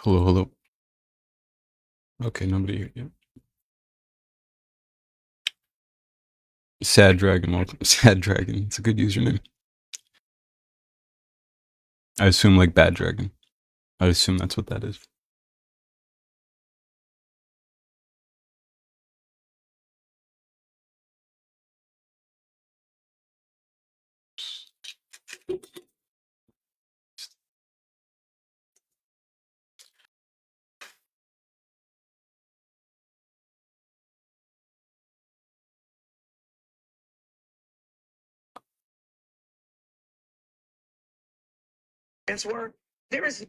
Hello, hello. Okay, nobody here yet. Sad Dragon, welcome. Sad Dragon. It's a good username. I assume like Bad Dragon. I assume that's what that is. Answer. There is.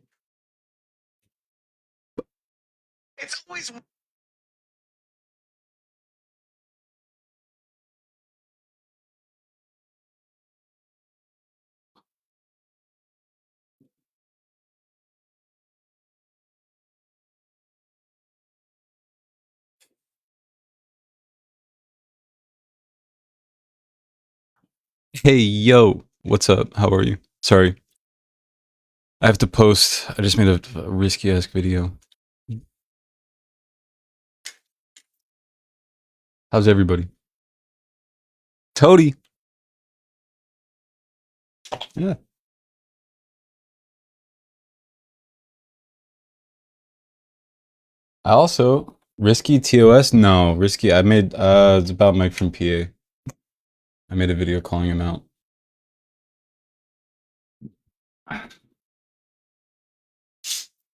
It's always. Hey, yo. What's up? How are you? Sorry. I have to post. I just made a risky-ass video. How's everybody? Toady. Yeah. I also risky TOS. No, risky. I made it's about Mike from PA. I made a video calling him out.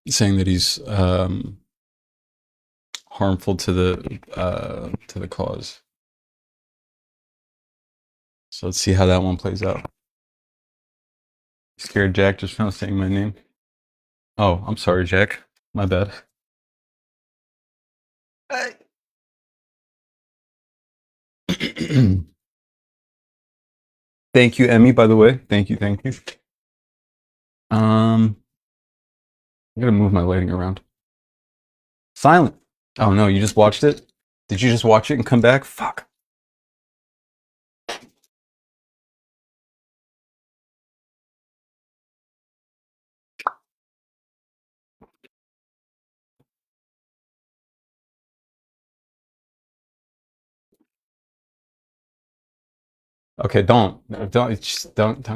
Saying that he's harmful to the cause. So let's see how that one plays out. Scared Jack just now saying my name. Oh, I'm sorry, Jack. My bad. Thank you, Emmy, by the way. Thank you, thank you. I gotta move my lighting around. Silent. Oh no, you just watched it? Did you just watch it and come back? Fuck. Okay, don't. Just don't.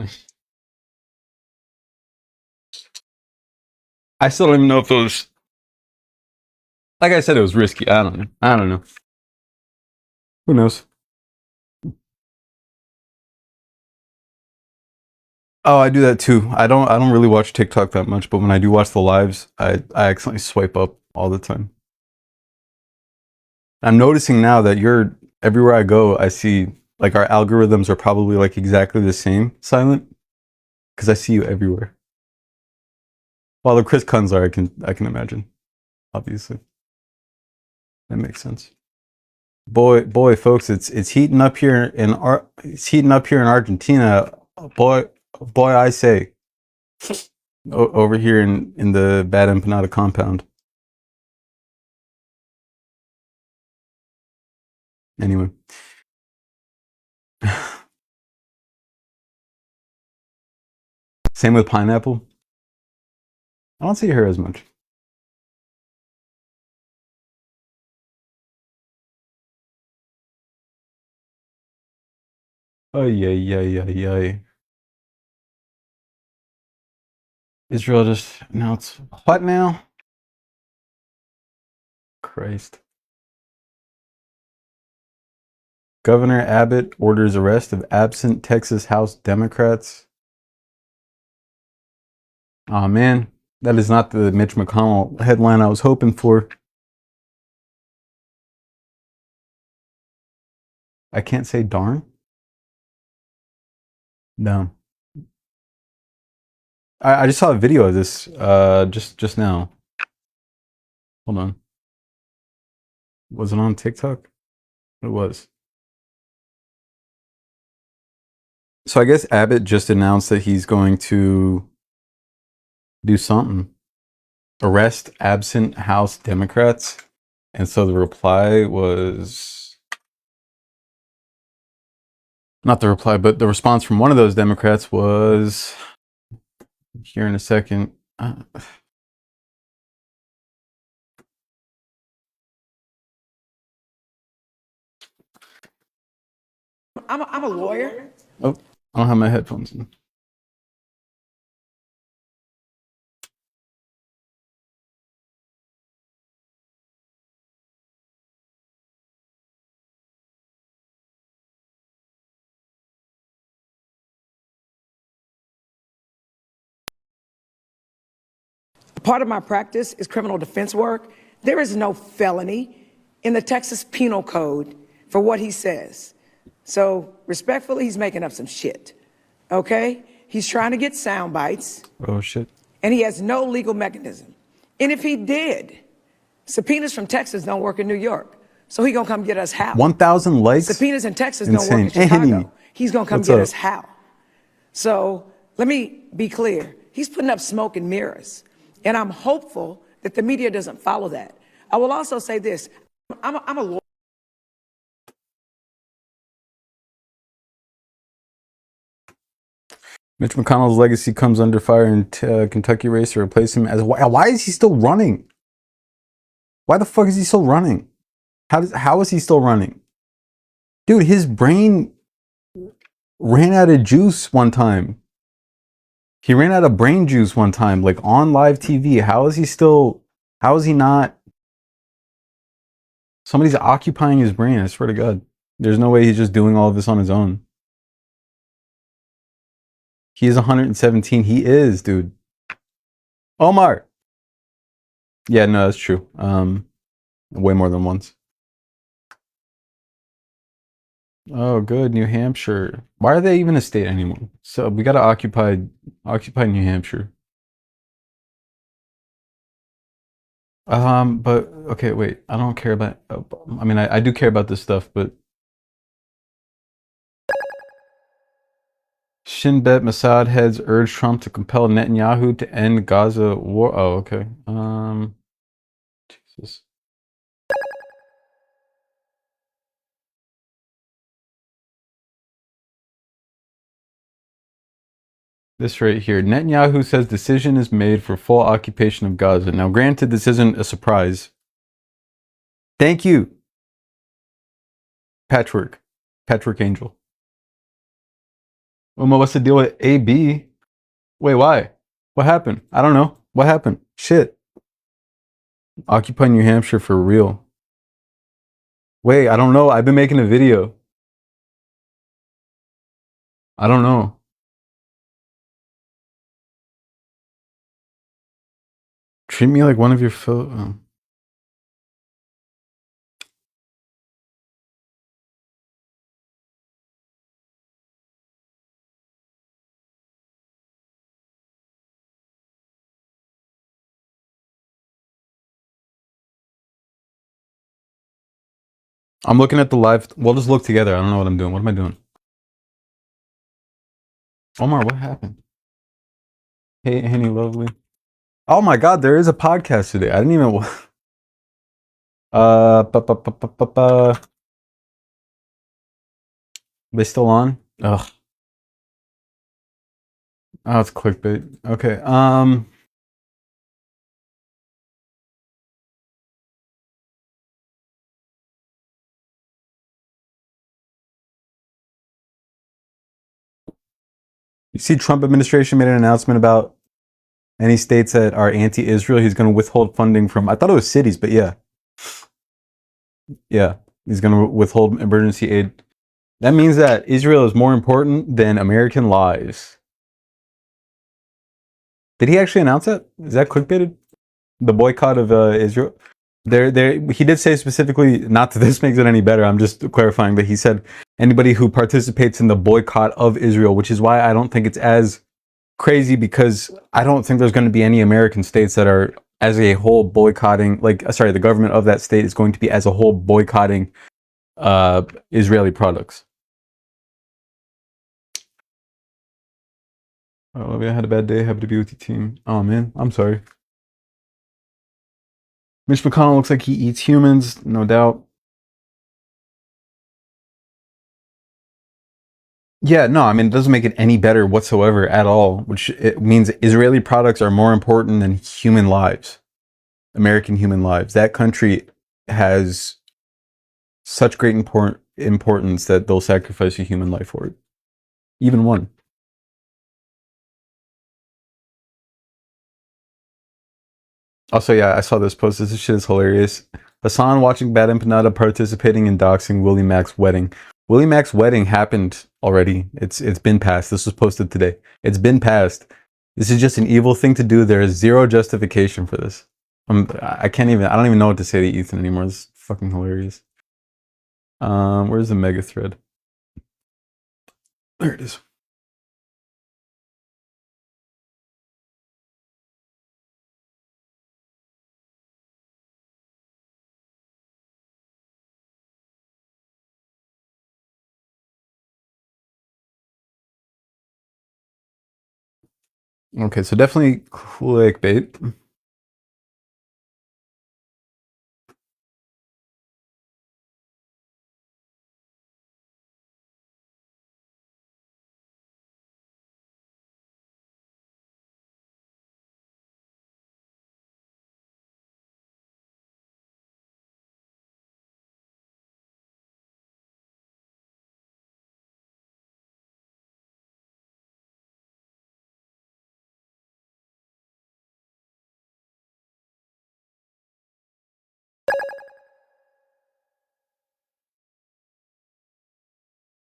I still don't even know if it was. Like I said, it was risky. I don't know. I don't know. Who knows? Oh, I do that too. I don't really watch TikTok that much, but when I do watch the lives, I accidentally swipe up all the time. I'm noticing now that you're everywhere I go, I see like our algorithms are probably like exactly the same, Silent, because I see you everywhere. Well, the Chris Kuns are, I can imagine, obviously. That makes sense. Boy, folks, it's heating up here in Argentina. Boy, I say, over here in the Bad Empanada compound. Anyway. Same with pineapple. I don't see her as much. Oh yeah. Israel just announced what now? Christ. Governor Abbott orders arrest of absent Texas House Democrats. Oh man, that is not the Mitch McConnell headline I was hoping for. I can't say darn. No. I just saw a video of this just now. Hold on. Was it on TikTok? It was. So I guess Abbott just announced that he's going to do something. Arrest absent House Democrats. And so the reply was not the reply, but the response from one of those Democrats was here in a second. I'm a lawyer. Oh, I don't have my headphones in. Part of my practice is criminal defense work. There is no felony in the Texas Penal Code for what he says. So respectfully, he's making up some shit. Okay? He's trying to get sound bites. Oh shit. And he has no legal mechanism. And if he did, subpoenas from Texas don't work in New York. So he gonna come get us how? 1,000 likes? Subpoenas in Texas Insane. don't work in Chicago. Annie, He's gonna come what's get up? us how? So let me be clear. He's putting up smoke and mirrors. And I'm hopeful that the media doesn't follow that. I will also say this. I'm a lawyer. Mitch McConnell's legacy comes under fire in Kentucky race to replace him as why is he still running? Why the fuck is he still running? How is he still running? Dude, his brain ran out of juice one time. He ran out of brain juice one time, like on live TV. How is he not? Somebody's occupying his brain, I swear to God. There's no way he's just doing all of this on his own. He is 117. He is, dude. Omar. Yeah, no, that's true. Way more than once. Oh, good, New Hampshire. Why are they even a state anymore? So we gotta occupy New Hampshire. But okay, wait. I don't care about. I mean, I do care about this stuff, but Shin Bet Mossad heads urge Trump to compel Netanyahu to end Gaza war. Oh, okay. Jesus. This right here. Netanyahu says decision is made for full occupation of Gaza. Now, granted, this isn't a surprise. Thank you, Patchwork Angel. Uma, what's the deal with AB? Wait, why? What happened? I don't know. What happened? Shit. Occupy New Hampshire for real. Wait, I don't know. I've been making a video. I don't know. Treat me like one of your I'm looking at the live. We'll just look together. I don't know what I'm doing. What am I doing? Omar, what happened? Hey, Henny Lovely. Oh my God, there is a podcast today. I didn't even. They still on? Ugh. Oh, it's clickbait. Okay. You see, Trump administration made an announcement about any states that are anti-Israel. He's going to withhold funding from. I thought it was cities, but yeah, he's going to withhold emergency aid. That means that Israel is more important than American lives. Did he actually announce that? Is that clickbaited? The boycott of Israel? He did say specifically, not that this makes it any better, I'm just clarifying that he said anybody who participates in the boycott of Israel, which is why I don't think it's as crazy, because I don't think there's going to be any American states that are as a whole boycotting, the government of that state is going to be as a whole boycotting Israeli products. Oh, maybe I had a bad day. Happy to be with your team. Oh man, I'm sorry. Mitch McConnell looks like he eats humans, no doubt. Yeah, no, I mean, it doesn't make it any better whatsoever at all, which it means Israeli products are more important than human lives, American human lives. That country has such great importance that they'll sacrifice a human life for it. Even one. Also, yeah, I saw this post. This shit is hilarious. Hassan watching Bad Empanada participating in doxing Willie Mack's wedding. Willie Mack's wedding happened already. It's been passed. This was posted today. It's been passed. This is just an evil thing to do. There is zero justification for this. I don't even know what to say to Ethan anymore. This is fucking hilarious. Where's the mega thread? There it is. Okay, so definitely clickbait.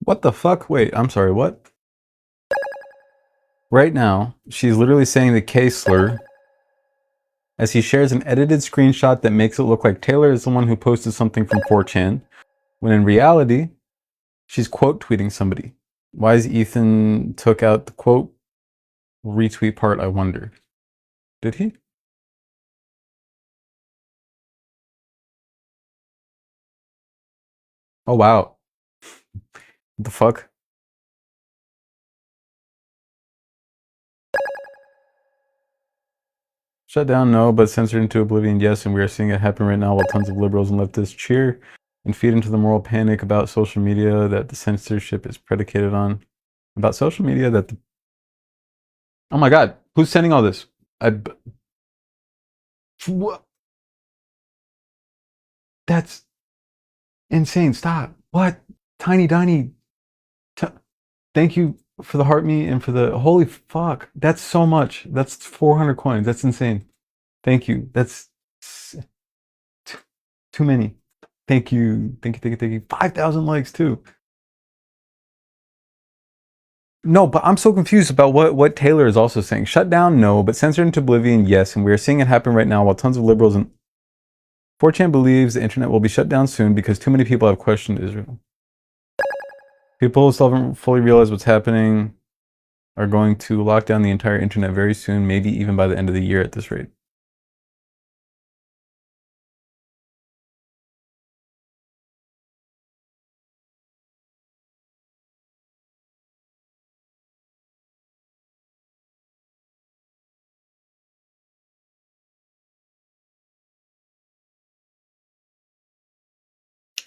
What the fuck? Wait, I'm sorry, what? Right now, she's literally saying the K slur as he shares an edited screenshot that makes it look like Taylor is the one who posted something from 4chan, when in reality, she's quote tweeting somebody. Why is Ethan took out the quote retweet part, I wonder? Did he? Oh wow. What the fuck? Shut down, no, but censored into oblivion, yes, and we are seeing it happen right now while tons of liberals and leftists cheer and feed into the moral panic about social media that the censorship is predicated on. About social media that the... Oh my god, who's sending all this? What? That's insane, stop. What? Tiny Donny, thank you for the heart me and for the... Holy fuck, that's so much. That's 400 coins, that's insane. Thank you, that's too many. Thank you, thank you, thank you, thank you. 5,000 likes too. No, but I'm so confused about what Taylor is also saying. Shut down, no, but censored into oblivion, yes, and we are seeing it happen right now while tons of liberals and 4chan believes the internet will be shut down soon because too many people have questioned Israel. People still haven't fully realized what's happening are going to lock down the entire internet very soon, maybe even by the end of the year at this rate.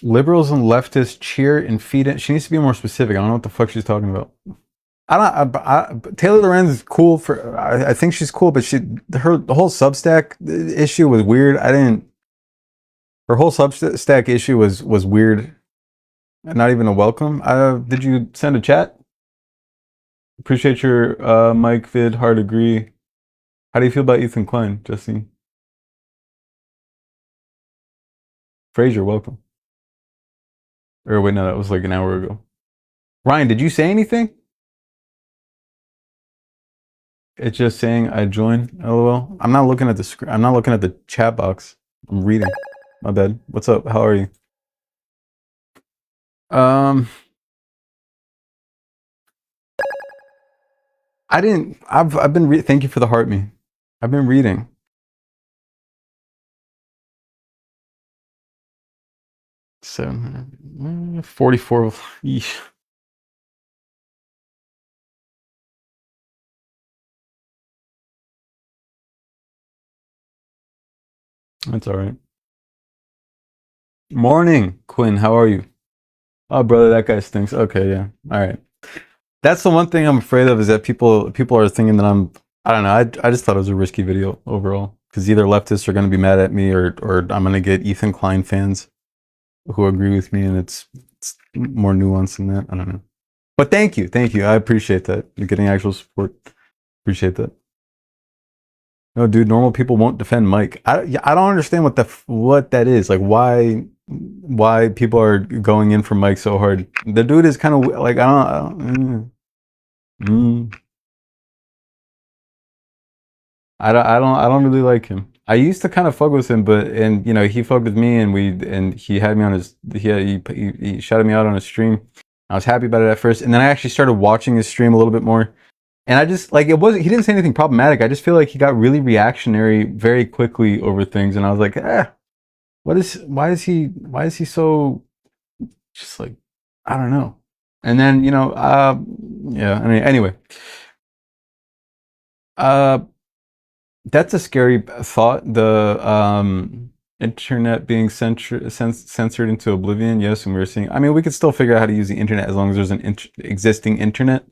Liberals and leftists cheer and feed it. She needs to be more specific. I don't know what the fuck she's talking about. Taylor Lorenz is cool for. I think she's cool, but the whole Substack issue was weird. Her whole Substack issue was weird, and not even a welcome. Did you send a chat? Appreciate your Mike vid. Hard agree. How do you feel about Ethan Klein, Jesse? Fraser, welcome. Or wait, no, that was like an hour ago. Ryan, did you say anything? It's just saying I joined. LOL. I'm not looking at the screen. I'm not looking at the chat box. I'm reading. My bad. What's up? How are you? I didn't. I've been. Thank you for the heart me. I've been reading. So 44. Yeesh. That's all right. Morning, Quinn. How are you? Oh, brother, that guy stinks. Okay, yeah. All right. That's the one thing I'm afraid of is that people are thinking that I don't know. I just thought it was a risky video overall because either leftists are going to be mad at me or I'm going to get Ethan Klein fans who agree with me, and it's it's more nuanced than that. I don't know. But thank you. I appreciate that. You're getting actual support. Appreciate that. No, dude, normal people won't defend Mike. I don't understand what that is. Like, why people are going in for Mike so hard. The dude is kind of like, I don't really like him. I used to kind of fuck with him, and you know, he fucked with me, and he had me on his, he shouted me out on his stream. I was happy about it at first, and then I actually started watching his stream a little bit more. And I just, like, he didn't say anything problematic. I just feel like he got really reactionary very quickly over things. And I was like, why is he so, just like, I don't know. And then, you know, yeah, I mean, anyway. That's a scary thought. The internet being censored into oblivion. Yes, and we were seeing, I mean, we could still figure out how to use the internet as long as there's an existing internet.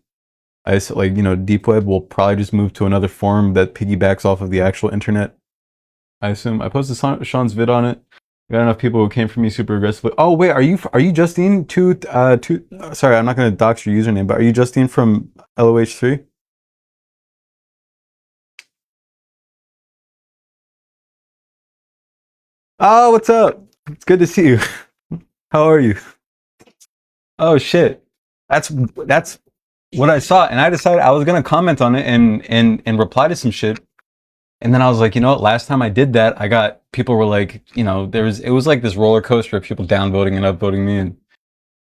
Like, you know, deep web will probably just move to another form that piggybacks off of the actual internet. I assume. I posted Sean's vid on it. Got enough people who came for me super aggressively. Oh wait, are you Justine? Sorry, I'm not gonna dox your username, but are you Justine from LOH3? Oh, what's up? It's good to see you. How are you? Oh shit, that's what I saw, and I decided I was gonna comment on it and reply to some shit. And then I was like, you know what? Last time I did that, I got people were like, you know, it was like this roller coaster of people downvoting and upvoting me,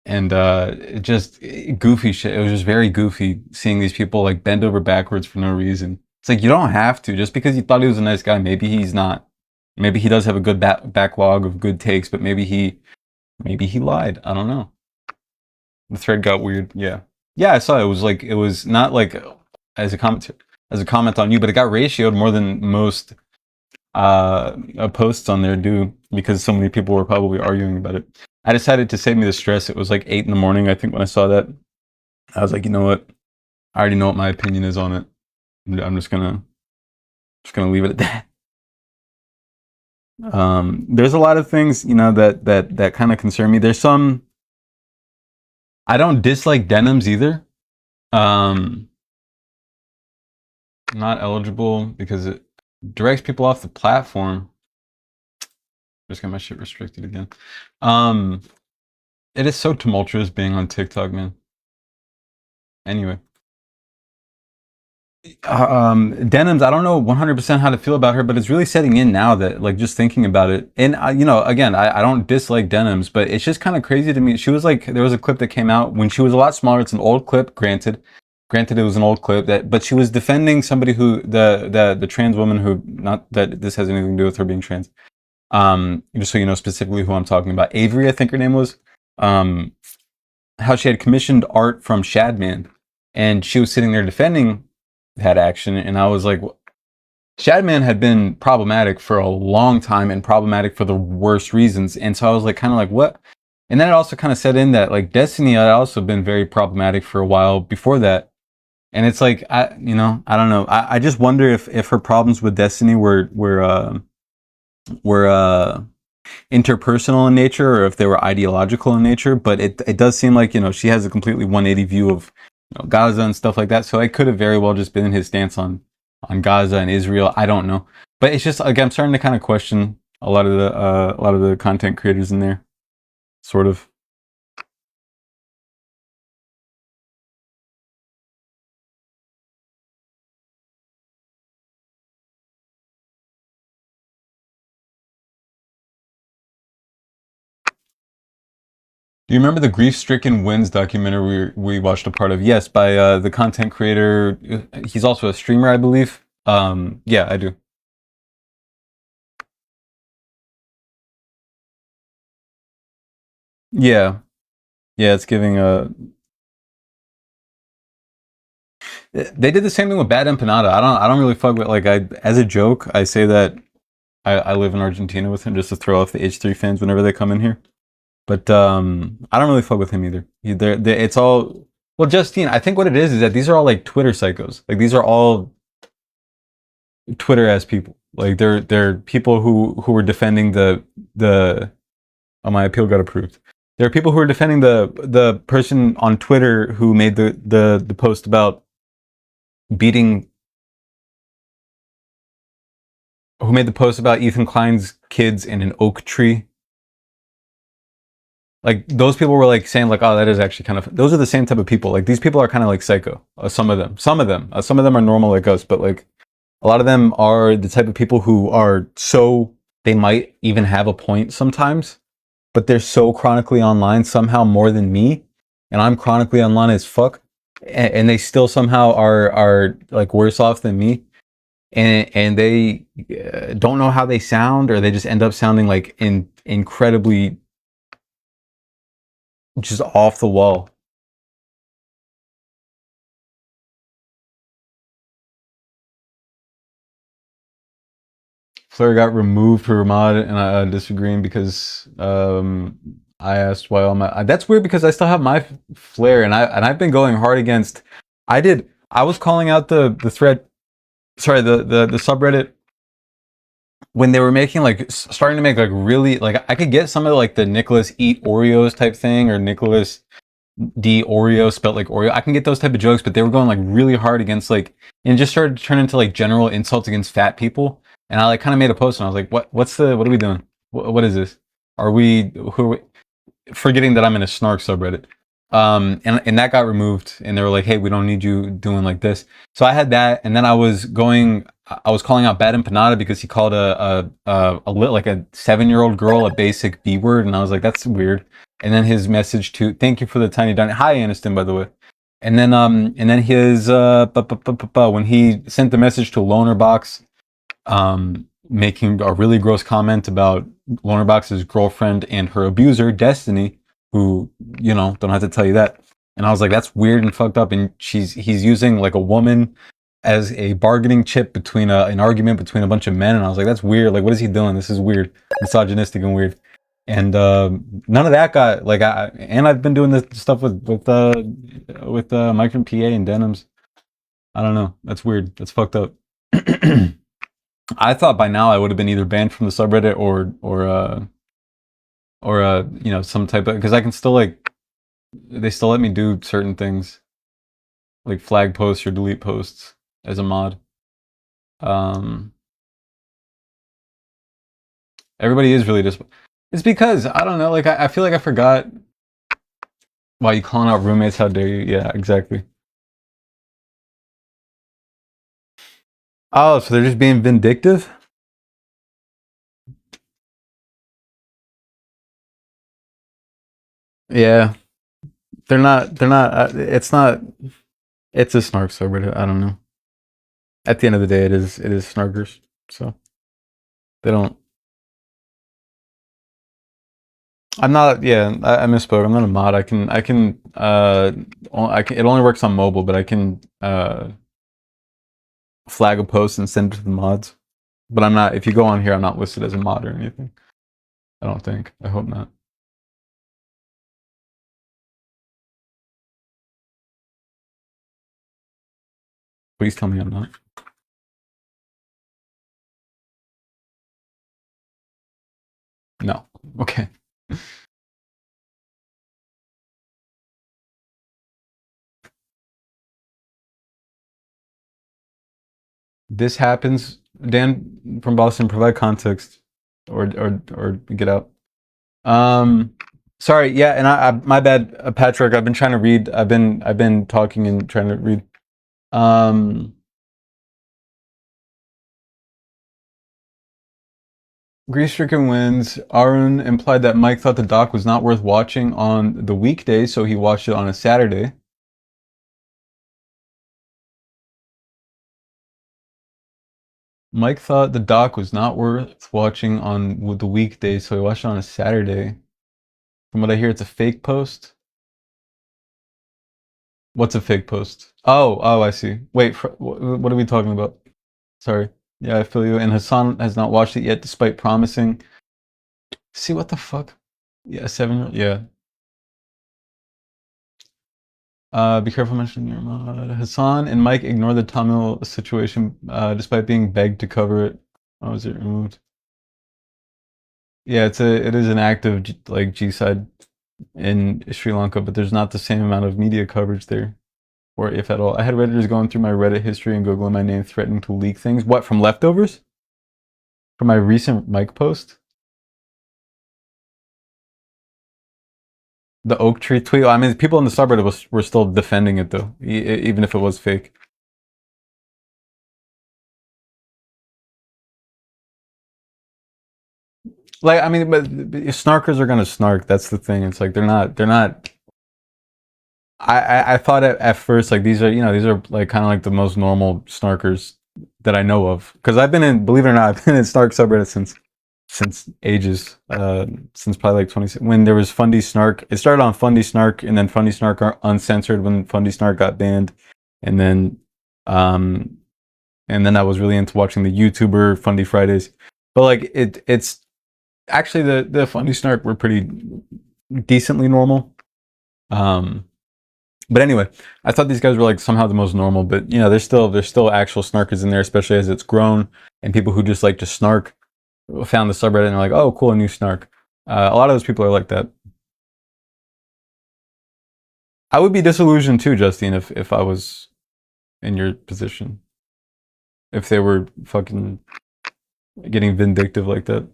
and it just goofy shit. It was just very goofy seeing these people like bend over backwards for no reason. It's like, you don't have to, just because you thought he was a nice guy. Maybe he's not. Maybe he does have a good backlog of good takes, but maybe he lied. I don't know. The thread got weird. Yeah, I saw it. It was not like as a comment on you, but it got ratioed more than most posts on there do, because so many people were probably arguing about it. I decided to save me the stress. It was like 8 in the morning, I think, when I saw that. I was like, you know what? I already know what my opinion is on it. I'm just gonna leave it at that. There's a lot of things, you know, that kind of concern me. There's some. I don't dislike denims either. Not eligible because it directs people off the platform. Just got my shit restricted again. It is so tumultuous being on TikTok, man. Anyway. Denims, I don't know 100% how to feel about her, but it's really setting in now that, like, just thinking about it. And, you know, again, I don't dislike denims, but it's just kind of crazy to me. She was like, there was a clip that came out when she was a lot smaller. It's an old clip, granted it was an old clip, but she was defending somebody who, the trans woman who, not that this has anything to do with her being trans. Just so you know specifically who I'm talking about. Avery, I think her name was. How she had commissioned art from Shadman, and she was sitting there defending that action, and I was like, Shadman had been problematic for a long time, and problematic for the worst reasons, and so I was like, kind of like, what? And then it also kind of set in that, like, Destiny had also been very problematic for a while before that, and it's like, I don't know. I just wonder if her problems with Destiny were interpersonal in nature, or if they were ideological in nature. But it does seem like, you know, she has a completely 180 view of, you know, Gaza and stuff like that. So it could have very well just been his stance on Gaza and Israel. I don't know, but it's just, like, I'm starting to kind of question a lot of the content creators in there, sort of. Do you remember the Grief-Stricken Winds documentary we watched a part of? Yes, by the content creator. He's also a streamer, I believe. Yeah, I do. Yeah, it's giving a. They did the same thing with Bad Empanada. I don't really fuck with, like, as a joke, I say that I live in Argentina with him just to throw off the H3 fans whenever they come in here. But I don't really fuck with him either. It's all, well, Justine, I think what it is that these are all like Twitter psychos. Like, these are all Twitter ass people. Like, they're people who were defending the oh, my appeal got approved. There are people who are defending the person on Twitter who made the post about beating, who made the post about Ethan Klein's kids in an oak tree. Like, those people were like saying like, oh, that is actually kind of, those are the same type of people. Like, these people are kind of like psycho. Some of them are normal like us, but like a lot of them are the type of people who are so, they might even have a point sometimes, but they're so chronically online somehow more than me, and I'm chronically online as fuck, and they still somehow are like worse off than me, and they don't know how they sound, or they just end up sounding like incredibly just off the wall. Flare got removed for Ramad, and I disagreeing because I asked why all my, that's weird because I still have my Flare, and I've been going hard against, I was calling out the thread, sorry, the subreddit when they were making like, starting to make like really, like I could get some of like the Nicholas eat Oreos type thing, or Nicholas D Oreo spelt like Oreo. I can get those type of jokes, but they were going like really hard against like, and it just started to turn into like general insults against fat people. And I like kind of made a post, and I was like, what are we doing? What is this? Who are we? Forgetting that I'm in a snark subreddit. And that got removed, and they were like, hey, we don't need you doing like this. So I had that, and then I was calling out Bad Empanada because he called like a 7-year-old girl a basic B word, and I was like, that's weird. And then his message to, thank you for the tiny donut. Hi, Aniston, by the way. And then his when he sent the message to Lonerbox, making a really gross comment about Lonerbox's girlfriend and her abuser, Destiny, who, you know, don't have to tell you that. And I was like, that's weird and fucked up. And he's using like a woman as a bargaining chip between an argument between a bunch of men. And I was like, that's weird. Like, what is he doing? This is weird, misogynistic and weird. And none of that got like, and I've been doing this stuff with Mike from PA and Denims. I don't know. That's weird. That's fucked up. I thought by now I would have been either banned from the subreddit or you know, some type of, because I can still like, they still let me do certain things like flag posts or delete posts as a mod. Everybody is really just, it's because I don't know, like I feel like I forgot. Why you calling out roommates? How dare you? Yeah, exactly. Oh, so they're just being vindictive? Yeah. They're not, it's not, it's a snark subreddit. I don't know. At the end of the day, it is snarkers. So they don't, I'm not, yeah, I misspoke. I'm not a mod. I can, it only works on mobile, but I can, flag a post and send it to the mods. But I'm not, if you go on here, I'm not listed as a mod or anything. I don't think. I hope not. Please tell me I'm not. No. Okay. This happens, Dan from Boston, provide context or get out. Sorry, yeah, and I my bad, Patrick. I've been trying to read. I've been talking and trying to read. Grief-stricken wins. Arun implied that Mike thought the doc was not worth watching on the weekday, so he watched it on a Saturday. Mike thought the doc was not worth watching on the weekday, so he watched it on a Saturday. From what I hear, it's a fake post. What's a fake post? Oh, I see. Wait, what are we talking about? Sorry. Yeah, I feel you. And Hassan has not watched it yet, despite promising. See, what the fuck? Yeah, 7. Yeah. Be careful mentioning your mod. Hassan and Mike ignore the Tamil situation, despite being begged to cover it. How was it removed? Yeah, it is an active like G side in Sri Lanka, but there's not the same amount of media coverage there, or if at all. I had Redditors going through my Reddit history and Googling my name, threatening to leak things. What, from leftovers? From my recent mic post? The oak tree tweet? I mean, people in the subreddit were still defending it, though, even if it was fake. Like, I mean, but snarkers are gonna snark. That's the thing. It's like they're not. I thought at first, like, these are like kind of like the most normal snarkers that I know of, because I've been in, believe it or not, I've been in snark subreddit since ages, since probably like 20, when there was Fundy Snark. It started on Fundy Snark, and then Fundy Snark uncensored when Fundy Snark got banned, and then I was really into watching the YouTuber Fundy Fridays. But like it's actually the Fundy Snark were pretty decently normal. But anyway, I thought these guys were like somehow the most normal, but you know, there's still actual snarkers in there, especially as it's grown, and people who just like to snark found the subreddit and they're like, oh, cool, a new snark. A lot of those people are like that. I would be disillusioned too, Justine, if I was in your position. If they were fucking getting vindictive like that.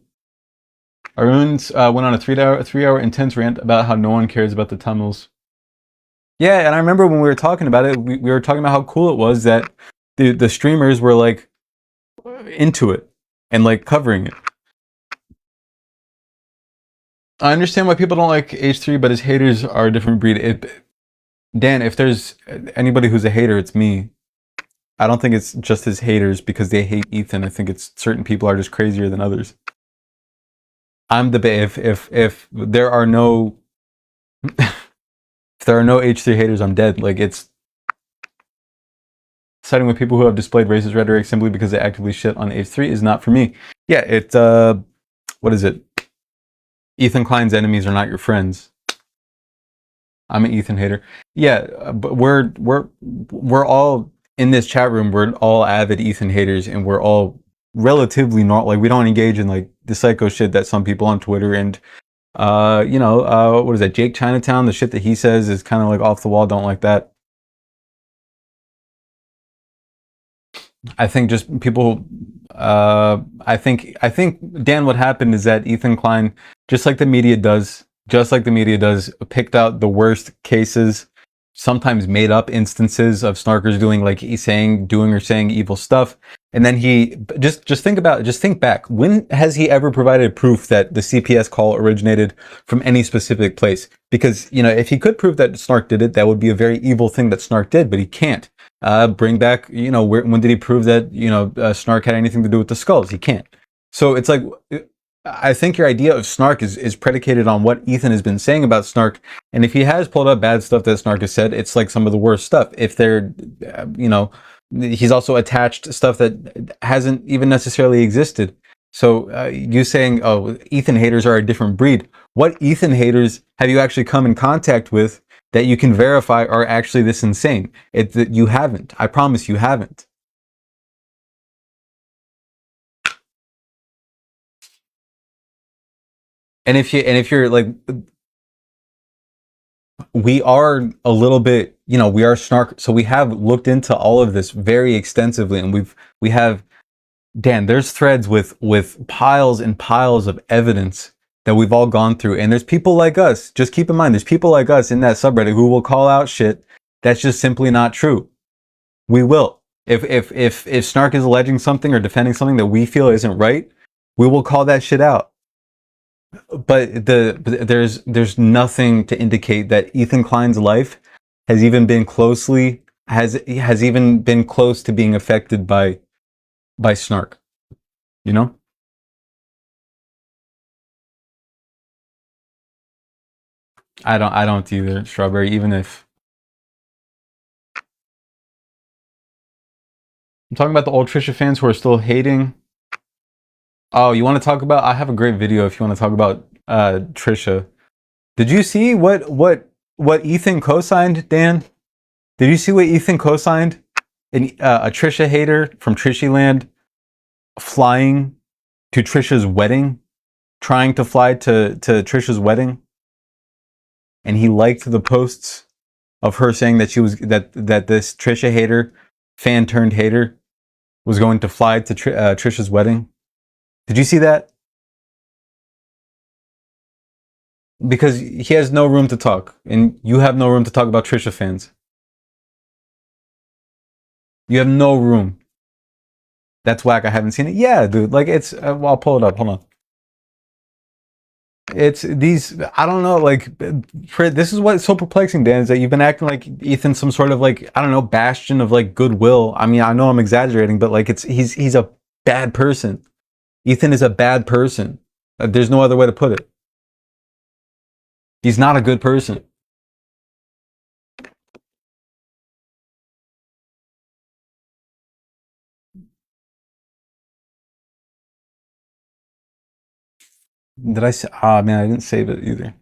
Arun's went on a three-hour intense rant about how no one cares about the Tamils. Yeah, and I remember when we were talking about it, we were talking about how cool it was that the streamers were like into it and like covering it. I understand why people don't like H3, but his haters are a different breed. Dan, if there's anybody who's a hater, it's me. I don't think it's just his haters because they hate Ethan. I think it's certain people are just crazier than others. I'm the if there are no if there are no H3 haters, I'm dead. Like, it's siding with people who have displayed racist rhetoric simply because they actively shit on H3 is not for me. Yeah, it's what is it? Ethan Klein's enemies are not your friends. I'm an Ethan hater. Yeah, but we're all in this chat room. We're all avid Ethan haters, and we're all relatively not like, we don't engage in like the psycho shit that some people on Twitter and what is that, Jake Chinatown, the shit that he says is kind of like off the wall. Don't like that. I think just people I think Dan, what happened is that Ethan Klein, just like the media does, picked out the worst cases, sometimes made up instances of snarkers doing or saying evil stuff. And then he just think back. When has he ever provided proof that the CPS call originated from any specific place? Because, you know, if he could prove that Snark did it, that would be a very evil thing that Snark did, but he can't. Bring back, you know, when did he prove that, you know, Snark had anything to do with the skulls? He can't. So it's like, I think your idea of Snark is predicated on what Ethan has been saying about Snark. And if he has pulled up bad stuff that Snark has said, it's like some of the worst stuff. If they're, he's also attached stuff that hasn't even necessarily existed. So you saying, oh, Ethan haters are a different breed. What Ethan haters have you actually come in contact with that you can verify are actually this insane? That you haven't. I promise you haven't. And if you're like, we are a little bit, you know, we are snark, so we have looked into all of this very extensively, and we have, Dan, there's threads with piles and piles of evidence that we've all gone through, and there's people like us, just keep in mind, there's people like us in that subreddit who will call out shit that's just simply not true. We will. If Snark is alleging something or defending something that we feel isn't right, we will call that shit out. But there's nothing to indicate that Ethan Klein's life has even been close to being affected by Snark. You know? I don't either, Strawberry, even if I'm talking about the old Trisha fans who are still hating. Oh, you want to talk about? I have a great video if you want to talk about Trisha. Did you see what Ethan co-signed, Dan? Did you see what Ethan co-signed? A Trisha hater from Trishyland flying to Trisha's wedding, trying to fly to Trisha's wedding. and he liked the posts of her saying that she was that this Trisha hater, fan turned hater, was going to fly to Trisha's wedding. Did you see that? Because he has no room to talk, and you have no room to talk about Trisha fans. You have no room. That's whack. I haven't seen it. Yeah, dude. Like, it's. Well, I'll pull it up. Hold on. It's these. I don't know. Like, this is what's so perplexing, Dan, is that you've been acting like Ethan's some sort of, like, I don't know, bastion of, like, goodwill. I mean, I know I'm exaggerating, but, like, he's a bad person. Ethan is a bad person. There's no other way to put it. He's not a good person. Did I say? Ah, man, I didn't save it either.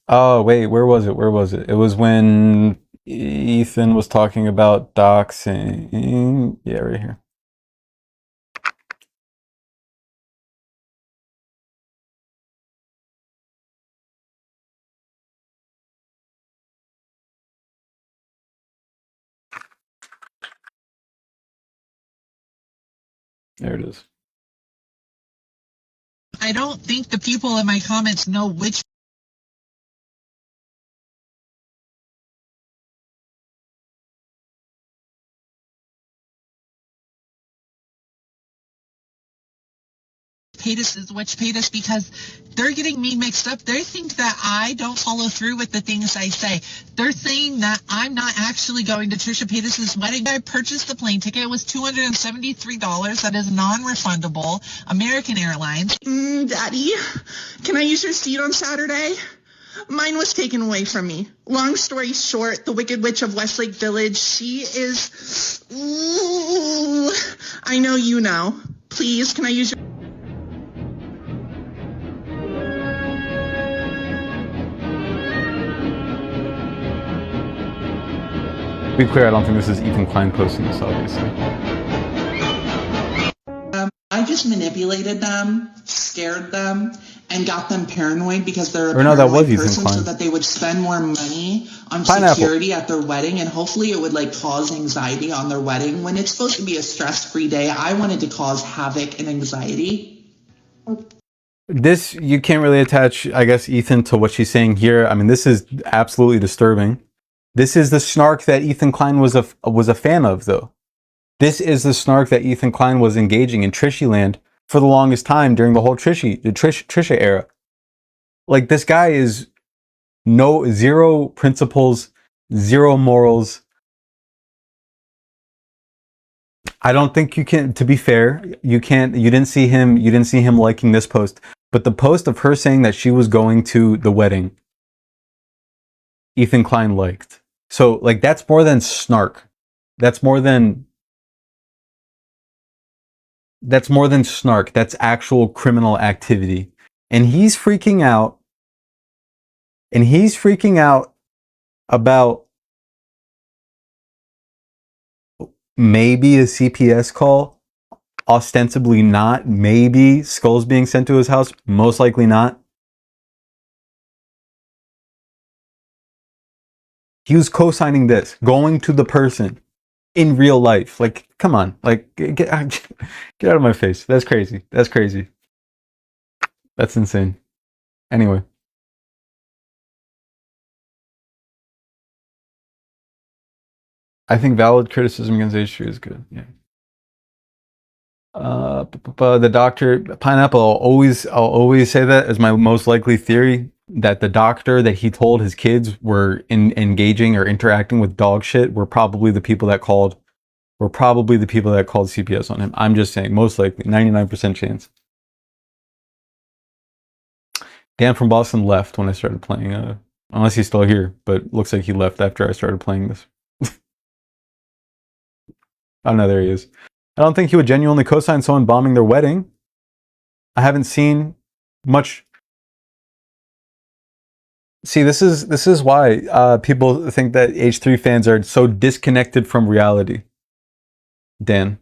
Oh, wait, where was it? Where was it? It was when Ethan was talking about doxing. Yeah, right here. There it is. I don't think the people in my comments know which Paytas is which Paytas because they're getting me mixed up. They think that I don't follow through with the things I say. They're saying that I'm not actually going to Trisha Paytas's wedding. I purchased the plane ticket. It was $273. That is non-refundable. American Airlines. Daddy, can I use your seat on Saturday? Mine was taken away from me. Long story short, the Wicked Witch of Westlake Village, she is... Ooh, I know you know. Please, can I use your... To be clear, I don't think this is Ethan Klein posting this, obviously. I just manipulated them, scared them, and got them paranoid because they're a Or no, that paranoid was Ethan person, Klein. so that they would spend more money on Pineapple. security at their wedding, and hopefully it would like cause anxiety on their wedding when it's supposed to be a stress-free day. I wanted to cause havoc and anxiety. This, you can't really attach, I guess, Ethan to what she's saying here. I mean, this is absolutely disturbing. This is the snark that Ethan Klein was a fan of, though. This is the snark that Ethan Klein was engaging in Trishyland for the longest time during the whole Trisha era. Like, this guy is zero principles, zero morals. I don't think you can, to be fair, you didn't see him liking this post, but the post of her saying that she was going to the wedding, Ethan Klein liked. So, like, that's more than snark. That's more than snark. That's actual criminal activity. And he's freaking out. And he's freaking out about maybe a CPS call. Ostensibly not. Maybe skulls being sent to his house. Most likely not. He was co-signing this, going to the person in real life. Like, come on. Like, get out of my face. That's crazy. That's crazy. That's insane. Anyway. I think valid criticism against H3 is good. Yeah. The doctor, Pineapple, I'll always say that as my most likely theory, that the doctor that he told his kids were engaging or interacting with dog shit were probably the people that called CPS on him. I'm just saying, most likely, 99% chance. Dan from Boston left when I started playing, unless he's still here, but looks like he left after I started playing this. Oh no, there he is. I don't think he would genuinely co-sign someone bombing their wedding. I haven't seen much. See, this is why people think that H3 fans are so disconnected from reality. Dan,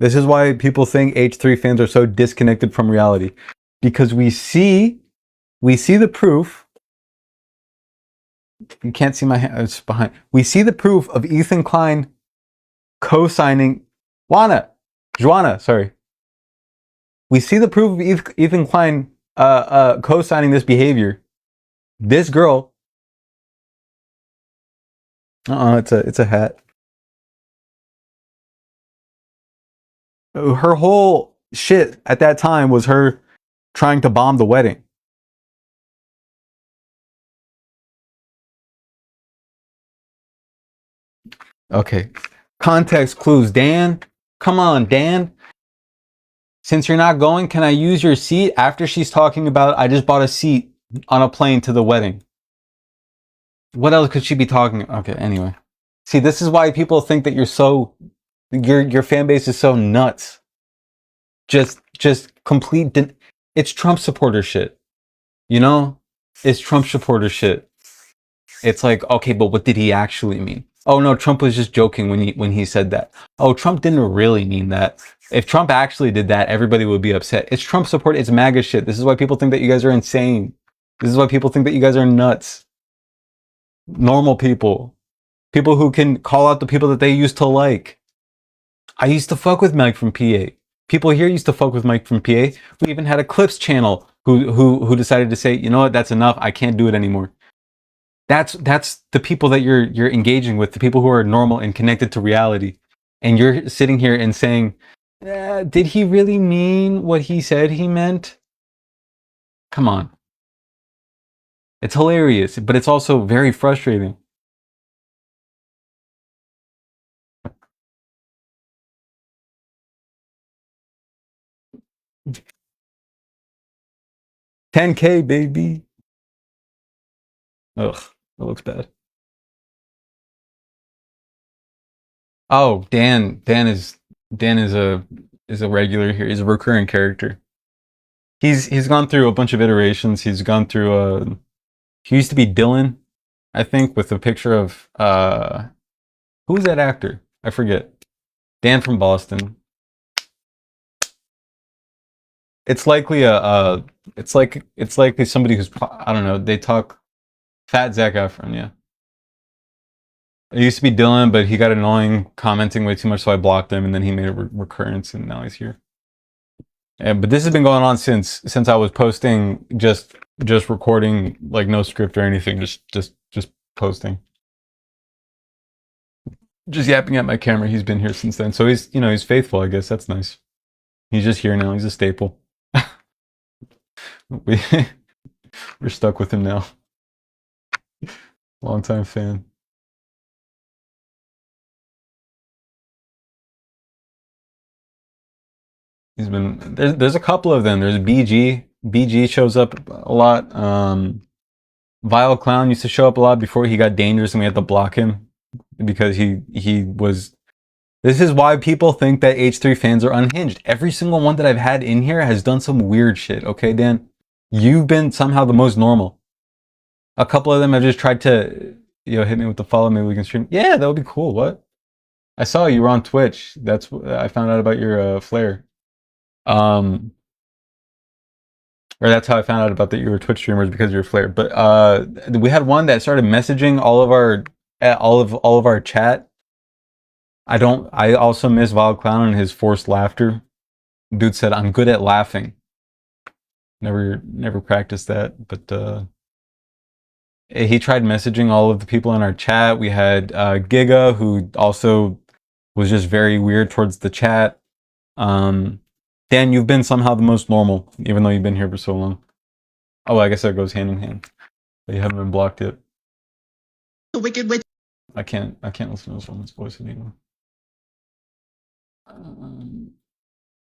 This is why people think H3 fans are so disconnected from reality. Because we see the proof. You can't see my hand, it's behind. We see the proof of Ethan Klein co-signing Joanna, sorry. We see the proof of Ethan Klein co-signing this behavior. This girl. It's a hat. Her whole shit at that time was her trying to bomb the wedding. Okay. Context clues. Dan, come on, Dan. Since you're not going, can I use your seat? After she's talking about, I just bought a seat on a plane to the wedding. What else could she be talking? Okay, anyway. See, this is why people think that your fan base is so nuts. Just complete, it's Trump supporter shit. You know? It's Trump supporter shit. It's like, okay, but what did he actually mean? Oh no, Trump was just joking when he said that. Oh, Trump didn't really mean that. If Trump actually did that, everybody would be upset. It's Trump support, it's MAGA shit. This is why people think that you guys are insane. This is why people think that you guys are nuts. Normal people. People who can call out the people that they used to like. I used to fuck with Mike from PA. People here used to fuck with Mike from PA. We even had a Clips channel who decided to say, you know what, that's enough. I can't do it anymore. That's the people that you're engaging with, the people who are normal and connected to reality. And you're sitting here and saying, did he really mean what he said he meant? Come on. It's hilarious, but it's also very frustrating. $10K, baby. Ugh, that looks bad. Oh, Dan is a regular here. He's a recurring character. He's gone through a bunch of iterations. He's gone through he used to be Dylan, I think, with a picture of who's that actor? I forget. Dan from Boston. It's likely it's likely somebody who's, I don't know, they talk Fat Zac Efron, yeah. It used to be Dylan, but he got annoying commenting way too much, so I blocked him, and then he made a recurrence, and now he's here. But this has been going on since I was posting, just recording, like no script or anything, just posting, just yapping at my camera. He's been here since then, so he's faithful, I guess. That's nice. He's just here now. He's a staple. We're stuck with him now. Longtime fan. He's been there's a couple of them. There's BG shows up a lot. Vile Clown used to show up a lot before he got dangerous and we had to block him because he was. This is why people think that H3 fans are unhinged. Every single one that I've had in here has done some weird shit. Okay, Dan, you've been somehow the most normal. A couple of them have just tried to, hit me with the follow. Maybe we can stream. Yeah, that would be cool. What? I saw you were on Twitch. I found out about your flare. Or that's how I found out about that you were Twitch streamers, because of your flare. But we had one that started messaging all of our chat. I also miss Vile Clown and his forced laughter. Dude said, I'm good at laughing. Never practiced that, but he tried messaging all of the people in our chat. We had Giga, who also was just very weird towards the chat. Dan, you've been somehow the most normal, even though you've been here for so long. Oh, I guess that goes hand in hand. But you haven't been blocked yet. The Wicked Witch. I can't listen to this woman's voice anymore.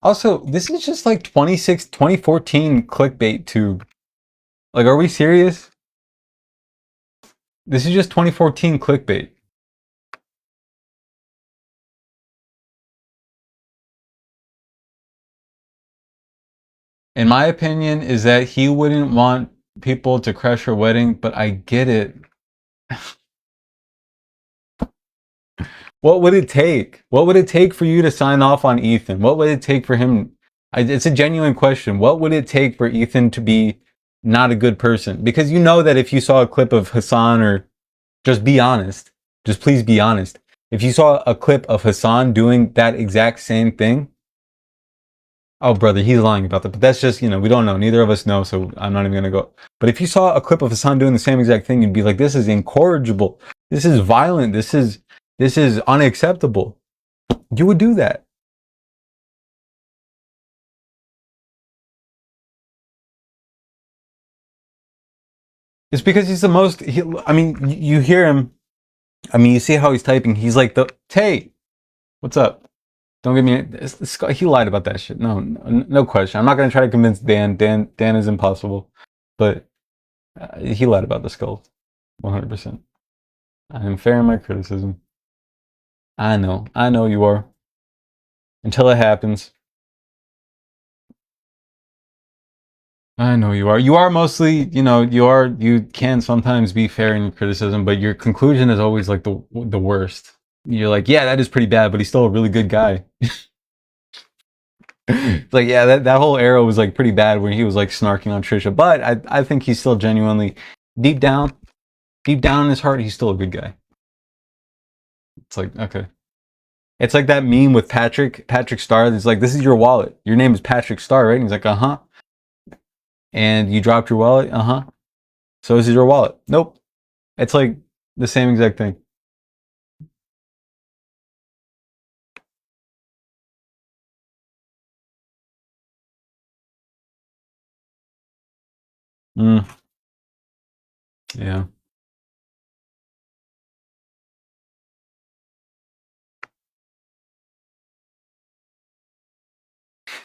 Also, this is just like 2014 clickbait tube. Like, are we serious? This is just 2014 clickbait. In my opinion, is that he wouldn't want people to crash her wedding, but I get it. What would it take? What would it take for you to sign off on Ethan? What would it take for him? It's a genuine question. What would it take for Ethan to be not a good person? Because you know that if you saw a clip of Hassan, or just be honest, just please be honest. If you saw a clip of Hassan doing that exact same thing, oh brother, he's lying about that. But that's just, you know, we don't know. Neither of us know, so I'm not even gonna go. But if you saw a clip of Hassan doing the same exact thing, you'd be like, this is incorrigible. This is violent. This is unacceptable. You would do that. It's because he's the most, I mean, you hear him. I mean, you see how he's typing. He's like, Tay, what's up? Don't get me, he lied about that shit. No question. I'm not going to try to convince Dan. Dan is impossible. But he lied about the skulls. 100%. I am fair in my criticism. I know you are. Until it happens. I know you are. You are mostly, you know, you can sometimes be fair in your criticism, but your conclusion is always like the worst. You're like, yeah, that is pretty bad, but he's still a really good guy. It's like, yeah, that whole era was like pretty bad when he was like snarking on Trisha, but I think he's still genuinely, deep down in his heart, he's still a good guy. It's like, okay. It's like that meme with Patrick Star. It's like, this is your wallet. Your name is Patrick Star, right? And he's like, uh-huh. And you dropped your wallet? Uh-huh. So this is your wallet. Nope. It's like the same exact thing. Yeah.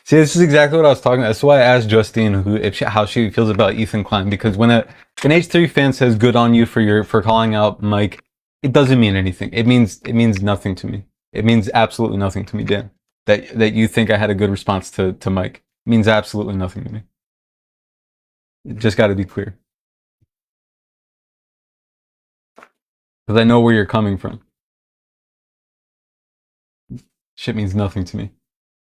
See, this is exactly what I was talking about. That's why I asked Justine how she feels about Ethan Klein, because when an H3 fan says good on you for calling out Mike, it doesn't mean anything. It means nothing to me. It means absolutely nothing to me, Dan. That you think I had a good response to Mike. It means absolutely nothing to me. It just got to be clear. Because I know where you're coming from. Shit means nothing to me.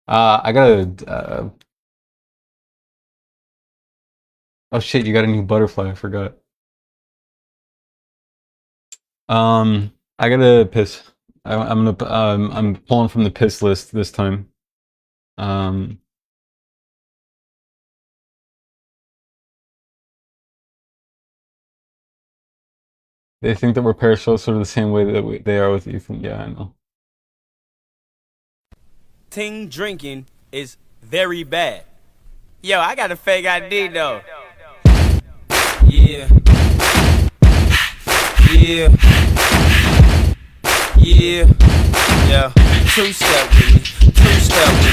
I gotta, oh shit, you got a new butterfly, I forgot. I gotta piss. I'm pulling from the piss list this time. They think that we're parasocial sort of the same way that they are with Ethan. Yeah, I know. Ting drinking is very bad. Yo, I got a fake ID though. Yeah. Two-step with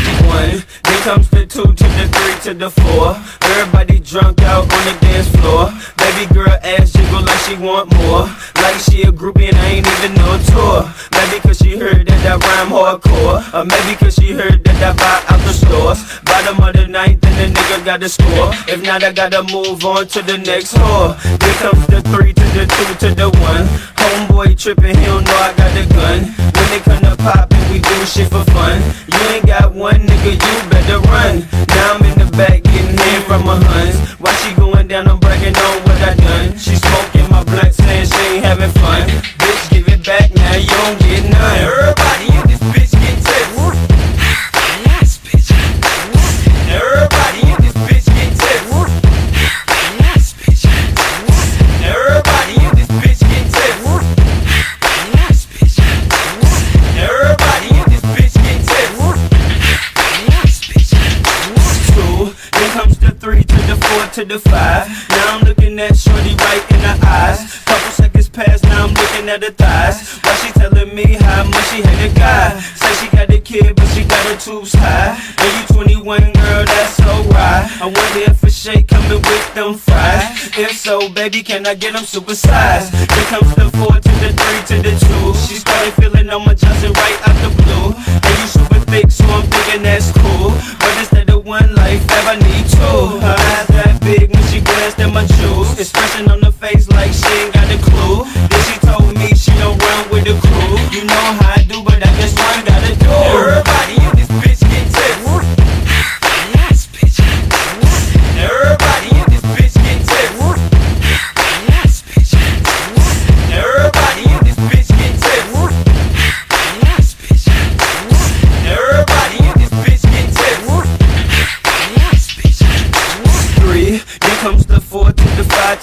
me. One, then comes the two to the three to the four. Everybody drunk out on the dance floor. Baby girl ass jiggle like she want more. Like she a groupie and I ain't even no tour. Maybe cause she heard that I rhyme hardcore. Or maybe cause she heard that I buy out the stores. Bottom of the ninth and the nigga got the score. If not, I gotta move on to the next whore. Then comes the three to the two to the one. Homeboy tripping, he don't know I got the gun. When they come to poppin', we do shit for fun. You ain't got one nigga, you better run. Now I'm in the back getting head from my huns. While she going down, I'm bragging on what I done. She smoking my blunt, saying she ain't having fun. Bitch, give it back now, you don't get none. Everybody in this bitch get tips. Everybody in this bitch get tips. Everybody in this bitch get tips. Everybody in this bitch get tips. Two, then comes the three to the four to the five. Now I'm looking at shorty right in the eyes. Couple seconds pass, now I'm looking at her thighs. While she telling me how much she hate a guy. Say she got a kid, but she got her tubes high. And you 21, girl, that's so right. I wonder if a shake coming with them fries. If so, baby, can I get them supersized? Then comes the four to the three to the two. She started feeling on my Johnson right out the blue. And you super thick, so I'm thinking that's cool. But instead of one life, I need two. Her eyes that big when she glanced at my jewels. Expression on the face like she ain't got a clue. Then she told me she don't run with the crew. You know how I do, but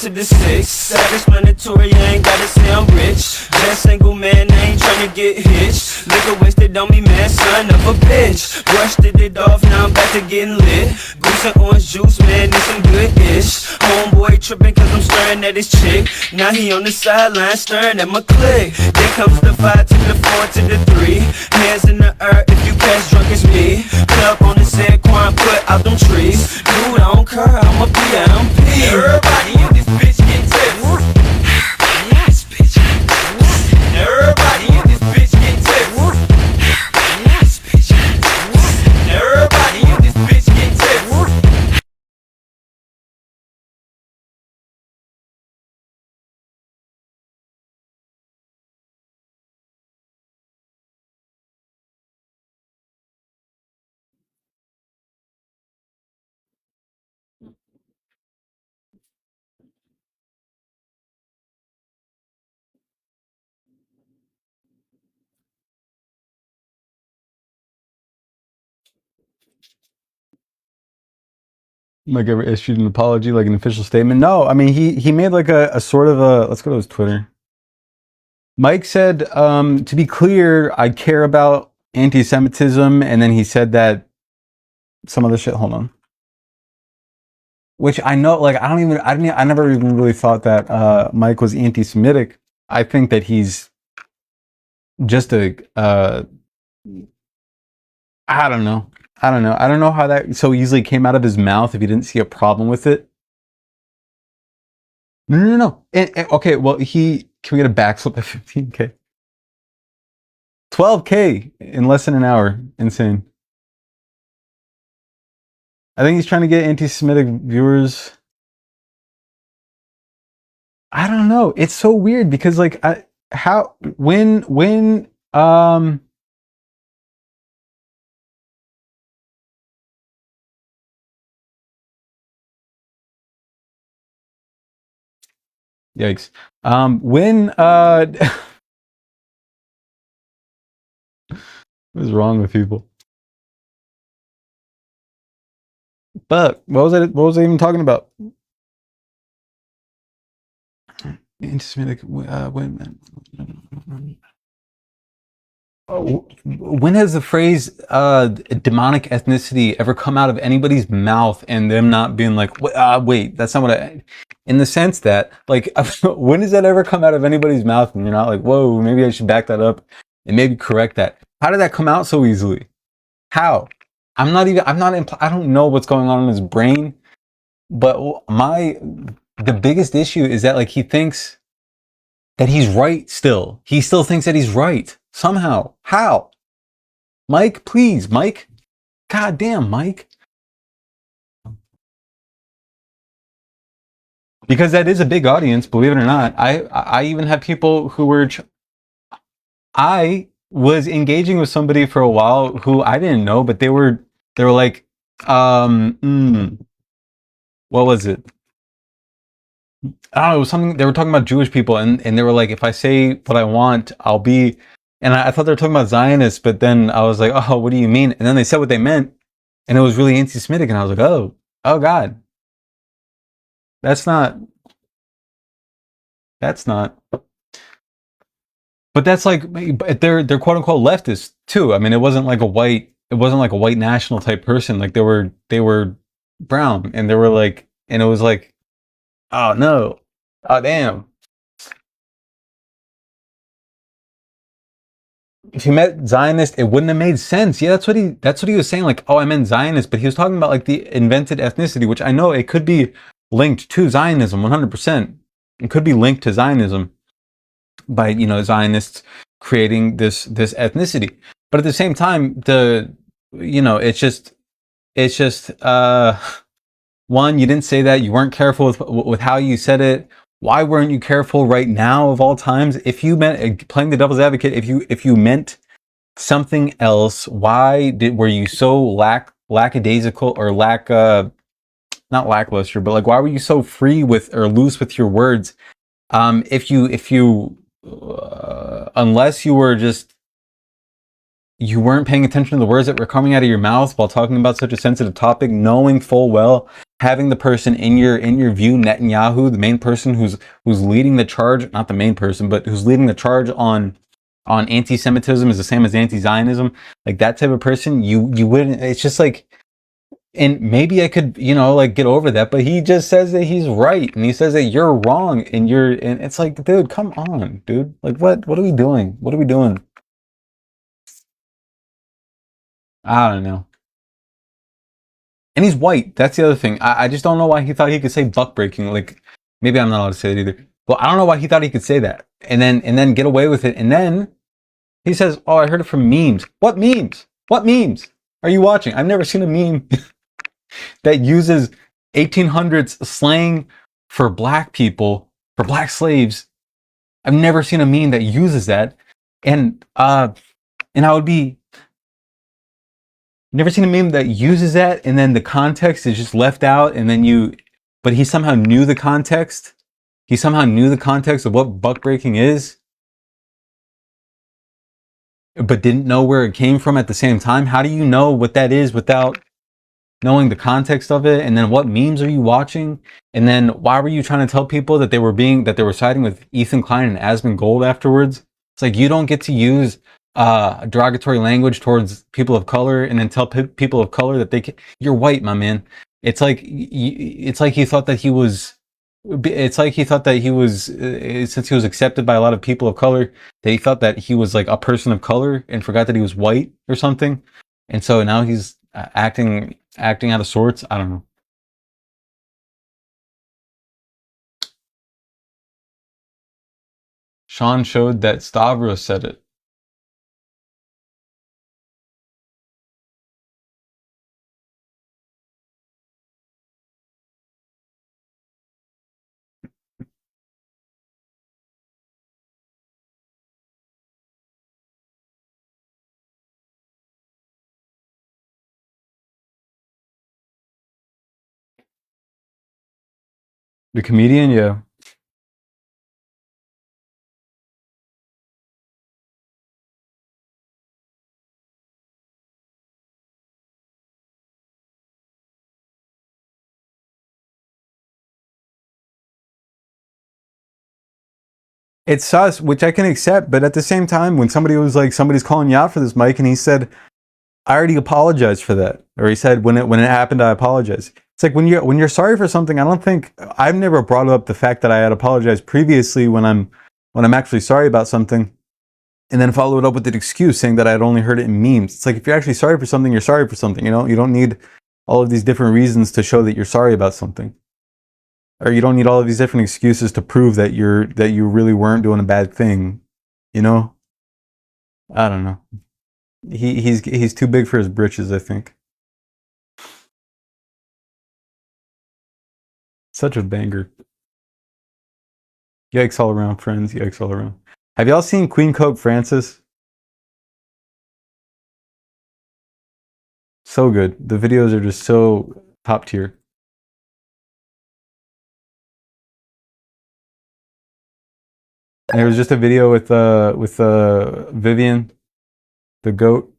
to the 6. Self-explanatory, I ain't gotta say I'm rich. Just single man, I ain't tryna get hitched. Liquor wasted on me, man, son of a bitch. Brushed it off, now I'm back to getting lit. Goose and orange juice, man, this some good-ish. Homeboy tripping cause I'm staring at his chick. Now he on the sideline staring at my clique. Then comes the 5 to the 4 to the 3. Hands in the air if you catch drunk as me. Club on the set, Quan put out them trees. Dude, I don't care, I'm a PMP. Everybody in this bitch get tips. Yes, bitch. Everybody in this bitch get tips. Yes, bitch. Everybody in this bitch get tips. Mike ever issued an apology, like an official statement? No, I mean he made like a sort of a. Let's go to his Twitter. Mike said, to be clear, I care about anti-Semitism, and then he said that some other shit. Hold on. Which I know, like I never even really thought that Mike was anti-Semitic. I think that he's just a. I don't know. I don't know how that so easily came out of his mouth if he didn't see a problem with it. No. Okay, well, can we get a backflip at 15K? 12K in less than an hour. Insane. I think he's trying to get anti-Semitic viewers. I don't know. It's so weird because like yikes. What is wrong with people? But what was I even talking about? Anti-Semitic women. When has the phrase demonic ethnicity ever come out of anybody's mouth and them not being like, wait, that's not what I... In the sense that, like, when does that ever come out of anybody's mouth and you're not like, whoa, maybe I should back that up and maybe correct that? How did that come out so easily? How? I don't know what's going on in his brain, but the biggest issue is that, like, he thinks that he's right still. He still thinks that he's right. Somehow. How? Mike, please, Mike. God damn, Mike. Because that is a big audience, believe it or not. I even have people who were... I was engaging with somebody for a while who I didn't know, but they were like, what was it? I don't know, it was something, they were talking about Jewish people, and they were like, if I say what I want, I'll be... And I thought they were talking about Zionists, but then I was like, oh, what do you mean? And then they said what they meant, and it was really anti-Semitic, and I was like, oh God. That's not... But that's like, they're quote unquote leftists too. I mean, it wasn't like a white national type person. Like they were brown, and they were like, and it was like, oh no, oh damn. If he meant Zionist, it wouldn't have made sense. Yeah, that's what he was saying. Like, oh, I meant Zionist, but he was talking about like the invented ethnicity, which I know it could be linked to Zionism 100%. It could be linked to Zionism by, Zionists creating this ethnicity. But at the same time, it's just one, you didn't say that, you weren't careful with how you said it. Why weren't you careful right now of all times? If you meant, playing the devil's advocate, if you meant something else, why were you so lackadaisical or not lackluster, but like, why were you so free with or loose with your words? If you unless you weren't paying attention to the words that were coming out of your mouth while talking about such a sensitive topic, knowing full well having the person in your view, Netanyahu, the main person who's leading the charge, not the main person, but who's leading the charge on anti-Semitism is the same as anti-Zionism, like that type of person, you wouldn't, it's just like, and maybe I could, like get over that, but he just says that he's right, and he says that you're wrong, and it's like, dude, come on, dude. Like, what are we doing? What are we doing? I don't know. And he's white. That's the other thing. I just don't know why he thought he could say buck breaking. Like, maybe I'm not allowed to say that either. But I don't know why he thought he could say that. And then get away with it. And then he says, oh, I heard it from memes. What memes? What memes are you watching? I've never seen a meme that uses 1800s slang for black people, for black slaves. I've never seen a meme that uses that. And I would be, never seen a meme that uses that and then the context is just left out, and then but he somehow knew the context. He somehow knew the context of what buck breaking is, but didn't know where it came from at the same time. How do you know what that is without knowing the context of it? And then what memes are you watching? And then why were you trying to tell people that they were siding with Ethan Klein and Asmongold afterwards? It's like, you don't get to use derogatory language towards people of color and then tell people of color that you're white, my man. It's like he thought that he was. It's like he thought that he was, since he was accepted by a lot of people of color, that he thought that he was like a person of color and forgot that he was white or something. And so now he's acting out of sorts. I don't know. Sean showed that Stavros said it. The comedian, yeah. It's sus, which I can accept, but at the same time, when somebody's calling you out for this, Mike, and he said, I already apologized for that. Or he said, when it happened, I apologize. It's like when you're sorry for something, I've never brought up the fact that I had apologized previously when I'm actually sorry about something, and then follow it up with an excuse saying that I'd only heard it in memes. It's like, if you're actually sorry for something, you're sorry for something, you don't need all of these different reasons to show that you're sorry about something. Or you don't need all of these different excuses to prove that you really weren't doing a bad thing, I don't know. He's too big for his britches, I think. Such a banger. Yikes all around, friends. Yikes all around. Have y'all seen Queen Cope Francis? So good. The videos are just so top tier. And there was just a video with Vivian, the goat.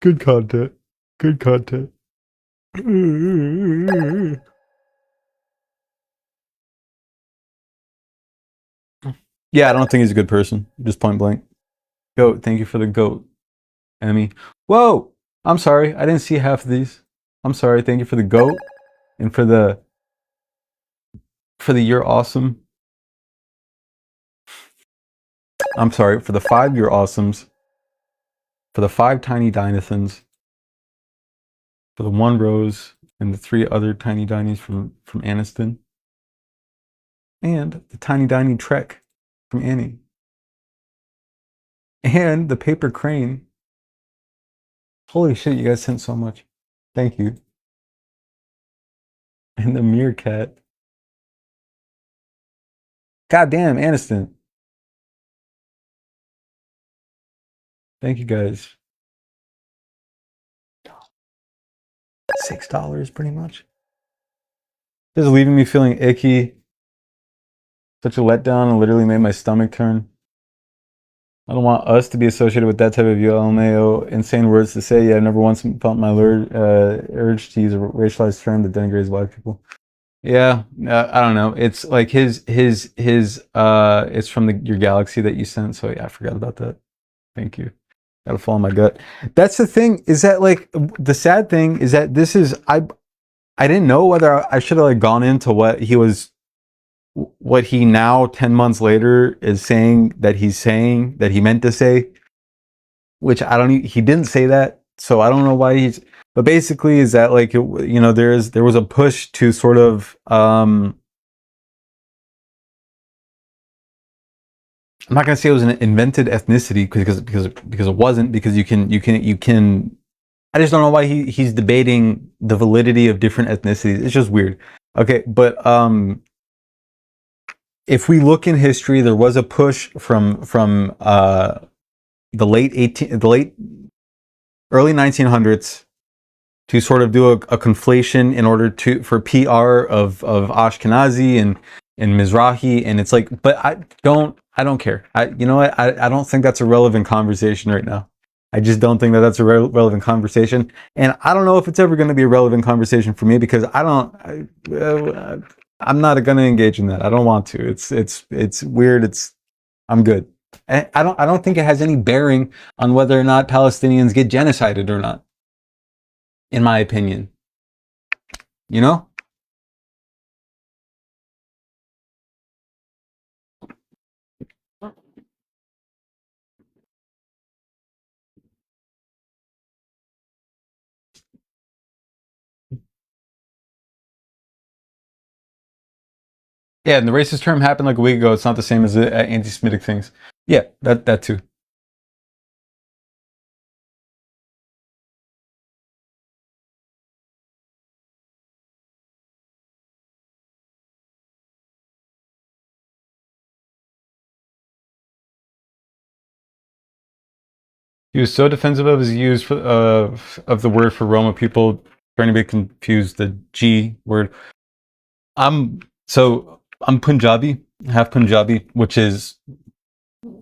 Good content. Good content. Yeah, I don't think he's a good person. Just point blank. Goat, thank you for the goat, Emmy. Whoa! I'm sorry, I didn't see half of these. I'm sorry, thank you for the goat. And for the you're awesome. I'm sorry, for the 5 you're awesomes. For the 5 tiny Dinothans. For the 1 rose and the 3 other tiny Dinies from Aniston. And the tiny Diny Trek from Annie. And the paper crane. Holy shit, you guys sent so much. Thank you. And the meerkat. God damn, Aniston. Thank you guys. $6 pretty much. This is leaving me feeling icky. Such a letdown, and literally made my stomach turn. I don't want us to be associated with that type of LMAO insane words to say. Yeah, I've never once felt my urge to use a racialized term that denigrates black people. Yeah, I don't know. It's like his it's from your galaxy that you sent. So yeah, I forgot about that. Thank you. Gotta follow my gut. That's the thing, is that like the sad thing is that this is I didn't know whether I should have like gone into what he now 10 months later is saying that he meant to say, which he didn't say that, so I don't know why but basically is that like, you know, there was a push to sort of, I'm not gonna say it was an invented ethnicity because it wasn't, because you can I just don't know why he's debating the validity of different ethnicities. It's just weird. Okay, but if we look in history, there was a push from the early 1900s to sort of do a conflation in order for PR of Ashkenazi and Mizrahi, and it's like, but I don't care. You know what? I don't think that's a relevant conversation right now. I just don't think that that's a relevant conversation, and I don't know if it's ever going to be a relevant conversation for me, because I'm not going to engage in that. I don't want to. It's weird. I'm good. I don't think it has any bearing on whether or not Palestinians get genocided or not, in my opinion. You know? Yeah, and the racist term happened like a week ago. It's not the same as the anti-Semitic things. Yeah, that too. He was so defensive of his use of the word for Roma people, trying to be confused the G word. I'm Punjabi, half Punjabi, which is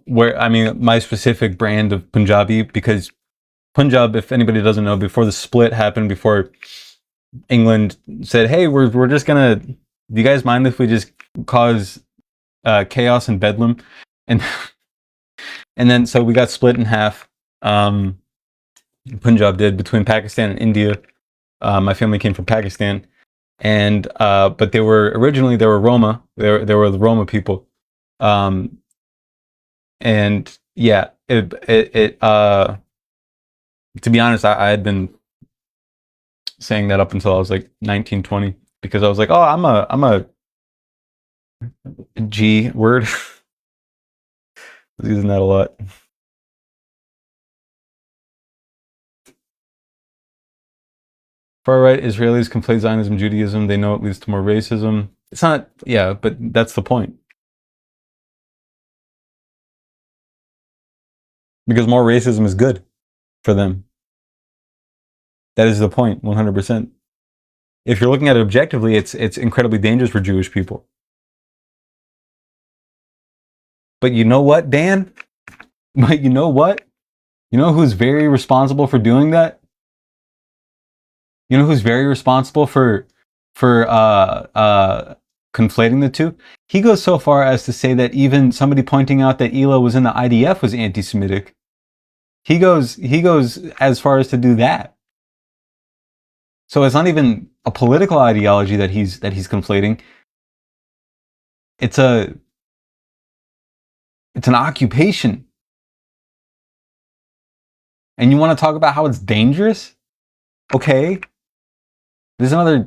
my specific brand of Punjabi, because Punjab, if anybody doesn't know, before the split happened, before England said, "Hey, we're just gonna. Do you guys mind if we just cause chaos and bedlam?" And then so we got split in half. Punjab did, between Pakistan and India. My family came from Pakistan, and but they were Roma. They were the Roma people, and yeah, to be honest, I had been saying that up until I was like 19, 20, because I was like, oh, I'm a G word. I was using that a lot. Far right Israelis conflate Zionism, Judaism. They know it leads to more racism. It's not, yeah, but that's the point. Because more racism is good for them. That is the point, 100%. If you're looking at it objectively, it's incredibly dangerous for Jewish people. But you know what, Dan? But you know what? You know who's very responsible for doing that? You know who's very responsible for conflating the two? He goes so far as to say that even somebody pointing out that Ela was in the IDF was anti-Semitic. He goes as far as to do that. So it's not even a political ideology that he's conflating. It's an occupation. And you want to talk about how it's dangerous? Okay. There's another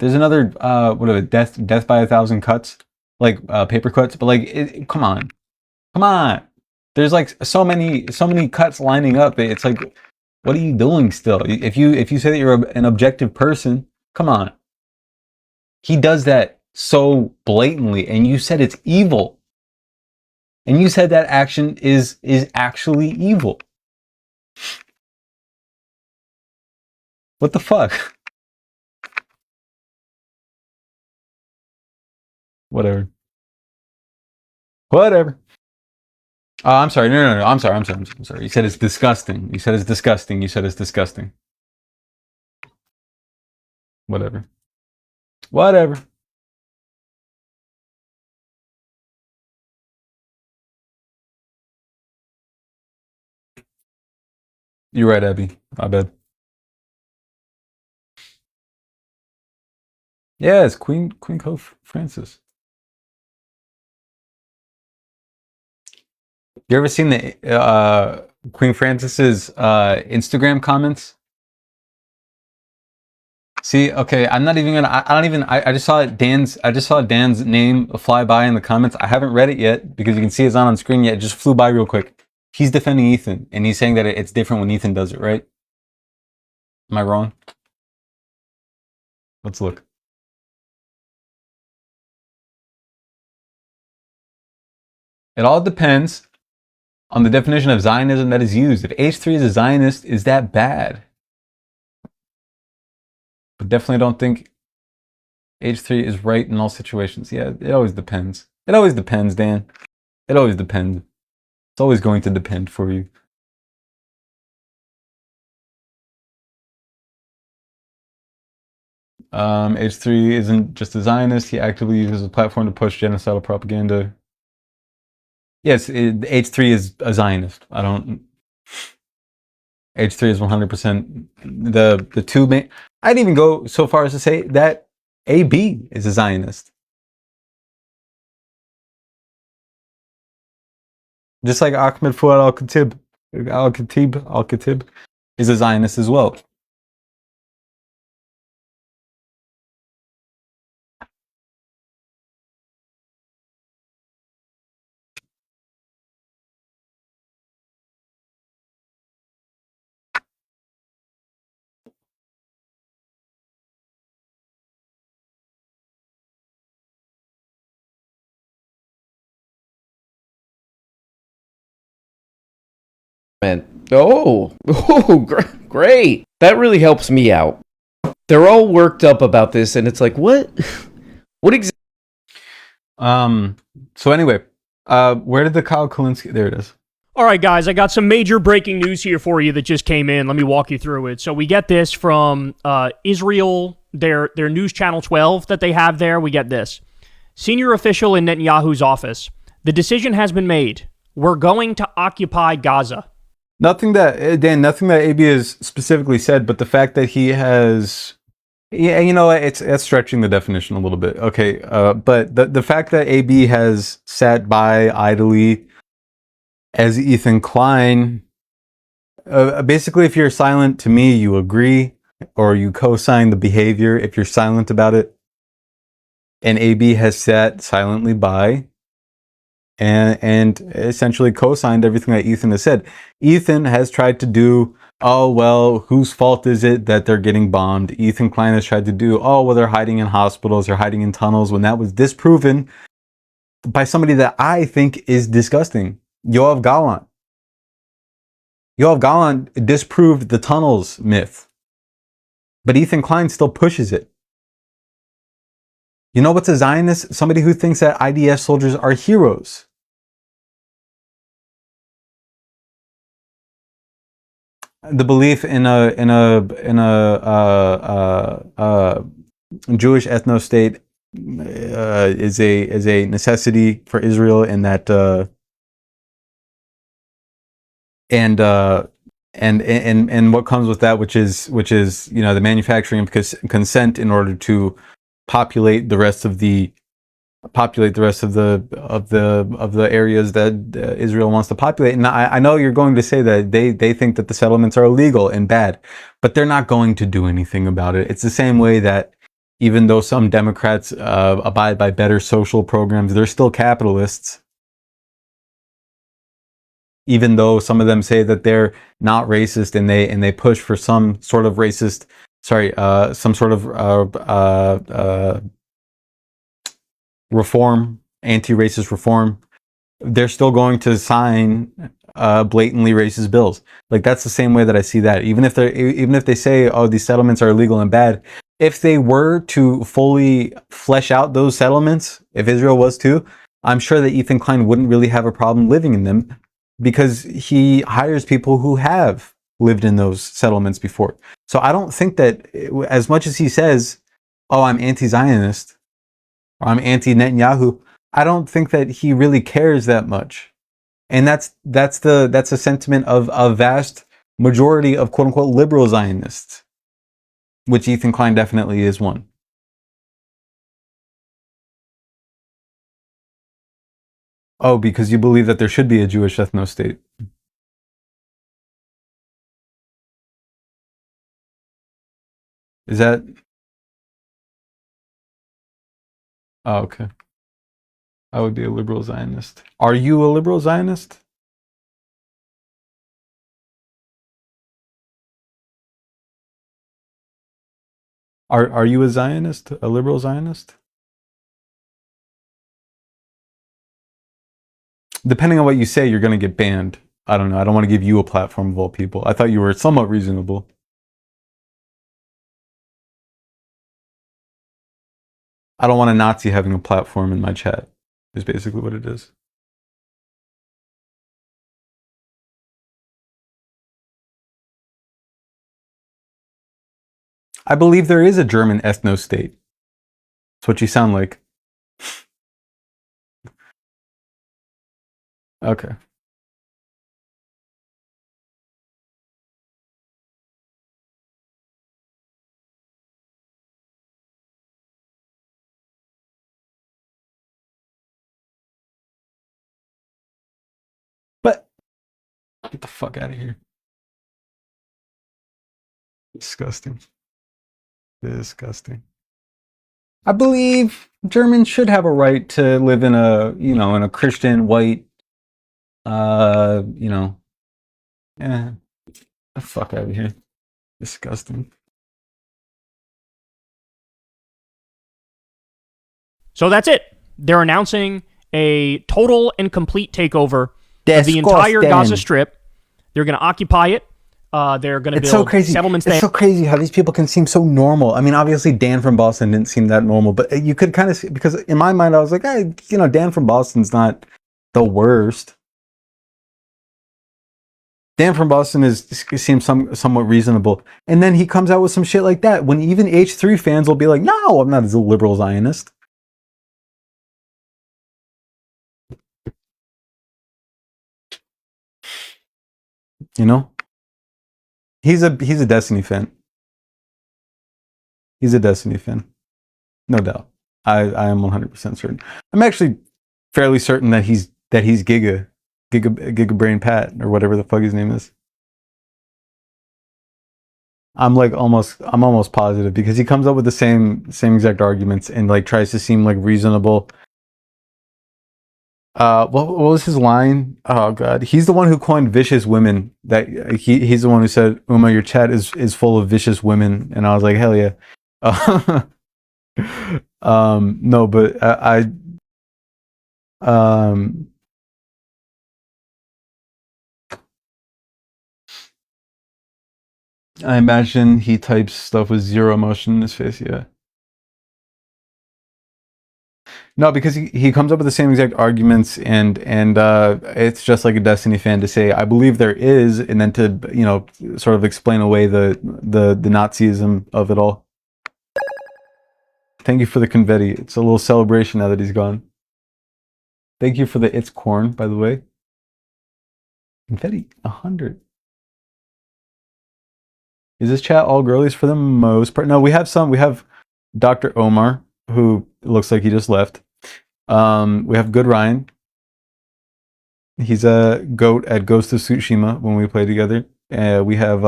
what are it, death by 1,000 cuts, like paper cuts, but like come on. There's like so many cuts lining up. It's like, what are you doing still? If you say that you're an objective person, come on. He does that so blatantly, and you said it's evil. And you said that action is actually evil. What the fuck? Whatever. I'm sorry. No. I'm sorry. You said it's disgusting. You said it's disgusting. Whatever. You're right, Abby. My bad. Yeah, it's Queen Francis. You ever seen the Queen Francis's Instagram comments? See, okay, I'm not even gonna. I just saw Dan's name fly by in the comments. I haven't read it yet because you can see it's not on screen yet. It just flew by real quick. He's defending Ethan, and he's saying that it's different when Ethan does it, right? Am I wrong? Let's look. It all depends on the definition of Zionism that is used. If H3 is a Zionist, is that bad? But definitely don't think H3 is right in all situations. Yeah, it always depends. It always depends, Dan. It always depends. It's always going to depend for you. H3 isn't just a Zionist. He actively uses a platform to push genocidal propaganda. Yes, H3 is a Zionist. H3 is 100% the two main. I'd even go so far as to say that AB is a Zionist. Just like Ahmed Fuad al-Khatib is a Zionist as well. Man, great. That really helps me out. They're all worked up about this, and it's like, what exactly? So anyway, where did the Kyle Kulinski? There it is. All right, guys, I got some major breaking news here for you that just came in. Let me walk you through it. So we get this from Israel, their news channel 12 that they have there. We get this. Senior official in Netanyahu's office. The decision has been made. We're going to occupy Gaza. Nothing that AB has specifically said, but the fact that he has, yeah, you know, it's stretching the definition a little bit. Okay, but the fact that AB has sat by idly as Ethan Klein, basically, if you're silent to me, you agree or you co-sign the behavior. If you're silent about it, and AB has sat silently by and essentially co-signed everything that Ethan has said. Ethan has tried to do, oh, well, whose fault is it that they're getting bombed? Ethan Klein has tried to do, oh, well, they're hiding in hospitals, they're hiding in tunnels, when that was disproven by somebody that I think is disgusting. Yoav Gallant. Yoav Gallant disproved the tunnels myth, but Ethan Klein still pushes it. You know what's a Zionist? Somebody who thinks that IDF soldiers are heroes. The belief in a Jewish ethno state is a necessity for Israel, and that and what comes with that, which is you know, the manufacturing of consent in order to populate the rest of the areas that Israel wants to populate. And I know you're going to say that they think that the settlements are illegal and bad, but they're not going to do anything about it. It's the same way that even though some Democrats abide by better social programs, they're still capitalists. Even though some of them say that they're not racist and they push for some sort of racist, some sort of reform, anti-racist reform, they're still going to sign blatantly racist bills. Like, that's the same way that I see that. Even if they say, oh, these settlements are illegal and bad, if they were to fully flesh out those settlements, if Israel was to, I'm sure that Ethan Klein wouldn't really have a problem living in them, because he hires people who have lived in those settlements before. So I don't think that, as much as he says, oh, I'm anti-Zionist, or I'm anti-Netanyahu, I don't think that he really cares that much. And that's a sentiment of a vast majority of quote unquote liberal Zionists, which Ethan Klein definitely is one. Oh, because you believe that there should be a Jewish ethno-state. Is that... Oh, okay. I would be a liberal Zionist. Are you a liberal Zionist? Are you a Zionist? A liberal Zionist? Depending on what you say, you're going to get banned. I don't know. I don't want to give you a platform of all people. I thought you were somewhat reasonable. I don't want a Nazi having a platform in my chat, is basically what it is. I believe there is a German ethno-state. That's what you sound like. Okay. But get the fuck out of here. Disgusting. Disgusting. I believe Germans should have a right to live in a, in a Christian, white, the fuck out of here. Disgusting. So that's it. They're announcing a total and complete takeover of the entire Gaza Strip. They're going to occupy it. They're going to build settlements there. It's so crazy how these people can seem so normal. I mean, obviously Dan from Boston didn't seem that normal, but you could kind of see, because in my mind I was like, hey, Dan from Boston's not the worst. Dan from Boston seems somewhat reasonable. And then he comes out with some shit like that when even H3 fans will be like, no, I'm not a liberal Zionist. He's a Destiny fan. He's a Destiny fan. No doubt. I am 100% certain. I'm actually fairly certain that he's Giga Brain Pat, or whatever the fuck his name is. I'm almost positive, because he comes up with the same exact arguments and like tries to seem like reasonable. What was his line? Oh god, he's the one who coined vicious women. That he's the one who said, Uma, your chat is full of vicious women, and I was like, hell yeah. No, but I imagine he types stuff with zero emotion in his face. Yeah. No, because he comes up with the same exact arguments, and it's just like a Destiny fan to say, I believe there is, and then to sort of explain away the Nazism of it all. Thank you for the confetti. It's a little celebration now that he's gone. Thank you for the It's Corn, by the way. Confetti, 100. Is this chat all girlies for the most part? No, we have Dr. Omar, who looks like he just left. We have Good Ryan. He's a goat at Ghost of Tsushima when we play together. We have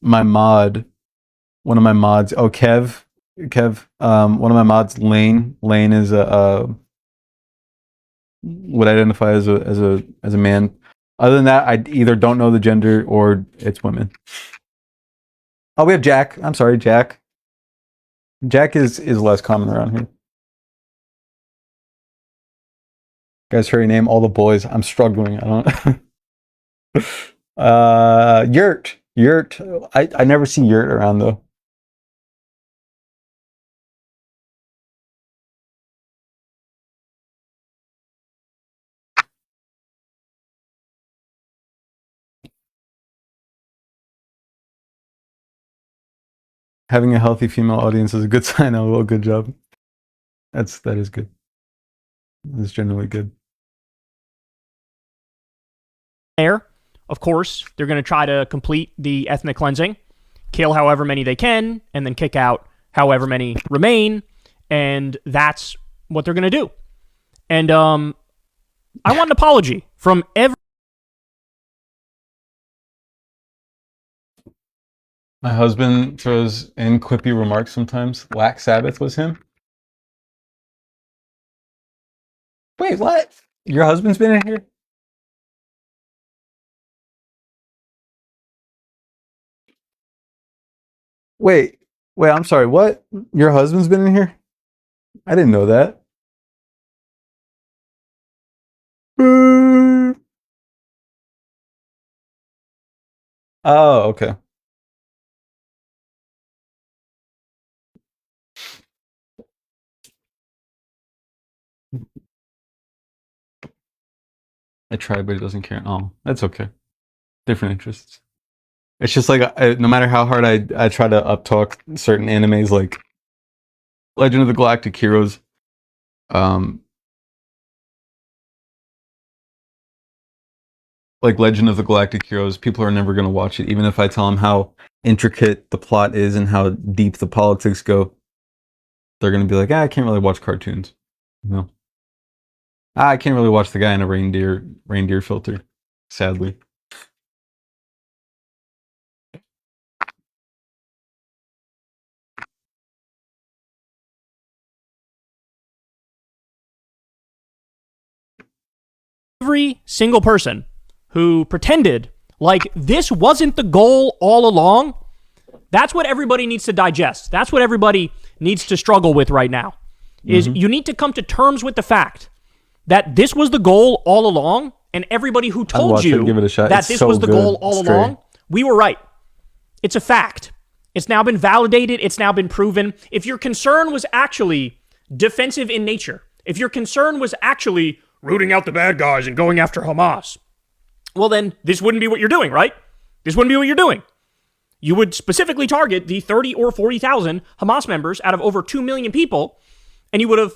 my mod, one of my mods. Oh, Kev. One of my mods, Lane. Lane is would identify as a man. Other than that, I either don't know the gender or it's women. Oh, we have Jack. I'm sorry, Jack. Jack is less common around here. Guys, hurry, name all the boys. I'm struggling. I don't. Yurt. I never see Yurt around though. Having a healthy female audience is a good sign. Oh, well, good job. That is good. It's generally good. There, of course, they're going to try to complete the ethnic cleansing, kill however many they can, and then kick out however many remain, and that's what they're going to do. And I want an apology from every... My husband throws in quippy remarks sometimes. Black Sabbath was him? Wait, what? Your husband's been in here? Wait, I'm sorry, what? Your husband's been in here? I didn't know that. Oh, okay. I tried, but he doesn't care. Oh, that's okay. Different interests. It's just like no matter how hard I try to uptalk certain animes like Legend of the Galactic Heroes, like Legend of the Galactic Heroes, people are never going to watch it, even if I tell them how intricate the plot is and how deep the politics go. They're going to be like, I can't really watch cartoons. No. I can't really watch the guy in a reindeer filter, sadly. Every single person who pretended like this wasn't the goal all along, that's what everybody needs to digest. That's what everybody needs to struggle with right now. Is you need to come to terms with the fact that this was the goal all along, and everybody who told you that this was the goal all along, we were right. It's a fact. It's now been validated. It's now been proven. If your concern was actually defensive in nature, if your concern was actually rooting out the bad guys and going after Hamas, well then, this wouldn't be what you're doing, right? This wouldn't be what you're doing. You would specifically target the 30 or 40,000 Hamas members out of over 2 million people, and you would have,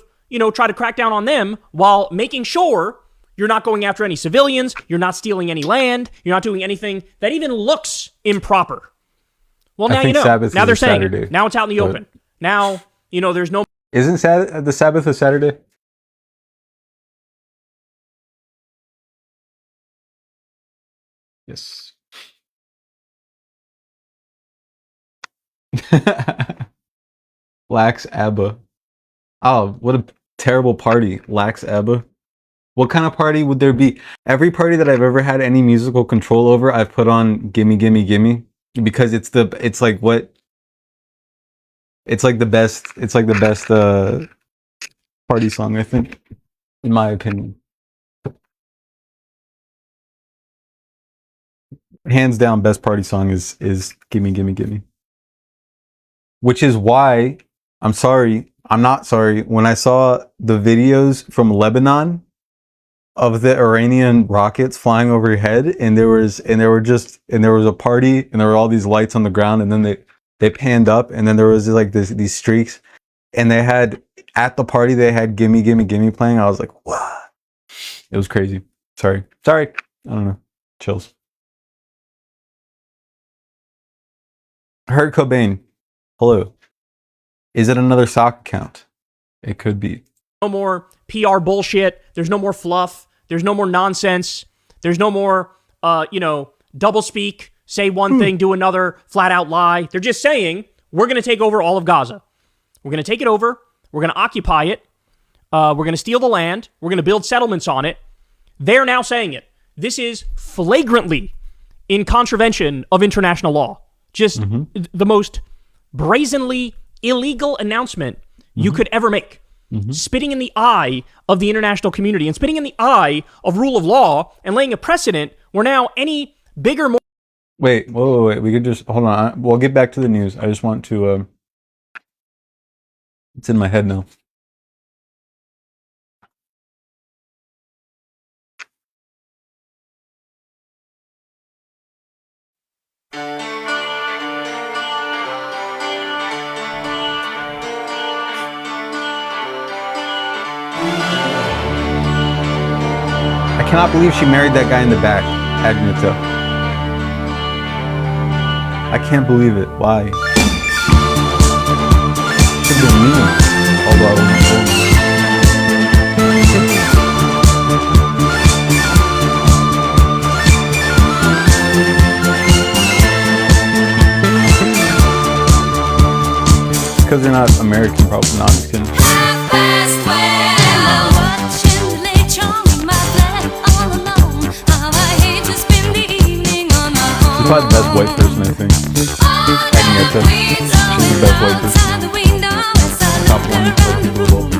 tried to crack down on them while making sure you're not going after any civilians, you're not stealing any land, you're not doing anything that even looks improper. Well, now you know. Now they're saying it. Now it's out in the open. Now, there's no... Isn't the Sabbath a Saturday? Yes. Lax ABBA. Oh, what a terrible party. Lax ABBA. What kind of party would there be? Every party that I've ever had any musical control over, I've put on Gimme Gimme Gimme. Because it's like the best party song, I think. In my opinion. Hands down, best party song is Gimme Gimme Gimme. Which is why, I'm not sorry, when I saw the videos from Lebanon of the Iranian rockets flying overhead, and there was a party, and there were all these lights on the ground, and then they panned up, and then there was like these streaks, and they had, at the party, they had Gimme Gimme Gimme playing. I was like, wow. It was crazy. Sorry. I don't know. Chills. Kurt Cobain. Hello. Is it another sock account? It could be. No more PR bullshit. There's no more fluff. There's no more nonsense. There's no more, double speak, say one thing, do another, flat out lie. They're just saying, we're going to take over all of Gaza. We're going to take it over. We're going to occupy it. We're going to steal the land. We're going to build settlements on it. They're now saying it. This is flagrantly in contravention of international law. Just the most brazenly illegal announcement you could ever make. Spitting in the eye of the international community and spitting in the eye of rule of law and laying a precedent where now any bigger... Wait. We could just... Hold on. We'll get back to the news. I just want to... It's in my head now. I cannot believe she married that guy in the back, Agneta. I can't believe it. Why? Should have been me. Although I wasn't told. Because they're not American, probably not. Just kidding. She's probably the best white person, I think. Agneta. She's the best white person. Top one for people of all time.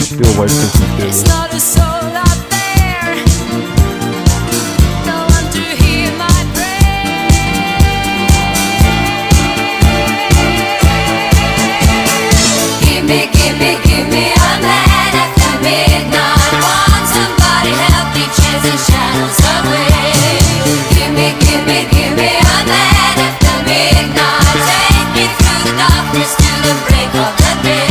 She's a white person too. Give me a man after midnight. Want somebody help me chase the shadows away. Give me a man after midnight. Take me through the darkness to the break of the day.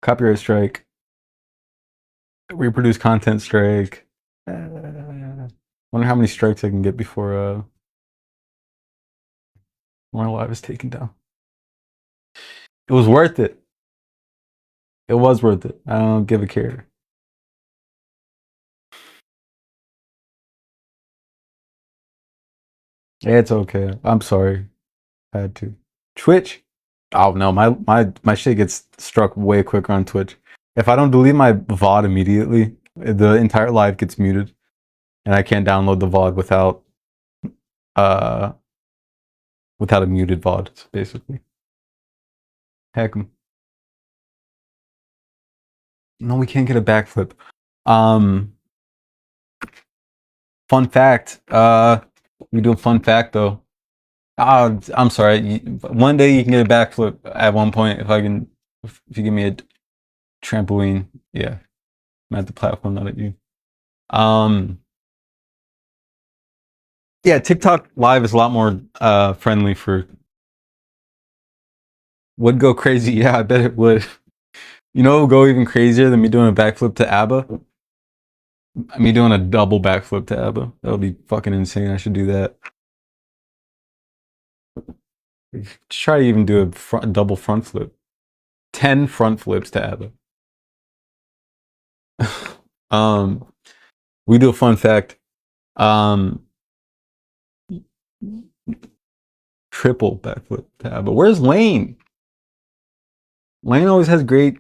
Copyright strike. Reproduce content strike. Wonder how many strikes I can get before my live is taken down. It was worth it. It was worth it. I don't give a care. Yeah, it's okay. I'm sorry. I had to. Twitch? Oh no, my shit gets struck way quicker on Twitch. If I don't delete my VOD immediately, the entire live gets muted, and I can't download the VOD without a muted VOD, basically. Heck. No, we can't get a backflip. Fun fact. We do a fun fact though. I'm sorry. One day you can get a backflip at one point if you give me a trampoline. Yeah, I'm at the platform, not at you. Yeah, TikTok Live is a lot more friendly for. Would go crazy. Yeah, I bet it would. You know, it would go even crazier than me doing a backflip to ABBA. Me doing a double backflip to ABBA. That would be fucking insane. I should do that. Try to even do a double front flip. 10 front flips to ABBA. We do a fun fact. Triple backflip to ABBA. Where's Lane? Lane always has great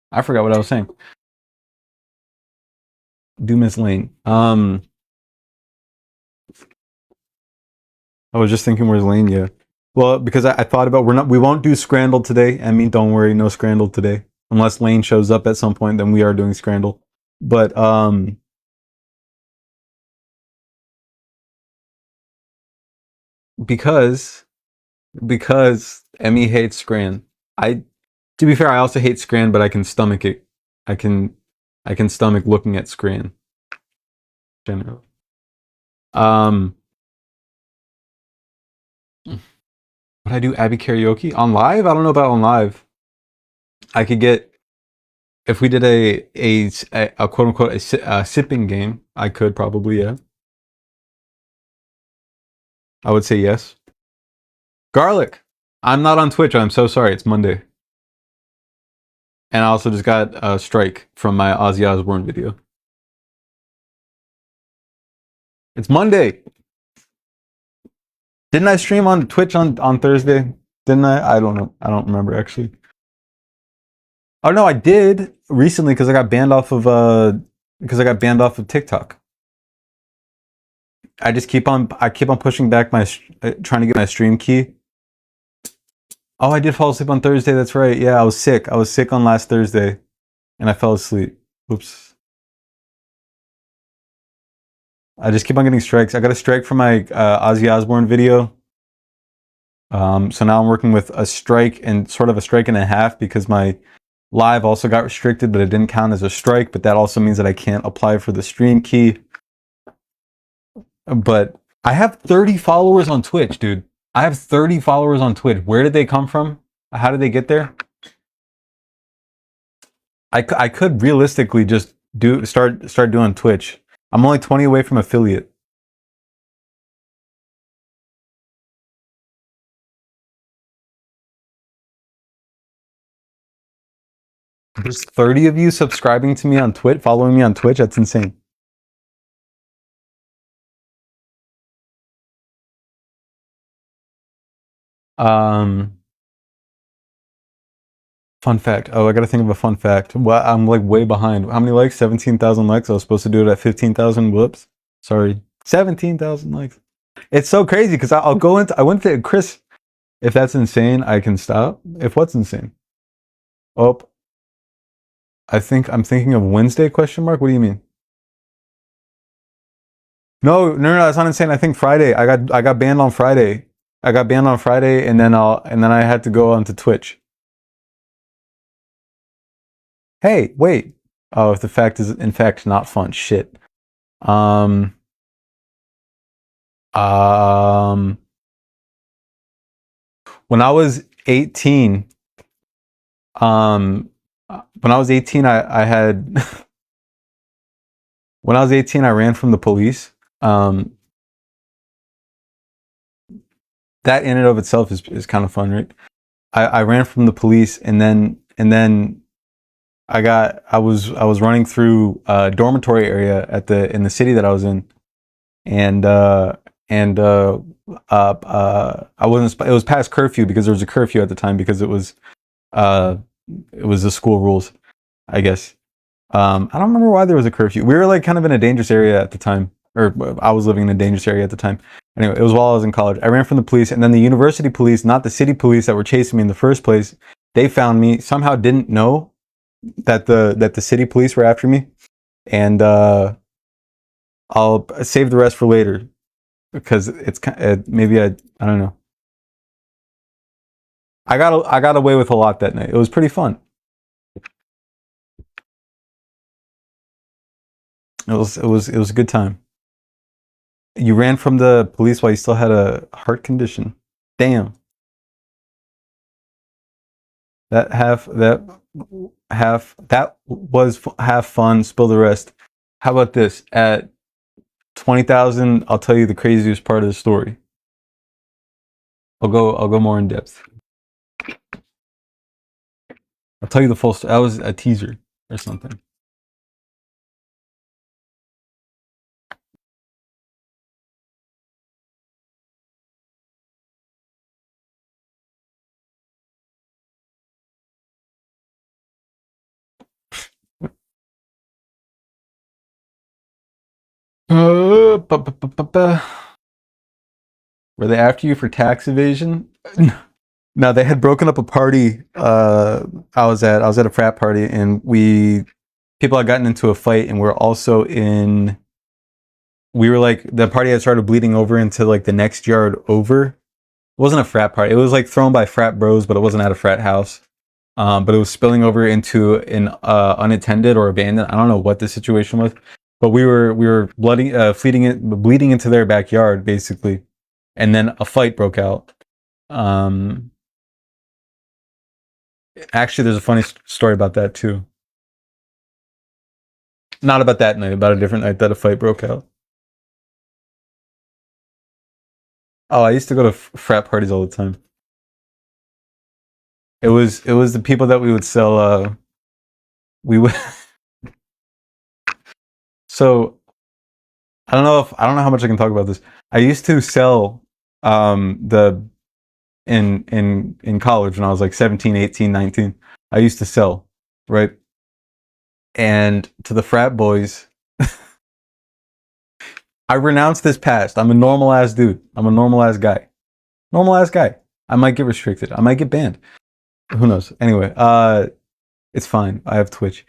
I forgot what I was saying. Do miss Lane. I was just thinking, where's Lane? Yeah. Well, because I thought about we won't do scrandle today. I mean, don't worry, no scrandle today. Unless Lane shows up at some point, then we are doing scrandle. But because Emmy hates Scran. To be fair, I also hate Scran, but I can stomach it. I can stomach looking at Scran. Generally. Would I do Abby karaoke on live? I don't know about on live. I could get, if we did a quote unquote a sipping game. I could probably, yeah. I would say yes. Garlic. I'm not on Twitch. I'm so sorry. It's Monday. And I also just got a strike from my Ozzy Osbourne video. It's Monday. Didn't I stream on Twitch on Thursday? Didn't I? I don't know. I don't remember actually. Oh no, I did recently because I got banned off of TikTok. I keep on pushing back my trying to get my stream key. Oh, I did fall asleep on Thursday. That's right. Yeah, I was sick. I was sick on last Thursday, and I fell asleep. Oops. I just keep on getting strikes. I got a strike from my Ozzy Osbourne video. So now I'm working with a strike and sort of a strike and a half because my live also got restricted, but it didn't count as a strike. But that also means that I can't apply for the stream key. But I have 30 followers on Twitch, dude. I have 30 followers on Twitch. Where did they come from? How did they get there? I could realistically just start doing Twitch. I'm only 20 away from affiliate. There's 30 of you subscribing to me on Twitch, following me on Twitch. That's insane. Fun fact. Oh, I gotta think of a fun fact. Well, I'm like way behind. How many likes? 17,000 likes. I was supposed to do it at 15,000. Whoops. Sorry. 17,000 likes. It's so crazy because I went to Chris. If that's insane, I can stop. If what's insane? Oh, I'm thinking of Wednesday question mark. What do you mean? No, that's not insane. I think Friday. I got banned on Friday. I got banned on Friday, and then I had to go onto Twitch. Hey, wait. Oh, if the fact is in fact not fun. Shit. Um. When I was 18, when I was 18, I had when I was 18, I ran from the police. That in and of itself is kind of fun, right? I ran from the police, and then I was running through a dormitory area in the city that I was in, and I wasn't. It was past curfew because there was a curfew at the time because it was the school rules, I guess. I don't remember why there was a curfew. We were like kind of in a dangerous area at the time, or I was living in a dangerous area at the time. Anyway, it was while I was in college. I ran from the police, and then the university police, not the city police that were chasing me in the first place, they found me. Somehow didn't know that the city police were after me, and I'll save the rest for later because it's maybe I don't know. I got away with a lot that night. It was pretty fun. It was a good time. You ran from the police while you still had a heart condition. Damn. That was half fun. Spill the rest. How about this? At 20,000, I'll tell you the craziest part of the story. I'll go more in depth. I'll tell you the full story. That was a teaser or something. Were they after you for tax evasion? No, they had broken up a party. I was at a frat party, and people had gotten into a fight, and we were like, the party had started bleeding over into like the next yard over. It wasn't a frat party. It was like thrown by frat bros, but it wasn't at a frat house. But it was spilling over into an unattended or abandoned. I don't know what the situation was, but we were bleeding into their backyard basically, and then a fight broke out. Actually, there's a funny story about that too. Not about that night, about a different night that a fight broke out. Oh, I used to go to frat parties all the time. It was the people that we would sell. We would. So I don't know how much I can talk about this. I used to sell the in college when I was like 17, 18, 19, I used to sell, right? And to the frat boys, I renounce this past. I'm a normal ass dude. I'm a normal ass guy. Normal ass guy. I might get restricted. I might get banned. Who knows? Anyway, it's fine. I have Twitch.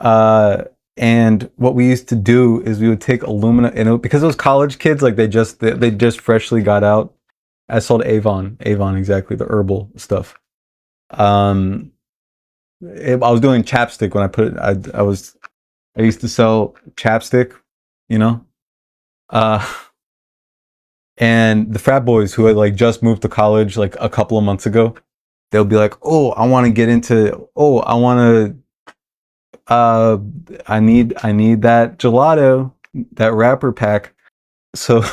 And what we used to do is we would take aluminum, and because those college kids, like they just freshly got out. I sold Avon, exactly, the herbal stuff. I was doing chapstick when I put it. I used to sell chapstick, you know. And the frat boys who had like just moved to college like a couple of months ago, they'll be like, "Oh, I want to get into. Oh, I want to. I need that gelato, that wrapper pack." So,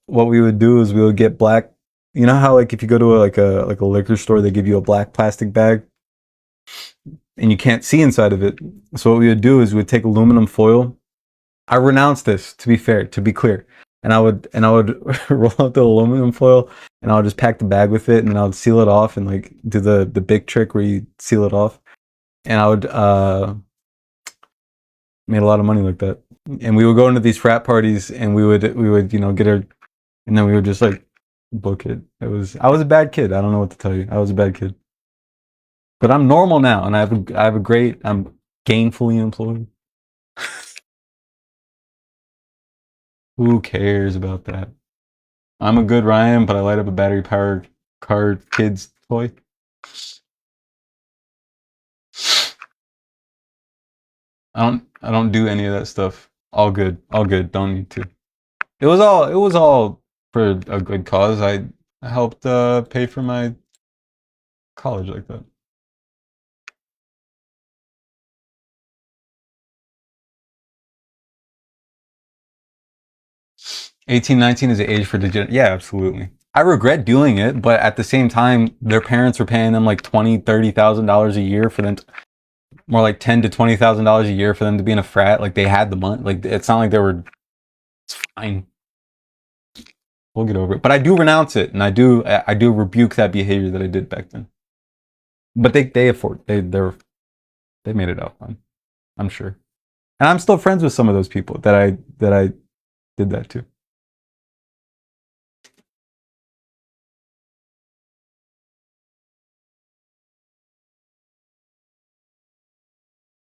what we would do is we would get black. You know how like if you go to a liquor store, they give you a black plastic bag, and you can't see inside of it. So what we would do is we would take aluminum foil. I renounce this, to be fair, to be clear. And I would roll out the aluminum foil, and I would just pack the bag with it, and then I would seal it off and like do the big trick where you seal it off. And I would made a lot of money like that. And we would go into these frat parties, and we would get our, and then we would just like book it. I was a bad kid. I don't know what to tell you. I was a bad kid. But I'm normal now, and I'm gainfully employed. Who cares about that? I'm a good Ryan, but I light up a battery powered car kid's toy. I don't do any of that stuff. All good. Don't need to. It was all for a good cause. I helped pay for my college like that. $18, $19 is the age for degenerate. Yeah, absolutely. I regret doing it, but at the same time, their parents were paying them like $20,000, $30,000 a year for them to, more like $10,000 to $20,000 a year for them to be in a frat. Like they had the money. Like it's not like they were. It's fine. We'll get over it. But I do renounce it, and I do rebuke that behavior that I did back then. But they made it out fine, I'm sure. And I'm still friends with some of those people that I did that to.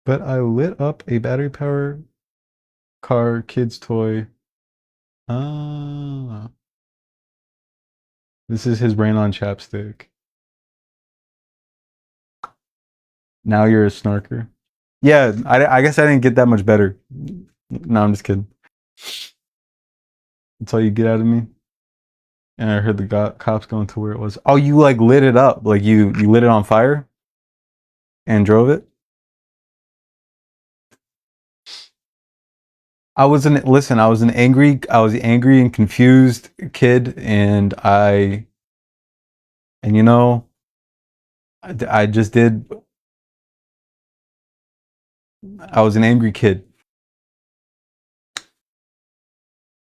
But I lit up a battery power car kid's toy. Ah. This is his brain on chapstick. Now you're a snarker. Yeah, I guess I didn't get that much better. No, I'm just kidding. That's all you get out of me. And I heard the cops going to where it was. Oh, you like lit it up. Like you lit it on fire and drove it? I was an angry and confused kid, and you know, I just did. I was an angry kid.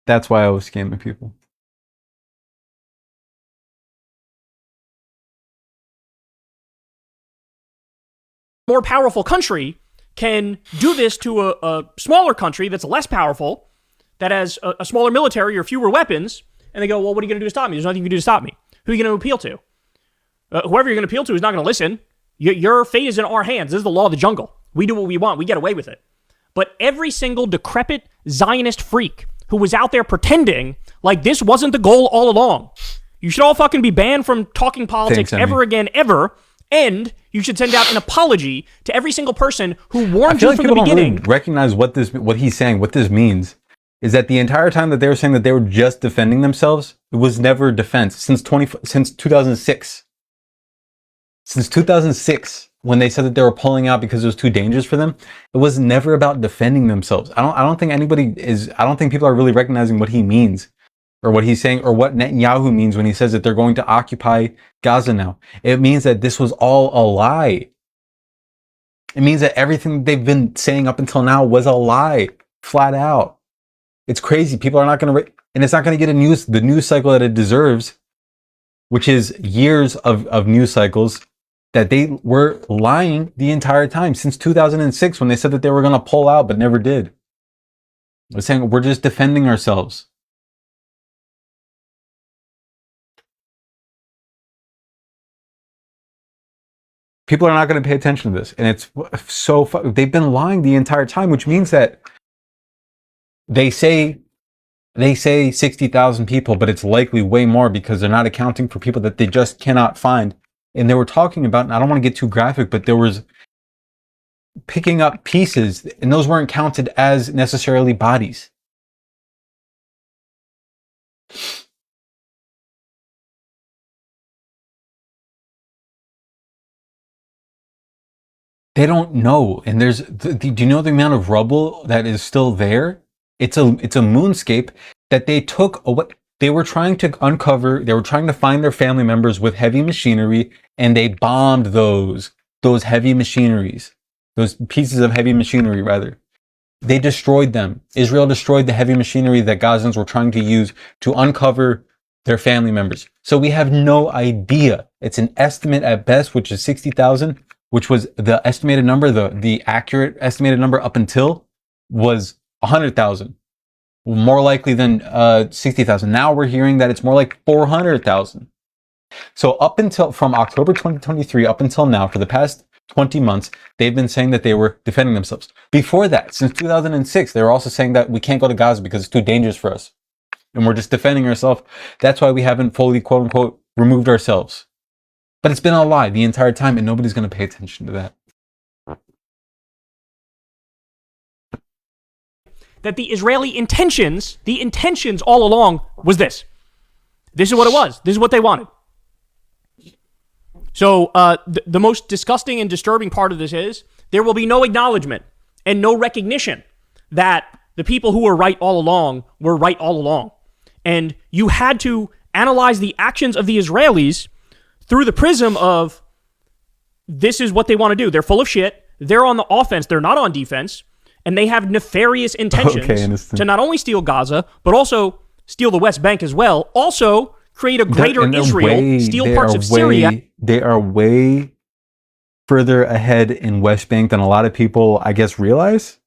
That's why I was scamming people. More powerful country can do this to a smaller country that's less powerful, that has a smaller military or fewer weapons, and they go, well, what are you going to do to stop me? There's nothing you can do to stop me. Who are you going to appeal to? Whoever you're going to appeal to is not going to listen. Your fate is in our hands. This is the law of the jungle. We do what we want. We get away with it. But every single decrepit Zionist freak who was out there pretending like this wasn't the goal all along, you should all fucking be banned from talking politics ever again, ever. And you should send out an apology to every single person who warned you from the beginning. Don't really recognize what he's saying, what this means, is that the entire time that they were saying that they were just defending themselves, it was never defense since 2006. Since 2006, when they said that they were pulling out because it was too dangerous for them, it was never about defending themselves. I don't think people are really recognizing what he means, or what he's saying, or what Netanyahu means when he says that they're going to occupy Gaza now. It means that this was all a lie. It means that everything they've been saying up until now was a lie, flat out. It's crazy. People are not going to, and it's not going to get the news cycle that it deserves, which is years of news cycles that they were lying the entire time since 2006 when they said that they were going to pull out, but never did. They're saying we're just defending ourselves. People are not going to pay attention to this. And it's so, they've been lying the entire time, which means that they say 60,000 people, but it's likely way more because they're not accounting for people that they just cannot find. And they were talking about, and I don't want to get too graphic, but there was picking up pieces, and those weren't counted as necessarily bodies. They don't know. And do you know the amount of rubble that is still there? It's a moonscape that they took away. They were trying to uncover, they were trying to find their family members with heavy machinery, and they bombed those heavy machineries, those pieces of heavy machinery rather. They destroyed them. Israel destroyed the heavy machinery that Gazans were trying to use to uncover their family members. So we have no idea. It's an estimate at best, which is 60,000, which was the estimated number, the accurate estimated number up until was 100,000. More likely than 60,000. Now we're hearing that it's more like 400,000. So up until from October 2023 up until now, for the past 20 months, they've been saying that they were defending themselves. Before that, since 2006, they were also saying that we can't go to Gaza because it's too dangerous for us. And we're just defending ourselves. That's why we haven't fully, quote unquote, removed ourselves. But it's been a lie the entire time, and nobody's going to pay attention to that. That the Israeli intentions all along was this. This is what it was. This is what they wanted. So the most disgusting and disturbing part of this is there will be no acknowledgement and no recognition that the people who were right all along were right all along. And you had to analyze the actions of the Israelis through the prism of this is what they want to do. They're full of shit. They're on the offense. They're not on defense. And they have nefarious intentions to not only steal Gaza, but also steal the West Bank as well. Also create a greater Israel, steal parts of Syria. They are way further ahead in West Bank than a lot of people, I guess, realize.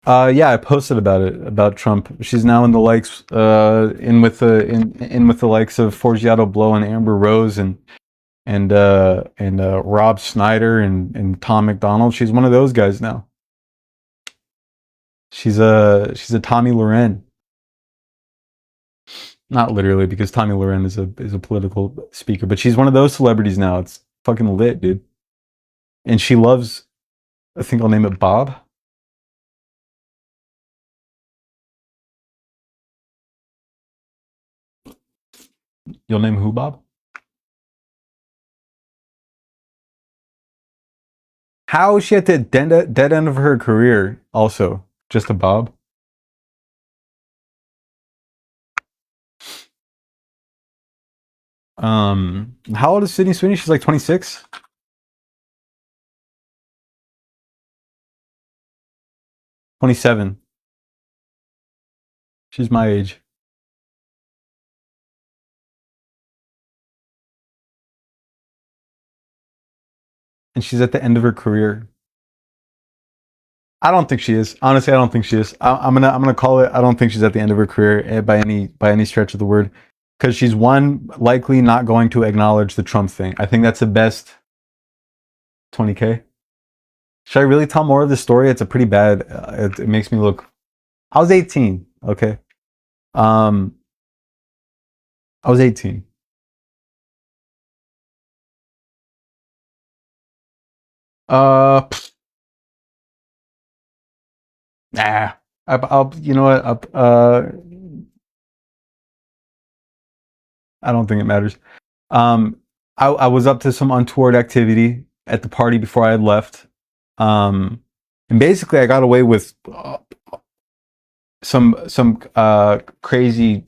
Yeah, I posted about it, about Trump. She's now in the likes, in with the likes of Forgiato Blow and Amber Rose and Rob Snyder and Tom McDonald. She's one of those guys now. She's a Tommy Loren. Not literally, because Tommy Loren is a political speaker, but she's one of those celebrities now. It's fucking lit, dude. And she loves, I think I'll name it Bob. You'll name who, Bob? How is she at the dead end of her career also? Just a Bob? How old is Sydney Sweeney? She's like 26? 27. She's my age. And she's at the end of her career. I don't think she is. Honestly, I don't think she is. I'm gonna call it. I don't think she's at the end of her career by any stretch of the word, because she's likely not going to acknowledge the Trump thing. I think that's the best. 20K. Should I really tell more of the story? It's a pretty bad. It makes me look. I was 18. Okay. I was 18. Nah. I'll. You know what? I don't think it matters. I was up to some untoward activity at the party before I had left. And basically I got away with some crazy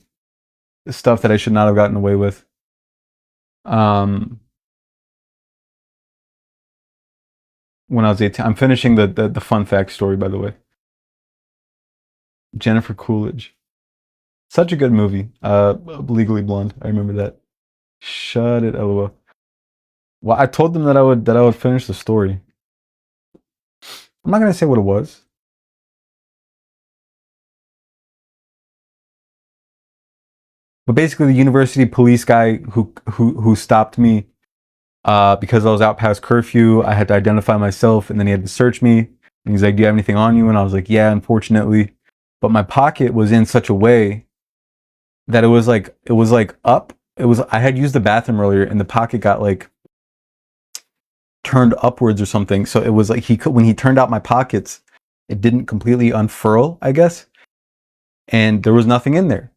stuff that I should not have gotten away with. when I was 18. I'm finishing the fun fact story, by the way. Jennifer Coolidge. Such a good movie. Legally Blonde. I remember that. Shut it, LOL. Well, I told them that I would finish the story. I'm not gonna say what it was. But basically, the university police guy who stopped me because I was out past curfew, I had to identify myself, and then he had to search me. And he's like, "Do you have anything on you?" And I was like, "Yeah, unfortunately." But my pocket was in such a way that it was like up. I had used the bathroom earlier, and the pocket got like turned upwards or something. So it was like when he turned out my pockets, it didn't completely unfurl, I guess, and there was nothing in there,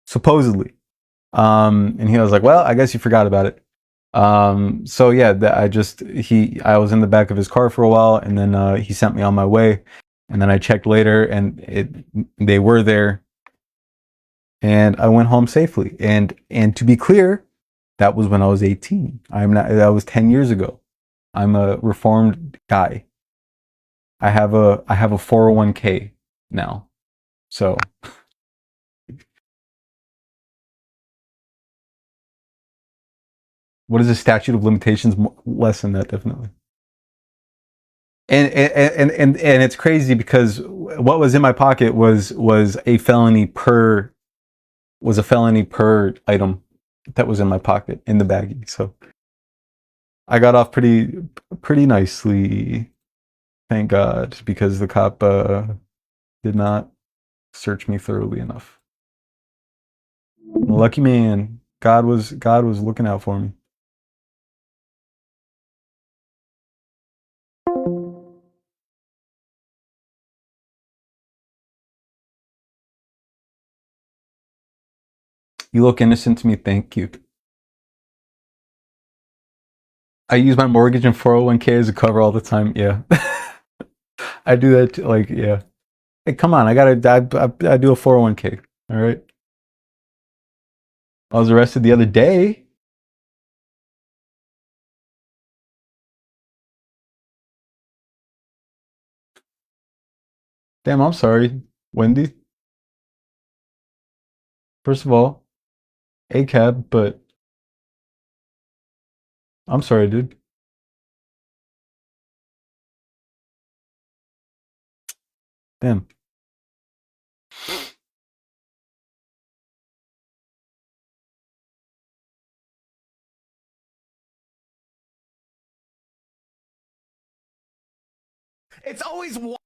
supposedly. And he was like, "Well, I guess you forgot about it." So yeah, I was in the back of his car for a while, and then he sent me on my way, and then I checked later, and they were there, and I went home safely. And to be clear, that was when I was 18. That was 10 years ago. I'm a reformed guy. I have a 401k now. So what is the statute of limitations? Less than that, definitely. And it's crazy because what was in my pocket was a felony per item that was in my pocket in the baggie. So I got off pretty nicely, thank God, because the cop did not search me thoroughly enough. Lucky man. God was looking out for me. You look innocent to me, thank you. I use my mortgage and 401k as a cover all the time. Yeah. I do that too, like, yeah. Hey, come on, I do a 401k. All right. I was arrested the other day. Damn, I'm sorry, Wendy. First of all, ACAB, but I'm sorry, dude. Damn. It's always one.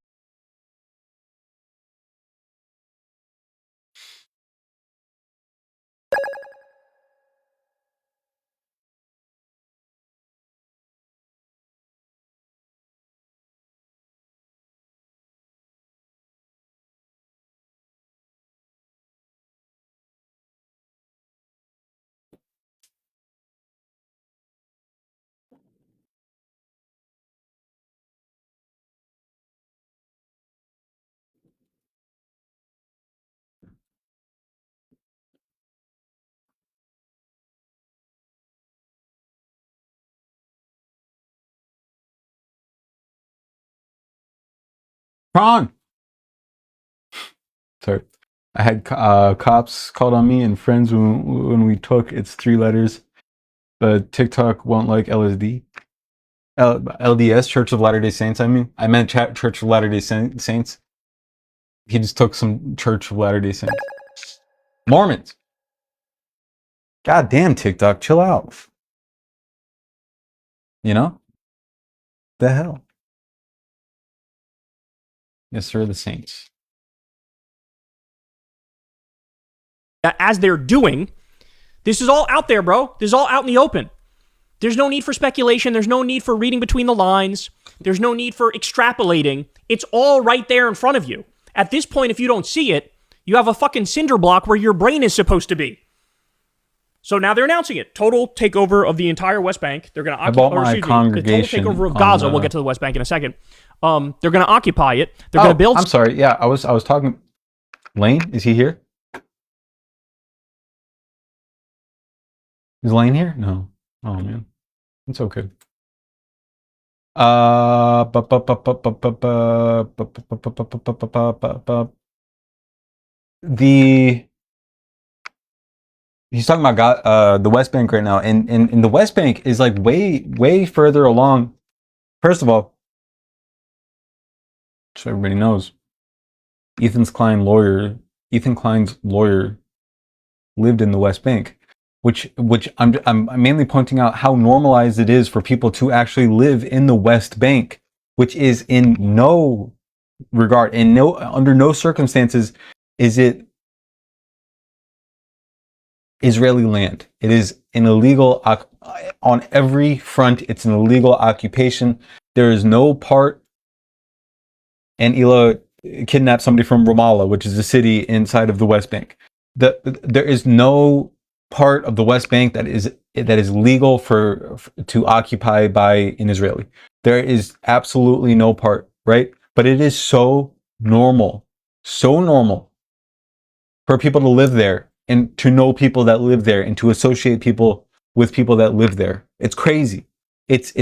Prawn. Sorry. I had cops called on me and friends when we took it's 3 letters. But TikTok won't like LSD. LDS, Church of Latter-day Saints, I mean. I meant Church of Latter-day Saints. He just took some Church of Latter-day Saints. Mormons. God damn, TikTok, chill out. You know? The hell? Yes, sir, the Saints. As they're doing, this is all out there, bro. This is all out in the open. There's no need for speculation. There's no need for reading between the lines. There's no need for extrapolating. It's all right there in front of you. At this point, if you don't see it, you have a fucking cinder block where your brain is supposed to be. So now they're announcing it. Total takeover of the entire West Bank. They're going to occupy, the total takeover of Gaza. We'll get to the West Bank in a second. They're going to occupy it. They're going to build. I'm sorry. Yeah, I was talking. Lane, is he here? Is Lane here? No. Oh man, it's okay. The he's talking about the West Bank right now, and the West Bank is like way further along. First of all, so everybody knows, Ethan Klein's lawyer lived in the West Bank, which I'm mainly pointing out how normalized it is for people to actually live in the West Bank, which is in no regard, and under no circumstances is it Israeli land. It is an illegal on every front. It's an illegal occupation. There is no part. And Ela kidnapped somebody from Ramallah, which is a city inside of the West Bank. There is no part of the West Bank that is legal to occupy by an Israeli. There is absolutely no part, right? But it is so normal for people to live there and to know people that live there and to associate people with people that live there. It's crazy. It's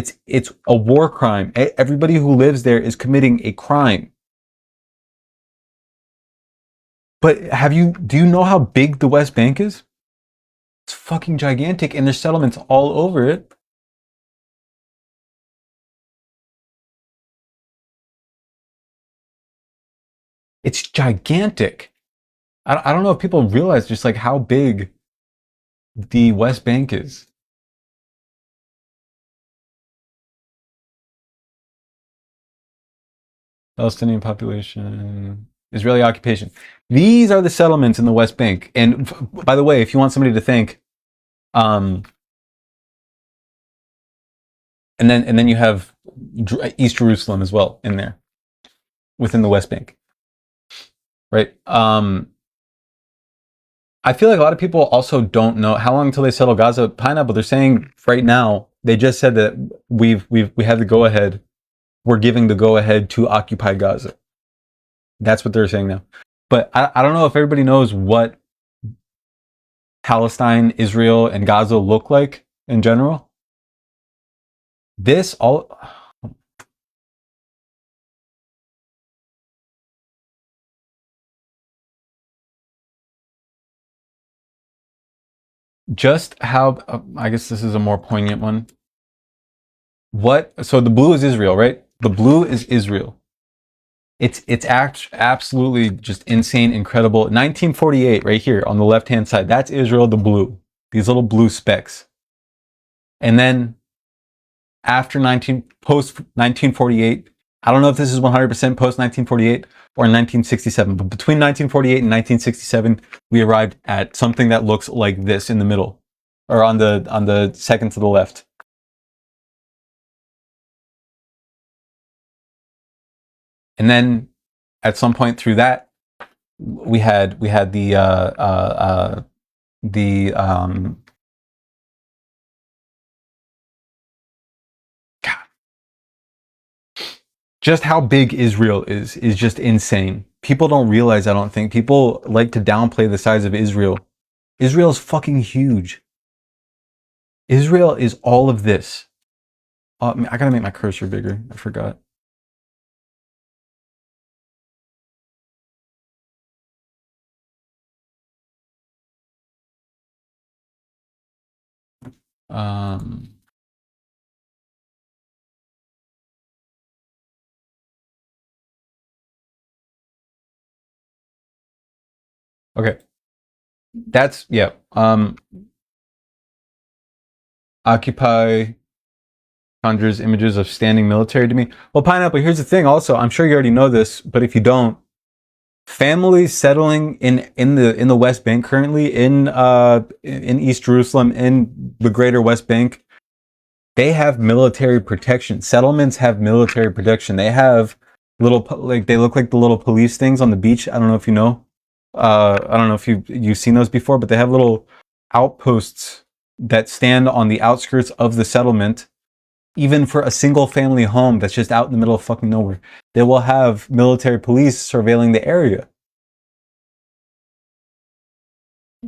a war crime. Everybody who lives there is committing a crime. But do you know how big the West Bank is? It's fucking gigantic, and there's settlements all over it. It's gigantic. I don't know if people realize just like how big the West Bank is. Palestinian population, Israeli occupation. These are the settlements in the West Bank. And by the way, if you want somebody to think, and then you have East Jerusalem as well in there, within the West Bank, right? I feel like a lot of people also don't know how long until they settle Gaza. Pineapple, they're saying right now, they just said that we have the go ahead. We're giving the go ahead to occupy Gaza. That's what they're saying now. But I don't know if everybody knows what Palestine, Israel, and Gaza look like in general. This all. Just how, I guess this is a more poignant one. So the blue is Israel, right? The blue is Israel. It's absolutely just insane, incredible. 1948, right here on the left-hand side, that's Israel, the blue. These little blue specks. And then post 1948, I don't know if this is 100% post 1948 or 1967, but between 1948 and 1967, we arrived at something that looks like this in the middle, or on the second to the left. And then at some point through that, we had the just how big Israel is just insane. People don't realize, I don't think. People like to downplay the size of Israel. Israel is fucking huge. Israel is all of this. I gotta make my cursor bigger. I forgot. Okay. That's, yeah. Occupy conjures images of standing military to me. Well, Pineapple, here's the thing also. I'm sure you already know this, but if you don't, families settling in the West Bank currently, in East Jerusalem, in the greater West Bank, they have military protection. Settlements have military protection. They have little, like, they look like the little police things on the beach. I don't know if you know. I don't know if you've seen those before, but they have little outposts that stand on the outskirts of the settlement. Even for a single family home that's just out in the middle of fucking nowhere, they will have military police surveilling the area.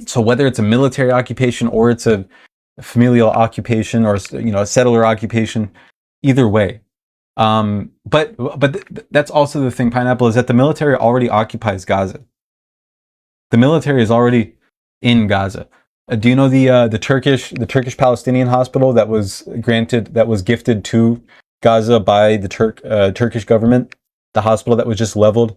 So whether it's a military occupation or it's a familial occupation or, a settler occupation, either way, That's also the thing, Pineapple, is that the military already occupies Gaza. The military is already in Gaza. Do you know the Turkish Palestinian hospital that was gifted to Gaza by the Turkish government? The hospital that was just leveled.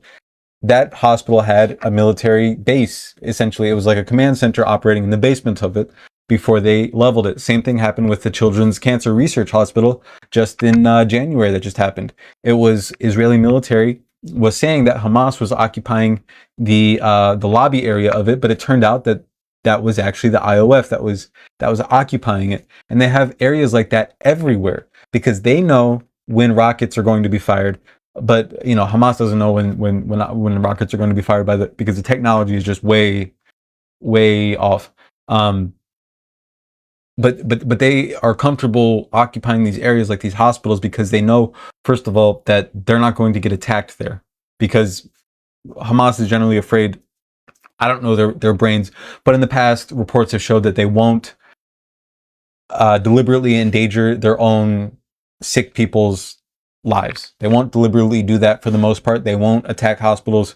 That hospital had a military base. Essentially, it was like a command center operating in the basement of it before they leveled it. Same thing happened with the Children's Cancer Research Hospital just in January. That just happened. It was Israeli military was saying that Hamas was occupying the lobby area of it, but it turned out that that was actually the IOF that was occupying it. And they have areas like that everywhere because they know when rockets are going to be fired. But Hamas doesn't know when rockets are going to be fired because the technology is just way off. But they are comfortable occupying these areas like these hospitals because they know, first of all, that they're not going to get attacked there because Hamas is generally afraid. I don't know their brains, but in the past, reports have showed that they won't deliberately endanger their own sick people's lives. They won't deliberately do that for the most part. They won't attack hospitals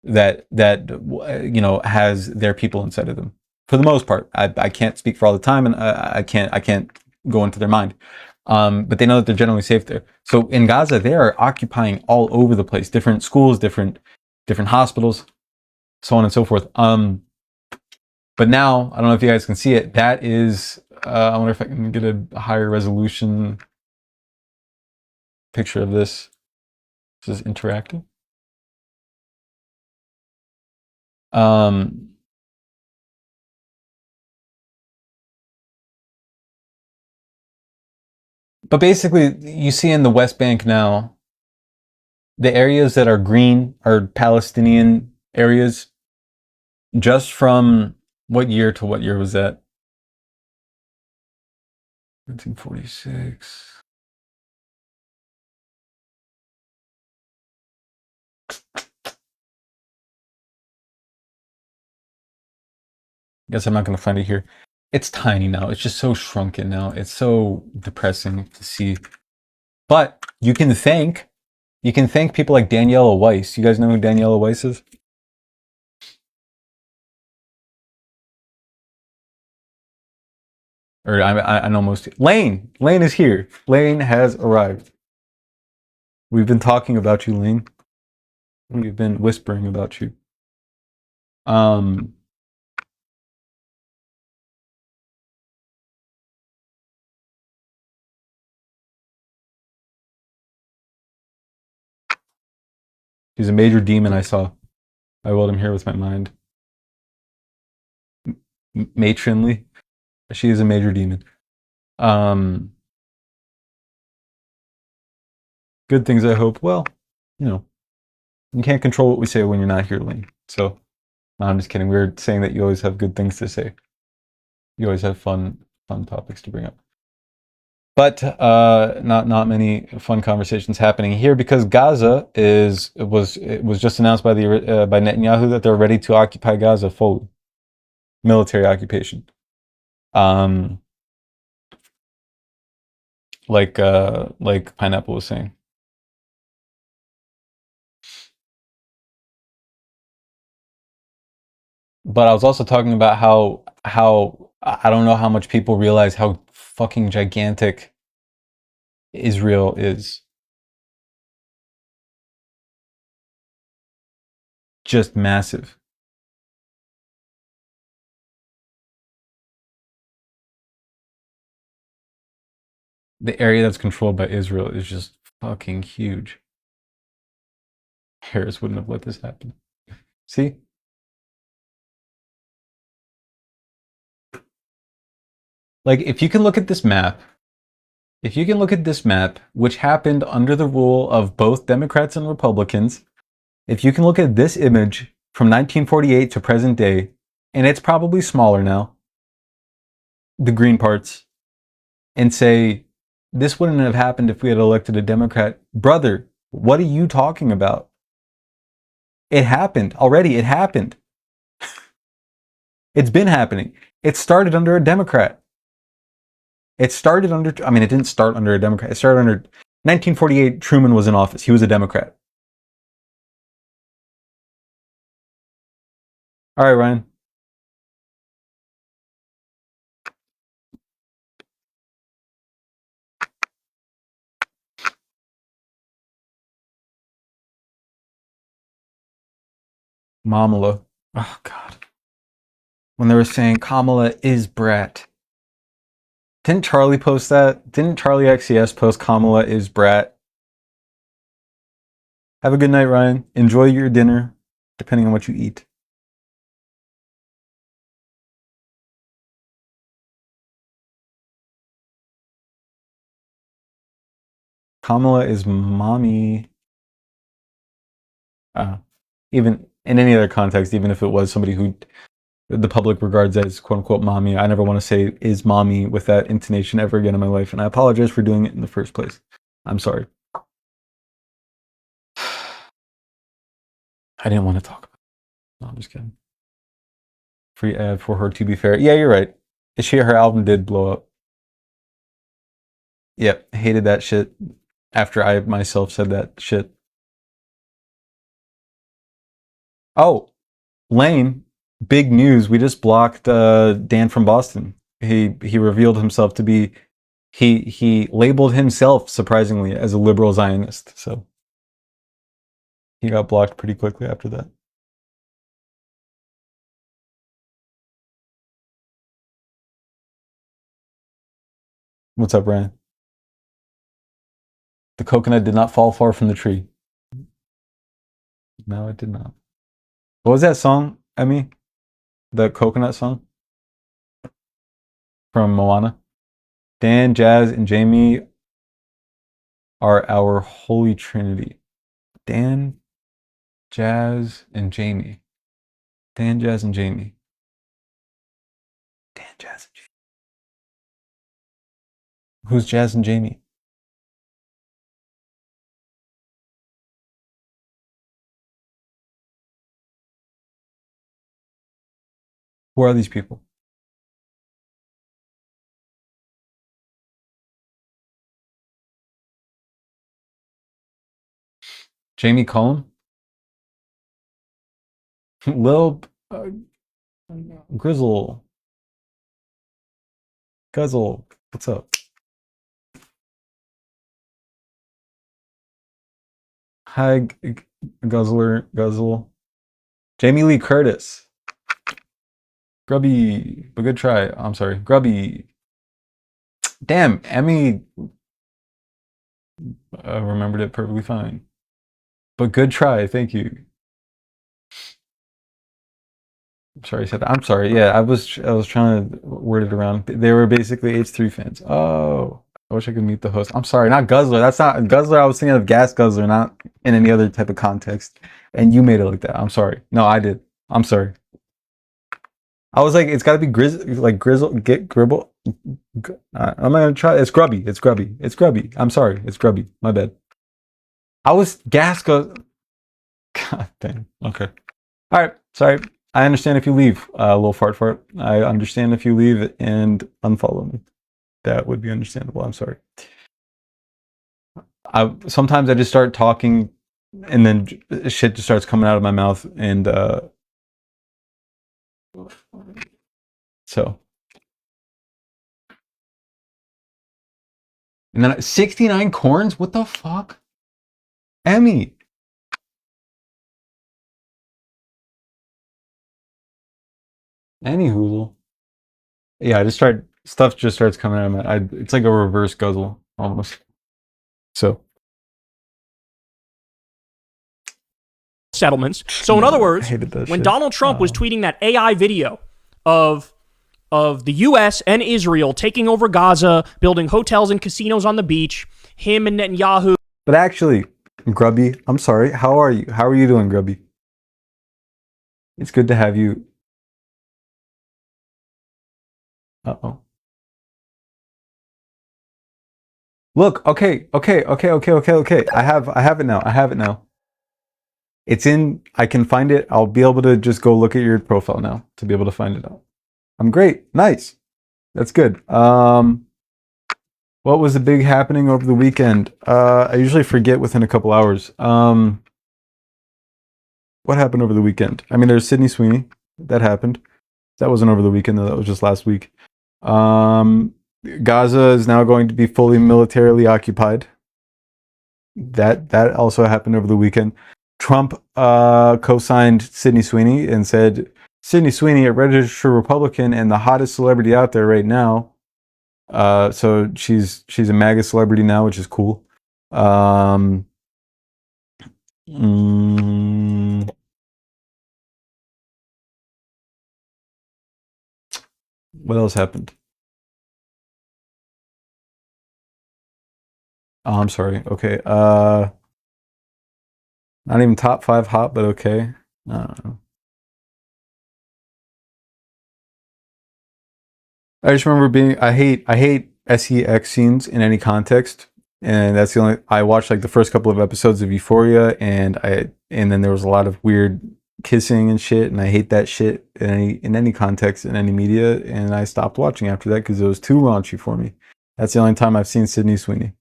that has their people inside of them. For the most part, I can't speak for all the time, and I can't go into their mind. But they know that they're generally safe there. So in Gaza, they are occupying all over the place, different schools, different hospitals, so on and so forth. But now, I don't know if you guys can see it. That is, I wonder if I can get a higher resolution picture of this. This is interactive. But basically, you see in the West Bank now, the areas that are green are Palestinian areas. Just from what year to what year was that? 1946. Guess I'm not going to find it here. It's tiny now. It's just so shrunken now. It's so depressing to see. But you can thank people like Daniela Weiss. You guys know who Daniela Weiss is? Or I know most. Lane is here. Lane has arrived. We've been talking about you, Lane. We've been whispering about you. She's a major demon I saw. I willed him here with my mind. Matronly. She is a major demon. Good things, I hope. Well, you can't control what we say when you're not here, Lane. So, no, I'm just kidding. We were saying that you always have good things to say. You always have fun topics to bring up. But not many fun conversations happening here because Gaza it was just announced by by Netanyahu that they're ready to occupy Gaza fully, military occupation. Like Pineapple was saying. But I was also talking about how I don't know how much people realize how fucking gigantic Israel is. Just massive. The area that's controlled by Israel is just fucking huge. Harris wouldn't have let this happen. See? Like, if you can look at this map, which happened under the rule of both Democrats and Republicans, if you can look at this image from 1948 to present day, and it's probably smaller now, the green parts, and say, this wouldn't have happened if we had elected a Democrat. Brother, what are you talking about? It happened already. It happened. It's been happening. It started under a Democrat. It didn't start under a Democrat. It started under 1948, Truman was in office. He was a Democrat. All right, Ryan. Mamala. Oh, God. When they were saying Kamala is brat. Didn't Charlie post that? Didn't Charlie XCS post Kamala is brat? Have a good night, Ryan. Enjoy your dinner, depending on what you eat. Kamala is mommy. Even in any other context, even if it was somebody who the public regards as quote unquote mommy, I never want to say is mommy with that intonation ever again in my life. And I apologize for doing it in the first place. I'm sorry. I didn't want to talk about it. No, I'm just kidding. Free ad for her, to be fair. Yeah, you're right. Her album did blow up. Yep, hated that shit after I myself said that shit. Oh, Lane, big news. We just blocked Dan from Boston. He revealed himself to be, he labeled himself, surprisingly, as a liberal Zionist. So he got blocked pretty quickly after that. What's up, Ryan? The coconut did not fall far from the tree. No, it did not. What was that song, Emmy? The coconut song? From Moana? Dan, Jazz, and Jamie are our holy trinity. Dan, Jazz, and Jamie. Dan, Jazz, and Jamie. Dan, Jazz, and Jamie. Who's Jazz and Jamie? Who are these people? Jamie Cohn? Lil Grizzle. Guzzle. What's up? Hi, Guzzler. Guzzle. Jamie Lee Curtis. Grubby. A good try. I'm sorry. Grubby. Damn, Emmy remembered it perfectly fine. But good try. Thank you. I'm sorry I said that. I'm sorry. Yeah, I was trying to word it around. They were basically H3 fans. Oh, I wish I could meet the host. I'm sorry, not Guzzler. That's not Guzzler. I was thinking of Gas Guzzler, not in any other type of context. And you made it like that. I'm sorry. No, I did. I'm sorry. I was like, it's got to be Grizzle, get Gribble. I'm gonna try. It's Grubby. It's Grubby. It's Grubby. I'm sorry. It's Grubby. My bad. I was Gas Guzzler. God damn. Okay. All right. Sorry. I understand if you leave, little fart. I understand if you leave and unfollow me. That would be understandable. I'm sorry. Sometimes I just start talking and then shit just starts coming out of my mouth and so. And then 69 corns? What the fuck? Emmy. Anywho, yeah, stuff just starts coming out of my. It's like a reverse guzzle almost. So settlements. So in other words, when Donald Trump was tweeting that AI video of the U.S. and Israel taking over Gaza, building hotels and casinos on the beach, him and Netanyahu. But actually, Grubby, I'm sorry. How are you? How are you doing, Grubby? It's good to have you. Uh-oh. Look, okay. I have it now. It's in, I can find it. I'll be able to just go look at your profile now to be able to find it out. I'm great. Nice. That's good. Hold What was the big happening over the weekend? I usually forget within a couple hours. What happened over the weekend? I mean, there's Sydney Sweeney. That happened. That wasn't over the weekend, though. That was just last week. Gaza is now going to be fully militarily occupied. That also happened over the weekend. Trump co-signed Sydney Sweeney and said, Sydney Sweeney, a registered Republican and the hottest celebrity out there right now. So she's a MAGA celebrity now, which is cool. What else happened? Oh, I'm sorry. Okay. Not even top 5 hot, but okay. I just remember I hate sex scenes in any context. And that's the only, I watched like the first couple of episodes of Euphoria and then there was a lot of weird kissing and shit. And I hate that shit in any context, in any media. And I stopped watching after that because it was too raunchy for me. That's the only time I've seen Sydney Sweeney.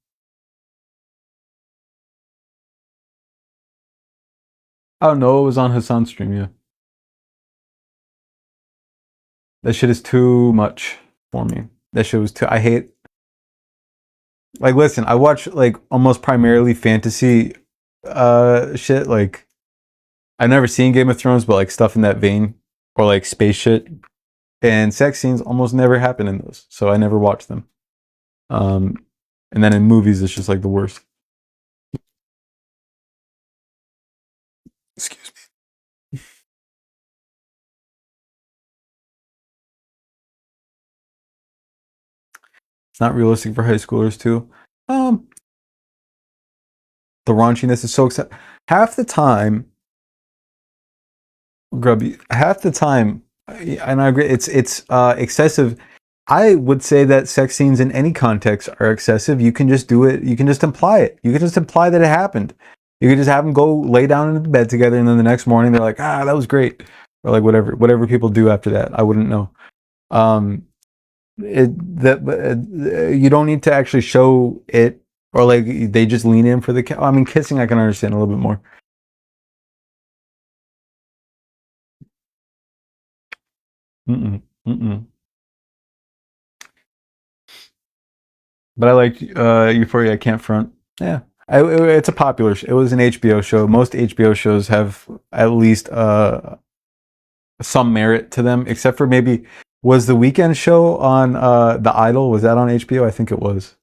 Oh no, it was on Hassan's stream, yeah. That shit is too much for me. That shit was too, I hate, like, listen, I watch like almost primarily fantasy shit. Like, I've never seen Game of Thrones, but like stuff in that vein, or like space shit. And sex scenes almost never happen in those, so I never watch them. And then in movies, it's just like the worst. Excuse me. It's not realistic for high schoolers too. The raunchiness is so half the time, Grubby. Half the time, and I agree, it's excessive. I would say that sex scenes in any context are excessive. You can just do it. You can just imply it. You can just imply that it happened. You can just have them go lay down in the bed together, and then the next morning they're like, "Ah, that was great," or like whatever people do after that. I wouldn't know. You don't need to actually show it, or like they just lean in for the. I mean, kissing I can understand a little bit more. But I liked Euphoria. I can't front. Yeah, it's a popular. It was an HBO show. Most HBO shows have at least some merit to them, except for maybe was the Weekend show on The Idol. Was that on HBO? I think it was.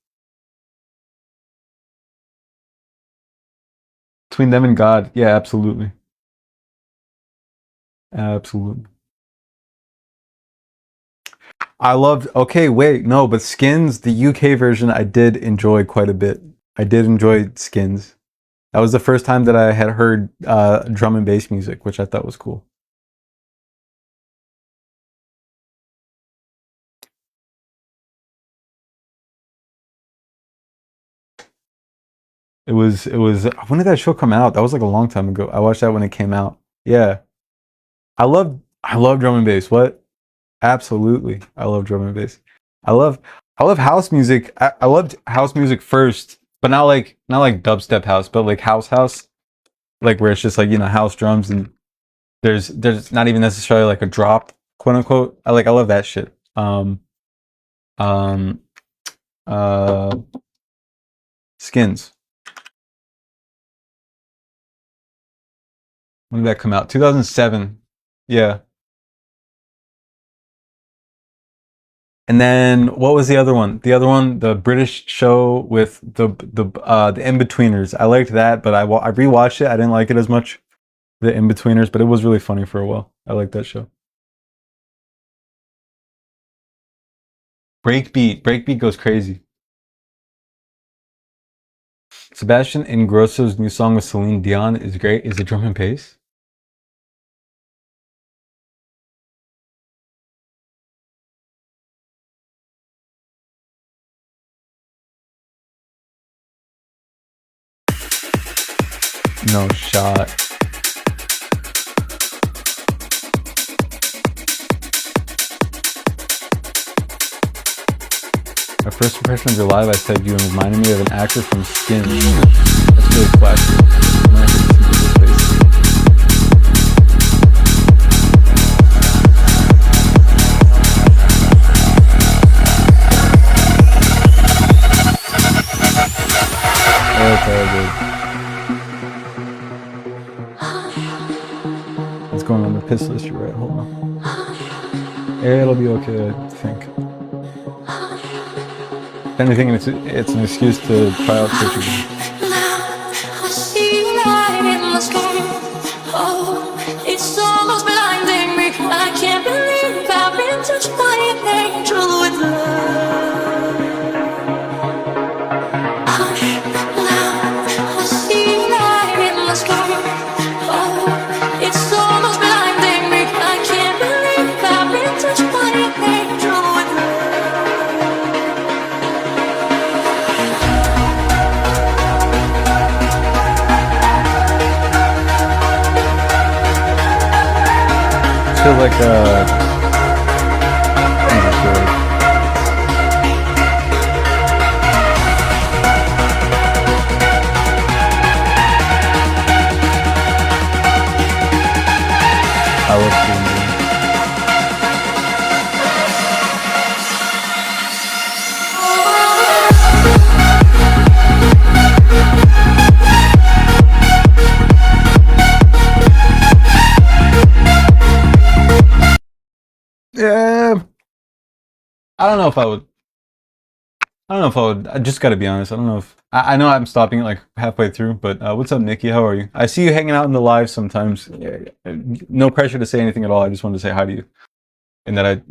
Between them and God, yeah, absolutely, absolutely. I loved. Okay, wait, no, but Skins, the UK version, I did enjoy quite a bit. I did enjoy Skins. That was the first time that I had heard drum and bass music, which I thought was cool. It was. When did that show come out? That was like a long time ago. I watched that when it came out. Yeah, I love drum and bass. What? Absolutely, I love drum and bass. I love house music. I loved house music first, but not like dubstep house, but like house, like where it's just like, you know, house drums and there's not even necessarily like a drop, quote unquote. I love that shit. Skins. When did that come out? 2007. Yeah. And then what was the other one? The other one, the British show with the In-Betweeners. I liked that, but I rewatched it. I didn't like it as much, the In-Betweeners, but it was really funny for a while. I liked that show. Breakbeat goes crazy. Sebastian Ingrosso's new song with Celine Dion is great. Is it drum and bass? No shot. I My first impression of your live, I said you reminded me of an actor from Skin. That's really flashy. I'm gonna have to see people's faces. Okay, good. What's going on the piss list? You're right. Hold on. It'll be okay, I think. If anything, it's an excuse to try out Twitch again. I see light in the sky. Oh, it's almost blinding me. I can't believe I've been touched by an angel with love. I see light in the sky. Oh, it's almost blinding me. I can't believe I've been touched by an angel with love. Feels like I'm not sure. I love seeing you. Yeah. I don't know if I would. I just gotta be honest. I don't know if I know I'm stopping it like halfway through, but what's up, Nikki? How are you? I see you hanging out in the live sometimes. No pressure to say anything at all. I just wanted to say hi to you, and that I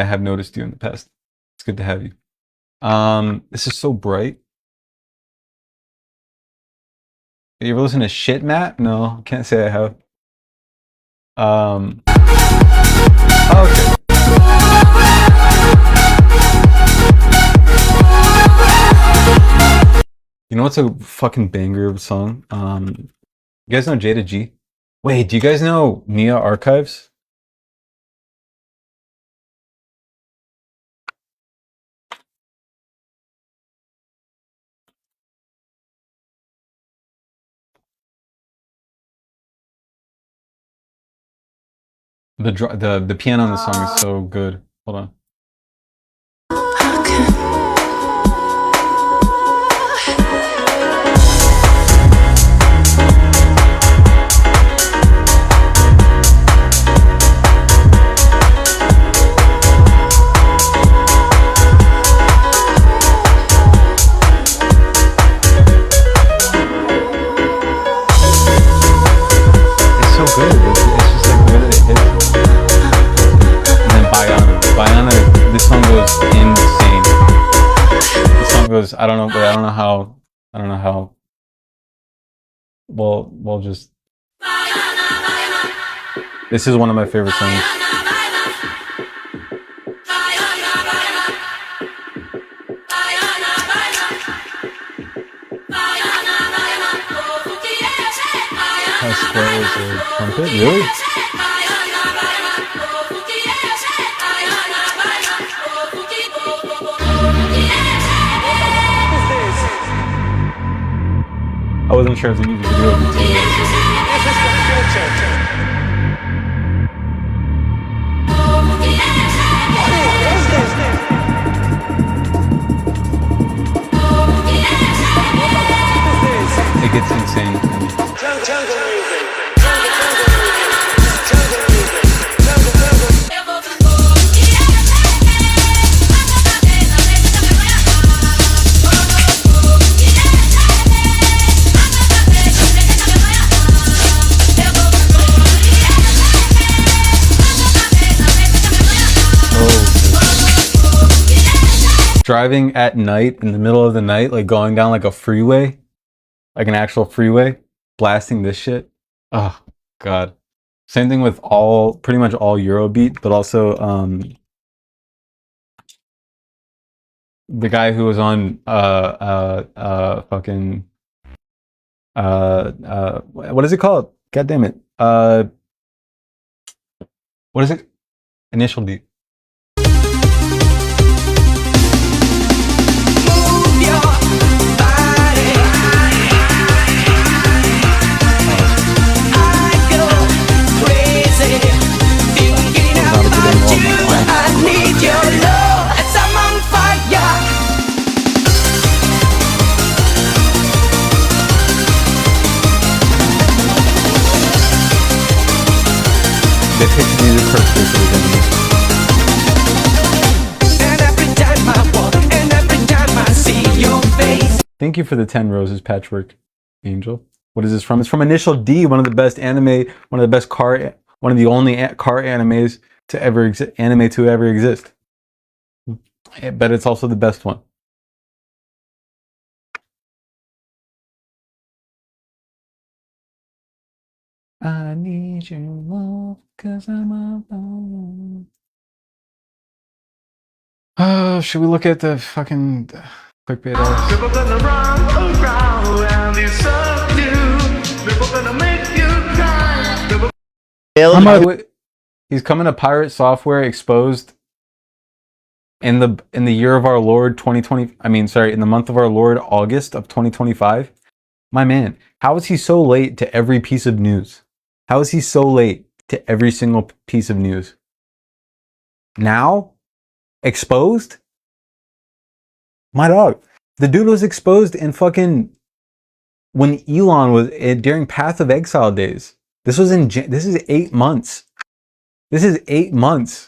have noticed you in the past. It's good to have you. This is so bright. You ever listen to Shit Matt? No, can't say I have. Okay. You know what's a fucking banger of a song? You guys know Jada G? Wait, do you guys know Nia Archives? The piano on the song is so good. Hold on. It's so good. It's just like the way that it hits. And then Bayana, this song goes insane. This song goes, I don't know how. Well, just. This is one of my favorite songs. How square is the trumpet? Really? I wasn't sure if the music video would be too. It gets insane. Driving at night in the middle of the night, like going down like a freeway, like an actual freeway, blasting this shit. Oh god. Same thing with pretty much all Eurobeat, but also the guy who was on fucking what is it called? God damn it. What is it? Initial D. They picked the music perfectly for these animes. And every time I walk, and every time I see your face. Thank you for the 10 roses, Patchwork Angel. What is this from? It's from Initial D, one of the best anime, one of the best car, one of the only car animes to ever exist. But it's also the best one. I need your love, cause I'm alone. Oh, should we look at the fucking clickbait ads? People gonna run around and subdue. People gonna make you cry. He's coming to Pirate Software exposed in the year of our Lord 2020. In the month of our Lord August of 2025. My man, how is he so late to every piece of news? How is he so late to every single piece of news? Now? Exposed? My dog. The dude was exposed in fucking when Elon was during Path of Exile days. This is 8 months. This is 8 months.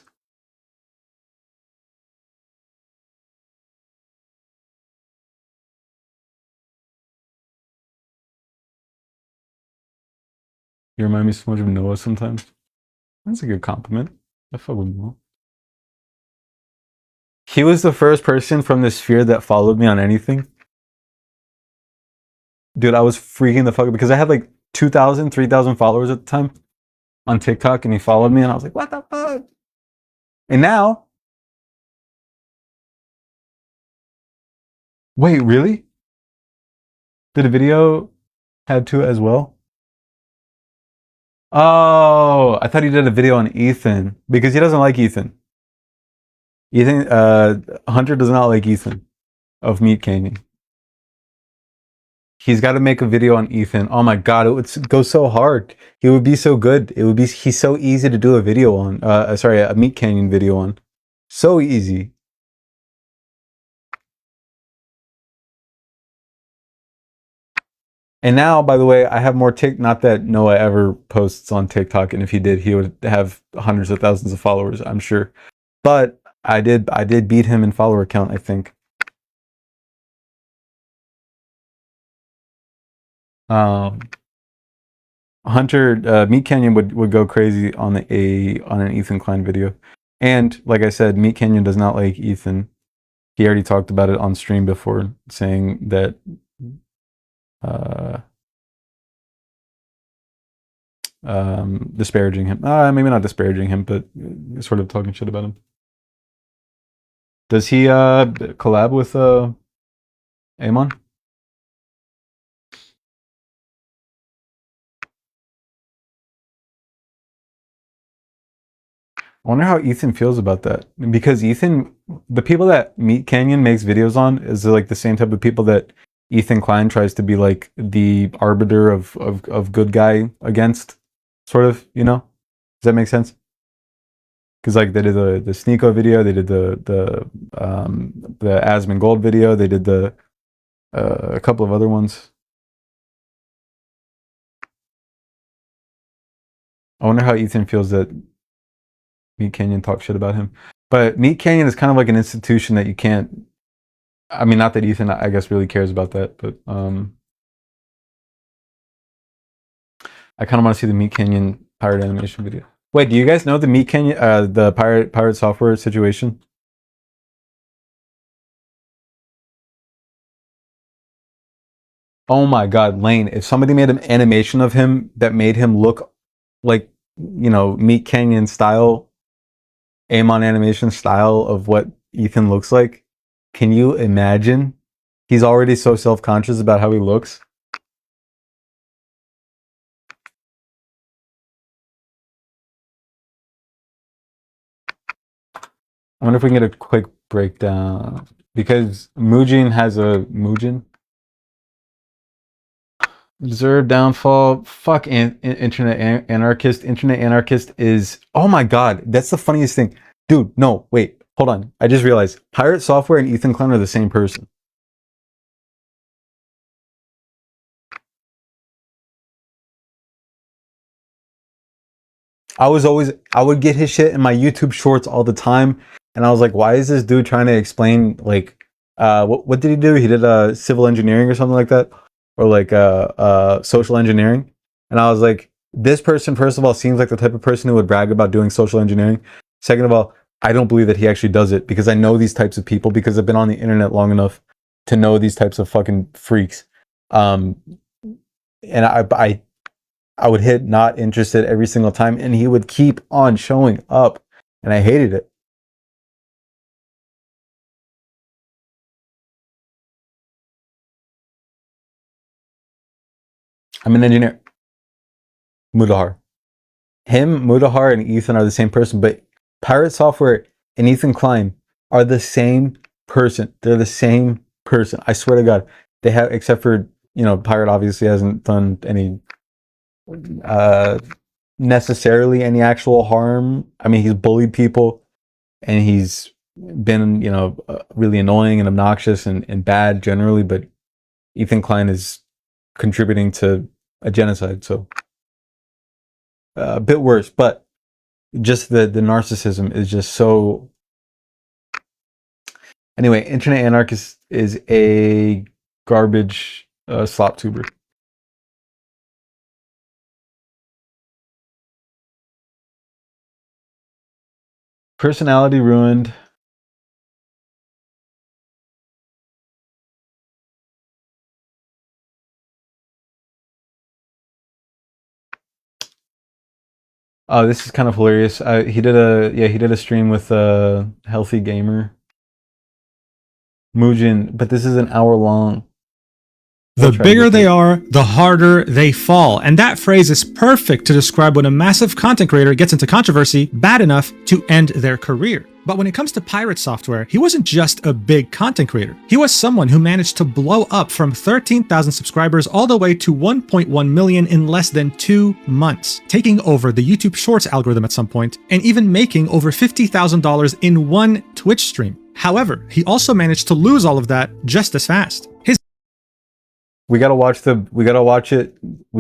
You remind me so much of Noah sometimes. That's a good compliment. I fuck with Noah. He was the first person from this sphere that followed me on anything. Dude, I was freaking the fuck out because I had like 2,000, 3,000 followers at the time on TikTok, and he followed me, and I was like, what the fuck? And now, wait, really? Did a video have to as well? Oh, I thought he did a video on Ethan because he doesn't like Ethan. Hunter does not like Ethan of Meat Canyon. He's got to make a video on Ethan. Oh my god, it would go so hard. He would be so good. He's so easy to do a video on. A Meat Canyon video on. So easy. And now, by the way, I have more not that Noah ever posts on TikTok, and if he did, he would have hundreds of thousands of followers, I'm sure. But I did beat him in follower count, I think. Hunter, Meat Canyon would go crazy on an Ethan Klein video. And like I said, Meat Canyon does not like Ethan. He already talked about it on stream before, saying that disparaging him. Maybe not disparaging him, but sort of talking shit about him. Does he collab with Amon? I wonder how Ethan feels about that. Because Ethan, the people that Meat Canyon makes videos on is like the same type of people that Ethan Klein tries to be like the arbiter of good guy against, sort of, you know? Does that make sense? Because like they did the Sneeko video, they did the Asmongold video, they did a couple of other ones. I wonder how Ethan feels that Meat Canyon talk shit about him. But Meat Canyon is kind of like an institution that you can't. I mean, not that Ethan, I guess, really cares about that, but I kind of want to see the Meat Canyon pirate animation video. Wait, do you guys know the Meat Canyon, the pirate software situation? Oh my god, Lane, if somebody made an animation of him that made him look like, you know, Meat Canyon style, Amon animation style of what Ethan looks like, can you imagine? He's already so self-conscious about how he looks. I wonder if we can get a quick breakdown. Because Muujin has a Muujin. Observe downfall. Fuck internet anarchist. Internet anarchist is. Oh my god, that's the funniest thing, dude. No, wait, hold on. I just realized Pirate Software and Ethan Klein are the same person. I would get his shit in my YouTube shorts all the time, and I was like, why is this dude trying to explain like what did he do? He did civil engineering or something like that, or like social engineering. And I was like, this person, first of all, seems like the type of person who would brag about doing social engineering. Second of all, I don't believe that he actually does it, because I know these types of people, because I've been on the internet long enough to know these types of fucking freaks. And I would hit not interested every single time, and he would keep on showing up, and I hated it. I'm an engineer. Mudahar. Mudahar, and Ethan are the same person, but Pirate Software and Ethan Klein are the same person. They're the same person. I swear to God. They have, except for, Pirate obviously hasn't done any necessarily any actual harm. I mean, he's bullied people, and he's been, really annoying and obnoxious and bad generally, but Ethan Klein is contributing to a genocide, so a bit worse, but just the narcissism is just so. Anyway, Internet Anarchist is a garbage slop tuber. Personality ruined. Oh, this is kind of hilarious. He did a stream with a Healthy Gamer. Mujin, but this is an hour long. The bigger they are, the harder they fall. And that phrase is perfect to describe when a massive content creator gets into controversy bad enough to end their career. But when it comes to Pirate Software, he wasn't just a big content creator. He was someone who managed to blow up from 13,000 subscribers all the way to 1.1 million in less than 2 months, taking over the YouTube Shorts algorithm at some point, and even making over $50,000 in one Twitch stream. However, he also managed to lose all of that just as fast. We gotta watch it. We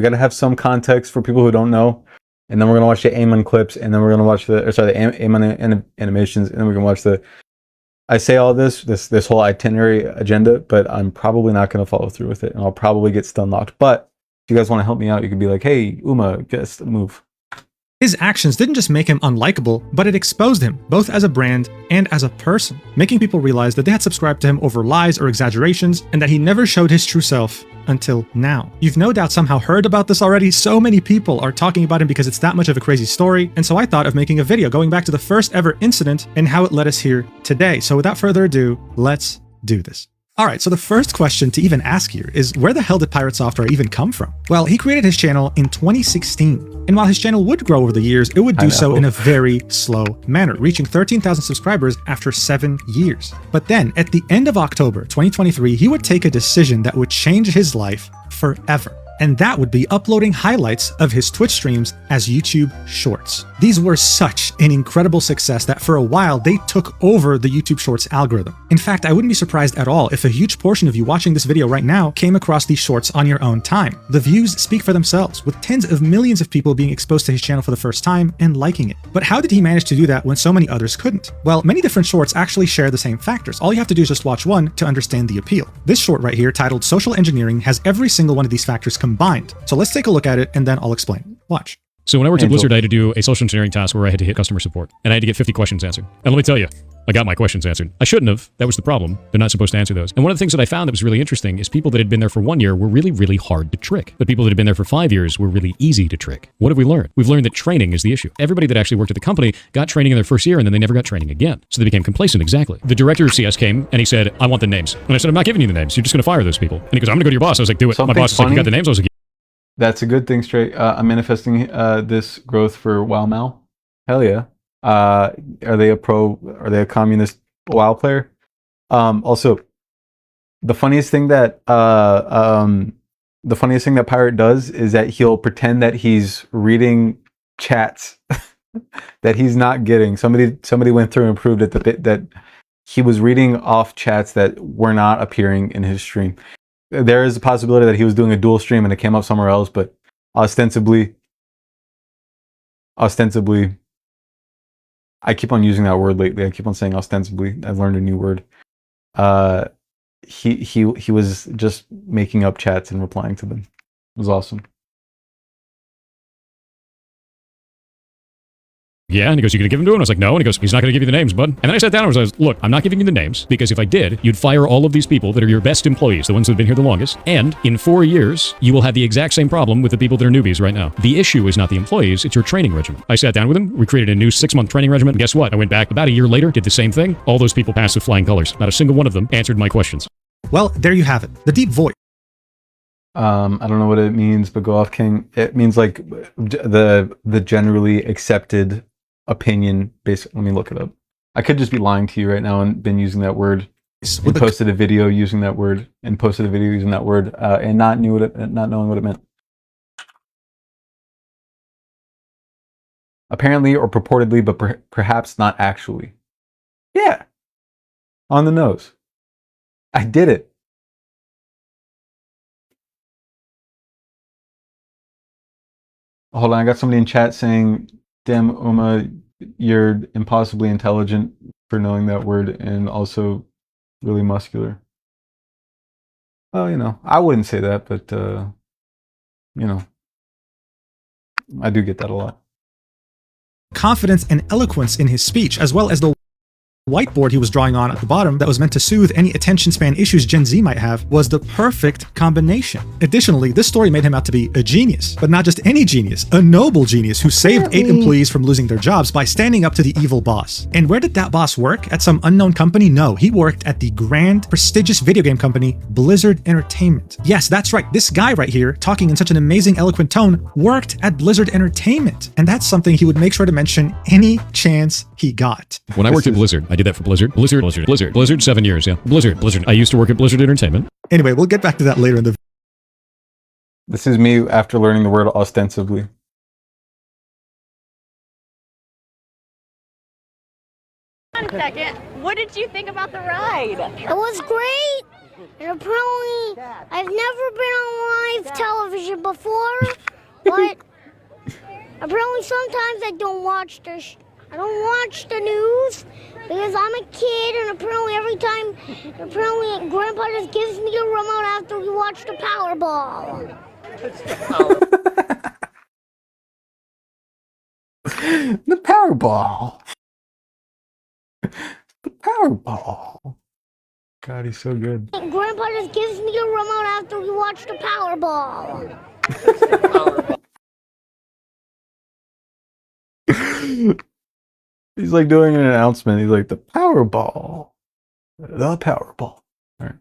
gotta have some context for people who don't know, and then we're gonna watch the Amon clips, and then we're gonna watch the Amon animations, and then we're gonna watch the. I say all this whole itinerary agenda, but I'm probably not gonna follow through with it, and I'll probably get stun locked. But if you guys want to help me out, you could be like, "Hey, Uma, guess the move." His actions didn't just make him unlikable, but it exposed him, both as a brand and as a person, making people realize that they had subscribed to him over lies or exaggerations, and that he never showed his true self until now. You've no doubt somehow heard about this already. So many people are talking about him because it's that much of a crazy story, and so I thought of making a video going back to the first ever incident and how it led us here today. So without further ado, let's do this. Alright, so the first question to even ask here is, where the hell did Pirate Software even come from? Well, he created his channel in 2016, and while his channel would grow over the years, it would do so in a very slow manner, reaching 13,000 subscribers after 7 years. But then, at the end of October 2023, he would take a decision that would change his life forever. And that would be uploading highlights of his Twitch streams as YouTube Shorts. These were such an incredible success that for a while they took over the YouTube Shorts algorithm. In fact, I wouldn't be surprised at all if a huge portion of you watching this video right now came across these shorts on your own time. The views speak for themselves, with tens of millions of people being exposed to his channel for the first time and liking it. But how did he manage to do that when so many others couldn't? Well, many different shorts actually share the same factors. All you have to do is just watch one to understand the appeal. This short right here, titled Social Engineering, has every single one of these factors combined. So let's take a look at it and then I'll explain. Watch. So when I worked at Blizzard, I had to do a social engineering task where I had to hit customer support, and I had to get 50 questions answered. And let me tell you, I got my questions answered. I shouldn't have. That was the problem. They're not supposed to answer those. And one of the things that I found that was really interesting is people that had been there for 1 year were really, really hard to trick. But people that had been there for 5 years were really easy to trick. What have we learned? We've learned that training is the issue. Everybody that actually worked at the company got training in their first year, and then they never got training again. So they became complacent, exactly. The director of CS came, and he said, I want the names. And I said, I'm not giving you the names. You're just going to fire those people. And he goes, I'm going to go to your boss. I was like, do it. My boss was like, you got the names? I was like, that's a good thing, Straight. I'm manifesting this growth for WoW Mal. Hell yeah. Are they a communist WoW player? Also, the funniest thing that Pirate does is that he'll pretend that he's reading chats that he's not getting. Somebody went through and proved that he was reading off chats that were not appearing in his stream. There is a possibility that he was doing a dual stream and it came up somewhere else, but ostensibly ostensibly, I keep on using that word lately. I keep on saying ostensibly. I've learned a new word. He was just making up chats and replying to them. It was awesome. Yeah, and he goes, you gonna give them to him? I was like, no. And he goes, he's not gonna give you the names, bud. And then I sat down and I was like, look, I'm not giving you the names, because if I did, you'd fire all of these people that are your best employees, the ones that have been here the longest, and in 4 years, you will have the exact same problem with the people that are newbies right now. The issue is not the employees, it's your training regimen. I sat down with him, we created a new 6-month training regimen, and guess what? I went back about a year later, did the same thing. All those people passed with flying colors. Not a single one of them answered my questions. Well, there you have it. The deep void. I don't know what it means, but go off, King. It means like the generally accepted opinion. Basically, let me look it up. I could just be lying to you right now and been using that word, and posted a video using that word, and posted a video using that word, and not knowing what it meant. Apparently or purportedly, but perhaps not actually. Yeah, on the nose. I did it. Hold on, I got somebody in chat saying, damn, Uma, you're impossibly intelligent for knowing that word and also really muscular. Well, you know, I wouldn't say that, but, you know, I do get that a lot. Confidence and eloquence in his speech, as well as the whiteboard he was drawing on at the bottom that was meant to soothe any attention span issues Gen Z might have, was the perfect combination. Additionally, this story made him out to be a genius, but not just any genius, a noble genius who saved 8 employees from losing their jobs by standing up to the evil boss. And where did that boss work? At some unknown company? No, he worked at the grand, prestigious video game company, Blizzard Entertainment. Yes, that's right, this guy right here, talking in such an amazing, eloquent tone, worked at Blizzard Entertainment. And that's something he would make sure to mention any chance he got. When I worked at Blizzard, I did that for Blizzard, 7 years, yeah. Blizzard. I used to work at Blizzard Entertainment. Anyway, we'll get back to that later in the video. This is me after learning the word ostensibly. One second. What did you think about the ride? It was great. And apparently, I've never been on live television before, but apparently sometimes I don't watch the news because I'm a kid, and apparently Grandpa just gives me the remote after we watch the Powerball. The Powerball. The Powerball. God, he's so good. Grandpa just gives me the remote after we watch the Powerball. He's like doing an announcement. He's like, the Powerball. The Powerball. All right.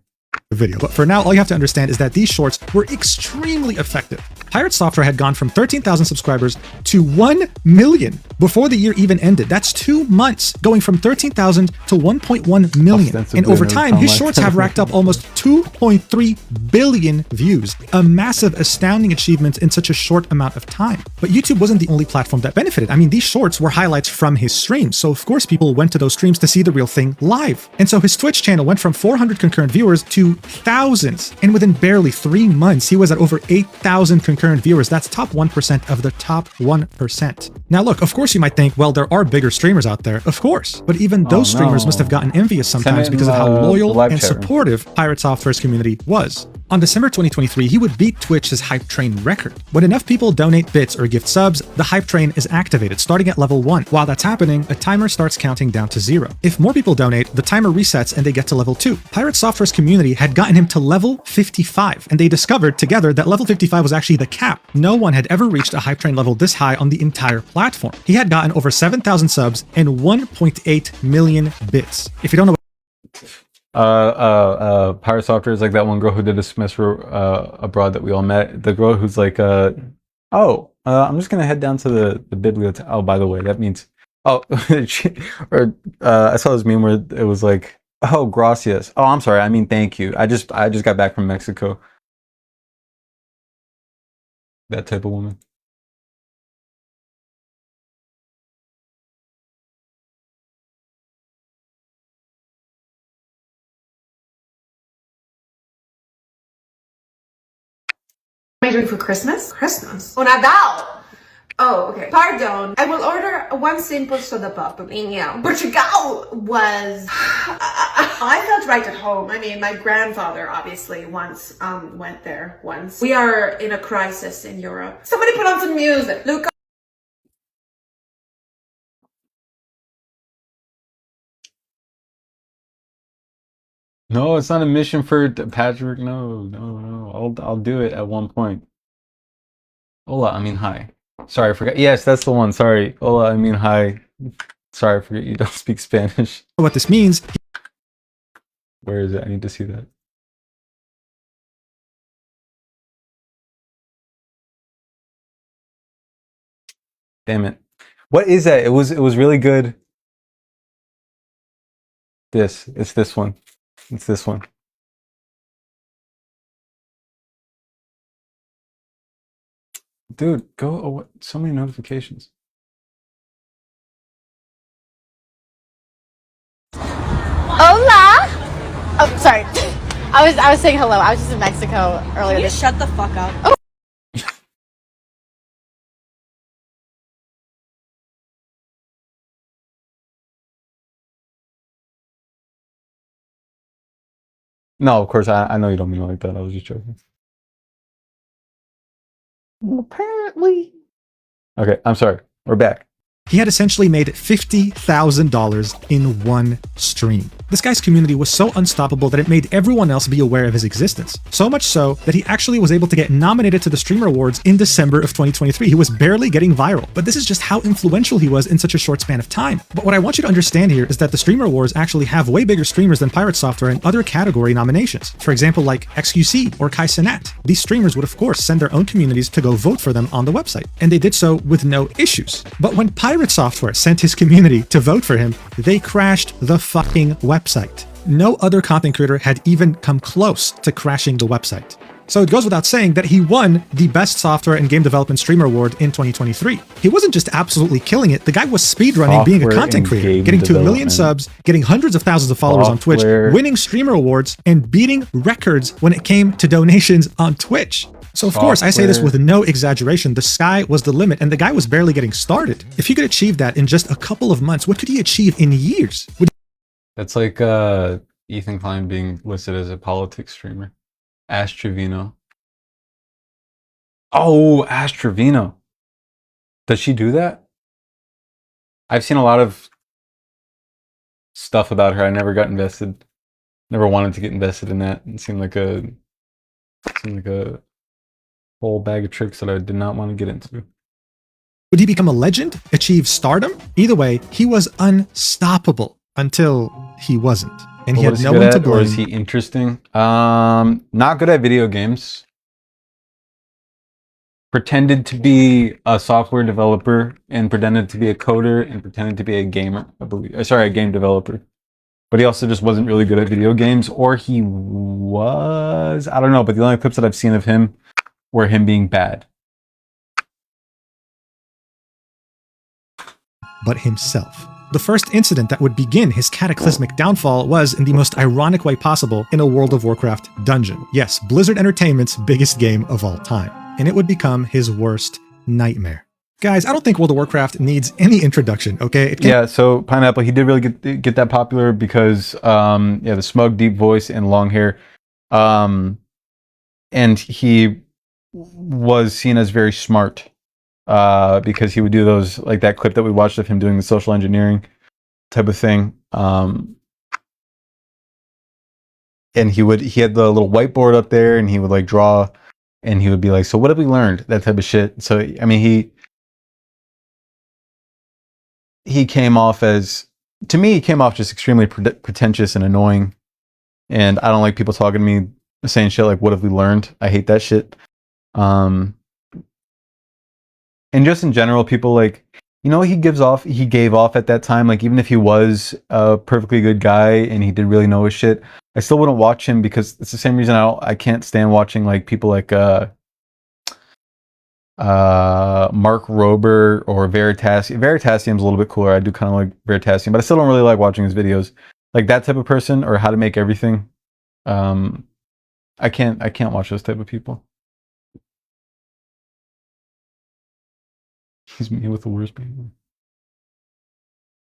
Video. But for now, all you have to understand is that these shorts were extremely effective. Pirate Software had gone from 13,000 subscribers to 1 million before the year even ended. That's 2 months, going from 13,000 to 1.1 million. And over time, his shorts have racked up almost 2.3 billion views, a massive, astounding achievement in such a short amount of time. But YouTube wasn't the only platform that benefited. I mean, these shorts were highlights from his streams, so of course people went to those streams to see the real thing live. And so his Twitch channel went from 400 concurrent viewers to thousands, and within barely 3 months, he was at over 8,000 concurrent viewers. That's top 1% of the top 1%. Now look, of course you might think, well, there are bigger streamers out there, of course, but even those streamers must have gotten envious sometimes because of how loyal and supportive Pirate Software's community was. On December 2023, he would beat Twitch's hype train record. When enough people donate bits or gift subs, the hype train is activated, starting at level 1. While that's happening, a timer starts counting down to 0. If more people donate, the timer resets and they get to level 2. Pirate Software's community had gotten him to level 55, and they discovered together that level 55 was actually the cap. No one had ever reached a hype train level this high on the entire platform. He had gotten over 7,000 subs and 1.8 million bits. If you don't know Pirate Software is like that one girl who did a semester abroad that we all met. The girl who's like, I'm just gonna head down to the bibliothèque. Oh, by the way, that means, I saw this meme where it was like, oh, gracias. Oh, I'm sorry, I mean thank you. I just got back from Mexico. That type of woman. What am I doing for Christmas? Christmas. Oh, Natal. Oh, okay. Pardon. I will order one simple soda pop. Portugal was... I felt right at home. I mean, my grandfather obviously once went there once. We are in a crisis in Europe. Somebody put on some music. Luca. No, it's not a mission for Patrick. No. I'll do it at one point. Hola, I mean hi. Sorry, I forgot. Yes, that's the one. Sorry. Hola, I mean hi. Sorry, I forget you don't speak Spanish. What this means... Where is it? I need to see that. Damn it. What is that? It was really good. It's this one. It's this one. Dude, go away. So many notifications. Hola. Oh, sorry. I was saying hello. I was just in Mexico earlier. Can you shut the fuck up? Oh. No, of course, I know you don't mean it like that. I was just joking. Apparently. Okay, I'm sorry. We're back. He had essentially made $50,000 in one stream. This guy's community was so unstoppable that it made everyone else be aware of his existence. So much so that he actually was able to get nominated to the Streamer Awards in December of 2023. He was barely getting viral. But this is just how influential he was in such a short span of time. But what I want you to understand here is that the Streamer Awards actually have way bigger streamers than Pirate Software and other category nominations. For example, like XQC or h3snark. These streamers would of course send their own communities to go vote for them on the website. And they did so with no issues. But when Pirate Software sent his community to vote for him, they crashed the fucking website. No other content creator had even come close to crashing the website. So it goes without saying that he won the Best Software and Game Development Streamer Award in 2023. He wasn't just absolutely killing it, the guy was speedrunning being a content creator, getting to 1 million subs, getting hundreds of thousands of followers on Twitch, winning Streamer Awards, and beating records when it came to donations on Twitch. So of course, I say this with no exaggeration, the sky was the limit and the guy was barely getting started. If he could achieve that in just a couple of months, what could he achieve in years? That's like Ethan Klein being listed as a politics streamer. Ash Trevino. Oh, Ash Trevino. Does she do that? I've seen a lot of stuff about her. I never got invested. Never wanted to get invested in that. It seemed like a whole bag of tricks that I did not want to get into. Would he become a legend? Achieve stardom? Either way, he was unstoppable until he wasn't. And he had no one to blame. Or is he interesting? Not good at video games. Pretended to be a software developer and pretended to be a coder and pretended to be a gamer, I believe. Sorry, a game developer. But he also just wasn't really good at video games, or he was, I don't know, but the only clips that I've seen of him were him being bad. But himself. The first incident that would begin his cataclysmic downfall was, in the most ironic way possible, in a World of Warcraft dungeon. Yes, Blizzard Entertainment's biggest game of all time. And it would become his worst nightmare. Guys, I don't think World of Warcraft needs any introduction, okay? Yeah, so Pineapple, he did really get that popular because, the smug, deep voice and long hair. And he was seen as very smart. Because he would do those, like that clip that we watched of him doing the social engineering type of thing. And he had the little whiteboard up there and he would like draw and he would be like, so what have we learned? That type of shit. So, I mean, he came off as, to me, he came off just extremely pretentious and annoying. And I don't like people talking to me saying shit like, what have we learned? I hate that shit. And just in general, people like, he gave off at that time, like even if he was a perfectly good guy and he did really know his shit, I still wouldn't watch him because it's the same reason I can't stand watching like people like Mark Rober or Veritasium. Veritasium's a little bit cooler. I do kind of like Veritasium, but I still don't really like watching his videos. Like that type of person or How to Make Everything. I can't watch those type of people. He's me with the worst game.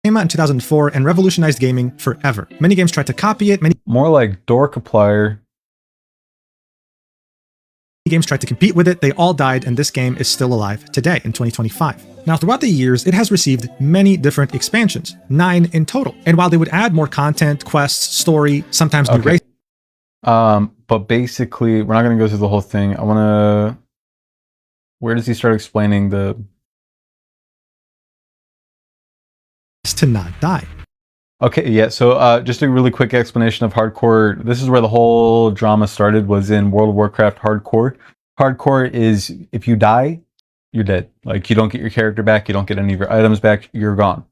Came out in 2004 and revolutionized gaming forever. Many games tried to copy it, many More like Dorkaplier. games tried to compete with it, they all died, and this game is still alive today in 2025. Now, throughout the years, it has received many different expansions, 9 in total. And while they would add more content, quests, story, sometimes new races, But basically, we're not going to go through the whole thing. I want to... Where does he start explaining the... to not die. Okay, yeah, so just a really quick explanation of hardcore. This is where the whole drama started, was in World of Warcraft hardcore. Hardcore is, if you die, you're dead. Like, you don't get your character back, you don't get any of your items back, you're gone.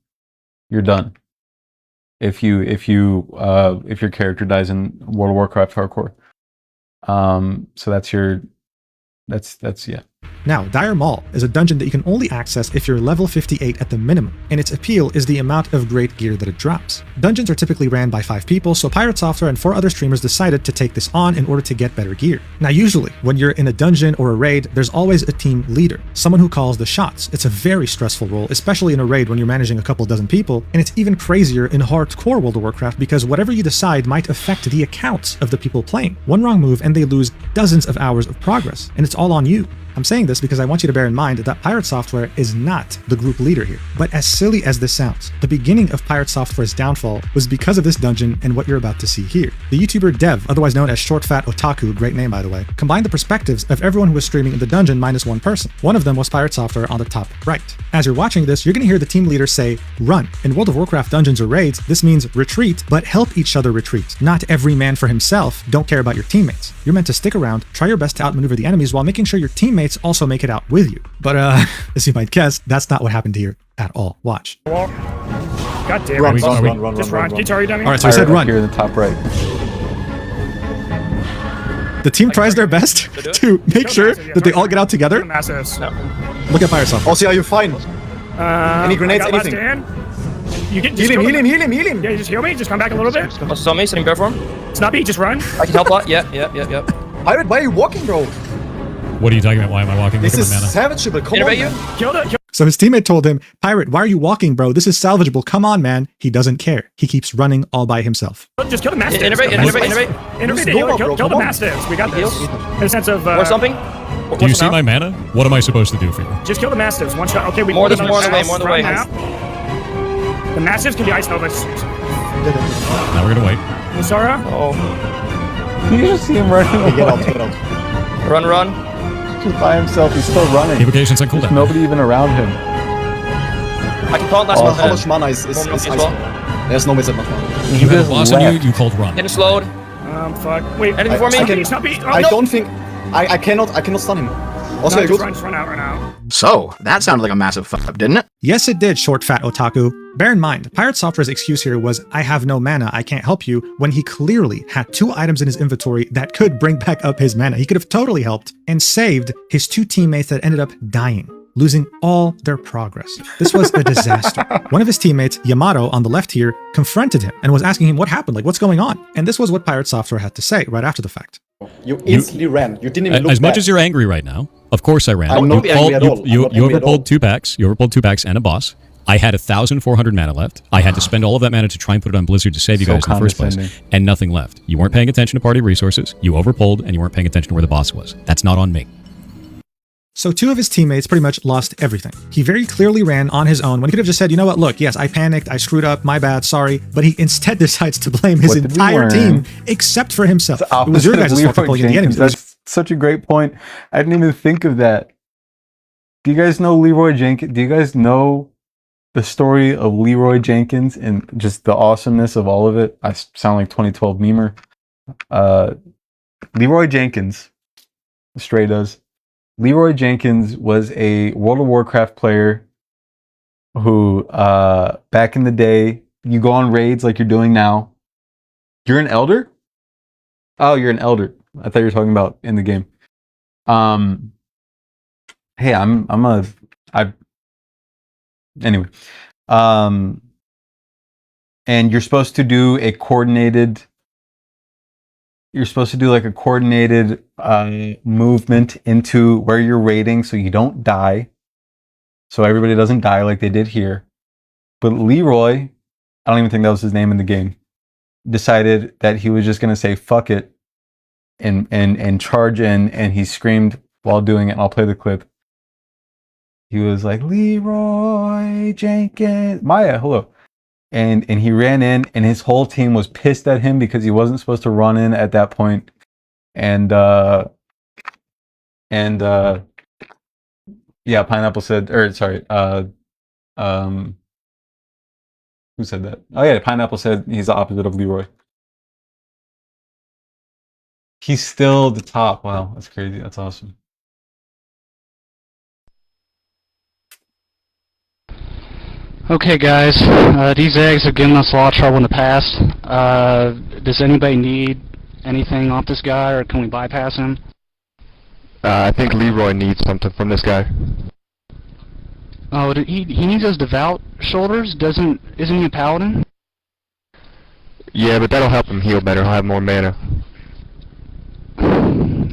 You're done. If your character dies in World of Warcraft hardcore. So that's yeah. Now, Dire Maul is a dungeon that you can only access if you're level 58 at the minimum, and its appeal is the amount of great gear that it drops. Dungeons are typically ran by 5 people, so Pirate Software and 4 other streamers decided to take this on in order to get better gear. Now, usually, when you're in a dungeon or a raid, there's always a team leader, someone who calls the shots. It's a very stressful role, especially in a raid when you're managing a couple dozen people, and it's even crazier in hardcore World of Warcraft because whatever you decide might affect the accounts of the people playing. One wrong move and they lose dozens of hours of progress, and it's all on you. I'm saying this because I want you to bear in mind that Pirate Software is not the group leader here. But as silly as this sounds, the beginning of Pirate Software's downfall was because of this dungeon and what you're about to see here. The YouTuber Dev, otherwise known as Short Fat Otaku, great name by the way, combined the perspectives of everyone who was streaming in the dungeon minus one person. One of them was Pirate Software on the top right. As you're watching this, you're going to hear the team leader say, run. In World of Warcraft dungeons or raids, this means retreat, but help each other retreat. Not every man for himself, don't care about your teammates. You're meant to stick around, try your best to outmaneuver the enemies while making sure your teammates also make it out with you. But as you might guess, that's not what happened here at all. Watch. God damn it. Run. Just run. Guitar, you dummy. Alright, so he said run. Here in the top right. The team tries their best to make sure that they all get out together. Look at Pirate Software. Also, are you fine? Any grenades, anything? You get, heal him. Yeah, you just heal me. Just come back a little bit. Saw me sitting bare form. Snappy, just run. I can help a lot. Yeah. Pirate, why are you walking, bro? What are you talking about? Why am I walking? This Look is at my mana. salvageable. Come on, man. Kill the. So his teammate told him, Pirate, why are you walking, bro? This is salvageable. Come on, man. He doesn't care. He keeps running all by himself. Just kill the mastiffs. Innovate. Kill the mastiffs. We got this. In a sense of. Or something. Do you see my mana? What am I supposed to do for you? Just kill the mastiffs. One shot. Okay, we more on the way. The mastiffs can be ice novas. Now we're gonna wait. Musara? Oh. You just see him running. Get out. Run. Just by himself, he's still running. Evocation's on cooldown. Nobody even around him. I can call it last How much mana is ice? There's no missing mana. You had a boss on you, you called run. Getting slowed. Fuck. Wait, anything for me? I don't think... I cannot stun him. Also, just run out. So, that sounded like a massive fuck up, didn't it? Yes, it did, Short Fat Otaku. Bear in mind, Pirate Software's excuse here was, I have no mana, I can't help you, when he clearly had 2 items in his inventory that could bring back up his mana. He could have totally helped and saved his 2 teammates that ended up dying, losing all their progress. This was a disaster. One of his teammates, Yamato, on the left here, confronted him and was asking him what happened, like what's going on? And this was what Pirate Software had to say right after the fact. You instantly ran. You didn't even look as much back. as you're angry right now, of course I ran. I'm not angry at all. You overpulled 2 packs. You overpulled 2 packs and a boss. I had 1,400 mana left. I had to spend all of that mana to try and put it on Blizzard to save you guys in the first place, and nothing left. You weren't paying attention to party resources. You overpulled, and you weren't paying attention to where the boss was. That's not on me. So 2 of his teammates pretty much lost everything. He very clearly ran on his own when he could have just said, you know what, look, yes, I panicked, I screwed up, my bad, sorry, but he instead decides to blame his entire team except for himself. It was your guys' fault for pulling the enemies. That's such a great point. I didn't even think of that. Do you guys know Leroy Jenkins? Do you guys know the story of Leroy Jenkins and just the awesomeness of all of it? I sound like 2012 memer. Leroy Jenkins, Stray does. Leroy Jenkins was a World of Warcraft player who, back in the day, you go on raids like you're doing now. You're an elder? Oh, you're an elder. I thought you were talking about in the game. Hey, anyway. And you're supposed to do a coordinated... You're supposed to do like a coordinated movement into where you're raiding so you don't die. so everybody doesn't die like they did here. But Leroy, I don't even think that was his name in the game, decided that he was just gonna say fuck it and charge in, and he screamed while doing it. And I'll play the clip. He was like, Leroy Jenkins, Maya, hello. And he ran in, and his whole team was pissed at him because he wasn't supposed to run in at that point. And yeah, Pineapple said, or sorry, who said that? Oh yeah, Pineapple said he's the opposite of Leroy. He's still the top. Wow, that's crazy. That's awesome. Okay, guys, these eggs have given us a lot of trouble in the past. Does anybody need anything off this guy, or can we bypass him? I think Leroy needs something from this guy. Oh, he needs those devout shoulders. Isn't he a paladin? Yeah, but that'll help him heal better. He'll have more mana.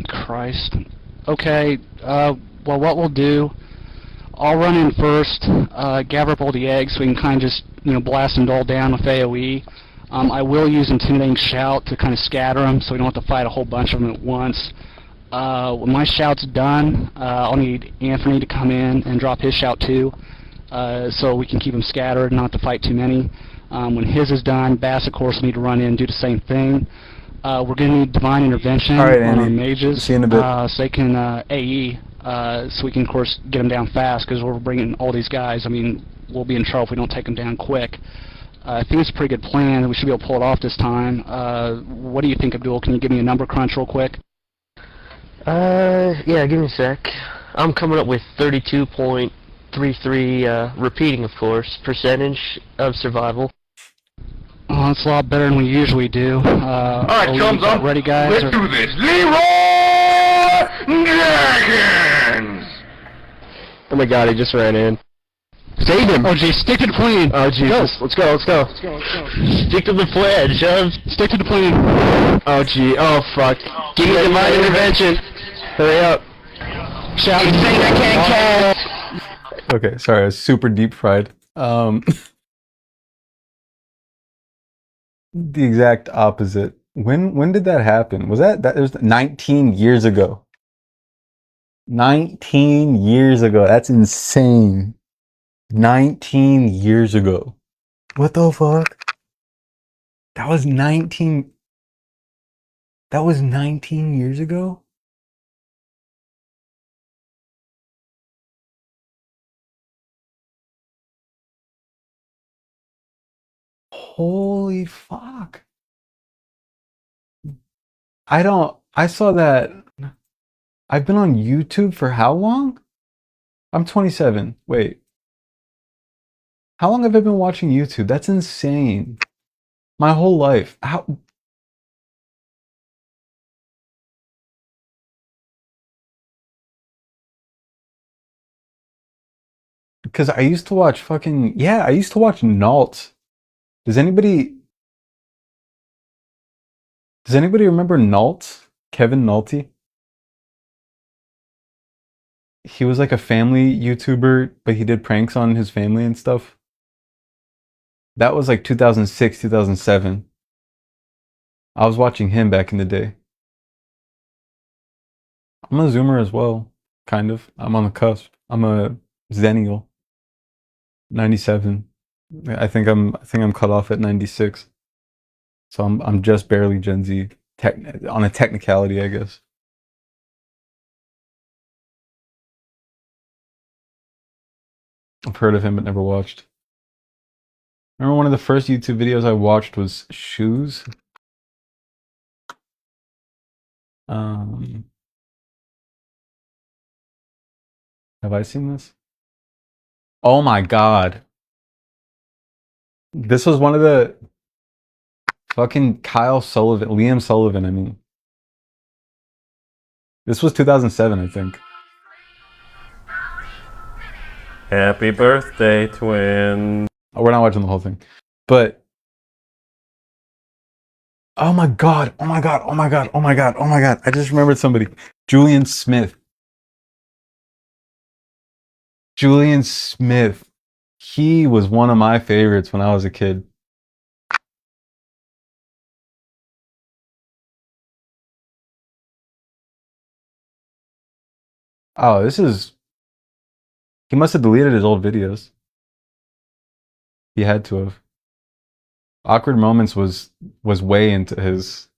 Christ. Okay, well, what we'll do, I'll run in first, gather up all the eggs so we can kind of just, blast them all down with AoE. I will use Intimidating Shout to kind of scatter them so we don't have to fight a whole bunch of them at once. When my shout's done, I'll need Anthony to come in and drop his shout too, so we can keep them scattered and not to fight too many. When his is done, Bass, of course, will need to run in and do the same thing. We're going to need Divine Intervention All right, on our Andy. mages, See you in a bit. so they can AE, so we can, of course, get them down fast, because we're bringing all these guys. I mean, we'll be in trouble if we don't take them down quick. I think it's a pretty good plan. We should be able to pull it off this time. What do you think, Abdul? Can you give me a number crunch real quick? Yeah, give me a sec. I'm coming up with 32.33, repeating, of course, percentage of survival. Oh, that's a lot better than we usually do. Alright, thumbs up. Ready, guys? Let's do this. Leroy Jenkins! Oh my god, he just ran in. Save him! Oh, geez, stick to the plan. Oh, Jesus. Let's go. Stick to the plan, Shove. Stick to the plan. Oh, gee. Oh, fuck. Give me Divine Intervention. Hurry up. Shout. He's saying I can't cast. Okay, sorry, I was super deep fried. The exact opposite. When did that happen? Was that was 19 years ago? 19 years ago. That's insane. 19 years ago. What the fuck? That was 19 years ago? Holy fuck. I saw that. I've been on YouTube for how long? I'm 27. Wait. How long have I been watching YouTube? That's insane. My whole life. How? Because I used to watch I used to watch Nalt. Does anybody remember Nalt? Kevin Nolte? He was like a family YouTuber, but he did pranks on his family and stuff. That was like 2006, 2007. I was watching him back in the day. I'm a Zoomer as well, kind of. I'm on the cusp. I'm a Zennial. 97. I think I'm cut off at 96. So I'm just barely Gen Z on a technicality, I guess. I've heard of him but never watched. Remember one of the first YouTube videos I watched was shoes. Have I seen this? Oh my god. This was one of the fucking Liam Sullivan, I mean. This was 2007, I think. Happy birthday, twin. Oh, we're not watching the whole thing. But oh my god, oh my god, oh my god, oh my god, oh my god. I just remembered somebody. Julian Smith. Julian Smith. He was one of my favorites when I was a kid. Oh, this is... He must have deleted his old videos. He had to have. Awkward Moments was way into his...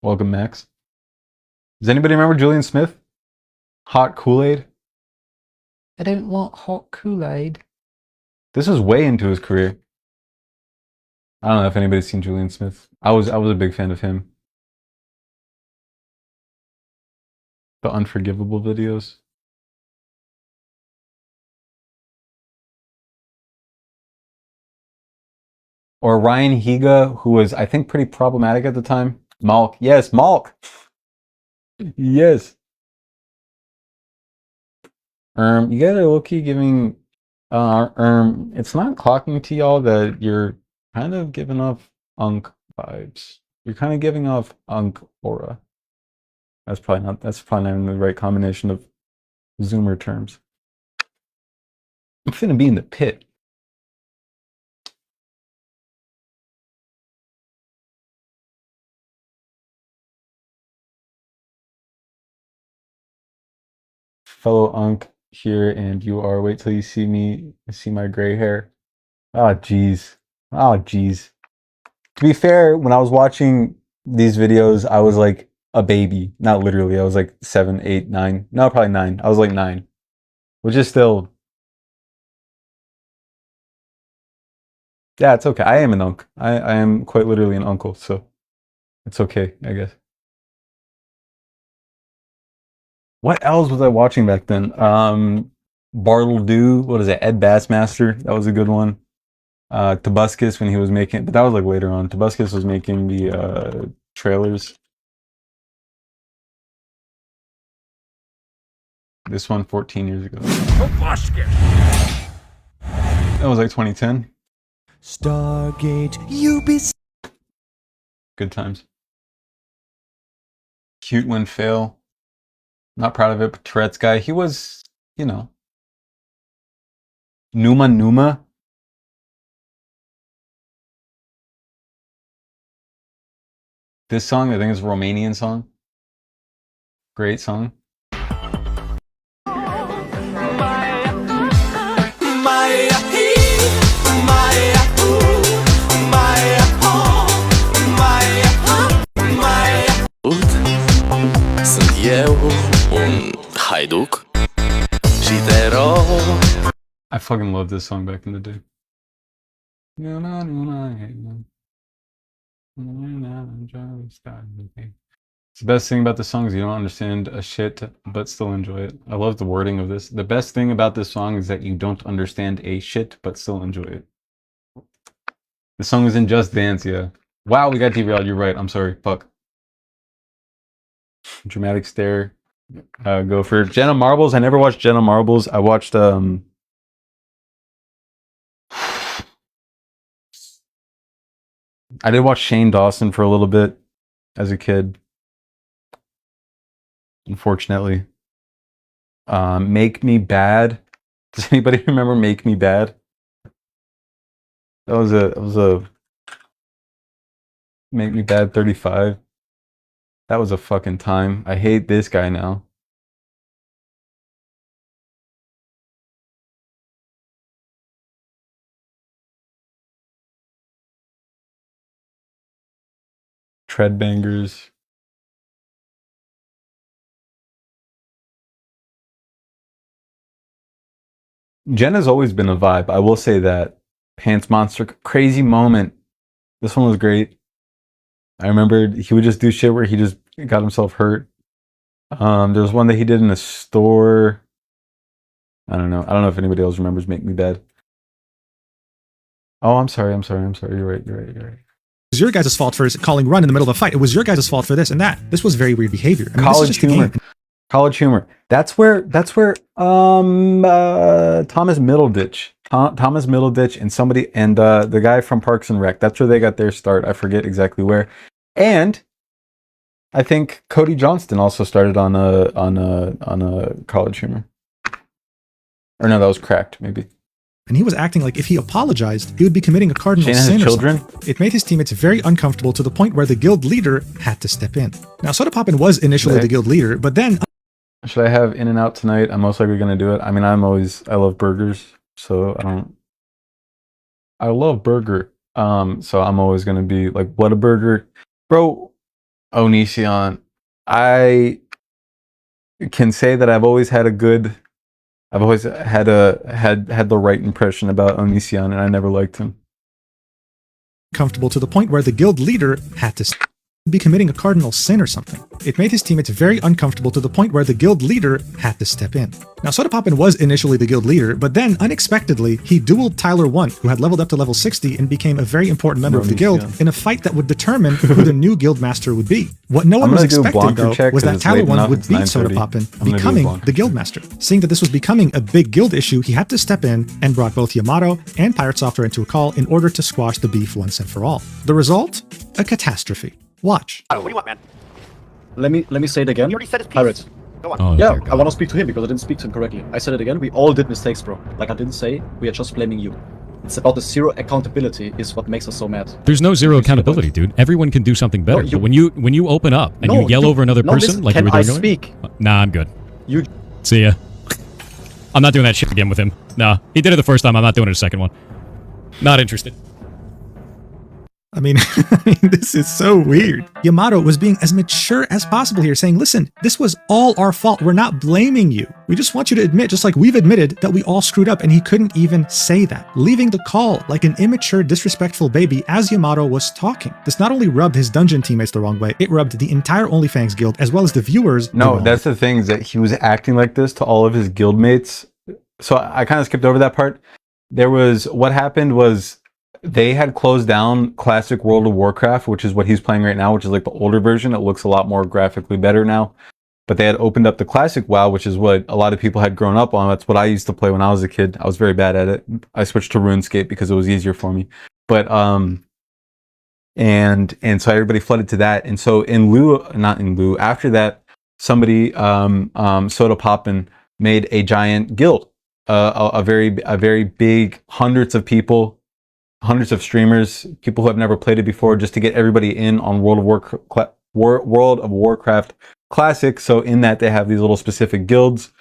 Welcome, Max. Does anybody remember Julian Smith? Hot Kool-Aid? I don't want hot Kool-Aid. This was way into his career. I don't know if anybody's seen Julian Smith. I was a big fan of him. The Unforgivable videos. Or Ryan Higa, who was, I think, pretty problematic at the time. Malk. Yes, Malk! Yes. You guys are low-key giving... it's not clocking to y'all that you're kind of giving off Unk vibes. You're kind of giving off Unk aura. That's probably not even the right combination of Zoomer terms. I'm finna be in the pit. Fellow Unk here, and you are. Wait till you see me, see my gray hair. Oh, jeez. Oh, jeez. To be fair, when I was watching these videos, I was like a baby. Not literally. I was like 7, 8, 9. No, probably 9. I was like 9. Which is still... Yeah, it's okay. I am an Unk. I am quite literally an uncle, so it's okay, I guess. What else was I watching back then? Bartle Do, what is it? Ed Bassmaster, that was a good one. Tobuscus when he was making, but that was like later on. Tobuscus was making the trailers. This one 14 years ago. That was like 2010. Stargate, you be... Good times. Cute when fail. Not proud of it, but Tourette's guy. He was, you know. Numa. This song, I think it's a Romanian song. Great song. Sunt eu un haiduc și te rog. I fucking loved this song back in the day. It's the best thing about the song is you don't understand a shit, but still enjoy it. I love the wording of this. The best thing about this song is that you don't understand a shit, but still enjoy it. The song was in Just Dance, yeah. Wow, we got derailed. You're right. I'm sorry. Fuck. Dramatic Stare. Go for Jenna Marbles. I never watched Jenna Marbles. I watched I did watch Shane Dawson for a little bit as a kid. Unfortunately. Make Me Bad. Does anybody remember Make Me Bad? That was a Make Me Bad 35. That was a fucking time. I hate this guy now. Treadbangers. Jenna's always been a vibe. I will say that. Pants Monster, Crazy Moment. This one was great. I remember he would just do shit where he just got himself hurt. There was one that he did in a store. I don't know. I don't know if anybody else remembers Make Me Bad. Oh, I'm sorry. You're right. It was your guys' fault for calling run in the middle of a fight. It was your guys' fault for this and that. This was very weird behavior. I mean, College humor. College humor. That's where Thomas Middleditch. Thomas Middleditch and somebody and the guy from Parks and Rec. That's where they got their start. I forget exactly where. And I think Cody Johnston also started on a College Humor. Or no, that was cracked, maybe. And he was acting like if he apologized, he would be committing a cardinal Shane has sin or children? something. It made his teammates very uncomfortable to the point where the guild leader had to step in. Now, Soda Poppin was initially the guild leader, but then... Should I have In-N-Out tonight? I'm most likely going to do it. I mean, I love burgers, so I love burger. So I'm always going to be like, what a burger. Bro, Onision, I can say that I've always had the right impression about Onision, and I never liked him. Comfortable to the point where the guild leader had to be committing a cardinal sin or something. It made his teammates very uncomfortable to the point where the guild leader had to step in. Now, Soda Poppin was initially the guild leader, but then, unexpectedly, he dueled Tyler 1, who had leveled up to level 60 and became a very important member of the guild in a fight that would determine who the new guild master would be. What no one was expecting, though, was that Tyler 1 would beat Soda Poppin, becoming the guild master. Seeing that this was becoming a big guild issue, he had to step in and brought both Yamato and Pirate Software into a call in order to squash the beef once and for all. The result? A catastrophe. Watch. What do you want, man? Let me say it again. He already said his piece. Pirates. Go on. Oh, Yeah, I want to speak to him because I didn't speak to him correctly. I said it again. We all did mistakes, bro. Like I didn't say, we are just blaming you. It's about the zero accountability is what makes us so mad. There's no zero accountability, dude. Everyone can do something better. But when you open up and you yell over another person like you were doing speak? Nah, I'm good. You See ya. I'm not doing that shit again with him. Nah, he did it the first time. I'm not doing it a second one. Not interested. I mean, this is so weird. Yamato was being as mature as possible here, saying, listen, this was all our fault. We're not blaming you. We just want you to admit, just like we've admitted, that we all screwed up, and he couldn't even say that, leaving the call like an immature, disrespectful baby as Yamato was talking. This not only rubbed his dungeon teammates the wrong way, it rubbed the entire OnlyFans guild, as well as the viewers. No, that's the thing, is that he was acting like this to all of his guildmates. So I kind of skipped over that part. What happened was, they had closed down classic World of Warcraft, which is what he's playing right now, which is like the older version. It looks a lot more graphically better now. But they had opened up the classic WoW, which is what a lot of people had grown up on. That's what I used to play when I was a kid. I was very bad at it. I switched to RuneScape because it was easier for me. But and so everybody flooded to that. And so after that, somebody Soda Poppin made a giant guild, a very big, hundreds of people. Hundreds of streamers, people who have never played it before, just to get everybody in on World of Warcraft Classic. So in that, they have these little specific guilds.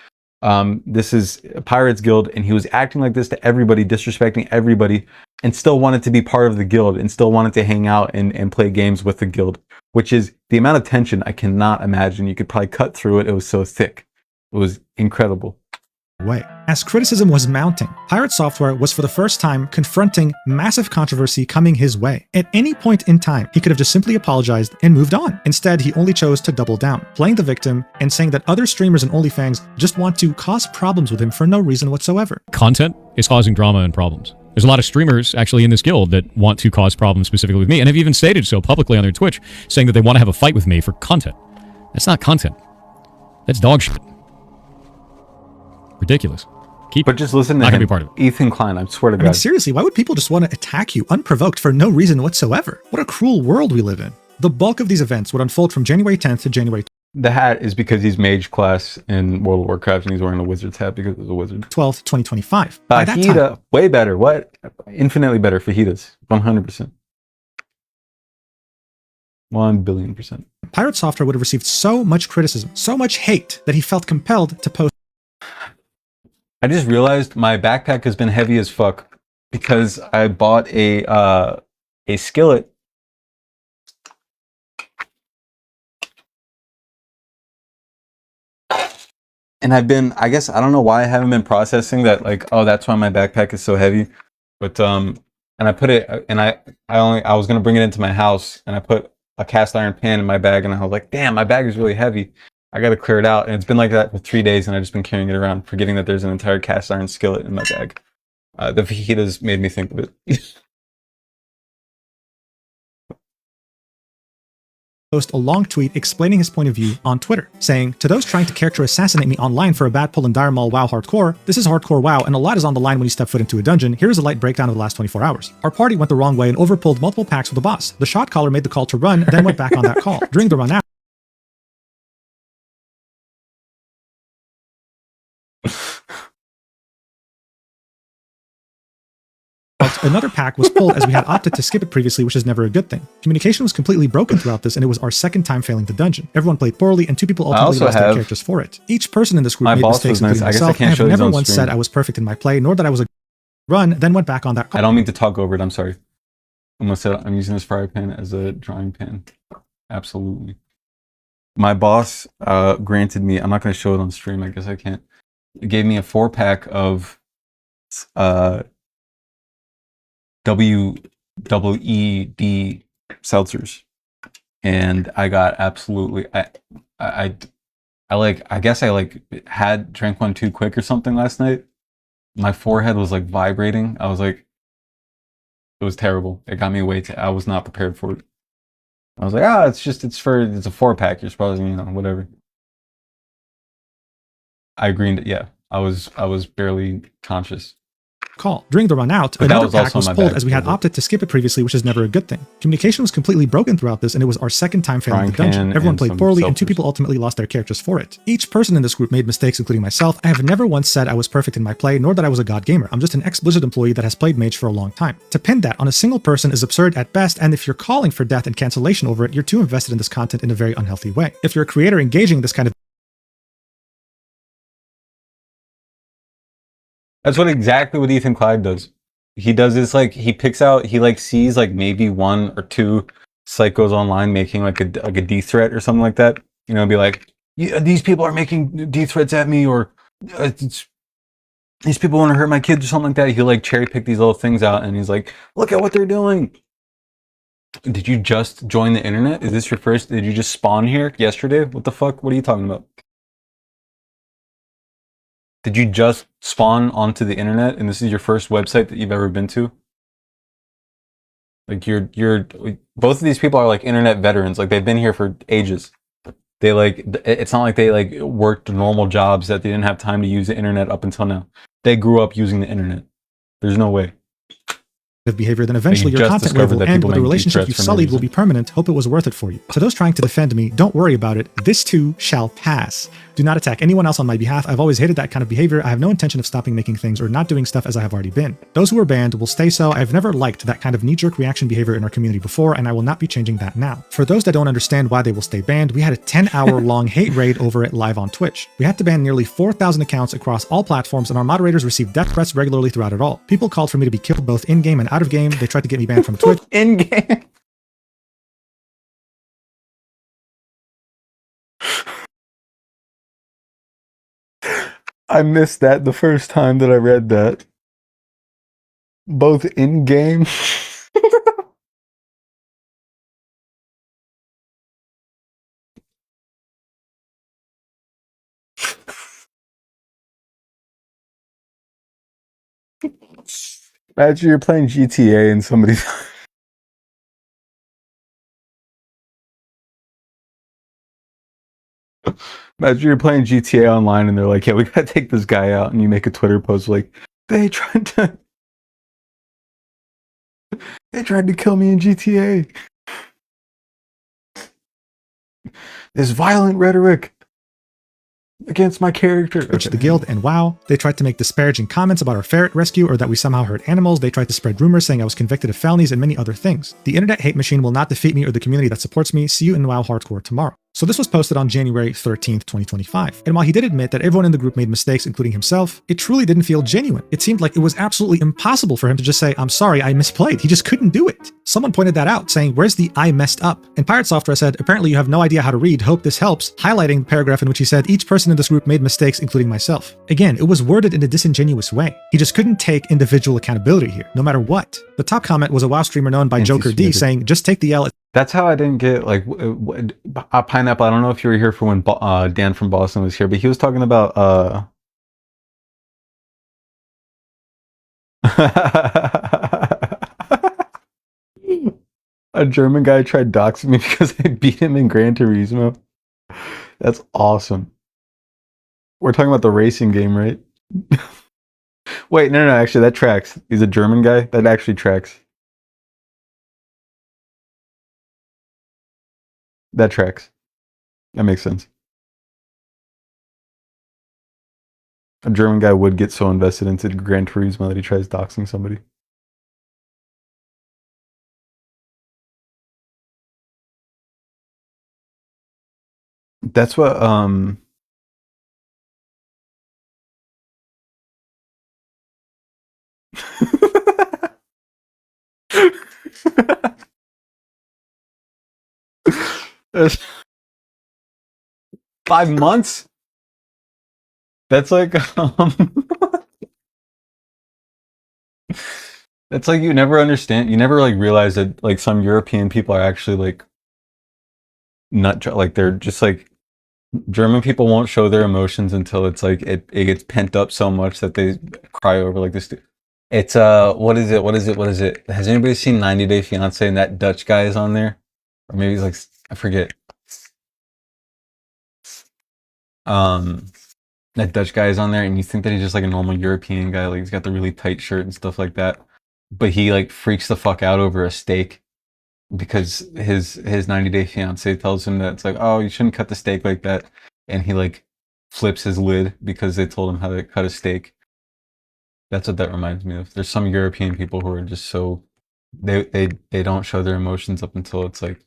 This is Pirates Guild, and he was acting like this to everybody, disrespecting everybody, and still wanted to be part of the guild, and still wanted to hang out and play games with the guild, which is the amount of tension I cannot imagine. You could probably cut through it. It was so thick. It was incredible. Way. As criticism was mounting, Pirate Software was for the first time confronting massive controversy coming his way. At any point in time, he could have just simply apologized and moved on. Instead, he only chose to double down, playing the victim and saying that other streamers and OnlyFans just want to cause problems with him for no reason whatsoever. Content is causing drama and problems. There's a lot of streamers actually in this guild that want to cause problems specifically with me, and have even stated so publicly on their Twitch, saying that they want to have a fight with me for content. That's not content. That's dog shit. Ridiculous. But just listen to not him. Gonna be part of it. Ethan Klein, I swear to God. I mean, seriously, why would people just want to attack you unprovoked for no reason whatsoever? What a cruel world we live in. The bulk of these events would unfold from January 10th to January The hat is because he's mage class in World of Warcraft, and he's wearing a wizard's hat because he's a wizard. 12th, 2025. By that Fajita, time, way better. What? Infinitely better. Fajitas. 100%. 1,000,000,000%. Pirate Software would have received so much criticism, so much hate, that he felt compelled to post. I just realized my backpack has been heavy as fuck because I bought a skillet. And I guess, I don't know why I haven't been processing that, like, oh, that's why my backpack is so heavy. But, and I put it, and I was going to bring it into my house, and I put a cast iron pan in my bag, and I was like, damn, my bag is really heavy. I got to clear it out. And it's been like that for 3 days, and I've just been carrying it around, forgetting that there's an entire cast iron skillet in my bag. The fajitas made me think of it. Post a long tweet explaining his point of view on Twitter, saying, "To those trying to character assassinate me online for a bad pull in Dire Maul WoW Hardcore, this is Hardcore WoW, and a lot is on the line when you step foot into a dungeon. Here's a light breakdown of the last 24 hours. Our party went the wrong way and overpulled multiple packs with the boss. The shot caller made the call to run, then went back on that call. During the run out, another pack was pulled as we had opted to skip it previously, which is never a good thing. Communication was completely broken throughout this, and it was our second time failing the dungeon. Everyone played poorly, and 2 people ultimately lost their characters for it. Each person in this group made mistakes, including myself. I have never once said I was perfect in my play, nor that I was a run, then went back on that call. I don't mean to talk over it, I'm sorry. Almost said I'm using this fry pan as a drying pan. Absolutely. My boss granted me, I'm not going to show it on stream, I guess I can't. It gave me a 4-pack of WED seltzers, and I got absolutely I guess I drank one too quick or something last night. My forehead was like vibrating. I was like, it was terrible. It got me I was not prepared for it. I was like, it's a 4-pack. You're supposed to, whatever. I agreed. Yeah, I was barely conscious. Call. During the run out, another pack was pulled as we had opted to skip it previously, which is never a good thing. Communication was completely broken throughout this, and it was our second time failing the dungeon. Everyone played poorly, and 2 people ultimately lost their characters for it. Each person in this group made mistakes, including myself. I have never once said I was perfect in my play, nor that I was a god gamer. I'm just an ex-Blizzard employee that has played Mage for a long time. To pin that on a single person is absurd at best, and if you're calling for death and cancellation over it, you're too invested in this content in a very unhealthy way. If you're a creator engaging in this kind of That's exactly what Ethan Clyde does. He does this, he picks out, he sees maybe 1 or 2 psychos online making a D threat or something like that. Be like, these people are making D threats at me, or these people want to hurt my kids or something like that. He'll cherry pick these little things out, and he's like, look at what they're doing. Did you just join the internet? Is this your first? Did you just spawn here yesterday? What the fuck? What are you talking about? Did you just spawn onto the internet and this is your first website that you've ever been to? You're both of these people are internet veterans. They've been here for ages. They it's not like they worked normal jobs that they didn't have time to use the internet up until now. They grew up using the internet. There's no way. Of behavior, then eventually your content wave will end, but the relationship you sullied will be permanent. Hope it was worth it for you. To those trying to defend me, don't worry about it. This too shall pass. Do not attack anyone else on my behalf. I've always hated that kind of behavior. I have no intention of stopping making things or not doing stuff as I have already been. Those who are banned will stay so. I've never liked that kind of knee-jerk reaction behavior in our community before, and I will not be changing that now. For those that don't understand why they will stay banned, we had a 10-hour-long hate raid over it live on Twitch. We had to ban nearly 4,000 accounts across all platforms, and our moderators received death threats regularly throughout it all. People called for me to be killed both in-game and out of game. They tried to get me banned from Twitch. In-game. I missed that the first time that I read that. Both in-game. Imagine you're playing GTA and somebody's... Imagine you're playing GTA online and they're like, yeah, we gotta take this guy out, and you make a Twitter post they tried to kill me in GTA. This violent rhetoric against my character. The guild, and wow, they tried to make disparaging comments about our ferret rescue or that we somehow hurt animals. They tried to spread rumors saying I was convicted of felonies and many other things. The internet hate machine will not defeat me or the community that supports me. See you in WoW Hardcore tomorrow. So this was posted on January 13th, 2025. And while he did admit that everyone in the group made mistakes, including himself, it truly didn't feel genuine. It seemed like it was absolutely impossible for him to just say, I'm sorry, I misplayed. He just couldn't do it. Someone pointed that out, saying, where's the I messed up? And Pirate Software said, apparently you have no idea how to read. Hope this helps, highlighting the paragraph in which he said, each person in this group made mistakes, including myself. Again, it was worded in a disingenuous way. He just couldn't take individual accountability here, no matter what. The top comment was a WoW streamer known by Joker D saying, just take the L. That's how I didn't get, Pineapple, I don't know if you were here for when Dan from Boston was here, but he was talking about, a German guy tried doxing me because I beat him in Gran Turismo. That's awesome. We're talking about the racing game, right? Wait, no, actually, that tracks. He's a German guy? That actually tracks. That tracks. That makes sense. A German guy would get so invested into Gran Turismo that he tries doxing somebody. That's what That's 5 months? That's like that's like you never understand. You never like realize that like some European people are actually like like they're just like German people won't show their emotions until it's like it gets pent up so much that they cry over like this. It's what is it? Has anybody seen 90 Day Fiancé and that Dutch guy is on there? Or maybe he's like, I forget. That Dutch guy is on there and you think that he's just like a normal European guy, like he's got the really tight shirt and stuff like that. But he like freaks the fuck out over a steak because his 90 Day Fiancé tells him that it's like, oh, you shouldn't cut the steak like that. And he like flips his lid because they told him how to cut a steak. That's what that reminds me of. There's some European people who are just so they don't show their emotions up until it's like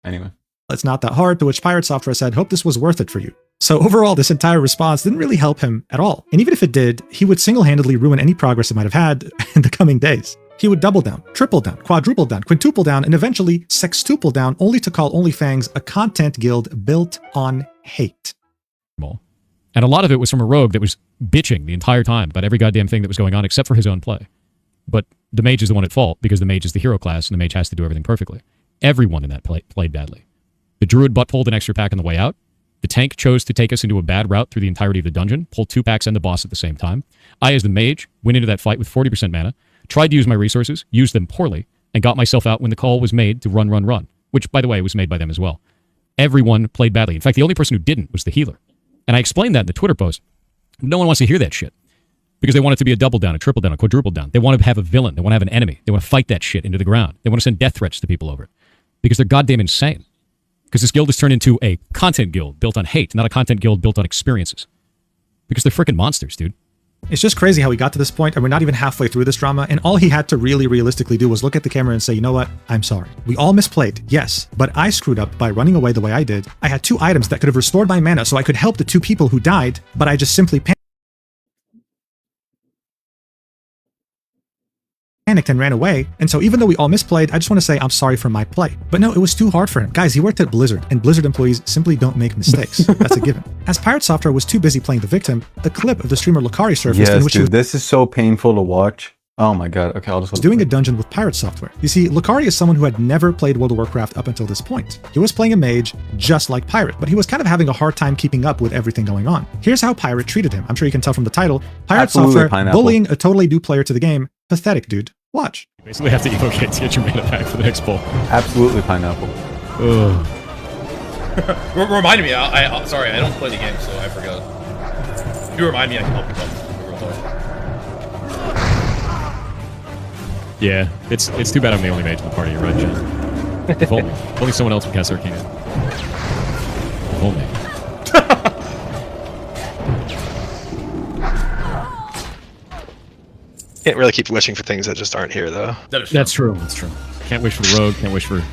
anyway. It's not that hard, to which Pirate Software said, hope this was worth it for you. So overall, this entire response didn't really help him at all. And even if it did, he would single-handedly ruin any progress it might have had in the coming days. He would double down, triple down, quadruple down, quintuple down, and eventually sextuple down, only to call OnlyFans a content guild built on hate. And a lot of it was from a rogue that was bitching the entire time about every goddamn thing that was going on except for his own play. But the mage is the one at fault because the mage is the hero class and the mage has to do everything perfectly. Everyone in that played badly. The druid butt-pulled an extra pack on the way out. The tank chose to take us into a bad route through the entirety of the dungeon, pulled 2 packs and the boss at the same time. I, as the mage, went into that fight with 40% mana, tried to use my resources, used them poorly, and got myself out when the call was made to run, which, by the way, was made by them as well. Everyone played badly. In fact, the only person who didn't was the healer. And I explained that in the Twitter post. No one wants to hear that shit. Because they want it to be a double down, a triple down, a quadruple down. They want to have a villain. They want to have an enemy. They want to fight that shit into the ground. They want to send death threats to people over it. Because they're goddamn insane. Because this guild has turned into a content guild built on hate, not a content guild built on experiences. Because they're freaking monsters, dude. It's just crazy how we got to this point and we're not even halfway through this drama, and all he had to really realistically do was look at the camera and say, you know what, I'm sorry. We all misplayed, yes, but I screwed up by running away the way I did. I had 2 items that could have restored my mana so I could help the 2 people who died, but I just simply panicked and ran away, and so even though we all misplayed, I just want to say I'm sorry for my play. But no, it was too hard for him. Guys, he worked at Blizzard, and Blizzard employees simply don't make mistakes. That's a given. As Pirate Software was too busy playing the victim, a clip of the streamer Lucari surfaced in which he was this is so painful to watch. Oh my god, okay, I'll just doing a dungeon with Pirate Software. You see, Lucari is someone who had never played World of Warcraft up until this point. He was playing a mage, just like Pirate, but he was kind of having a hard time keeping up with everything going on. Here's how Pirate treated him. I'm sure you can tell from the title. Pirate Software bullying a totally new player to the game. Pathetic, dude. Watch. You basically have to evocate to get your mana back for the next pull. Absolutely pineapple. Ugh. Reminded me, sorry, I don't play the game, so I forgot. If you remind me, I can help you out. Yeah, it's too bad I'm the only mage in the party, you're right, Jen? If only someone else would cast Arcane. If only. Can't really keep wishing for things that just aren't here, though. That's true. That's true. Can't wish for the rogue. Can't wish for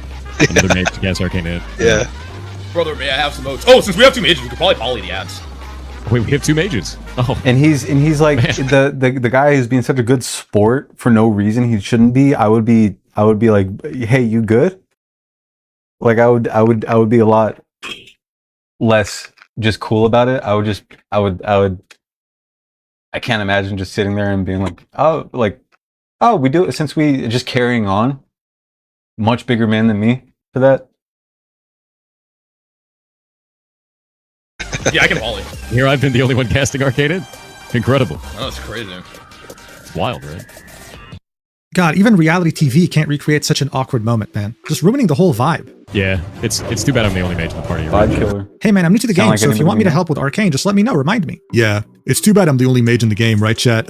another mage to cast Arcane. Yeah. Brother, may I have some oats? Oh, since we have 2 mages, we could probably poly the ads. Wait, we have 2 mages. Oh, and he's like the guy who's being such a good sport for no reason he shouldn't be. I would be like, hey, you good? Like I would be a lot less just cool about it. I can't imagine just sitting there and being like, oh, we do it since we just carrying on. Much bigger man than me for that. Yeah, I can volley. Here I've been the only one casting Arcane. Incredible. Oh, that's crazy. It's wild, right? God, even reality TV can't recreate such an awkward moment, man. Just ruining the whole vibe. Yeah, it's too bad I'm the only mage in the party. Vibe killer. Hey man, I'm new to the game, Like so if you want me to help with Arcane, just let me know, remind me. Yeah, It's too bad I'm the only mage in the game, right, chat?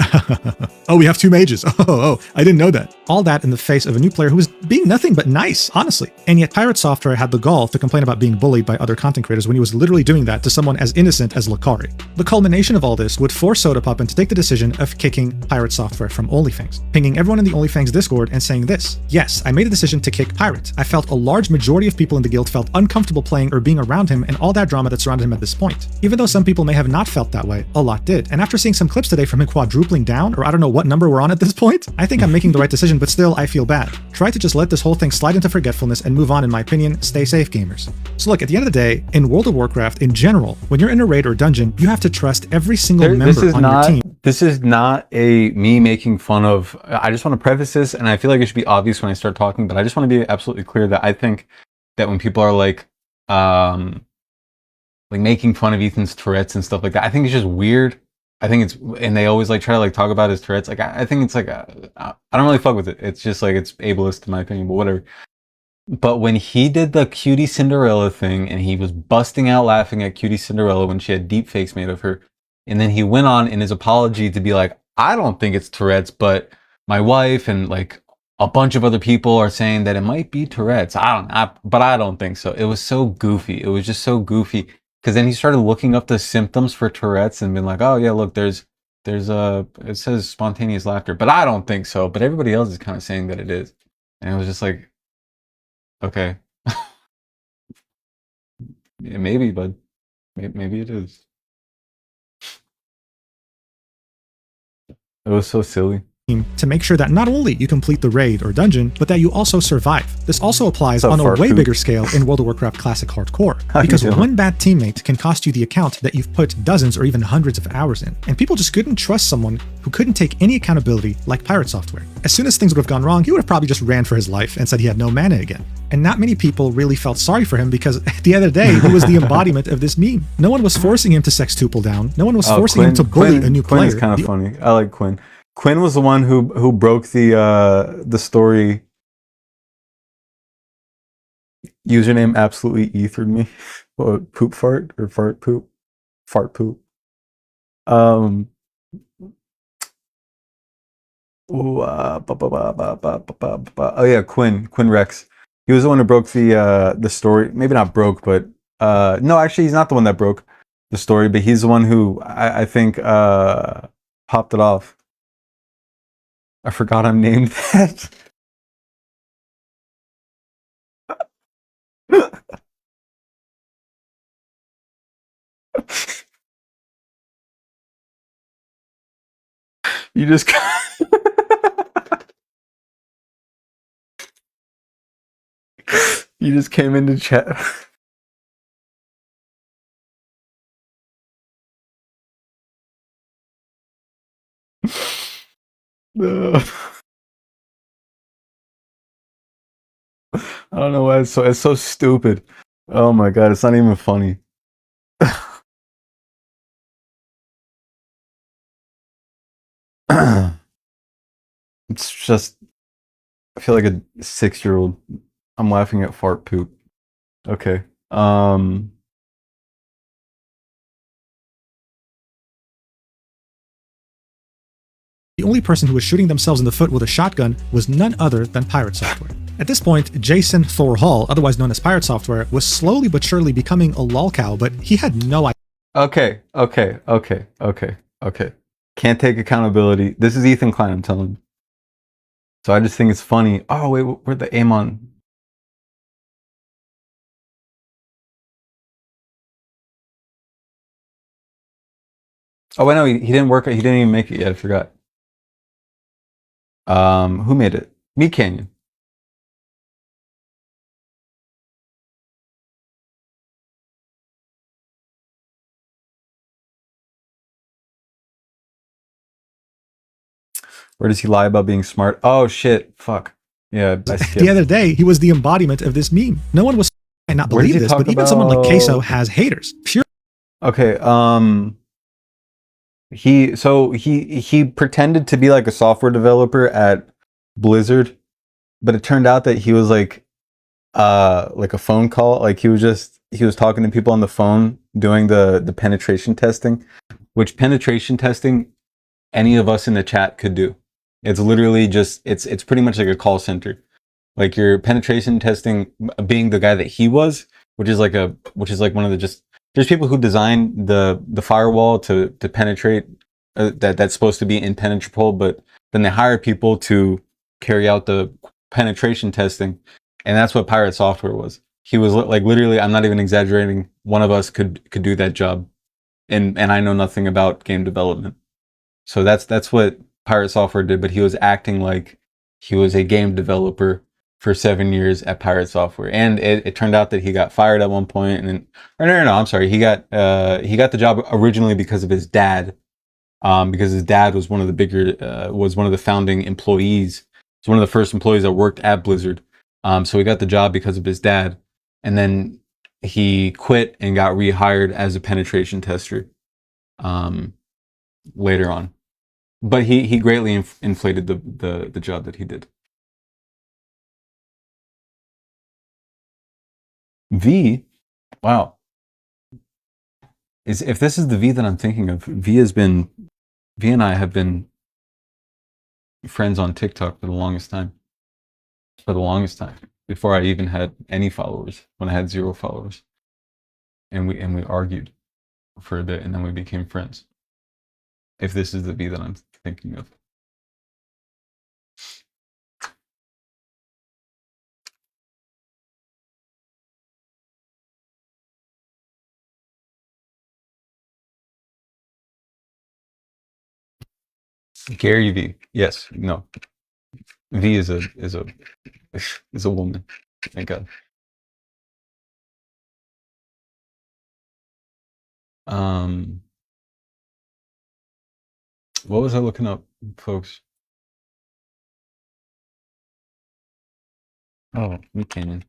Oh, we have 2 mages. Oh, I didn't know that. All that in the face of a new player who was being nothing but nice, honestly. And yet Pirate Software had the gall to complain about being bullied by other content creators when he was literally doing that to someone as innocent as Lakari. The culmination of all this would force Sodapoppin to take the decision of kicking Pirate Software from OnlyFans, pinging everyone in the OnlyFans Discord and saying this: yes, I made a decision to kick Pirate. I felt a large majority of people in the guild felt uncomfortable playing or being around him and all that drama that surrounded him at this point. Even though some people may have not felt that way, a lot did. And after seeing some clips today from him quadrupling down, or I don't know what number we're on at this point, I think I'm making the right decision, but still, I feel bad. Try to just let this whole thing slide into forgetfulness and move on, in my opinion. Stay safe, gamers. So look, at the end of the day, in World of Warcraft in general, when you're in a raid or dungeon, you have to trust every single member on your team. This is not me making fun of. I just want to preface this, and I feel like it should be obvious when I start talking, but I just want to be absolutely clear that I think that when people are like making fun of Ethan's Tourette's and stuff like that, I think it's just weird. I think it's, and they always like try to like talk about his Tourette's. Like I think it's like I don't really fuck with it. It's just like it's ableist in my opinion, but whatever. But when he did the Cutie Cinderella thing and he was busting out laughing at Cutie Cinderella when she had deep fakes made of her, and then he went on in his apology to be like, I don't think it's Tourette's, but my wife and like a bunch of other people are saying that it might be Tourette's. But I don't think so. It was so goofy. It was just so goofy. Because then he started looking up the symptoms for Tourette's and been like, oh yeah, look, it says spontaneous laughter, but I don't think so. But everybody else is kind of saying that it is. And it was just like, okay. Yeah, maybe, but maybe it is. It was so silly. To make sure that not only you complete the raid or dungeon, but that you also survive. This also applies on a way bigger scale in World of Warcraft Classic Hardcore, because one bad teammate can cost you the account that you've put dozens or even hundreds of hours in, and people just couldn't trust someone who couldn't take any accountability like Pirate Software. As soon as things would have gone wrong, he would have probably just ran for his life and said he had no mana again. And not many people really felt sorry for him because at the end of the day, he was the embodiment of this meme. No one was forcing him to sextuple down. No one was forcing him to bully a new player. Quinn is kind of funny. I like Quinn. Quinn was the one who broke the story. Username absolutely ethered me. What, poop fart or fart poop? Fart poop. Oh yeah, Quinn Rex. He was the one who broke the story. Maybe not broke, but no, actually he's not the one that broke the story, but he's the one who I think popped it off. I forgot I'm named that. You just you just came into chat. No. I don't know why it's so stupid. Oh my god, it's not even funny. It's just, I feel like a 6-year-old. I'm laughing at fart poop. Okay. The only person who was shooting themselves in the foot with a shotgun was none other than Pirate Software. At this point, Jason Thor Hall, otherwise known as Pirate Software, was slowly but surely becoming a lolcow, but he had no idea. Okay. Can't take accountability. This is Ethan Klein, I'm telling you. So I just think it's funny. Oh wait, where'd the aim on? Oh wait, no, he didn't work. He didn't even make it yet. I forgot. Who made it? Meat Canyon. Where does he lie about being smart? Oh shit, fuck. Yeah, At the end of the day, he was the embodiment of this meme. No one was might not believe this, but even someone like Queso has haters. Okay, he pretended to be like a software developer at Blizzard, but it turned out that he was like a phone call. Like he was talking to people on the phone doing the penetration testing. which penetration testing any of us in the chat could do. It's literally just it's pretty much like a call center. Like your penetration testing being the guy that he was, which is like one of the just there's people who design the firewall to penetrate that's supposed to be impenetrable, but then they hire people to carry out the penetration testing, and that's what Pirate Software was. He was like literally, I'm not even exaggerating, one of us could do that job, and I know nothing about game development. So that's what Pirate Software did, but he was acting like he was a game developer for 7 years at Pirate Software, and it turned out that he got fired at one point, and then no, I'm sorry, he got the job originally because of his dad, because his dad was one of the founding employees. He's one of the first employees that worked at Blizzard, so he got the job because of his dad, and then he quit and got rehired as a penetration tester later on, but he greatly inflated the job that he did. V, wow. If this is the V that I'm thinking of, V and I have been friends on TikTok for the longest time. Before I even had any followers, when I had 0 followers. And we argued for a bit, and then we became friends. If this is the V that I'm thinking of. Gary V. Yes. No. V is a woman. Thank God. What was I looking up, folks? Oh, we can.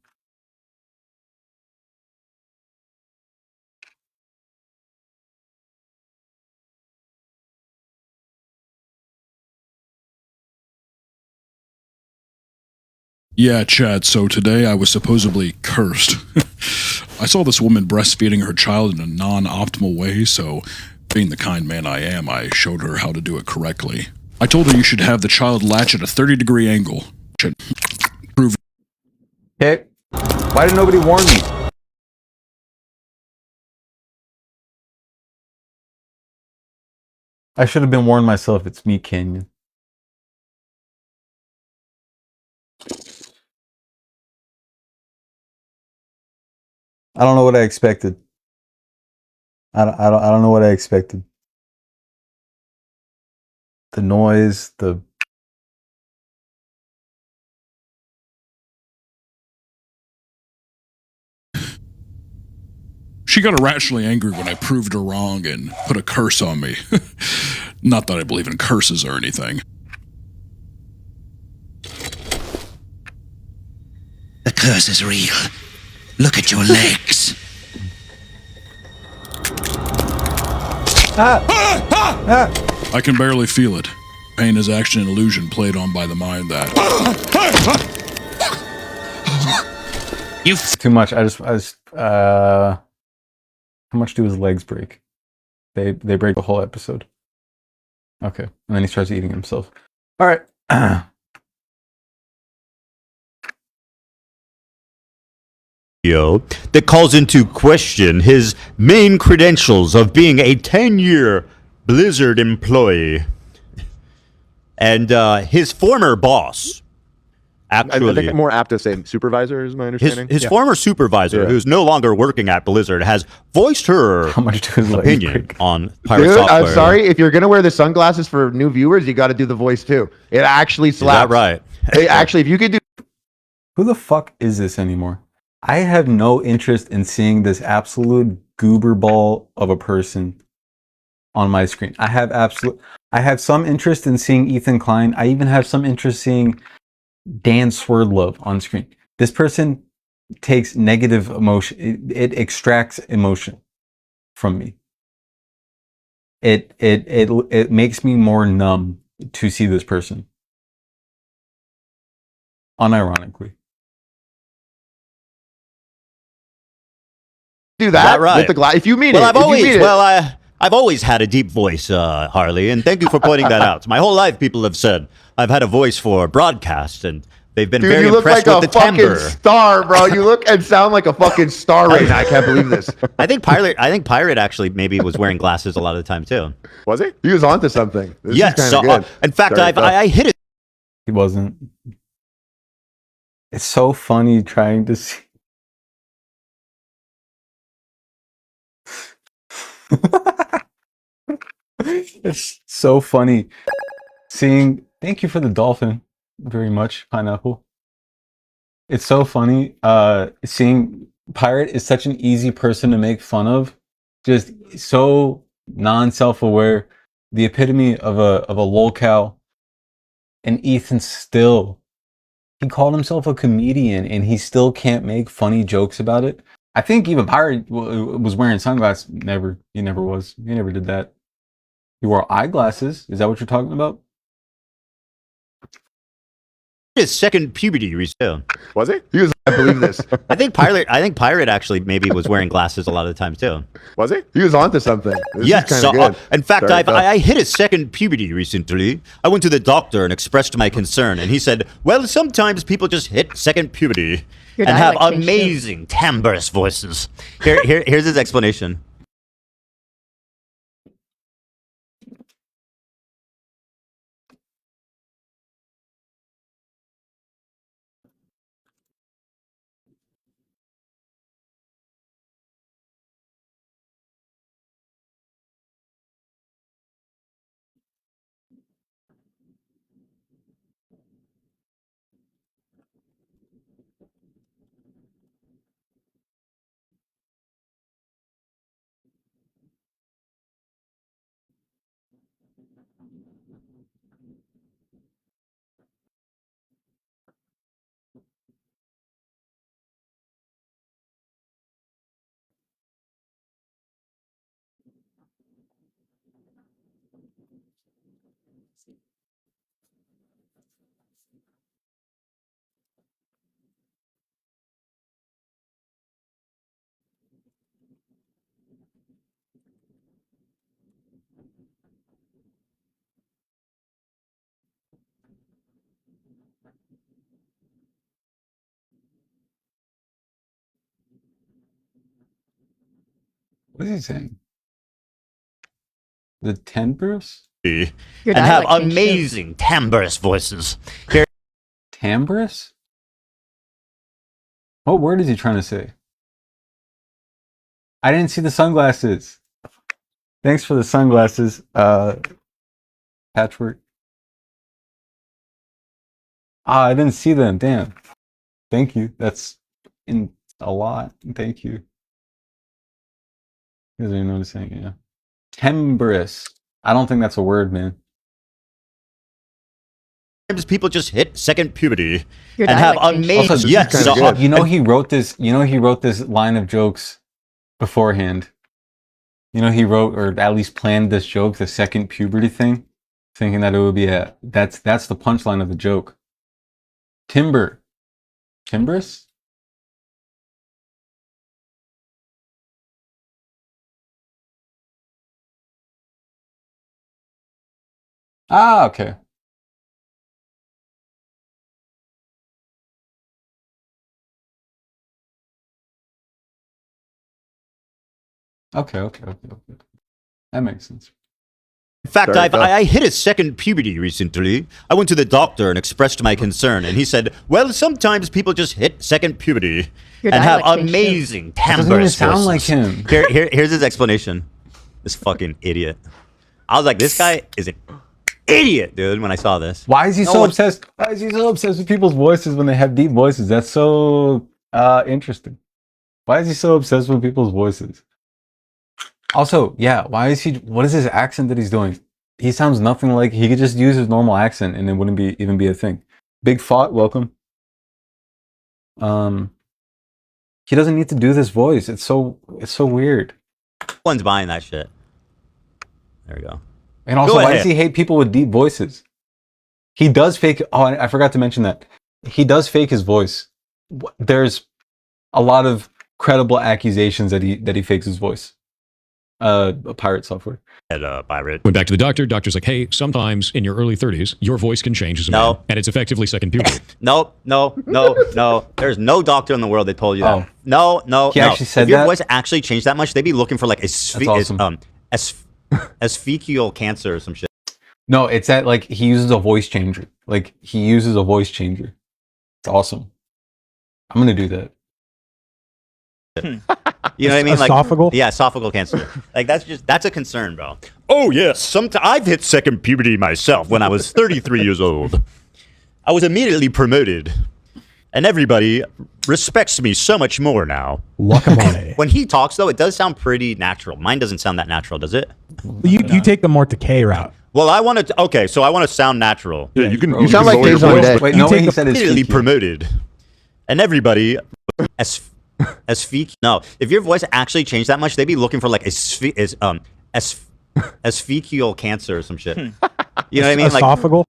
Yeah, Chad, so today I was supposedly cursed. I saw this woman breastfeeding her child in a non-optimal way, so being the kind man I am, I showed her how to do it correctly. I told her you should have the child latch at a 30-degree angle. Should prove. Okay. Why did nobody warn me? I should have been warned myself. It's me, Canyon. I don't know what I expected. I don't know what I expected. The noise, the She got irrationally angry when I proved her wrong and put a curse on me. Not that I believe in curses or anything. The curse is real. Look at your legs. I can barely feel it. Pain is actually an illusion played on by the mind that... Too much. How much do his legs break? They break the whole episode. Okay. And then he starts eating himself. All right. That calls into question his main credentials of being a 10-year Blizzard employee. And his former boss, actually... I think I'm more apt to say supervisor is my understanding. His former supervisor, who's no longer working at Blizzard, has voiced her opinion on Pirate Dude, Software. I'm sorry, if you're going to wear the sunglasses for new viewers, you got to do the voice too. It actually slaps. Is that right? Actually, if you could do... Who the fuck is this anymore? I have no interest in seeing this absolute goober ball of a person on my screen. I have some interest in seeing Ethan Klein. I even have some interest seeing Dan Swerdlove on screen. This person takes negative emotion. It extracts emotion from me. It makes me more numb to see this person. Unironically. Do that right? with the glass. If you mean well, it. I've always, I've always had a deep voice, Harley, and thank you for pointing that out. My whole life, people have said I've had a voice for broadcast, and they've been Dude, very you look impressed like with a the fucking timbre. star, bro. You look and sound like a fucking star right now. I can't believe this. I think Pirate actually maybe was wearing glasses a lot of the time too. Was he? He was onto something. This is Yes. kinda So, good. in fact, Sorry, I hit it. He wasn't. It's so funny trying to see. It's so funny seeing. Thank you for the dolphin very much, Pineapple. It's so funny seeing Pirate is such an easy person to make fun of. Just so non-self-aware, the epitome of a lolcow. And Ethan still, he called himself a comedian, and he still can't make funny jokes about it. I think even Pirate was wearing sunglasses. Never, he never was. He never did that. He wore eyeglasses. Is that what you're talking about? His second puberty resume. Was he? He was. I believe this. I think Pirate actually maybe was wearing glasses a lot of the time too. Was he? He was onto something. This Yes. is So, kinda good. in fact, Sorry, I hit his second puberty recently. I went to the doctor and expressed my concern, and he said, "Well, sometimes people just hit second puberty Your and have dialect makes amazing timbrous voices." Here's his explanation. What is he saying? The timbres? And have amazing timbrous voices. Timbrous? What word is he trying to say? I didn't see the sunglasses. Thanks for the sunglasses, Patchwork. I didn't see them. Damn. Thank you. That's in a lot. Thank you. You guys are noticing, yeah. Timbrous. I don't think that's a word, man. Sometimes people just hit second puberty Your and have dialect makes amazing. Also, Yes. so, you know he wrote this. You know he wrote this line of jokes beforehand. You know he wrote, or at least planned this joke, the second puberty thing, thinking that it would be that's the punchline of the joke. Timbrous. Ah, okay. Okay. That makes sense. In fact, I hit a second puberty recently. I went to the doctor and expressed my concern, and he said, "Well, sometimes people just hit second puberty Your and have dialect makes amazing sense. That doesn't even timbrous sound like voices." him. Here's his explanation. This fucking idiot. I was like, this guy is an idiot, dude. When I saw this, Why is he so obsessed? Why is he so obsessed with people's voices when they have deep voices? That's so interesting. Why is he so obsessed with people's voices? Also, yeah, why is he? What is his accent that he's doing? He sounds nothing like. He could just use his normal accent, and it wouldn't even be a thing. Big Fought, welcome. He doesn't need to do this voice. It's so weird. No one's buying that shit. There we go. And also, why does he hate people with deep voices? He does fake. Oh, I forgot to mention that. He does fake his voice. There's a lot of credible accusations that he fakes his voice. Pirate software. Pirate. Went back to the doctor. Doctor's like, hey, sometimes in your early 30s, your voice can change as a man, and it's effectively second puberty. No. There's no doctor in the world that told you that. No. He actually said if your that? voice actually changed that much, they'd be looking for like awesome. fecal cancer or some shit. No, it's that like he uses a voice changer. Like he uses a voice changer. It's awesome. I'm gonna do that. You know what I mean? Like, Esophageal? yeah, esophageal cancer. Like that's a concern, bro. Oh yes, I've hit second puberty myself when I was 33 years old. I was immediately promoted, and everybody respects me so much more now. Guacamole. When he talks, though, it does sound pretty natural. Mine doesn't sound that natural, does it? You take the more decay route. Well, I want to. Okay, so I want to sound natural. Yeah, you can. You sound like Days on Dead. Wait, no way he said his Immediately fecal. promoted, and everybody as fecal. No, if your voice actually changed that much, they'd be looking for like fecal cancer or some shit. You know what I mean? Like Esophageal.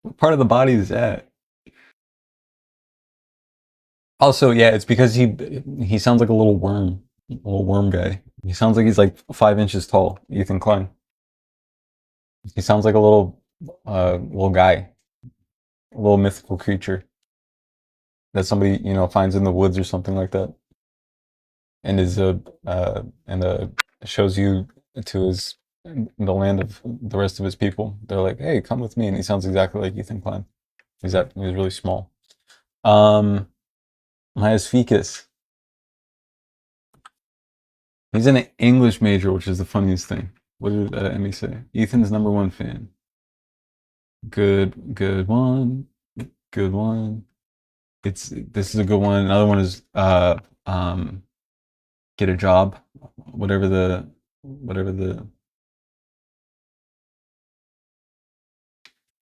What part of the body is that? Also, yeah, it's because he sounds like a little worm guy. He sounds like he's like 5 inches tall. Ethan Klein. He sounds like a little guy, a little mythical creature that somebody finds in the woods or something like that, and shows you to the land of the rest of his people. They're like, "Hey, come with me," and he sounds exactly like Ethan Klein. He's really small. Myas Fecus. He's an English major, which is the funniest thing. What did Emmy say? Ethan's #1 fan. Good one. Good one. This is a good one. Another one is get a job. Whatever the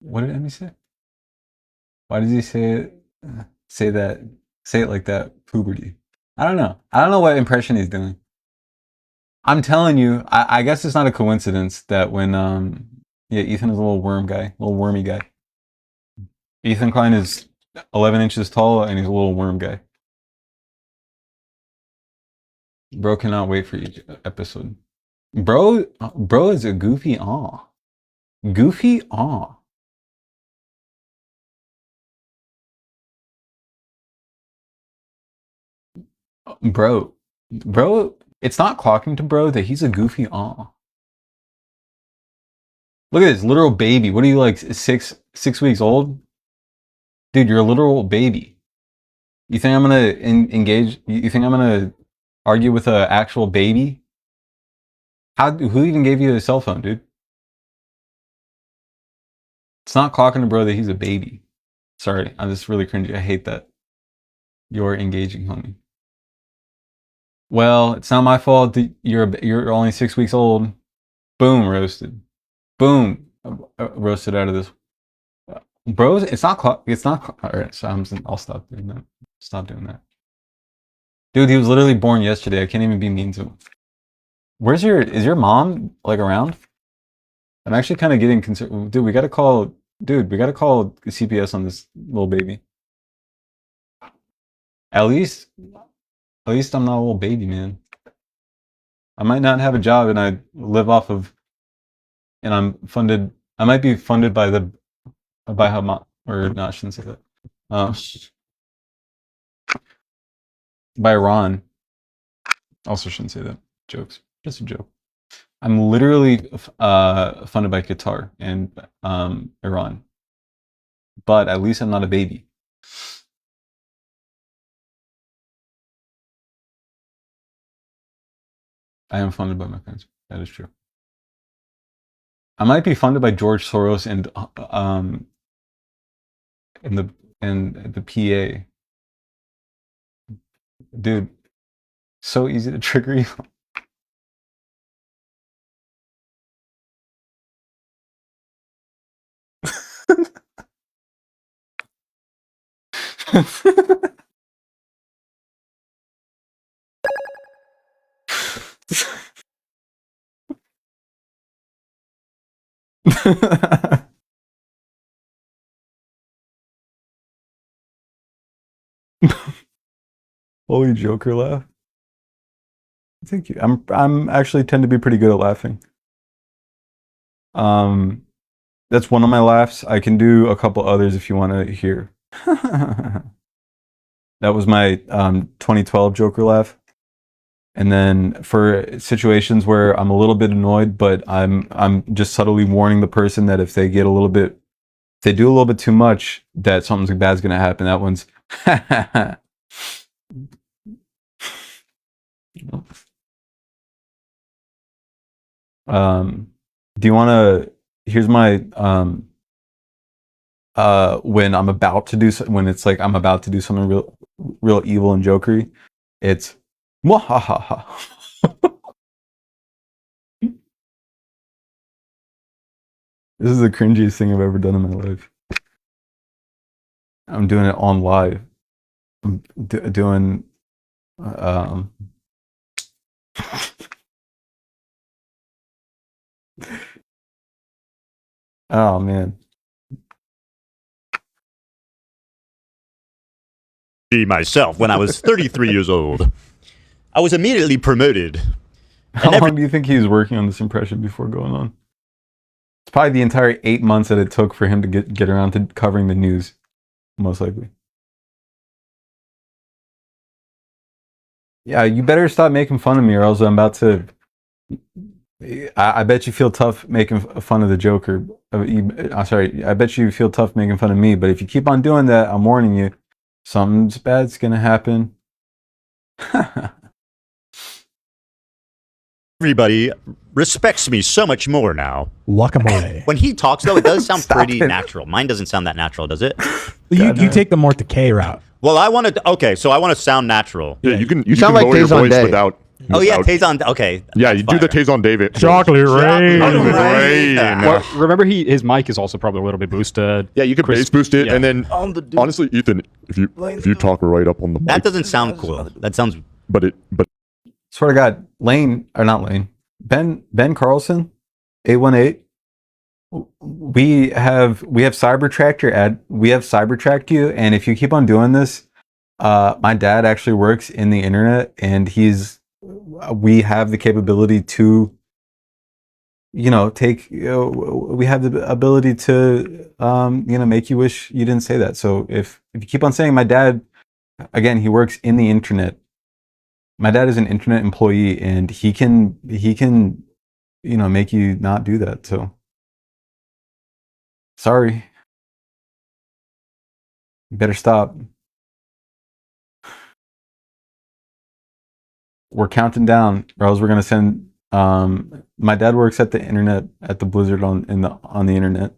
what did Emmy say? Why does he say it like that? Puberty. I don't know. I don't know what impression he's doing. I'm telling you, I guess it's not a coincidence that when Ethan is a little wormy guy. Ethan Klein is 11 inches tall and he's a little worm guy. Bro cannot wait for each episode. Bro is a goofy aw. Goofy aw. Bro, it's not clocking to bro that he's a goofy aw. Look at this literal baby. What are you, like 6 weeks old? Dude, you're a literal baby. You think I'm gonna engage? You think I'm gonna argue with an actual baby? Who even gave you a cell phone, dude? It's not clocking to bro that he's a baby. Sorry, I'm just really cringy. I hate that. You're engaging, homie. Well, it's not my fault that you're only 6 weeks old. Boom, roasted. Boom, roasted out of this. Bros, it's not. All right, so I'll stop doing that. Stop doing that. Dude, he was literally born yesterday. I can't even be mean to him. Is your mom like around? I'm actually kind of getting concerned. Dude, we gotta call CPS on this little baby. At least I'm not a little baby, man. I might not have a job and I live off of, and I'm funded. I might be funded by her mom, or not. I shouldn't say that. By Iran. Also shouldn't say that. Jokes. Just a joke. I'm literally funded by Qatar and Iran. But at least I'm not a baby. I am funded by my parents. That is true. I might be funded by George Soros and the PA. Dude, so easy to trigger you. Holy Joker laugh. Thank you. I'm actually tend to be pretty good at laughing. That's one of my laughs. I can do a couple others if you want to hear. That was my 2012 Joker laugh. And then for situations where I'm a little bit annoyed, but I'm just subtly warning the person that if they get a little bit, if they do a little bit too much, that something bad's gonna happen. That one's do you want to? Here's my when I'm about to do when it's like I'm about to do something real evil and jokery. It's mwahaha. This is the cringiest thing I've ever done in my life. I'm doing it on live. I'm doing oh man. Myself when I was 33 years old. I was immediately promoted. How long do you think he was working on this impression before going on? It's probably the entire 8 months that it took for him to get around to covering the news, most likely. Yeah, you better stop making fun of me, or else I'm about to. I bet you feel tough making fun of the Joker. Sorry, I bet you feel tough making fun of me. But if you keep on doing that, I'm warning you, something bad's gonna happen. Everybody respects me so much more now. Guacamole. When he talks, though, it does sound Stop pretty it. natural. Mine doesn't sound that natural, does it? You take the more decay route. Well, I want to. Okay, so I want to sound natural. Yeah, you sound like Tazon Day. Oh yeah, Tazon. Okay. Yeah, you do the Tazon David. Chocolate rain. Well, remember, his mic is also probably a little bit boosted. Yeah, you could bass boost it, and then honestly, Ethan, if you talk right up on the mic, That doesn't sound cool. That sounds. but Swear to God, Lane or not Lane, Ben Carlson, 818. We have Cybertracked your ad. We have Cybertracked you, and if you keep on doing this, my dad actually works in the internet, and we have the capability to, we have the ability to, make you wish you didn't say that. So if you keep on saying my dad, again, he works in the internet. My dad is an internet employee, and he can, make you not do that. So sorry. You better stop. We're counting down, or else we're gonna send. My dad works at the internet, at the Blizzard on the internet.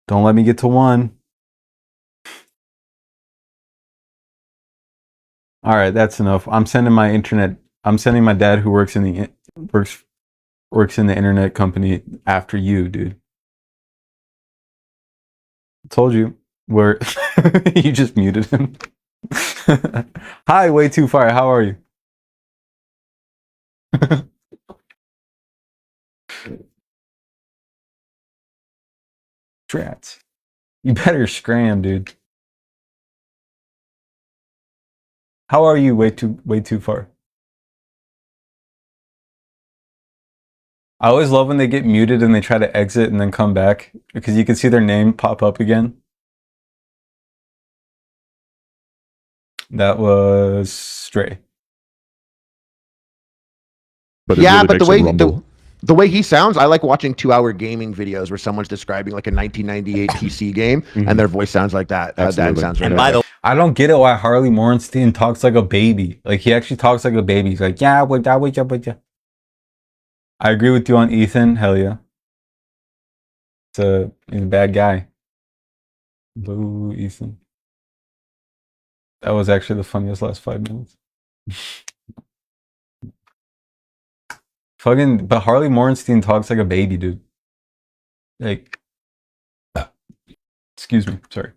Don't let me get to one. All right, that's enough. I'm sending my dad who works in the internet company after you, dude. Told you. Where you just muted him. Hi, way too far. How are you? Strats. You better scram, dude. How are you? Way too far. I always love when they get muted and they try to exit and then come back, because you can see their name pop up again. That was Stray. But yeah, but the way he sounds, I like watching 2-hour gaming videos where someone's describing like a 1998 PC game, and their voice sounds like that. That sounds right. And by the way, I don't get it why Harley Morenstein talks like a baby. Like, he actually talks like a baby. He's like, yeah, what ya. I agree with you on Ethan. Hell yeah. He's a bad guy. Boo, Ethan. That was actually the funniest last 5 minutes. But Harley Morenstein talks like a baby, dude. Like, excuse me, sorry.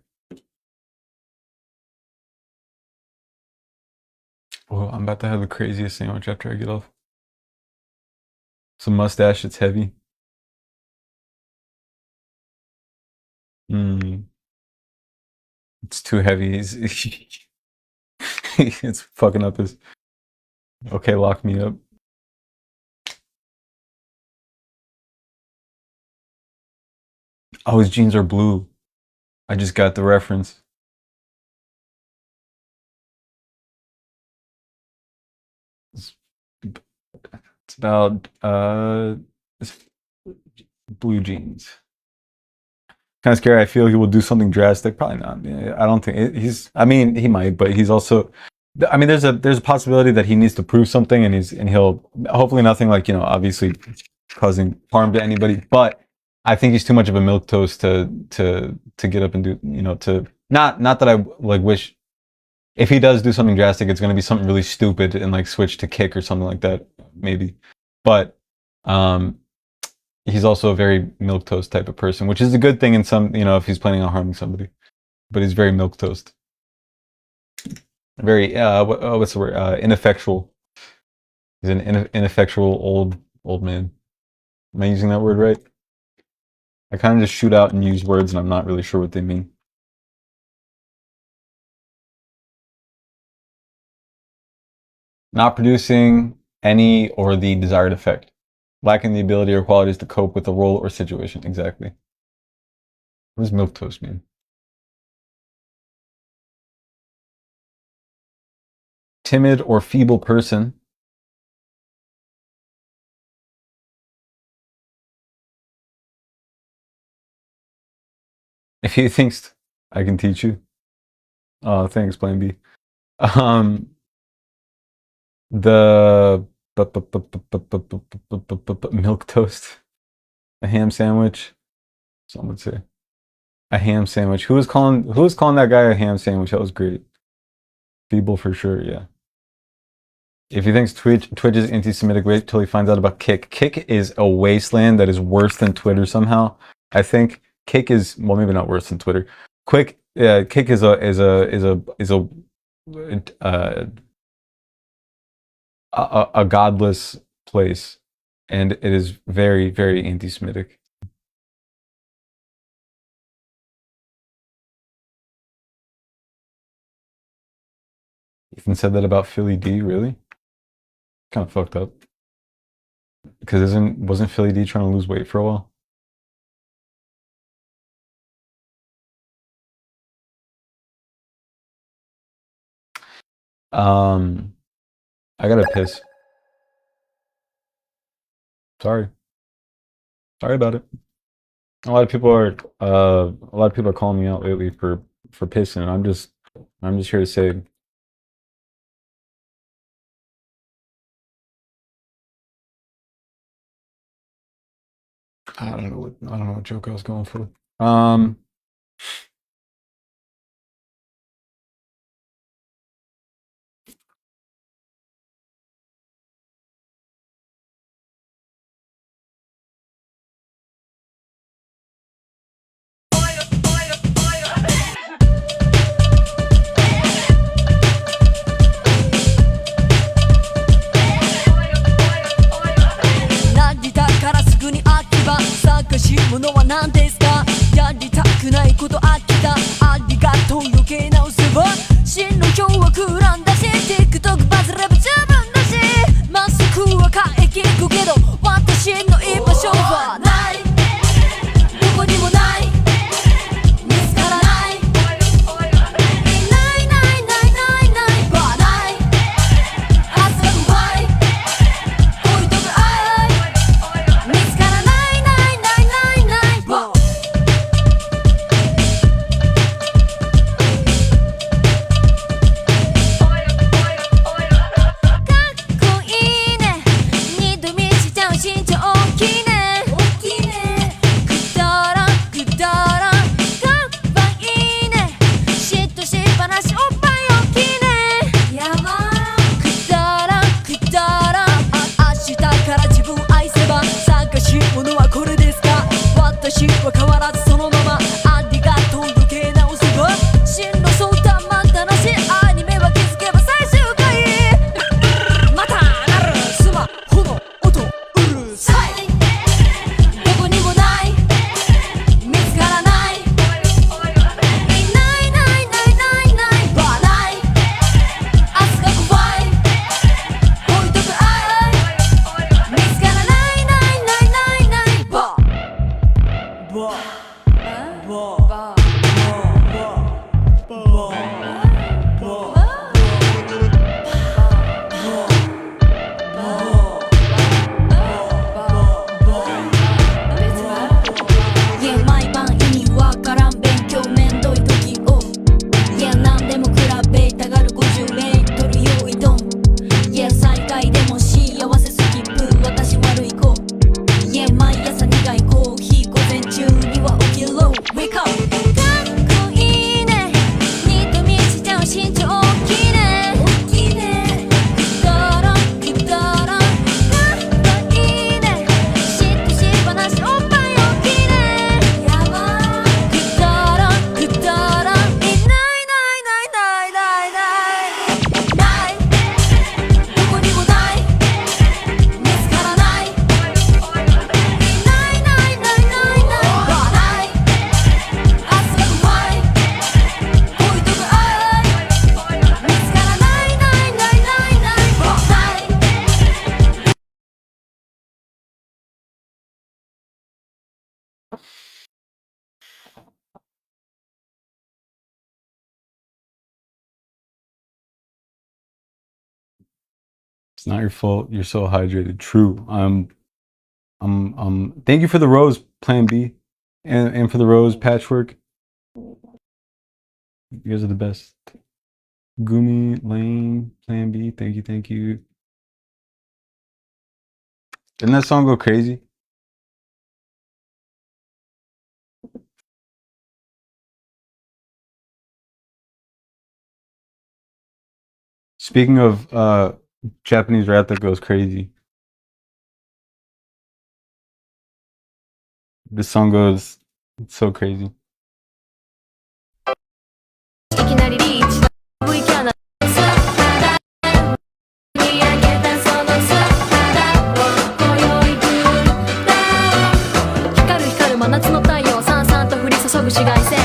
Oh, I'm about to have the craziest sandwich after I get off. Some mustache, it's heavy. It's too heavy. It's fucking up his. Okay, lock me up. Oh, his jeans are blue. I just got the reference. It's about blue jeans. Kind of scary. I feel he will do something drastic. Probably not. I don't think he's. I mean, he might, but he's also. I mean, there's a possibility that he needs to prove something, and he'll hopefully nothing like, you know, obviously causing harm to anybody. But I think he's too much of a milquetoast to get up and do, you know, to not that I like wish. If he does do something drastic, it's going to be something really stupid and like switch to kick or something like that, maybe. But he's also a very milquetoast type of person, which is a good thing in some, you know, if he's planning on harming somebody. But he's very milquetoast. Very what's the word? Ineffectual. He's an ineffectual old man. Am I using that word right? I kind of just shoot out and use words, and I'm not really sure what they mean. Not producing any or the desired effect. Lacking the ability or qualities to cope with a role or situation. Exactly. What does milquetoast mean? Timid or feeble person. If he thinks I can teach you. Oh, thanks, Plan B. The milk toast, a ham sandwich. Some would say a ham sandwich. Who was calling that guy a ham sandwich? That was great. Feeble for sure, yeah. If he thinks Twitch is anti-Semitic, wait till he finds out about Kick. Kick is a wasteland that is worse than Twitter somehow. I think Kick is, well, maybe not worse than Twitter. Kick is a godless place, and it is very, very anti-Semitic. Ethan said that about Philly D, really? Kind of fucked up. Because wasn't Philly D trying to lose weight for a while? I gotta piss. Sorry about it. A lot of people are calling me out lately for pissing, and I'm just here to say, I don't know what joke I was going for. 毎晩意味わからん勉強めんどい時を何でも比べたがる50メートル用意ドン最下位でも幸せスキップ私悪い子毎朝苦いコーヒー午前中には起きろ Wake up かっこいいねニット見しちゃう身長大きいねくだらんくだらんかっこいいね嫉妬しっぱなしおっぱい大きいねやばくだらんくだらんいないどこにもない見つからないIt's not your fault. You're so hydrated. True. Thank you for the rose, Plan B, and for the rose patchwork. You guys are the best. Gumi, Lane, Plan B. Thank you. Didn't that song go crazy? Speaking of Japanese rap that goes crazy, this song goes so crazy. いきなりリーチ V キャナ見上げたその姿を今宵グーダウン光る真夏の太陽さんさんと降り注ぐ紫外線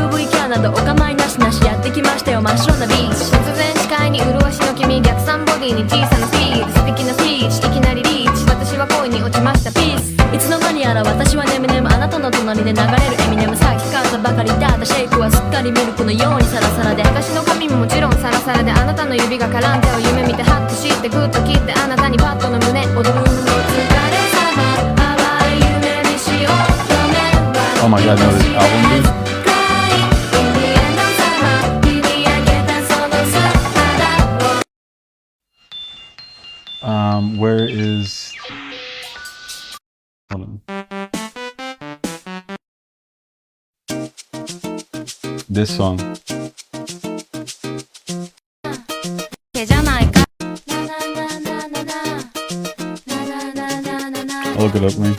UV キャナなどお構いなしやってきましたよ真っ白なビーチ突然視界に潤しの君逆算ボディに小さなスピード素敵なスピーチいきなりリーチ私は恋に落ちましたピースいつの間にやら私はネムネムあなたの隣で流れるエミネムさっき買ったばかりだったシェイクはすっかりミルクのようにサラサラで私の髪ももちろんサラサラであなたの指が絡んでを夢見てハッとしてグッと切ってあなたにパッとの胸踊るの疲れ様淡い夢にしようとめは Oh my god, no, this album dude. Where is... Hold on. This song. I'll look it up, man.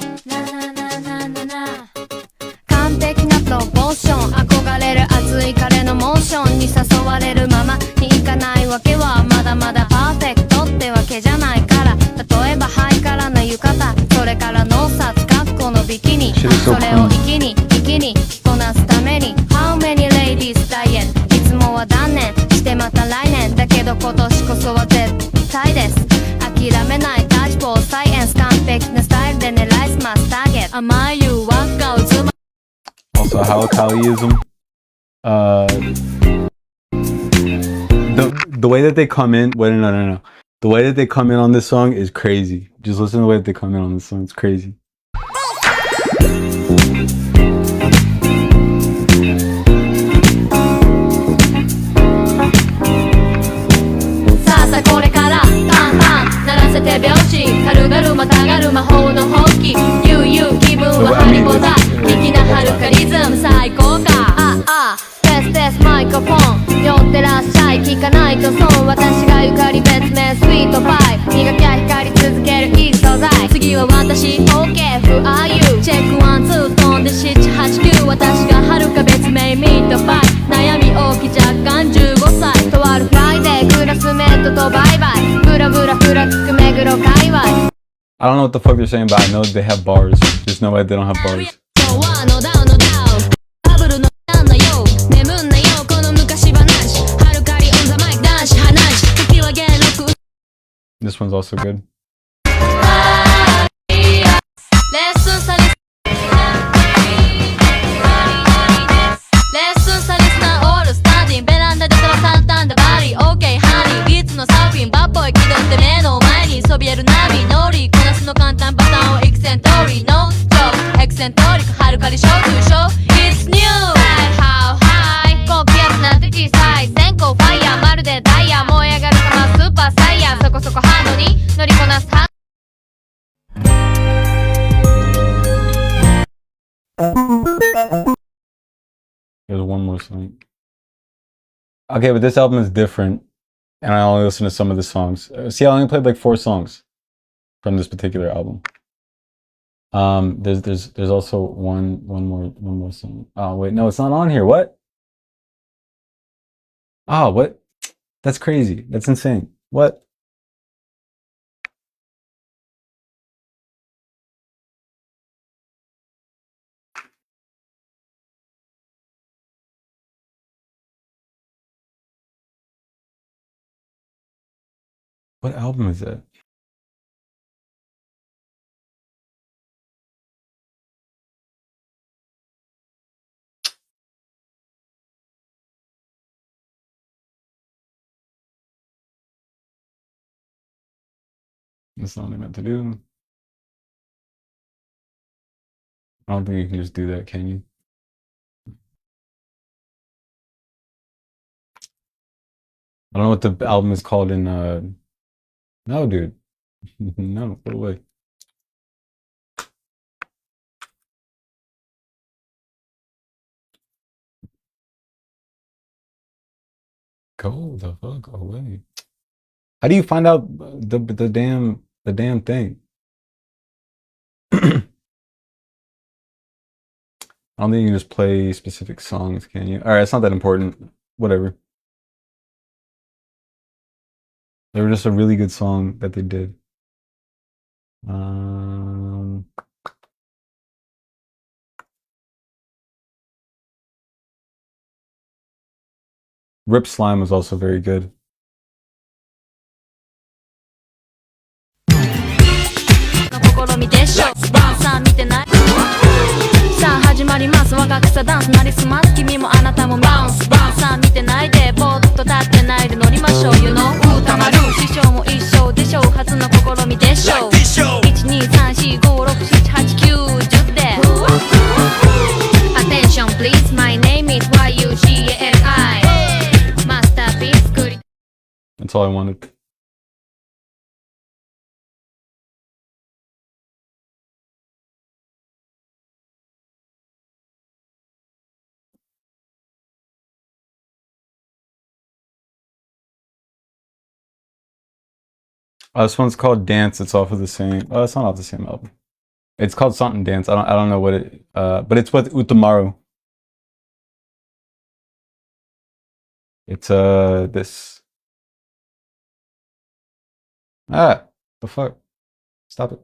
完璧なプロポーション憧れる熱い彼のモーションに誘われるままにいかないわけはまだまだパーフェクトってわけじゃないから例えばハイカラな浴衣それからノーサツカッコのビキニそれを一気に着こなすために How many ladies diet いつもは断念してまた来年だけど今年こそは絶対です諦めないタッチボールサイエンス完璧なスタイルで狙いすますターゲット甘い誘惑が渦巻 Also, Halakaliism. The way that they come in. Wait, no. The way that they come in on this song is crazy. Just listen to the way that they come in on this song. It's crazy. さあこれからパンパン鳴らせて拍子軽々またがる魔法のホッキ悠々気分はハリボタ粋なはるかリズム最高かテスマイクロフォン寄ってらっしゃい聞かないと損私がゆかり別名スイートパイ磨きゃ光り続けるいい素材次は私 OK Who are you チェックワンツー飛んで789私がはるか別名ミートパイ悩み大き若干15歳とあるフライデークラスメートとバイバイブラブラふらつく目黒界隈 I don't know what the fuck they're saying, but I know they have bars. Just know that they don't have bars. This one's also good. There's one more song. Okay, but this album is different, and I only listen to some of the songs. See, I only played like 4 songs from this particular album. There's also one more song. Oh wait, no, it's not on here. What? Oh, what? That's crazy. That's insane. What? What album is that? That's not what I meant to do. I don't think you can just do that, can you? I don't know what the album is called in no, dude. No, put away. Go the fuck away. How do you find out the damn thing? I don't think you can just play specific songs, can you? All right, it's not that important. Whatever. They were just a really good song that they did. Rip Slime was also very good. Attention please, my name is YUGASI. Masterpiece, good. That's all I wanted. This one's called Dance. It's off of the same. Oh, it's not off the same album. It's called something Dance. I don't know what it. But it's with Utamaru. It's this. Ah, the fuck. Stop it.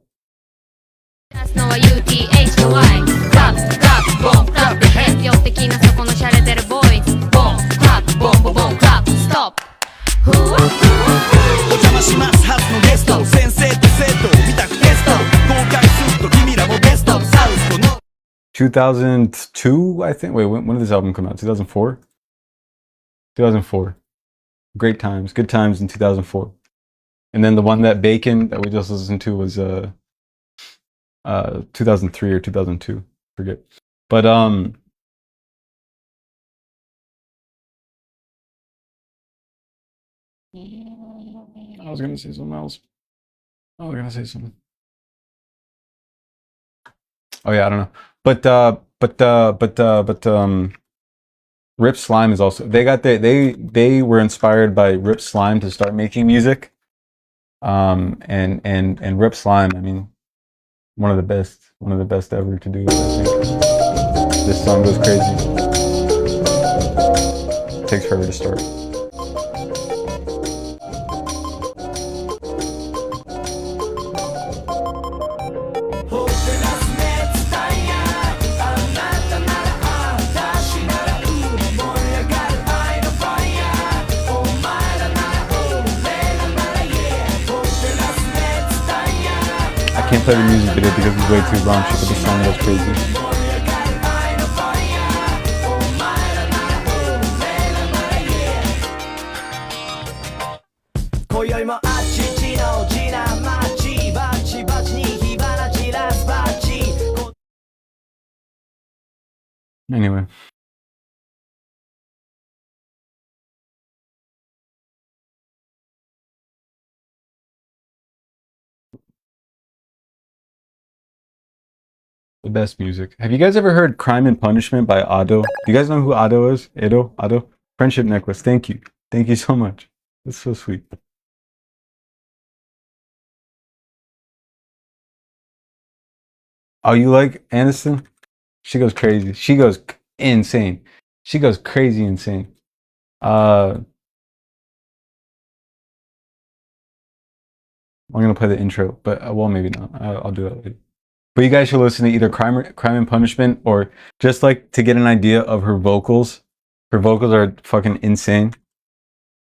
That's no UTH to Y. Clap, clap, boom, clap your hands. よ的なそこの洒落てるボーイズ。ボン、clap, boom, boom, boom, clap, stop. お邪魔します初のゲスト先生と生徒見たくテスト公開すると君らもベストサウスとの2002, I think. Wait, when did this album come out? 2004? 2004. Great times. Good times in 2004. And then the one that Bacon that we just listened to was 2003 or 2002. Forget. But I was gonna say something else. I was gonna say something. Oh yeah, I don't know. But Rip Slime is also they were inspired by Rip Slime to start making music. And Rip Slime, I mean, one of the best ever to do it, I think. This song goes crazy. It takes forever to start. I can't play the music video because it's way too raunchy, but the song goes crazy. Anyway. The best music. Have you guys ever heard Crime and Punishment by Ado? Do you guys know who Ado is? Ado? Friendship necklace. Thank you. Thank you so much. That's so sweet. Oh, you like Aniston? She goes crazy. She goes insane. She goes crazy insane. I'm gonna play the intro, but well, maybe not. I'll do that later. But you guys should listen to either Crime and Punishment or just like to get an idea of her vocals. Her vocals are fucking insane.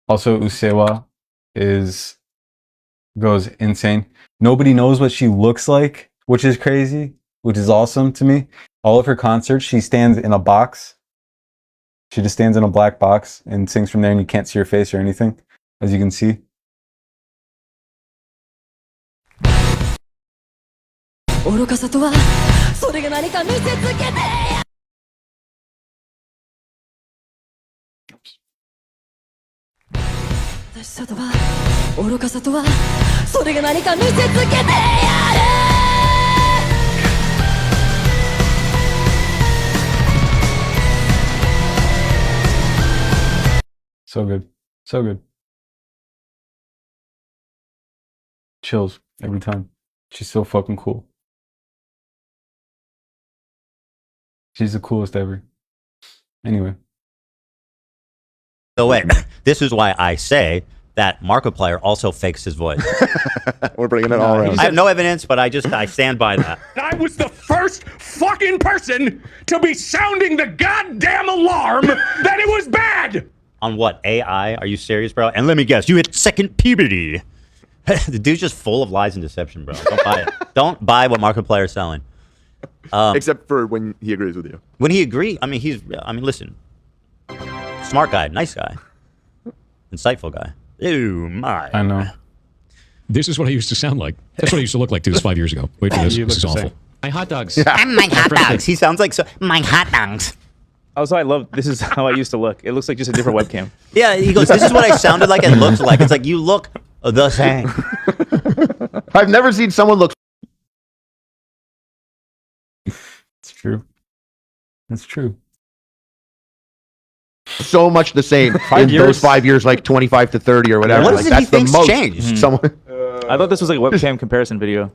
Also, Usewa goes insane. Nobody knows what she looks like, which is crazy, which is awesome to me. All of her concerts, she stands in a box. She just stands in a black box and sings from there, and you can't see her face or anything, as you can see. So good. So good. Chills every time. She's so fucking cool. She's the coolest ever. Anyway. So wait, this is why I say that Markiplier also fakes his voice. We're bringing it all around. I have no evidence, but I stand by that. I was the first fucking person to be sounding the goddamn alarm that it was bad! On what, AI? Are you serious, bro? And let me guess, you hit second puberty. The dude's just full of lies and deception, bro. Don't buy it. Don't buy what Markiplier is selling. Except for when he agrees with you. When he agrees, listen. Smart guy, nice guy. Insightful guy. Ew, my. I know. This is what I used to sound like. That's what I used to look like to this 5 years ago. Wait for this. This is awful. My hot dogs. I'm my hot dogs. He sounds like my hot dogs. Also, I love, this is how I used to look. It looks like just a different webcam. Yeah, he goes, this is what I sounded like and looked like. It's like, you look the same. I've never seen someone look. It's true. It's true. So much the same in those 5 years, like 25 to 30 or whatever. What Like, is it that's he thinks the most. changed? Someone. I thought this was like a webcam comparison video.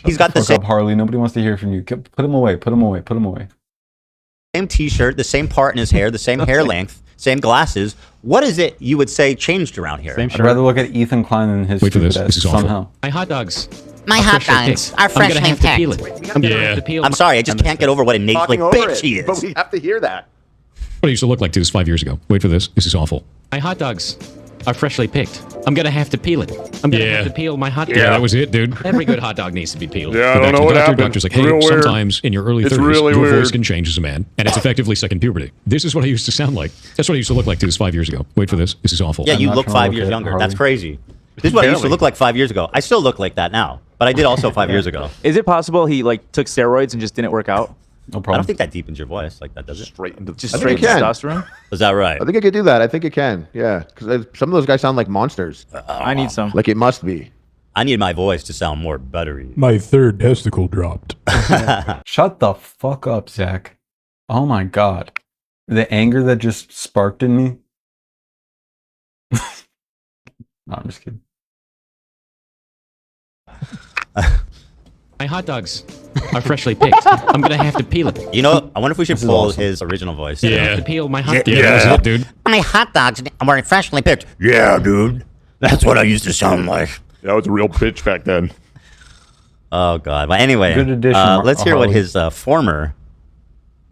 He's got the Fuck same, up, Harley. Nobody wants to hear from you. Put him away. Put him away. Put him away. same t-shirt, the same part in his hair, the same hair length, same glasses. What is it you would say changed around here? I'd rather look at Ethan Klein than his Wait for this. stupid This ass is awful. somehow. My hot dogs. My hot dogs are freshly picked. Yeah. I'm sorry, I just can't get over what a nasally Talking over bitch it, he is. but we have to hear that. What I used to look like to this 5 years ago. Wait for this. This is awful. My hot dogs are freshly picked. I'm gonna have to peel it. I'm gonna have to peel my hot dog. Yeah, that was it, dude. Every good hot dog needs to be peeled. Yeah, I Go don't back know to what the doctor. happened. Doctor's like, hey, Real weird. sometimes in your early It's 30s, really your voice weird. can change as a man, and it's effectively second puberty. This is what I used to sound like. That's what I used to look like to this 5 years ago. Wait for this. This is awful. Yeah, you not look trying to 5 look years at younger. Harley. That's crazy. This is what I used to look like 5 years ago. I still look like that now, but I did also 5 years ago. Is it possible he like took steroids and just didn't work out? No I problem. don't think that deepens your voice like that, does it? Straight into Just I straight think it can. testosterone? Is that right? I think I could do that. I think it can. Yeah, because some of those guys sound like monsters. I need some. Like it must be. I need my voice to sound more buttery. My third testicle dropped. Shut the fuck up, Zach. Oh my god. The anger that just sparked in me. No, I'm just kidding. My hot dogs are freshly picked. I'm gonna have to peel it. You know, I wonder if we should This is pull awesome. his original voice. I have to peel my hot dog. Yeah, that was it, dude. My hot dogs are freshly picked. Yeah, dude. That's what I used to sound like. That was a real bitch back then. Oh, God. But anyway, Good addition, let's hear what Harley. his former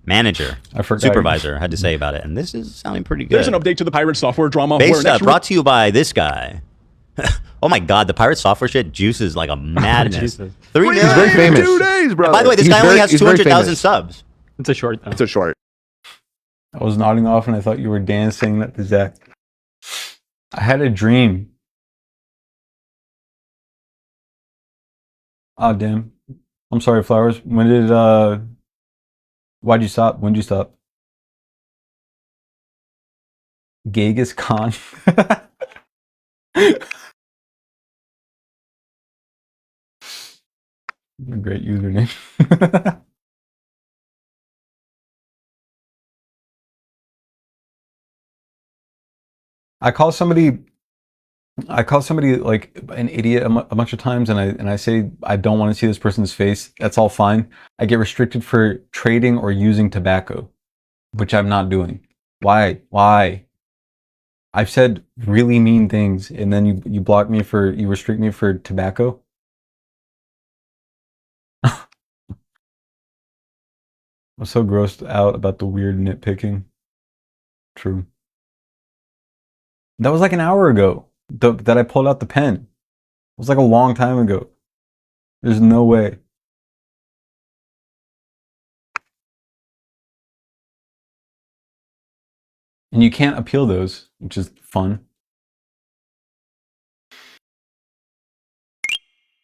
manager, I forgot. supervisor, had to say about it. And this is sounding pretty good. There's an update to the pirate software drama. Based, where next brought to you by this guy. Oh my God, the pirate software shit juices like a madness. Jesus. 3 He's million. very famous. 2 days, bro. By the way, this He's guy only very- has he's very 200,000 famous. subs. It's a short though. It's a short. I was nodding off and I thought you were dancing that to Zach. I had a dream. Oh, damn. I'm sorry, Flowers. When did, why'd you stop? When'd you stop? Genghis Khan. A great username. I call somebody like an idiot a bunch of times, and I say I don't want to see this person's face. That's all fine. I get restricted for trading or using tobacco, which I'm not doing. Why? I've said really mean things, and then you restrict me for tobacco. I'm so grossed out about the weird nitpicking. True. That was like an hour ago that I pulled out the pen. It was like a long time ago. There's no way. And you can't appeal those, which is fun.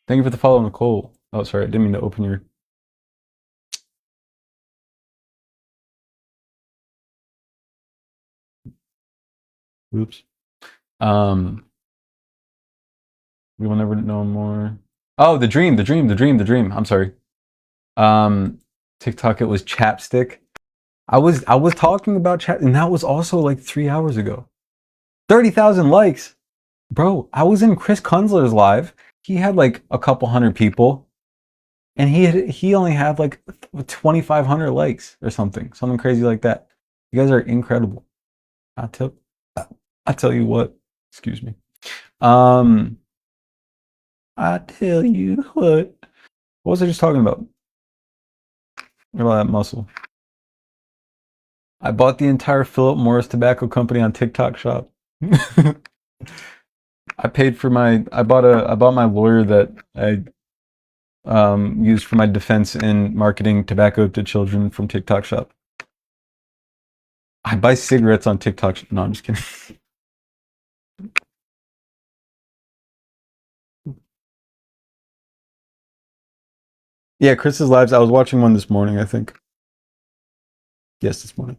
Thank you for the follow, Nicole. Oh, sorry, I didn't mean to open your... Oops. We will never know more. Oh, the dream. I'm sorry. TikTok, it was chapstick. I was talking about chat, and that was also like 3 hours ago. 30,000 likes. Bro, I was in Chris Kunzler's live. He had like a couple hundred people, and he only had like 2,500 likes or something crazy like that. You guys are incredible. I tell you what. Excuse me. I tell you what. What was I just talking about? What about that muscle? I bought the entire Philip Morris Tobacco Company on TikTok Shop. I paid for my. I bought my lawyer that I used for my defense in marketing tobacco to children from TikTok Shop. I buy cigarettes on TikTok. No, I'm just kidding. Yeah, Chris's lives. I was watching one this morning, I think. Yes, this morning.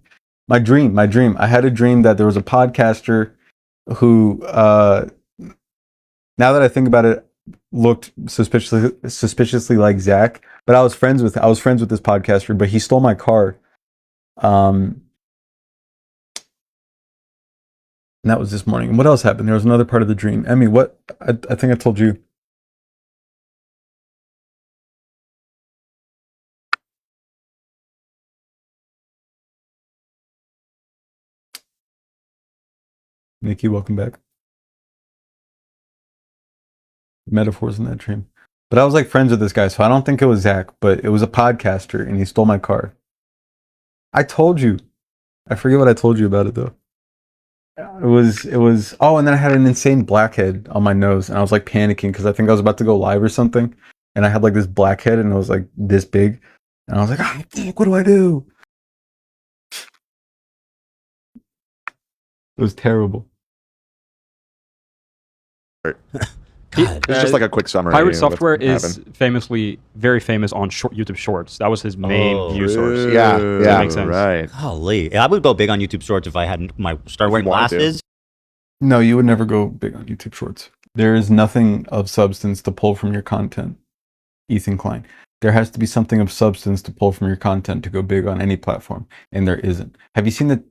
My dream. I had a dream that there was a podcaster who, now that I think about it, looked suspiciously like Zach. But I was friends with this podcaster, but he stole my car. And that was this morning. And what else happened? There was another part of the dream. Emmy, what? I think I told you. Nikki, welcome back. Metaphors in that dream. But I was like friends with this guy, so I don't think it was Zach, but it was a podcaster, and he stole my car. I told you. I forget what I told you about it though. It was. Oh, and then I had an insane blackhead on my nose, and I was like panicking because I think I was about to go live or something, and I had like this blackhead, and it was like this big, and I was like, what do I do? It was terrible. It's just like a quick summary. Pirate of Software what's is happened. famously very famous on YouTube Shorts. That was his main view source. Yeah, That makes sense. Right. Golly, I would go big on YouTube Shorts if I hadn't started wearing wanted to. glasses. No, you would never go big on YouTube Shorts. There is nothing of substance to pull from your content, Ethan Klein. There has to be something of substance to pull from your content to go big on any platform, and there isn't. Have you seen the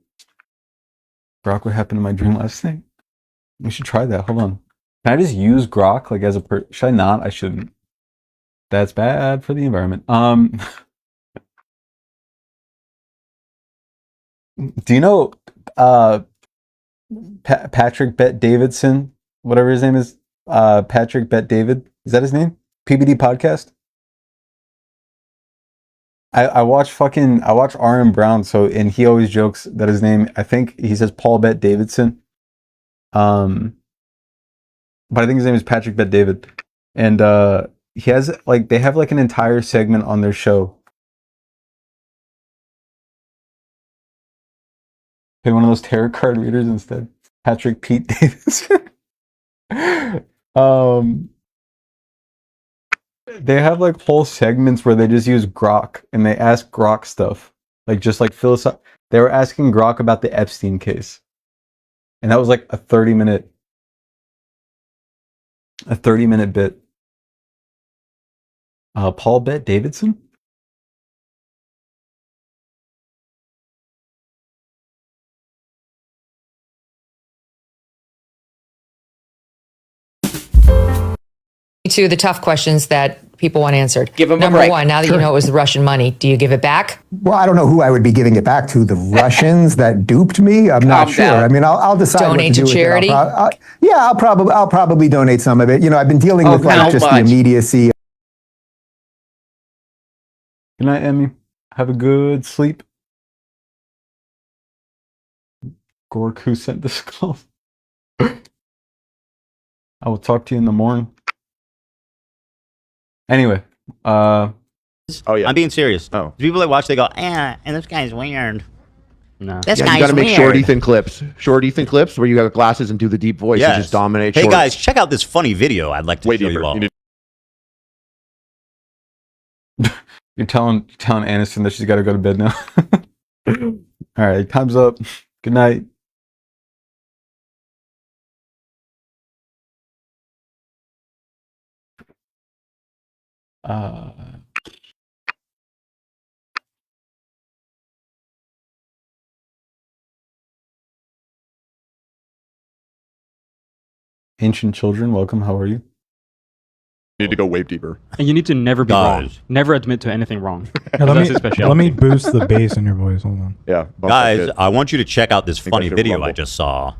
Grok? What happened in my dream last night? We should try that. Hold on. Can I just use Grok like as a should I not? I shouldn't. That's bad for the environment. Do you know Patrick Bet Davidson, whatever his name is? Patrick Bet David. Is that his name? PBD podcast? I watch RM Brown, and he always jokes that his name, I think he says Paul Bet Davidson. But I think his name is Patrick Bet David. And he has they have like an entire segment on their show. Pay one of those tarot card readers instead. Patrick Pete Davidson. They have like whole segments where they just use Grok and they ask Grok stuff. Like just like philosoph. They were asking Grok about the Epstein case. And that was like a 30-minute bit. Paul Bet Davidson? To the tough questions that people want answered. Give them Number a break. one, now that you know it was the Russian money, do you give it back? Well, I don't know who I would be giving it back to. The Russians that duped me? I'm not Calm sure. down. I mean, I'll decide Donate what to to do charity? with it. I'll probably donate some of it. You know, I've been dealing with like just the immediacy. Good night, Emmy. Have a good sleep. Gork, who sent this call? I will talk to you in the morning. Anyway, oh yeah, I'm being serious. Oh, people that watch, they go, and this guy's weird. No, this Yeah, guy's you got to make weird. short Ethan clips. Short Ethan clips where you have glasses and do the deep voice and Yes. just dominate. Hey short. guys, check out this funny video I'd like to show you all. you're telling Aniston that she's got to go to bed now. All right, time's up. Good night. Ancient children, welcome. How are you? Need to go wave deeper. And you need to never be wrong. Guys. Never admit to anything wrong. Yeah, That's his specialty. let me boost the bass in your voice. Hold on. Yeah. Guys, I want you to check out this funny should video rumble. I just saw.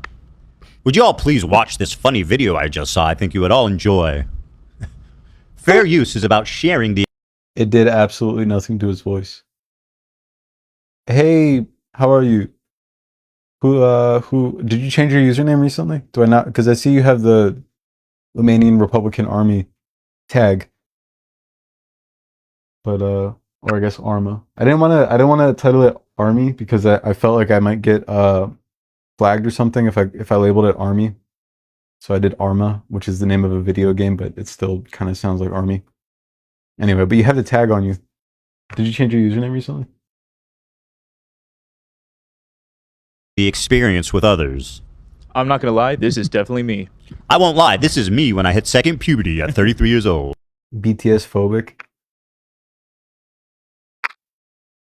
Would you all please watch this funny video I just saw? I think you would all enjoy. Fair use is about sharing the... It did absolutely nothing to his voice. Hey, how are you? Who did you change your username recently? Do I not? Because I see you have the Romanian Republican Army tag. But or I guess Arma. I didn't want to title it Army because I felt like I might get flagged or something if I labeled it Army. So I did Arma, which is the name of a video game, but it still kind of sounds like Army. Anyway, but you have the tag on you. Did you change your username recently? the experience with others. I'm not gonna lie, this is definitely me. I won't lie, this is me when I hit second puberty at 33 years old. BTS phobic.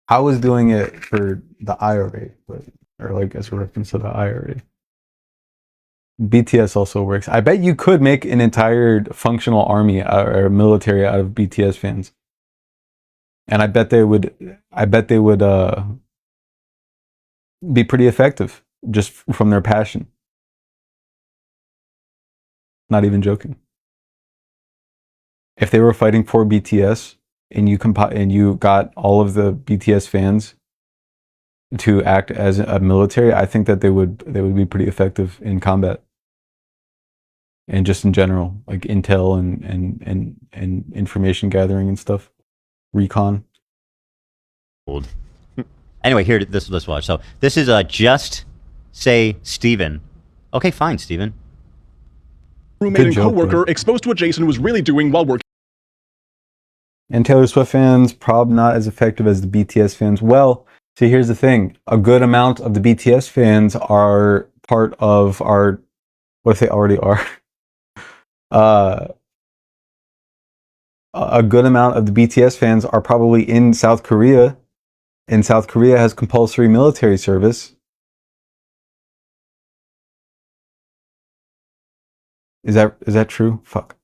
I was doing it for the IRA, but or like as a reference to the IRA. BTS also works. I bet you could make an entire functional army or military out of BTS fans. And I bet they would be pretty effective just from their passion. Not even joking. If they were fighting for BTS and you got all of the BTS fans to act as a military, I think that they would be pretty effective in combat. And just in general, like intel and information gathering and stuff. Recon. Anyway, here, let's watch. So this is just say Steven. Okay, fine, Steven. Roommate and coworker exposed to what Jason was really doing while working. And Taylor Swift fans, probably not as effective as the BTS fans. Well, see, here's the thing. A good amount of the BTS fans are part of our... What if they already are? A good amount of the BTS fans are probably in South Korea. And South Korea has compulsory military service. Is that true? Fuck.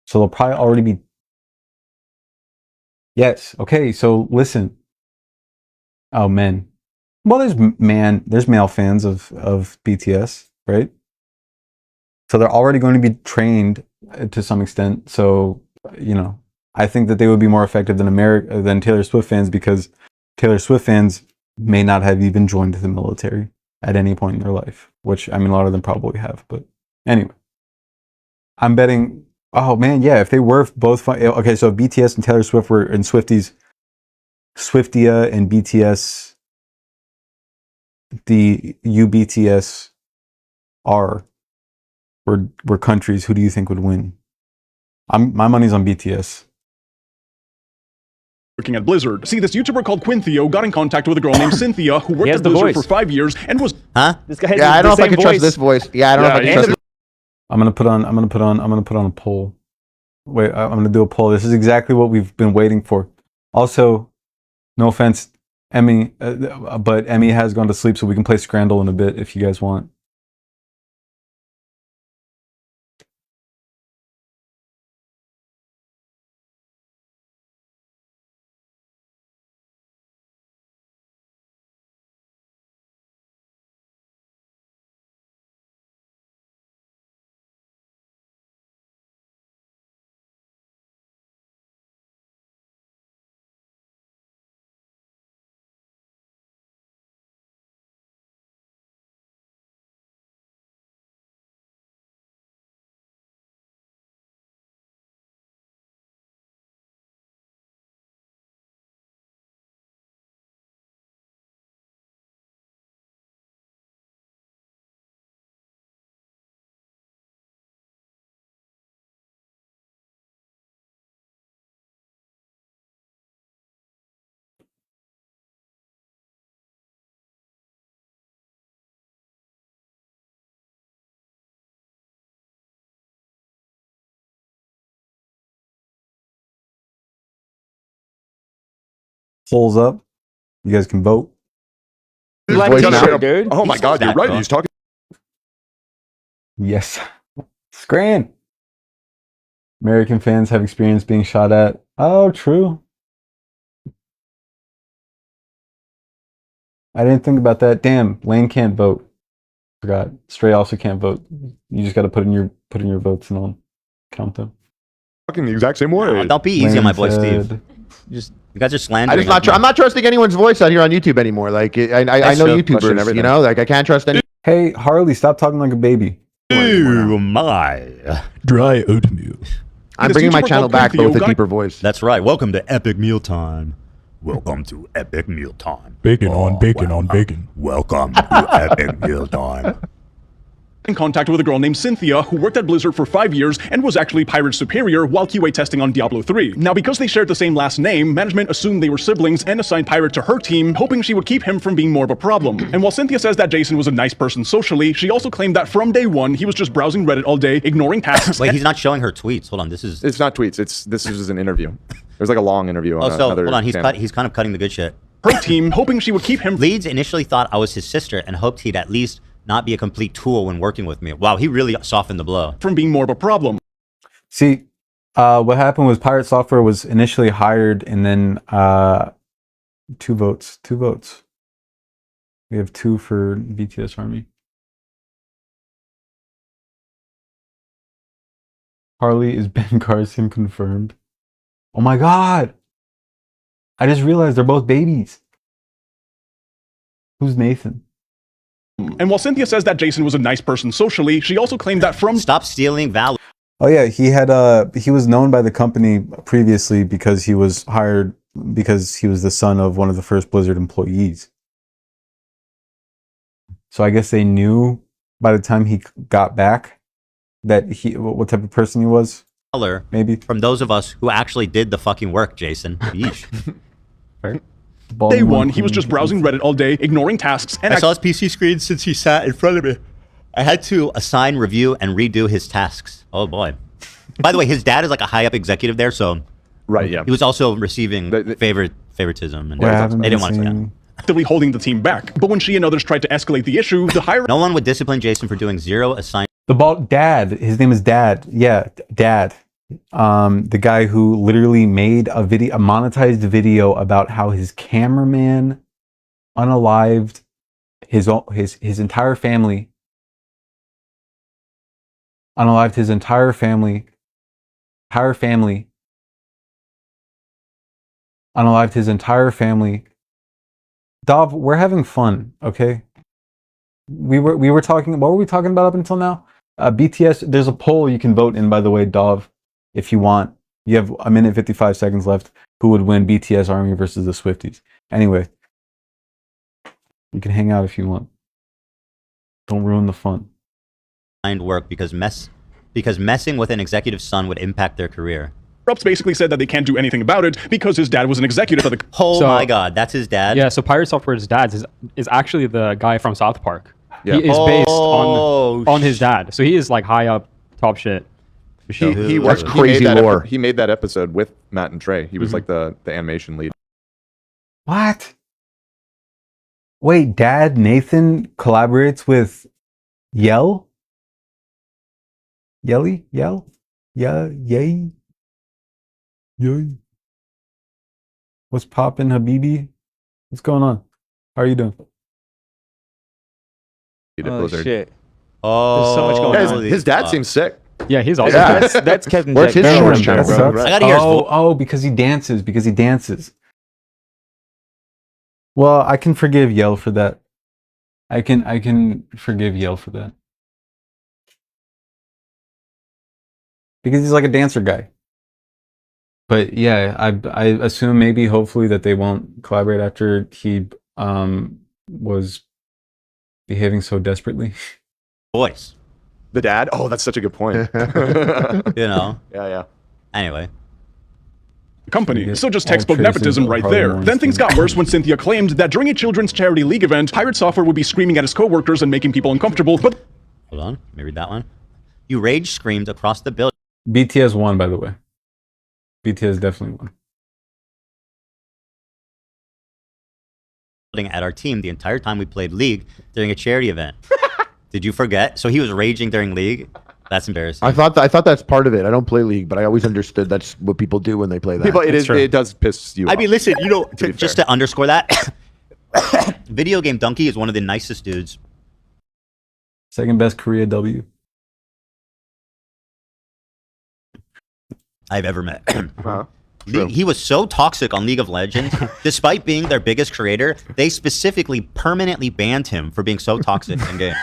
So they'll probably already be... Yes. Okay, so listen. Oh, men. Well, there's male fans of BTS, right? So they're already going to be trained to some extent. So, you know, I think that they would be more effective than Taylor Swift fans, because Taylor Swift fans may not have even joined the military at any point in their life, which, I mean, a lot of them probably have. But anyway, I'm betting... Oh, man, yeah, if they were both... Okay, so if BTS and Taylor Swift were in Swifties, Swiftia and BTS... the UBTS were countries, who do you think would win? My money's on BTS. Working at Blizzard. See, this YouTuber called Quinthio got in contact with a girl named Cynthia who worked at Blizzard for 5 years and was... Huh? This guy has Yeah, I don't know if I same can trust this voice. Yeah, I don't know if I can trust this. I'm gonna put on a poll. Wait, I'm gonna do a poll. This is exactly what we've been waiting for. Also, no offense, Emmy, but Emmy has gone to sleep, so we can play Scrandle in a bit if you guys want. Polls up. You guys can vote. Dude. Oh my God, you're right. He's talking. Yes. Scran. American fans have experience being shot at. Oh, true. I didn't think about that. Damn, Lane can't vote. Forgot. Stray also can't vote. You just got to put in your votes and I'll count them. Fucking the exact same way. No, don't be easy on my boy Steve. You guys are slandering. I'm not trusting anyone's voice out here on YouTube anymore. Like I know YouTubers, you know, like I can't trust any. Hey, Harley, stop talking like a baby. Oh my. Dry oatmeal. I'm bringing my channel back, but with a deeper voice. That's right. Welcome to Epic Meal Time. Welcome to Epic Meal Time. Bacon on bacon on bacon. Welcome to Epic Meal Time. In contact with a girl named Cynthia who worked at Blizzard for 5 years and was actually Pirate Superior while QA testing on Diablo 3. Now, because they shared the same last name, management assumed they were siblings and assigned Pirate to her team, hoping she would keep him from being more of a problem. And while Cynthia says that Jason was a nice person socially, she also claimed that from day one, he was just browsing Reddit all day, ignoring tasks. Wait, he's not showing her tweets. Hold on, this is... It's not tweets. This is an interview. There's like a long interview on another hold on, he's channel. he's kind of cutting the good shit. Her team, hoping she would keep him... Leeds initially thought I was his sister and hoped he'd at least not be a complete tool when working with me. Wow, he really softened the blow. From being more of a problem. See, what happened was Pirate Software was initially hired and then 2 votes. We have 2 for BTS Army. Harley is Ben Carson confirmed. Oh my God. I just realized they're both babies. Who's Nathan? And while Cynthia says that Jason was a nice person socially, she also claimed that from... Stop stealing value. Oh yeah, he was known by the company previously because he was hired because he was the son of one of the first Blizzard employees. So I guess they knew by the time he got back that what type of person he was. Maybe from those of us who actually did the fucking work, Jason. Yeesh. Fair. Day one, he was just browsing Reddit all day, ignoring tasks, and I saw his PC screen since he sat in front of me. I had to assign, review, and redo his tasks. Oh boy. By the way, his dad is like a high up executive there, so right, yeah. He was also receiving favoritism, and they didn't want to say that. Actively holding the team back. But when she and others tried to escalate the issue, the higher... No one would discipline Jason for doing 0 assignments. Dad. His name is Dad. Yeah, Dad. The guy who literally made a monetized video about how his cameraman unalived his entire family. Unalived his entire family. Unalived his entire family. Dov, we're having fun, okay? We were talking. What were we talking about up until now? BTS. There's a poll you can vote in, by the way, Dov. If you want, you have 1 minute 55 seconds left. Who would win BTS Army versus the Swifties? Anyway, you can hang out if you want. Don't ruin the fun. Work because messing with an executive's son would impact their career. Rups basically said that they can't do anything about it because his dad was an executive of the... Oh my God, that's his dad? Yeah, so Pirate Software's dad is actually the guy from South Park. Yeah. He is based on his dad. So he is like high up, top shit. Michelle, He who- That's he crazy made that lore. He made that episode with Matt and Trey. He was Mhm. like the animation lead. What? Wait, Dad Nathan collaborates with Yell? Yelly? Yell? Yeah, yay? Yay. What's poppin', Habibi? What's going on? How are you doing? He did Oh, Blizzard. shit. Oh, There's so much going Yeah, on. his dad seems sick. Yeah, he's awesome. Yeah. That's Captain Where's Jack his Sparrow. shorts, That bro? sucks. I gotta hear his Oh, because he dances. Because he dances. Well, I can forgive Yell for that. I can forgive Yell for that. Because he's like a dancer guy. But yeah, I assume maybe hopefully that they won't collaborate after he was behaving so desperately. voice. The dad? Oh, that's such a good point. You know. Yeah. Anyway. Company. So just All textbook traces nepotism of right Harvey there. Then things got worse when Cynthia claimed that during a children's charity league event, Pirate Software would be screaming at his coworkers and making people uncomfortable. But Hold on. Let me read that one. You rage screamed across the building. BTS won, by the way. BTS definitely won. At our team the entire time we played League during a charity event. Did you forget? So he was raging during League? That's embarrassing. I thought that's part of it. I don't play League, but I always understood that's what people do when they play that. People, it does piss you off. I mean, listen, you know, be just fair. to underscore that, Video Game Donkey is one of the nicest dudes. Second best Korea W. I've ever met. Uh-huh. He was so toxic on League of Legends. Despite being their biggest creator, they specifically permanently banned him for being so toxic in game.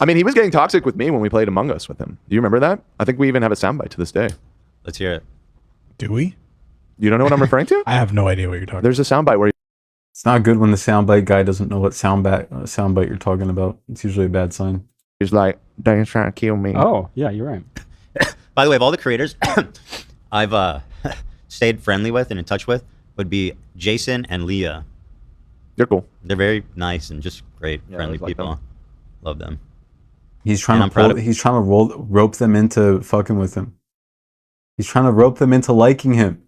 I mean, he was getting toxic with me when we played Among Us with him. Do you remember that? I think we even have a soundbite to this day. Let's hear it. Do we? You don't know what I'm referring to? I have no idea what you're talking There's a soundbite where It's not good when the soundbite guy doesn't know what soundbite you're talking about. It's usually a bad sign. he's like, "They're trying to kill me." Oh, yeah, you're right. By the way, of all the creators I've stayed friendly with and in touch with would be Jason and Leah. They're cool. They're very nice and just great, Yeah, I friendly like people. them. Love them. He's trying And to I'm proud he's trying to rope them into fucking with him. He's trying to rope them into liking him.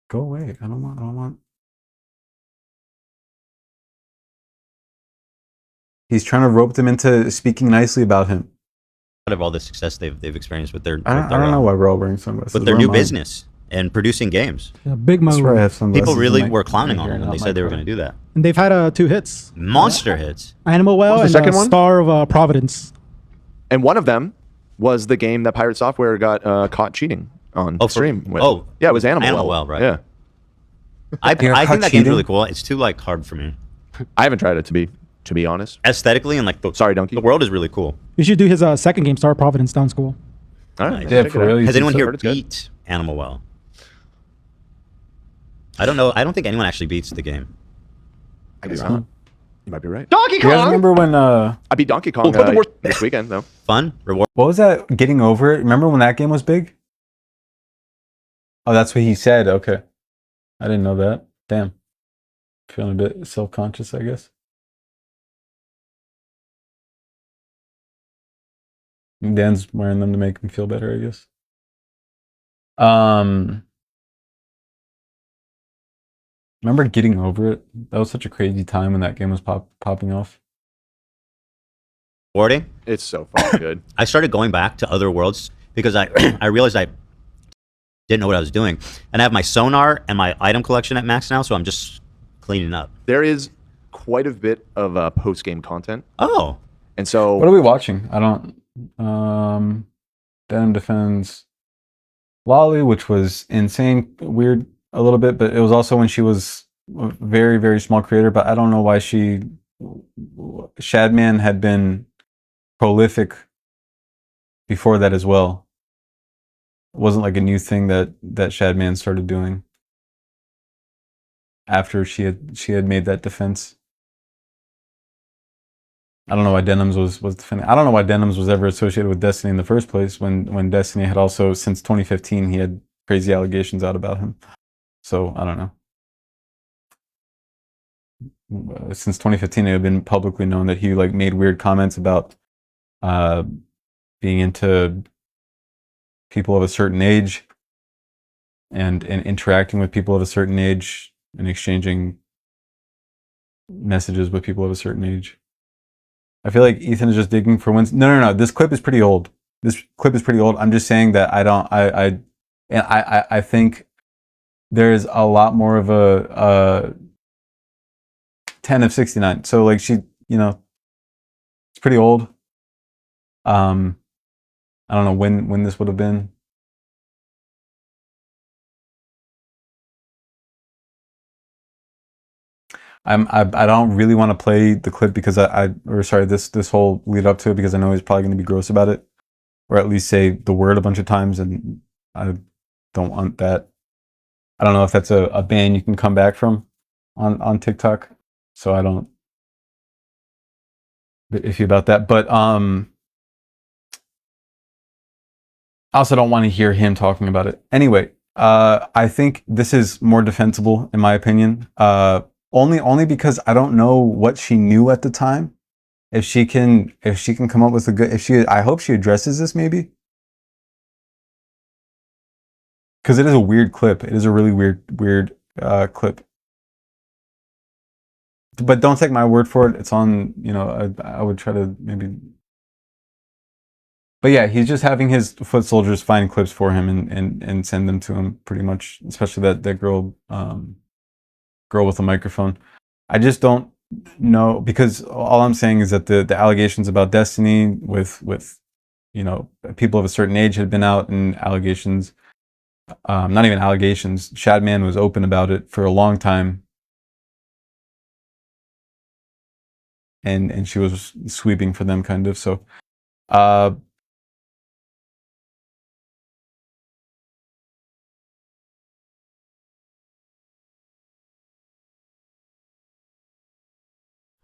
Go away. I don't want. He's trying to rope them into speaking nicely about him. Of all the success they've experienced with their, I don't know why we're all wearing sunglasses. with their Where new am I? business and producing games. Yeah, big That's move. where I have sunglasses. People really in my- were clowning in on here, them when not they my said they were car. going to do that. And they've had 2 hits. Monster hits. Animal Well What's the and second one? Star of Providence. And one of them was the game that Pirate Software got caught cheating on stream with. Oh, yeah, it was Animal Animal Well. Well, right. Yeah. I You got think caught that game's really cheating? cool. It's too like hard for me. I haven't tried it to be honest. Aesthetically and like Sorry, Donkey. the world is really cool. You should do his second game, Star of Providence. Sounds cool. All right. Yeah, for real. Has anyone so? here Heard it's good. beat Animal Well? I don't know. I don't think anyone actually beats the game. I guess not. You might be right. Donkey You guys Kong. remember when I beat Donkey Kong Well, but the worst- this weekend though. Fun, reward. what was that? Getting over it. Remember when that game was big? Oh, that's what he said. Okay, I didn't know that. Damn, feeling a bit self-conscious, I guess. Dan's wearing them to make him feel better, I guess. Remember getting over it? That was such a crazy time when that game was popping off. Rewarding. It's so fucking good. I started going back to other worlds because I I realized I didn't know what I was doing, and I have my sonar and my item collection at max now, so I'm just cleaning up. There is quite a bit of post game content. Oh, And so What are we watching? I don't. Denim defends Lolly, which was insane, weird a little bit, but it was also when she was a very, very small creator. But I don't know why Shadman had been prolific before that as well. It wasn't like a new thing that Shadman started doing after she had made that defense. I don't know why Denims was defending. I don't know why Denims was ever associated with Destiny in the first place. When Destiny had also, since 2015, he had crazy allegations out about him. So I don't know. Since 2015, it had been publicly known that he like made weird comments about being into people of a certain age and interacting with people of a certain age and exchanging messages with people of a certain age. I feel like Ethan is just digging for wins. No. This clip is pretty old. I'm just saying that I think there's a lot more of a 10 of 69. So like she, it's pretty old. I don't know when this would have been. I don't really want to play the clip because this whole lead up to it, because I know he's probably going to be gross about it, or at least say the word a bunch of times, and I don't want that. I don't know if that's a ban you can come back from on TikTok, so I don't a bit iffy about that. But I also don't want to hear him talking about it. Anyway, I think this is more defensible in my opinion. Only because I don't know what she knew at the time. If she can come up with a good, I hope she addresses this maybe. Because it is a weird clip. It is a really weird clip. But don't take my word for it. It's on, I would try to maybe. But yeah, he's just having his foot soldiers find clips for him and send them to him pretty much, especially that girl with a microphone. I just don't know, because all I'm saying is that the allegations about Destiny with people of a certain age had been out, and allegations, not even allegations, Shadman was open about it for a long time, and she was sweeping for them kind of. So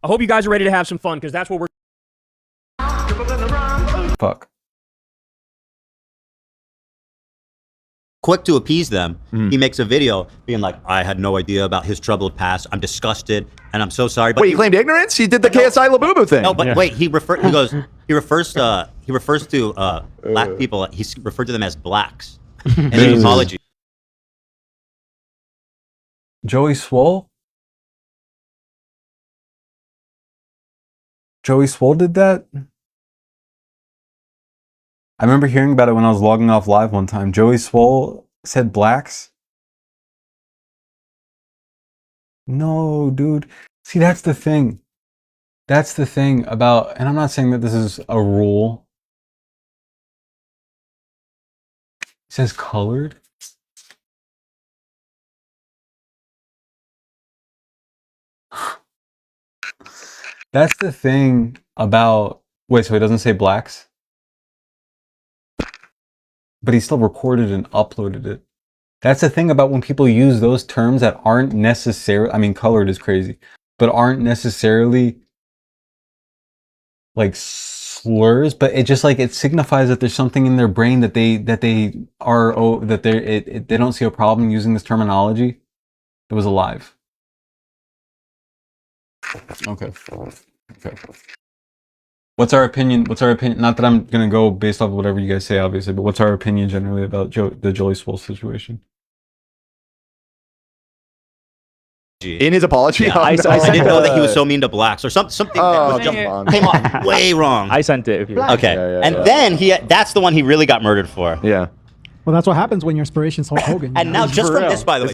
I hope you guys are ready to have some fun, because that's what we're... Fuck. Quick to appease them, he makes a video being like, I had no idea about his troubled past. I'm disgusted, and I'm so sorry. But wait, he claimed ignorance? He did the KSI Labubu thing. No, but wait, he refers to black people. He referred to them as blacks. And his apology. Joey Swole? Joey Swole did that? I remember hearing about it when I was logging off live one time. Joey Swole said blacks? No, dude. See, that's the thing. That's the thing about, and I'm not saying that this is a rule. It says colored? That's the thing about, wait, so he doesn't say blacks? But he still recorded and uploaded it. That's the thing about when people use those terms that aren't necessarily, I mean, colored is crazy, but aren't necessarily like slurs, but it just like, it signifies that there's something in their brain that they don't see a problem using this terminology. It was alive. Okay. What's our opinion? Not that I'm gonna go based off of whatever you guys say, obviously, but what's our opinion generally about the Joey Swole situation? In his apology, yeah, I didn't know that he was so mean to blacks or something. Oh, that came off way wrong. I sent it. If you okay, then that's the one he really got murdered for. Yeah. Well, that's what happens when your inspiration's Hulk Hogan. And now, just from this, by the way.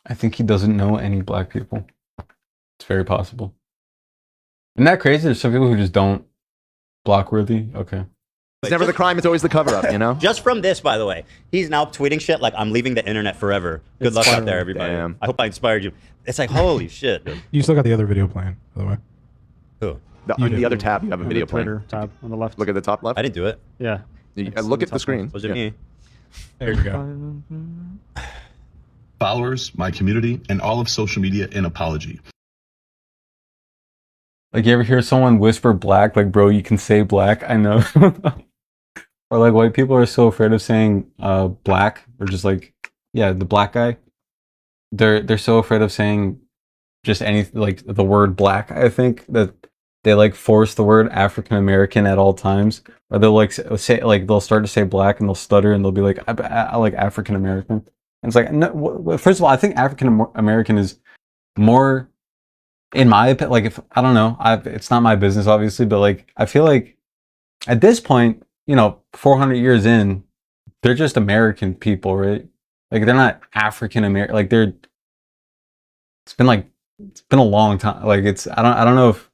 I think he doesn't know any black people. It's very possible. Isn't that crazy? There's some people who just don't block worthy. Okay. It's never the crime, it's always the cover-up, you know? Just from this, by the way. He's now tweeting shit like, I'm leaving the internet forever. Good luck out there, everybody. Damn. I hope I inspired you. It's like, holy shit. Dude. You still got the other video playing, by the way. Who? On the other tab, you have a video playing. Twitter tab on the left. Look at the top left. I didn't do it. Yeah. Look at the screen. Was it me? There you go. Followers, my community, and all of social media an apology. Like, you ever hear someone whisper black? Like, bro, you can say black. I know. Or like, white people are so afraid of saying black, or just like, yeah, the black guy. they're so afraid of saying just anything like the word black. I think that they like force the word African American at all times, or they'll like say like they'll start to say black and they'll stutter and they'll be like I like African American. And it's like no, first of all, I think African American is more, in my opinion, like if I don't know, it's not my business obviously, but like I feel like at this point, 400 years in, they're just American people, right? Like they're not African American. Like it's been a long time. Like I don't know if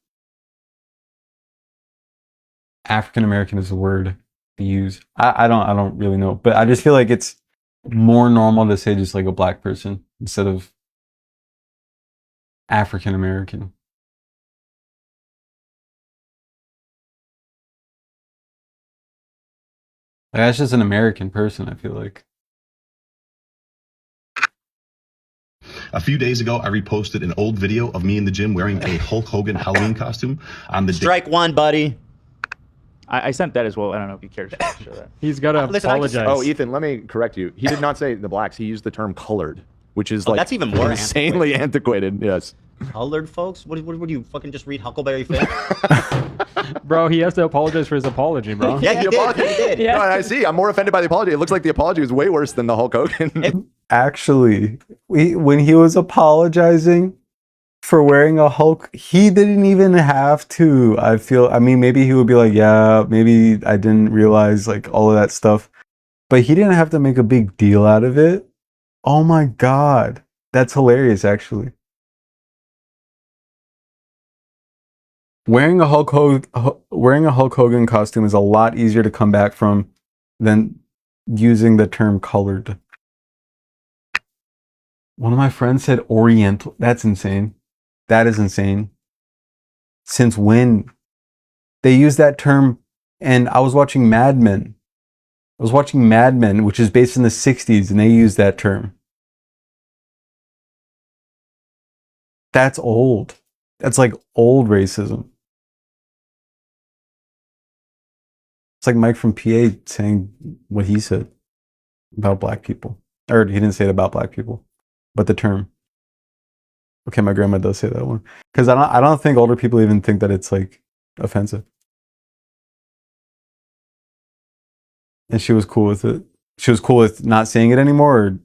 African American is a word to use. I don't really know, but I just feel like it's more normal to say just like a black person instead of African American. Like that's just an American person, I feel like. A few days ago, I reposted an old video of me in the gym wearing a Hulk Hogan Halloween costume on the Strike one, buddy. I sent that as well. I don't know if you care to show that. He's got to apologize. Oh, Ethan, let me correct you. He did not say the blacks. He used the term colored, which is like that's even more insanely antiquated. Yes. Colored folks? What would you fucking just read Huckleberry Finn? Bro, he has to apologize for his apology, bro. Yeah, he did. No, I see. I'm more offended by the apology. It looks like the apology was way worse than the Hulk Hogan. Actually, when he was apologizing for wearing a Hulk, he didn't even have to. I mean, maybe he would be like, yeah, maybe I didn't realize like all of that stuff, but he didn't have to make a big deal out of it. Oh my God. That's hilarious, actually. Wearing a Hulk Hogan costume is a lot easier to come back from than using the term colored. One of my friends said Oriental. That's insane. That is insane. Since when? They use that term, and I was watching Mad Men. Which is based in the 60s, and they use that term. That's old. That's like old racism. It's like Mike from PA saying what he said about black people. Or he didn't say it about black people, but the term. Okay, my grandma does say that one. Because I don't think older people even think that it's like offensive. And she was cool with it. She was cool with not saying it anymore, or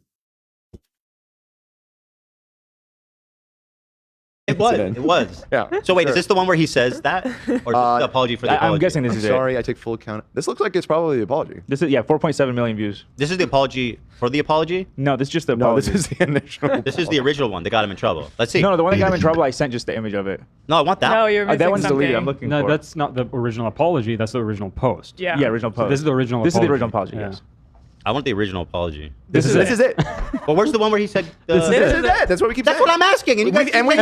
It was. Yeah. So wait, sure. is this the one where he says that, or is this the apology for the apology? I'm guessing this is Sorry, I take full account. This looks like it's probably the apology. This is 4.7 million views. This is the apology for the apology? No, this is just the No, apology. this is the initial. This is the original one that got him in trouble. Let's see. No, the one that got him in trouble, I sent just the image of it. No, I want that. No, you're missing That one's something. deleted. I'm looking No, for that's not the original apology. That's the original post. Yeah. Yeah, original post. This is the original This is apology. the original apology, Yeah. yes. I want the original apology. This is it. Well, where's the one where he said? This is it. That's what we keep That's saying. what I'm asking, and you guys and we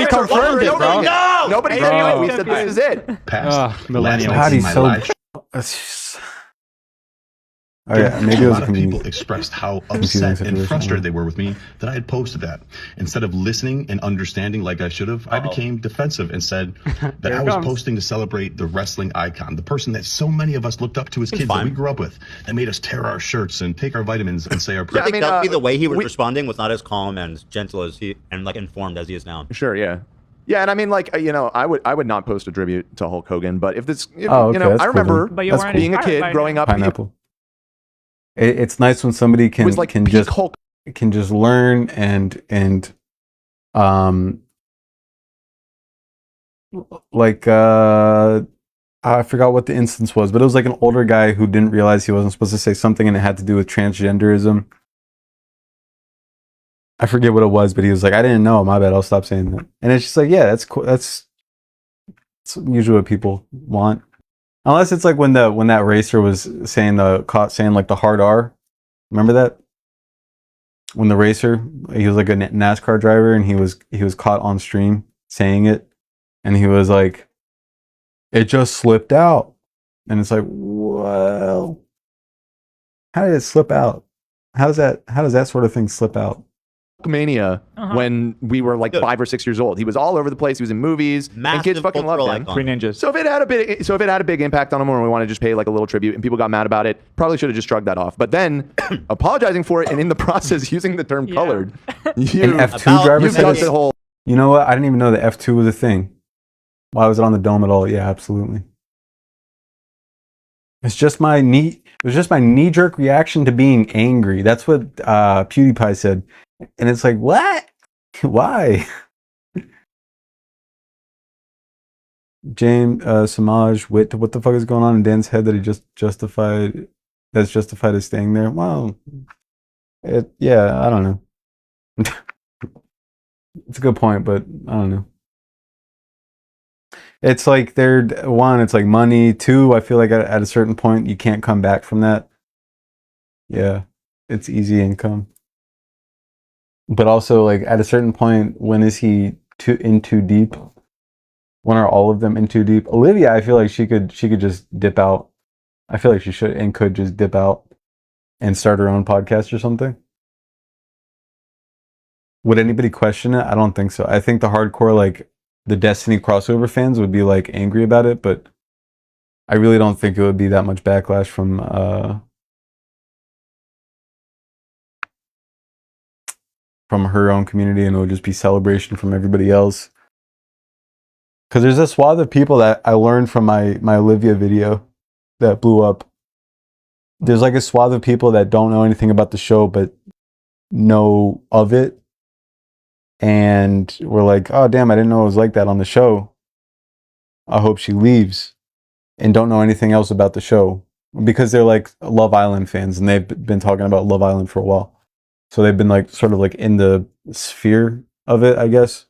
confirmed it, bro. No, nobody Bro. said it. We said this is it. Past. Millennials. Last night in Patty's my so. live Oh yeah, maybe it a was lot of convenient. people expressed how Confusing upset and situation. frustrated they were with me that I had posted that. Instead of listening and understanding like I should have, I became defensive and said that I was posting to celebrate the wrestling icon, the person that so many of us looked up to as kids that we grew up with, that made us tear our shirts and take our vitamins and say our I prayers. think that would be the way he was responding was not as calm and gentle as he and like informed as he is now. Sure, yeah. Yeah, and I mean, like, I would not post a tribute to Hulk Hogan, but if this, Oh, okay, that's I cool remember then. But you That's weren't being a inspired kid by growing him. up. Pineapple. It's nice when somebody can was like can peak just Hulk. can just learn and like I forgot what the instance was, but it was like an older guy who didn't realize he wasn't supposed to say something, and it had to do with transgenderism. I forget what it was, but he was like, "I didn't know. My bad. I'll stop saying that." And it's just like, yeah, that's cool. That's usually what people want. Unless it's like when that racer was saying like the hard R. Remember that? When the racer, he was like a NASCAR driver, and he was caught on stream saying it, and he was like, "It just slipped out," and it's like, well, how did it slip out? How does that sort of thing slip out? Mania when we were like 5 or 6 years old. He was all over the place. He was in movies, and kids fucking loved him. Green Ninjas. So if it had a big impact on him, or we want to just pay like a little tribute, and people got mad about it, probably should have just shrugged that off. But then apologizing for it, and in the process using the term colored, An F2 driver said got this? the whole. You know what? I didn't even know the F2 was a thing. Why was it on the dome at all? Yeah, absolutely. It's just my knee. It was just my knee-jerk reaction to being angry. That's what PewDiePie said, and it's like, what? Why? James Samaj, what the fuck is going on in Dan's head that he just justified? That's justified as staying there. Well, yeah, I don't know. It's a good point, but I don't know. It's like one, it's like money. Two, I feel like at a certain point you can't come back from that. Yeah, it's easy income. But also, like at a certain point, when is he in too deep? When are all of them in too deep? Olivia, I feel like she could just dip out. I feel like she should and could just dip out and start her own podcast or something. Would anybody question it? I don't think so. I think the hardcore, like the Destiny crossover fans would be like angry about it, but I really don't think it would be that much backlash from her own community, and it would just be celebration from everybody else. Because there's a swath of people that I learned from my Olivia video that blew up. There's like a swath of people that don't know anything about the show but know of it, and we're like, oh damn, I didn't know it was like that on the show. I hope she leaves, and don't know anything else about the show because they're like Love Island fans, and they've been talking about Love Island for a while. So they've been like sort of like in the sphere of it, I guess.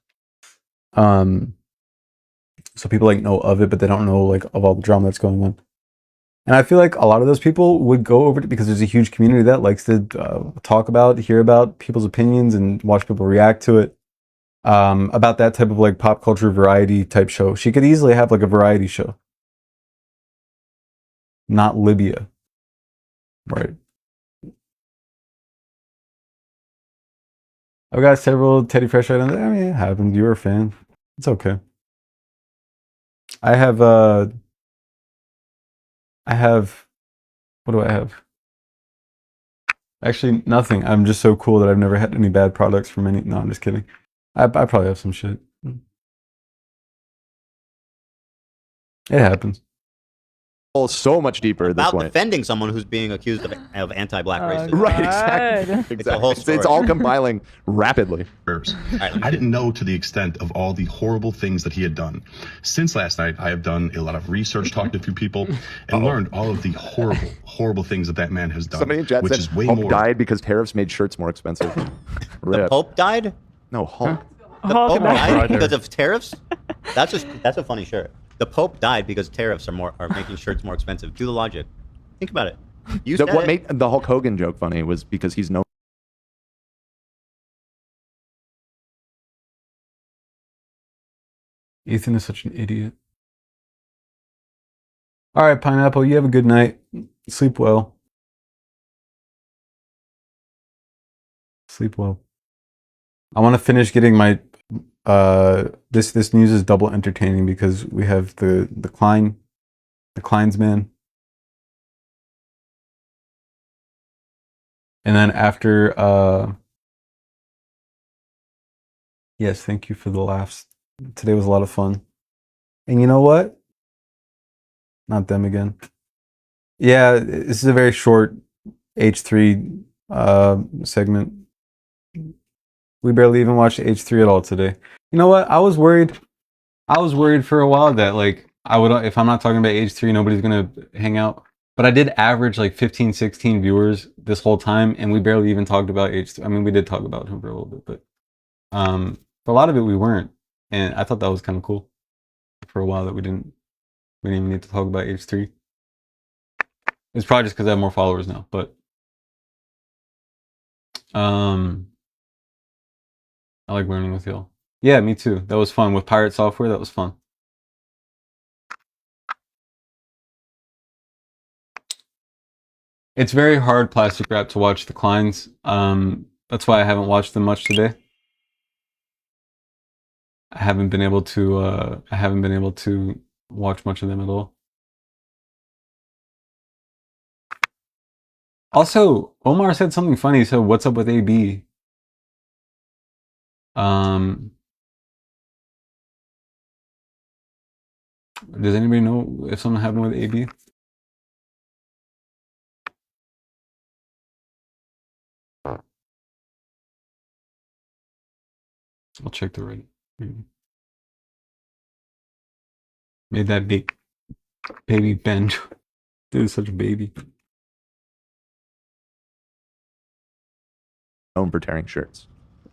So people like know of it, but they don't know like of all the drama that's going on. And I feel like a lot of those people would go over to, because there's a huge community that likes to talk about, hear about people's opinions, and watch people react to it. About that type of like pop culture variety type show. She could easily have like a variety show. Not Libya. Right. I've got several Teddy Fresh items. I mean, it happened. You're a fan. It's okay. I have, what do I have? Actually, nothing. I'm just so cool that I've never had any bad products from any. No, I'm just kidding. I probably have some shit. It happens. So much deeper at this About point. defending someone who's being accused of anti-black racism. Right, exactly. It's a whole story. It's all compiling rapidly. I didn't know to the extent of all the horrible things that he had done. Since last night, I have done a lot of research, talked to a few people, and learned all of the horrible things that man has done. Somebody in chat which said is way Hulk more. died because tariffs made shirts more expensive. The Pope died? No, Hulk. The Pope died because of tariffs? That's a funny shirt. The Pope died because tariffs are making shirts more expensive. Do the logic. Think about it. What made the Hulk Hogan joke funny was because he's no. Ethan is such an idiot. All right, Pineapple, you have a good night. Sleep well. Sleep well. I want to finish getting my this news is double entertaining because we have the Kleinsman, and then after yes, thank you for the laughs. Today was a lot of fun. And you know what? Not them again. Yeah, this is a very short H3 segment. We barely even watched H3 at all today. You know what? I was worried for a while that like I would, if I'm not talking about H3, nobody's gonna hang out. But I did average like 15, 16 viewers this whole time, and we barely even talked about H3. I mean, we did talk about him for a little bit, but for a lot of it we weren't. And I thought that was kind of cool for a while that we didn't even need to talk about H3. It's probably just because I have more followers now, but I like learning with y'all. Yeah, me too. That was fun. With Pirate Software, that was fun. It's very hard, Plastic Wrap, to watch the Kleins. That's why I haven't watched them much today. I haven't been able to watch much of them at all. Also, Omar said something funny. He said, "What's up with AB?" Does anybody know if something happened with AB? I'll check the Reddit. Made that big baby bend. Dude, such a baby. Known for tearing shirts.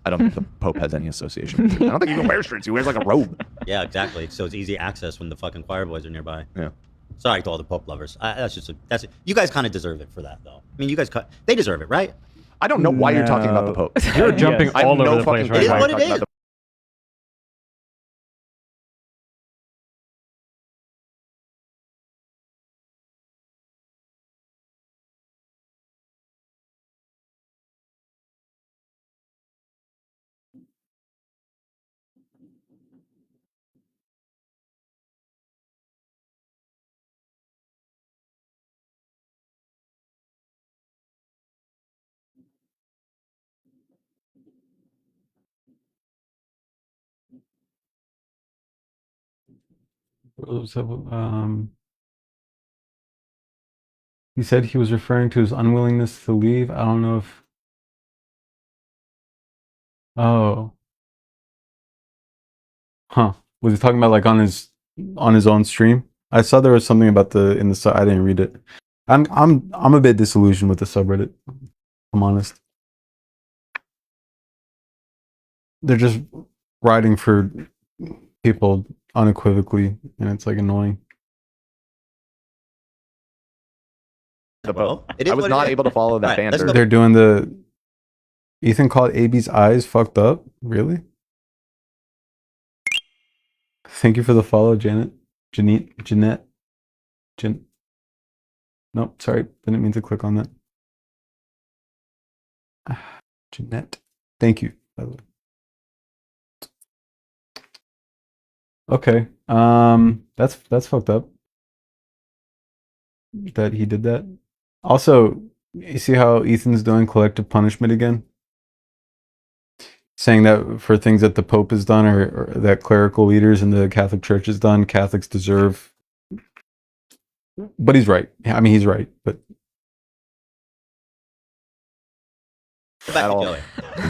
I don't think the Pope has any association with it. I don't think he even wears shirts. He wears like a robe. Yeah, exactly. So it's easy access when the fucking choir boys are nearby. Yeah. Sorry to all the Pope lovers. That's you guys kind of deserve it for that, though. I mean, you guys they deserve it, right? I don't know why you're talking about the Pope. You're jumping all over the place right It is now. what it is. He said he was referring to his unwillingness to leave. I don't know if. Oh. Huh. Was he talking about like on his own stream? I saw there was something about in the sub. I didn't read it. I'm a bit disillusioned with the subreddit. I'm honest. They're just writing for people unequivocally, and it's like annoying. The Pope. I was not able to follow that banter. They're doing the. Ethan called AB's eyes fucked up. Really? Thank you for the follow, Jeanette. Nope, sorry, didn't mean to click on that. Jeanette, thank you. By the way. Okay, that's fucked up. That he did that. Also, you see how Ethan's doing collective punishment again? Saying that for things that the Pope has done or that clerical leaders in the Catholic Church has done, Catholics deserve. But he's right. I mean, he's right. But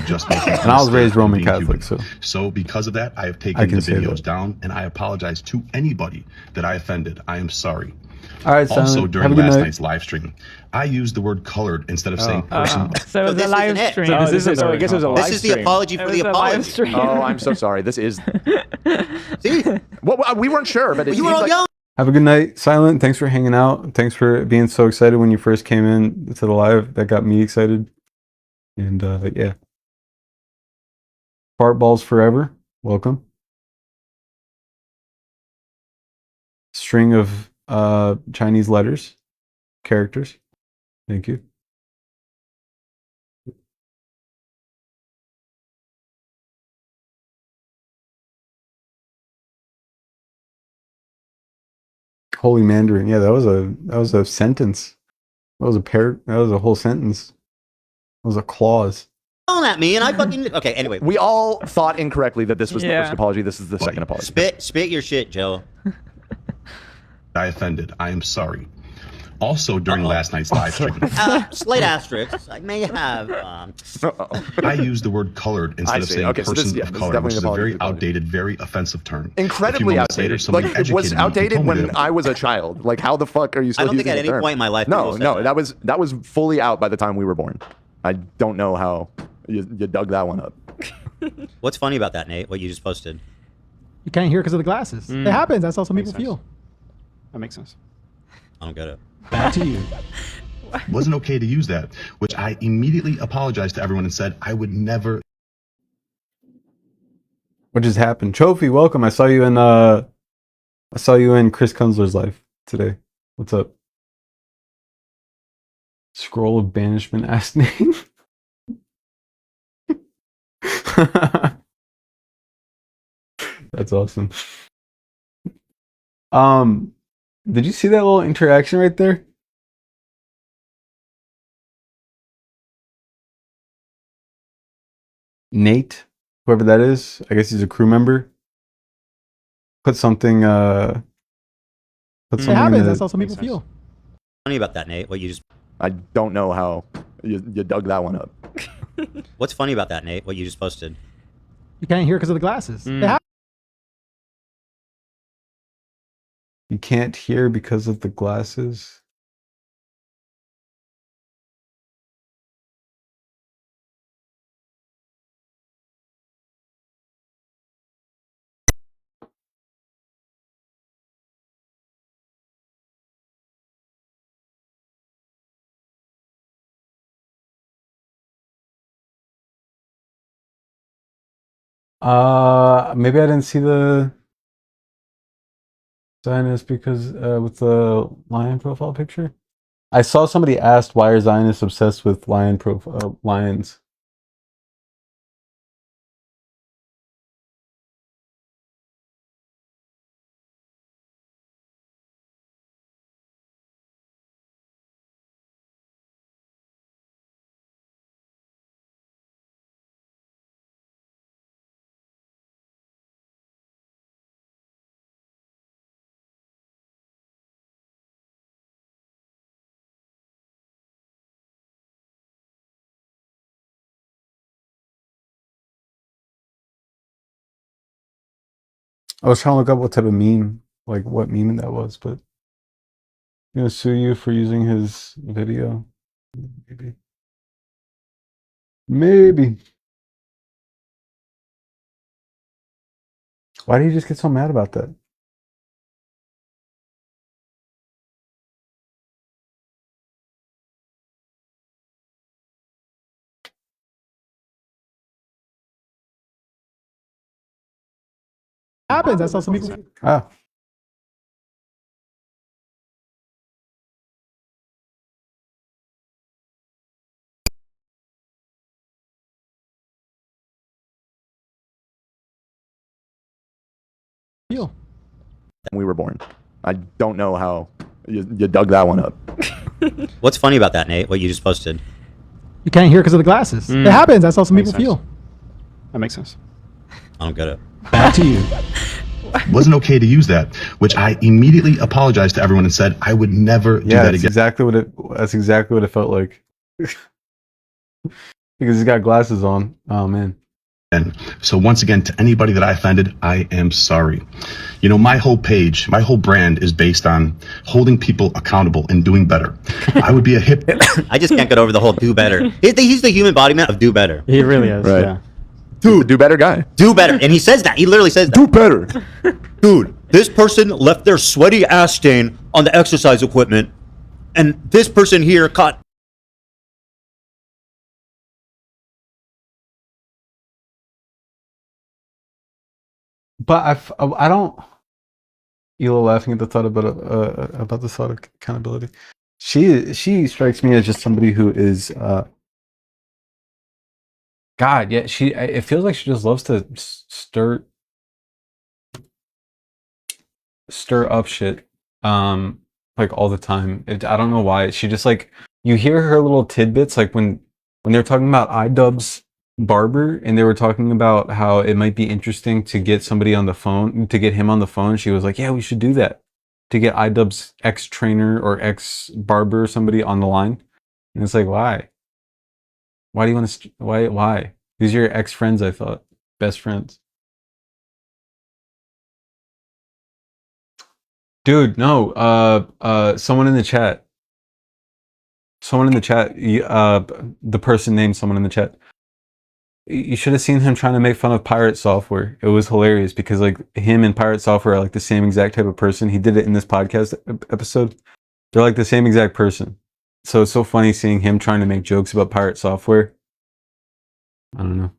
Just and I was raised Roman Catholic, so because of that, I have taken the videos down, and I apologize to anybody that I offended. I am sorry. All right, also, Simon, during last night's live stream, I used the word colored instead of saying person. So it was a live stream. So I guess it was a live stream. This is the apology for the apology. Oh, I'm so sorry. This is. See? Well, we weren't sure, but you were all young. Have a good night, Silent. Thanks for hanging out. Thanks for being so excited when you first came in to the live. That got me excited. And yeah. Fart balls forever. Welcome. String of Chinese letters, characters. Thank you. Holy Mandarin. Yeah, that was a sentence. That was a whole sentence. That was a clause. Yelling at me, and I fucking okay. Anyway, we all thought incorrectly that this was the first apology. This is the second apology. Spit your shit, Joe. I offended. I am sorry. Also, during last night's live stream, slight asterisks. I may have. I used the word colored instead of saying person of color, which is a very outdated, very offensive term. Incredibly outdated. Like it was outdated when I was a child. Like how the fuck are you still I don't using think at the any term? point in my life. No, that was fully out by the time we were born. I don't know how you dug that one up. What's funny about that, Nate? What you just posted? You can't hear because of the glasses. It happens. That's how some people feel. That makes sense. I don't get it. Back to you. Wasn't okay to use that, which I immediately apologized to everyone and said I would never. What just happened? Trophy, welcome. I saw you in Chris Kunzler's live today. What's up? Scroll of banishment ass name. That's awesome. Did you see that little interaction right there? Nate, whoever that is, I guess he's a crew member. Put something. Put It something. happens. in That's the- how some people feel. Funny about that, Nate? What you just I don't know how you dug that one up. What's funny about that, Nate? What you just posted? You can't hear because of the glasses. It happens. You can't hear because of the glasses. Maybe I didn't see the Zionist because with the lion profile picture. I saw somebody asked why are Zionists obsessed with lions. I was trying to look up what type of meme, like what meme that was, but I'm gonna sue you for using his video. Maybe. Maybe. Why do you just get so mad about that? It happens. That's how some people feel. Ah. We were born. I don't know how you dug that one up. What's funny about that, Nate? What you just posted? You can't hear because of the glasses. It happens. That's how some people feel. That makes sense. I don't get it. Back to you. Wasn't okay to use that, which I immediately apologized to everyone and said I would never do Yeah, that that's again. that's exactly what it felt like. Because he's got glasses on. Oh man. And so once again, to anybody that I offended, I am sorry. You know, my whole page, my whole brand is based on holding people accountable and doing better. I would be a hip. I just can't get over the whole do better. He's the human embodiment of do better. He really is. Right. Yeah. Dude, do better guy. Do better. And he says that. He literally says that. Do better. Dude, this person left their sweaty ass stain on the exercise equipment, and this person here caught. But I don't. Ela laughing at the thought about the thought of accountability. She strikes me as just somebody who is. God, yeah, it feels like she just loves to stir up shit, like all the time. I don't know why. She just like you hear her little tidbits, like when they're talking about iDubbbz barber and they were talking about how it might be interesting to get somebody on the phone, to get him on the phone. She was like, yeah, we should do that, to get iDubbbz's ex trainer or ex barber or somebody on the line. And it's like, why do you want to why these are your ex friends? I thought best friends. Dude, no, someone in the chat, the person named someone in the chat. You should have seen him trying to make fun of Pirate Software. It was hilarious because like him and Pirate Software are like the same exact type of person. He did it in this podcast episode. They're like the same exact person. So it's so funny seeing him trying to make jokes about Pirate Software. I don't know.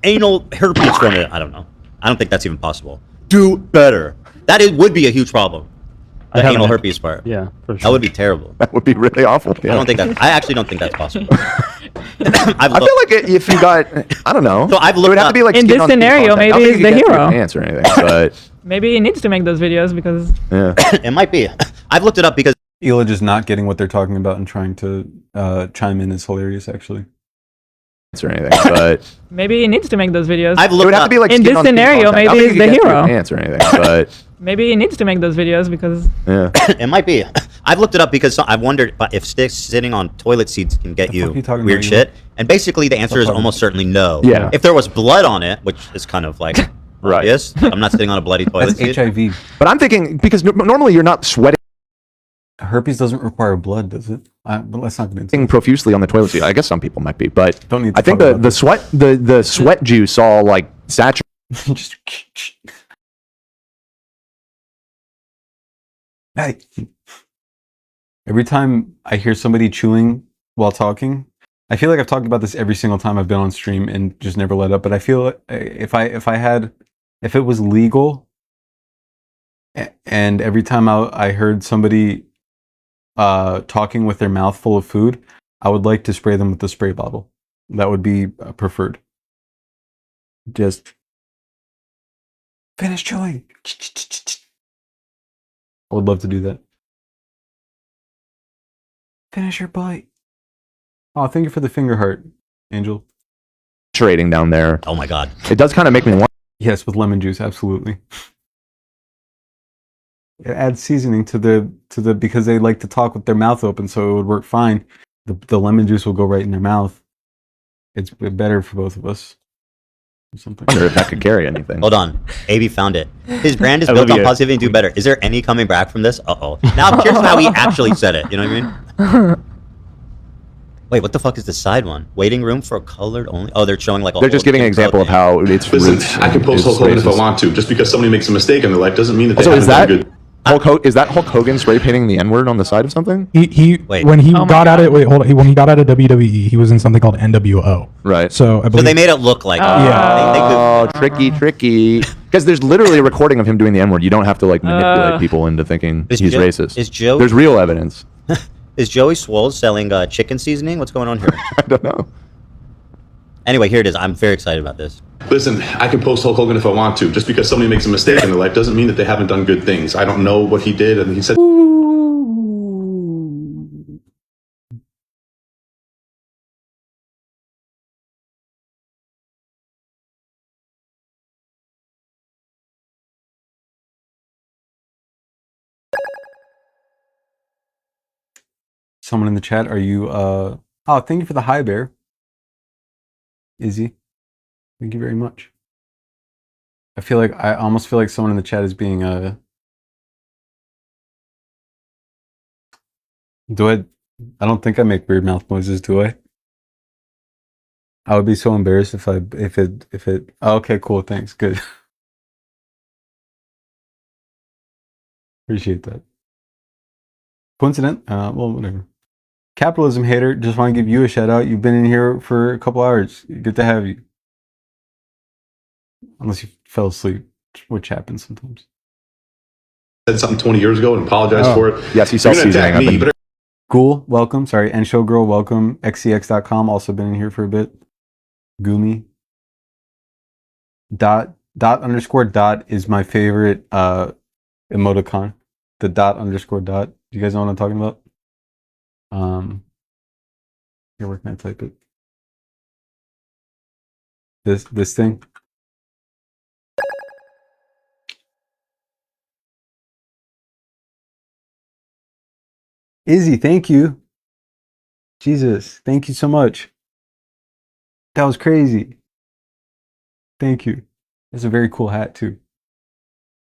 Anal herpes from it. I don't know. I don't think that's even possible. Do better. Would be a huge problem. The anal herpes part. Yeah, for sure. That would be terrible. That would be really awful. Yeah. I actually don't think that's possible. I've I feel like if you got, I don't know. So I've it looked would have up- to be like In skin this on skin scenario, contact. I maybe don't think he's you the get hero. pants or anything, but Maybe he needs to make those videos because yeah, it might be. I've looked it up because Ela just not getting what they're talking about and trying to chime in is hilarious, actually. or anything, but maybe he needs to make those videos. I've it looked would have up to be like In skin this on skin scenario, contact. I don't maybe think he's you the get hero. pants or anything, but Maybe he needs to make those videos because yeah, it might be. I've looked it up because I've wondered if sticks sitting on toilet seats can get The fuck you you talking weird about, shit. And basically, the answer is talking almost certainly no. Yeah. If there was blood on it, which is kind of like Right. obvious, I'm not sitting on a bloody toilet That's seat. HIV. but I'm thinking because normally you're not sweating Herpes doesn't require blood, does it? But let's not get into it. profusely on the toilet seat. I guess some people might be, but Don't need to I think talk about the sweat juice all like saturated. Just Hey. Every time I hear somebody chewing while talking, I feel like I've talked about this every single time I've been on stream and just never let up. But I feel if it was legal, and every time I heard somebody talking with their mouth full of food, I would like to spray them with the spray bottle. That would be preferred. Just finish chewing. I would love to do that. Finish your bite. Oh, thank you for the finger heart, Angel. Trading down there. Oh my god. It does kind of make me want. Yes, with lemon juice, absolutely. It adds seasoning to the because they like to talk with their mouth open, so it would work fine. The lemon juice will go right in their mouth. It's better for both of us. Or something. I wonder if that could carry anything. Hold on. AB found it. His brand is built on Olivia. positivity and do better. Is there any coming back from this? Uh-oh. Now I'm curious how he actually said it. You know what I mean? Wait, what the fuck is the side one? Waiting room for a colored only? Oh, they're showing like a They're just whole giving an example of how it's Listen, roots. I can post is Hulk Hogan if I racist. want to. Just because somebody makes a mistake in their life doesn't mean that they So haven't is that done good. is that Hulk Hogan spray painting the N-word on the side of something? Wait. When he Oh my got out God. of when he got out of WWE, he was in something called NWO. Right. So I So believe they made it look like Oh, tricky. Because there's literally a recording of him doing the N-word. You don't have to like manipulate people into thinking Is he's Joe- racist. is Joe- There's real evidence. Is Joey Swole selling chicken seasoning? What's going on here? I don't know. Anyway, here it is. I'm very excited about this. Listen, I can post Hulk Hogan if I want to. Just because somebody makes a mistake in their life doesn't mean that they haven't done good things. I don't know what he did, and he said. Someone in the chat, are you oh, thank you for the hi bear. Izzy. Thank you very much. I almost feel like someone in the chat is being do I don't think I make weird mouth noises, do I? I would be so embarrassed if it oh, okay, cool, thanks, good. Appreciate that. Coincident? Well, whatever. Capitalism hater, just want to give you a shout out. You've been in here for a couple hours. Good to have you. Unless you fell asleep, which happens sometimes. Said something 20 years ago and apologized for it. Yes, he's You're gonna self-seasoning. attack me, you better Ghoul, welcome. Sorry, and Showgirl, welcome. XCX.com, also been in here for a bit. Gumi. Dot is my favorite emoticon. The _. Do you guys know what I'm talking about? Here, where can I type it? This thing. Izzy, thank you. Jesus, thank you so much. That was crazy. Thank you. It's a very cool hat too.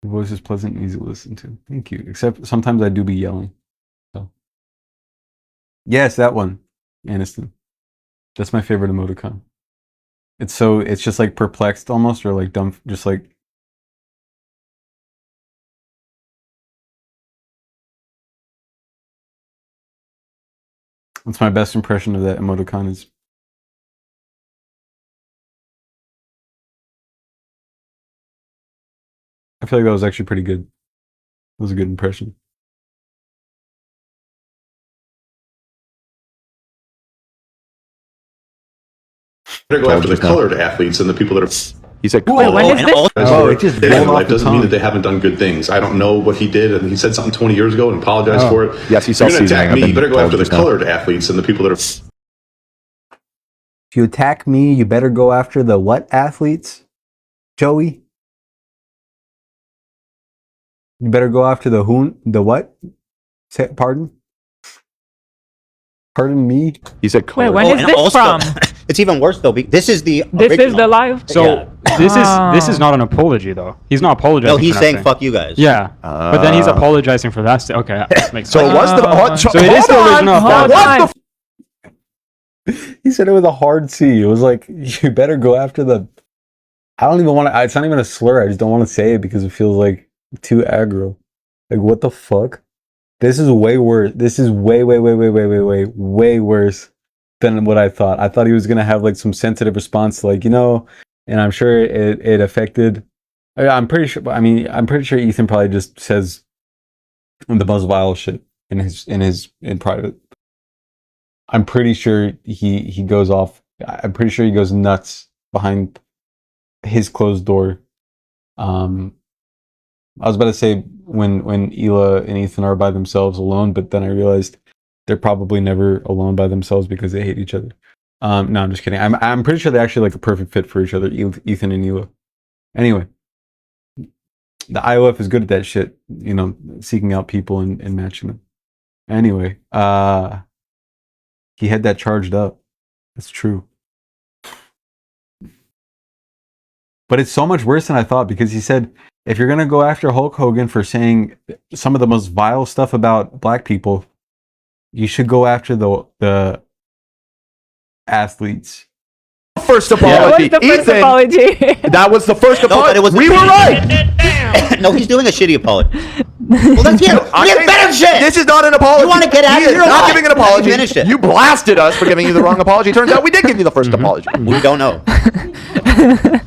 The voice is pleasant and easy to listen to. Thank you. Except sometimes I do be yelling. So yes, that one. Aniston. That's my favorite emoticon. It's just like perplexed almost, or like dumb, just like that's my best impression of that emoticon is I feel like that was actually pretty good. It was a good impression. Better go after the colored athletes and the people that are. He said, Wait, when is this? Oh, it just doesn't mean that they haven't done good things. I don't know what he did, and he said something 20 years ago and apologized for it. Yes, he If you're going to self-seasoning. attack me, you better go after the colored athletes and the people that are. If you attack me, you better go after the what athletes, Joey? You better go after the who? The what? Pardon? Pardon me? He said, Wait, when is this from? It's even worse though. This is the This original. is the live. So this is not an apology though. He's not apologizing. No, he's for saying nothing. fuck you guys. Yeah, but then he's apologizing for that. Okay, that makes So sense. it was the. So it is the original. What the? He said it with a hard C. It was like, you better go after the... I don't even want to... It's not even a slur. I just don't want to say it because it feels like too aggro. Like, what the fuck? This is way worse. This is way worse than what I thought. I thought he was going to have like some sensitive response, like, and I'm sure it affected... I'm pretty sure Ethan probably just says the most vile shit in private. I'm pretty sure he goes off. I'm pretty sure he goes nuts behind his closed door. I was about to say when Hila and Ethan are by themselves alone, but then I realized they're probably never alone by themselves because they hate each other. No, I'm just kidding. I'm pretty sure they're actually like a perfect fit for each other, Ethan and Hila. Anyway, the IOF is good at that shit, seeking out people and matching them. Anyway, he had that charged up. That's true. But it's so much worse than I thought, because he said, if you're going to go after Hulk Hogan for saying some of the most vile stuff about black people, you should go after the athleets. First apology. That was the first Ethan, apology. that was the first apology. No, we were right. No, he's doing a shitty apology. Well, let's hear better shit. This is not an apology. You want to get at He it? is You're not alive. giving an apology. You finished it. You blasted us for giving you the wrong apology. Turns out we did give you the first apology. We don't know.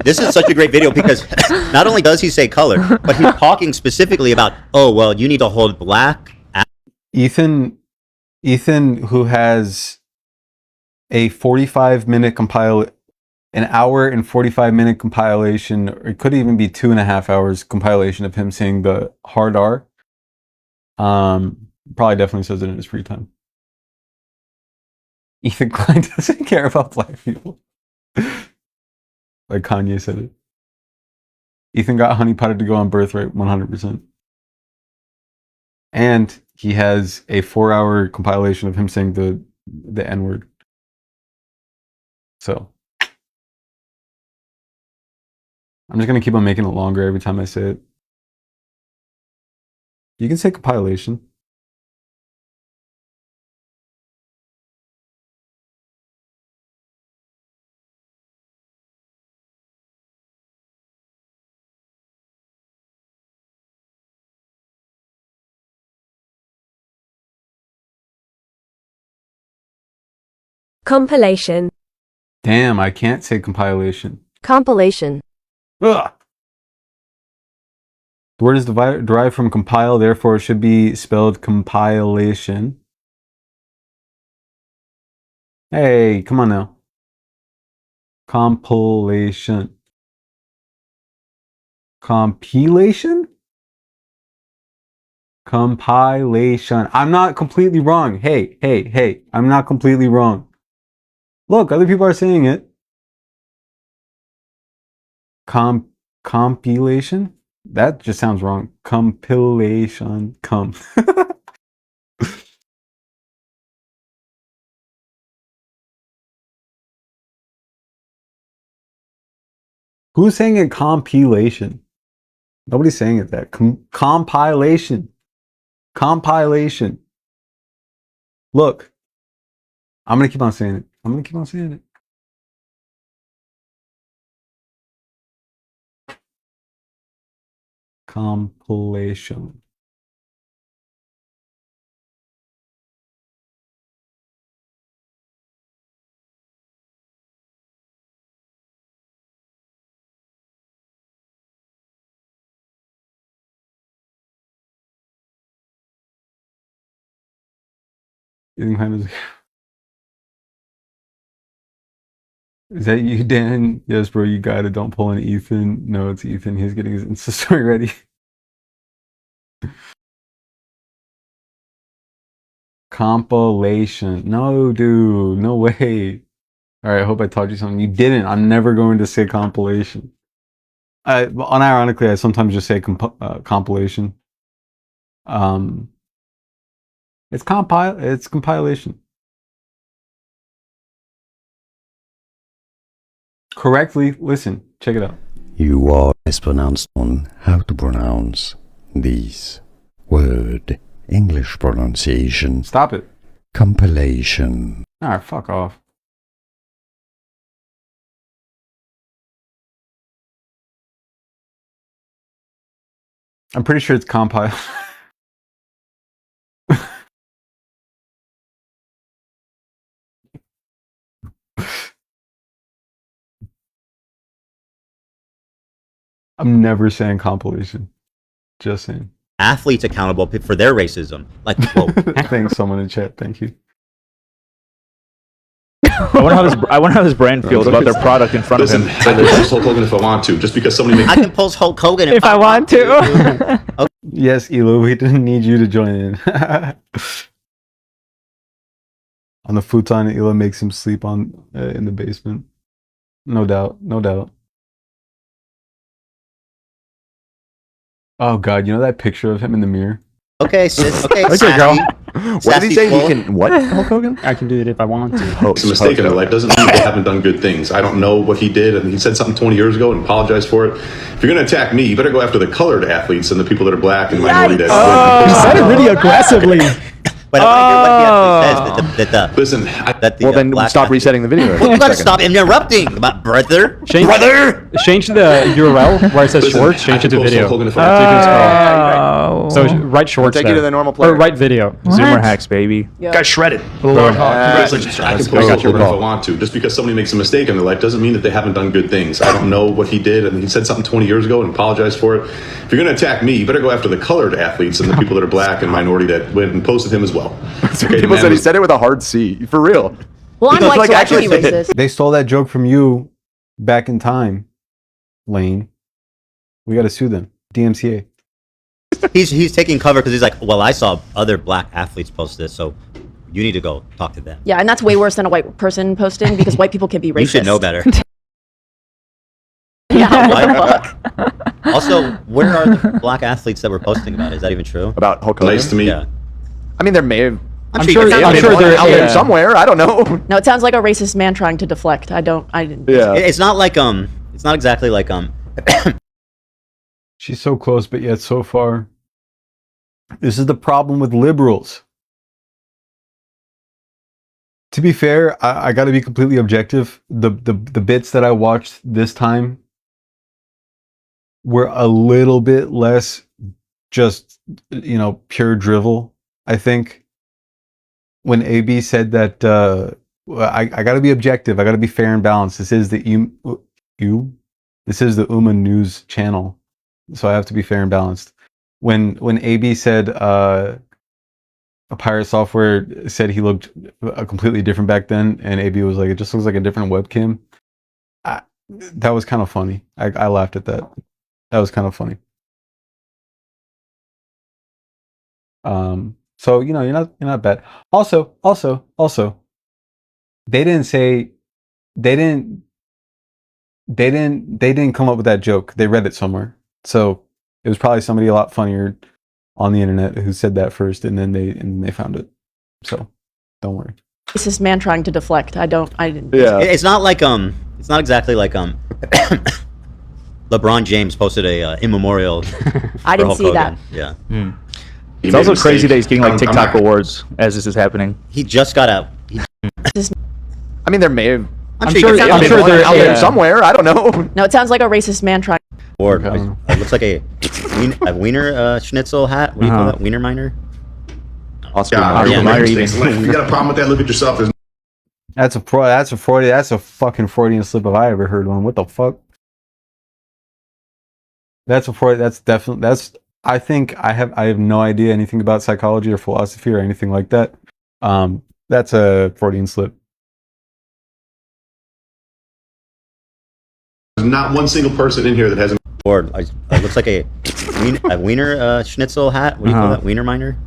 This is such a great video because not only does he say color, but he's talking specifically about, oh, well, you need to hold black. Ethan, who has a 45-minute an hour and 45-minute compilation, or it could even be 2.5 hours compilation of him saying the hard R. Probably definitely says it in his free time. Ethan Klein doesn't care about black people. Like Kanye said it. Ethan got honeypotted to go on Birthright 100%. And he has a 4-hour compilation of him saying the N-word. So I'm just going to keep on making it longer every time I say it. You can say compilation. Compilation. Damn, I can't say compilation. Compilation. Ugh. The word is derived from compile, therefore it should be spelled compilation. Hey, come on now. Compilation. Compilation? Compilation. I'm not completely wrong. Hey. I'm not completely wrong. Look, other people are saying it. Compilation? That just sounds wrong. Compilation. Who's saying it compilation? Nobody's saying it that. Compilation. Compilation. Look. I'm going to keep on saying it. Compilation. Is that you, Dan? Yes, bro, you got it. Don't pull an Ethan. No, it's Ethan. He's getting his Insta story ready. Compilation. No, dude. No way. All right, I hope I taught you something. You didn't. I'm never going to say compilation. Unironically, I sometimes just say compilation. It's compilation. Correctly, listen, check it out. You are mispronounced on how to pronounce these word English pronunciation. Stop it. Compilation. Alright, fuck off. I'm pretty sure it's compile. I'm never saying compilation. Just saying. Athletes accountable for their racism. Like, whoa. Thanks, someone in chat. Thank you. I wonder how this brand feels about their product in front of him. I can post Hulk Hogan if I want to, just because somebody makes. I can post Hulk Hogan If I want to. Okay. Yes, Elo, we didn't need you to join in. On the futon, Elo makes him sleep on in the basement. No doubt, no doubt. Oh god, you know that picture of him in the mirror? Okay, sis. Okay, Okay, sassy. girl. What did he say? He Sassy can what? Hulk Hogan? I can do it if I want to. It's a mistake in their life. Doesn't mean they haven't done good things. I don't know what he did, and he said something 20 years ago and apologized for it. If you're going to attack me, you better go after the colored athletes and the people that are black and minority. You said it really aggressively. But I want to hear what he actually says. Listen, well, then stop resetting the video. Well, you gotta stop interrupting, brother. Change the URL where it says shorts. Change it to video. So you can scroll. So write shorts. Take you to the normal player. Or write video. Zoomer hacks, baby. Yeah. Got shredded. Congratulations. I can post Hulk Hogan if I want to. Just because somebody makes a mistake in their life doesn't mean that they haven't done good things. I don't know what he did, and he said something 20 years ago and apologized for it. If you're going to attack me, you better go after the colored athletes and the people that are black and minority that went and posted him as well. Okay, People said he said it with a hard C. For real. Well, I'm Like, like, so actually actually said racist. They stole that joke from you back in time, Lane. We gotta sue them. DMCA. He's taking cover because he's like, well, I saw other black athletes post this, so you need to go talk to them. Yeah, and that's way worse than a white person posting because white people can be racist. You should know better. Yeah, what the fuck? Also, where are the black athletes that were posting about it? Is that even true? About Hulk Hogan? Nice to meet. Yeah. I mean, there may have. I'm sure they're out there somewhere. I don't know. No, it sounds like a racist man trying to deflect. I didn't. Yeah. It's not like it's not exactly like She's so close, but yet so far. This is the problem with liberals. To be fair, I got to be completely objective. The bits that I watched this time were a little bit less just, pure drivel, I think. When AB said that, I got to be objective. I got to be fair and balanced. This is the This is the UMA News channel, so I have to be fair and balanced. When AB said a Pirate Software said he looked completely different back then, and AB was like, it just looks like a different webcam. That was kind of funny. I laughed at that. That was kind of funny. So you're not bad. Also, they didn't come up with that joke. They read it somewhere. So it was probably somebody a lot funnier on the internet who said that first, and then they found it. So don't worry. Racist man trying to deflect. I didn't. Yeah. It's not like it's not exactly like LeBron James posted a immemorial. I didn't see that. Yeah. It's also crazy that he's getting like TikTok awards as this is happening. He just got out. I mean, there may have. I'm sure they're out there somewhere. I don't know. No, it sounds like a racist man trying. Or it looks like a wiener schnitzel hat. What do you call that? Wiener miner. Oscar If you got a problem with that, look at yourself. That's a fucking Freudian slip if I ever heard one. What the fuck? I think I have no idea anything about psychology or philosophy or anything like that. That's a Freudian slip. There's not one single person in here that hasn't. Or it looks like a wiener schnitzel hat. What do you call that? Wiener miner?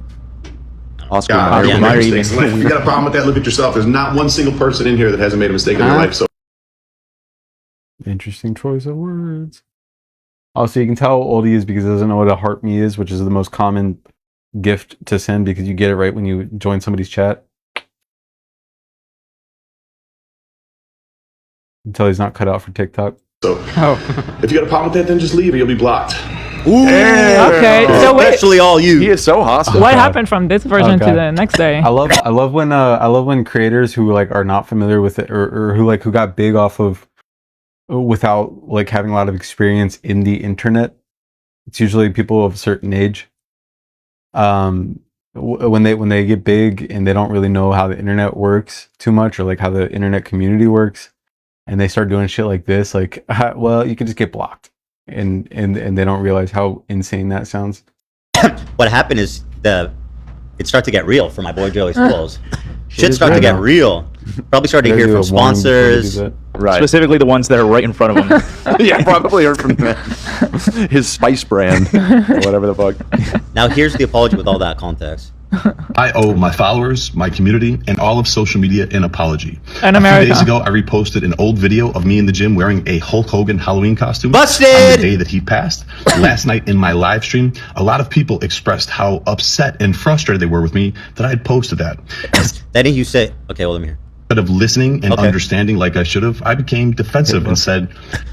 Oscar Mayer mistakes. If you got a problem with that, look at yourself. There's not one single person in here that hasn't made a mistake in their life. So Interesting choice of words. Also, you can tell how old he is because he doesn't know what a heart me is, which is the most common gift to send because you get it right when you join somebody's chat. Until he's not cut out for TikTok. So, if you got a problem with that, then just leave or you'll be blocked. Ooh, okay, so wait. Especially all you. He is so hostile. What happened from this version to the next day? I love when creators who like are not familiar with it or who got big off of without like having a lot of experience in the internet. It's usually people of a certain age. When they get big and they don't really know how the internet works too much or like how the internet community works, and they start doing shit like this, like well, you can just get blocked. And they don't realize how insane that sounds. What happened is it started to get real for my boy Joey Swills. Shit started to get real. Probably started to hear from sponsors. Right. Specifically the ones that are right in front of him. Yeah, probably heard from his spice brand or whatever the fuck. Now here's the apology with all that context. I owe my followers, my community, and all of social media an apology. In A America. few days ago, I reposted an old video of me in the gym wearing a Hulk Hogan Halloween costume. Busted! On the day that he passed. Last night in my live stream, a lot of people expressed how upset and frustrated they were with me that I had posted that. Then you say, okay, well, let me hear. Instead of listening and understanding like I should have, I became defensive and said,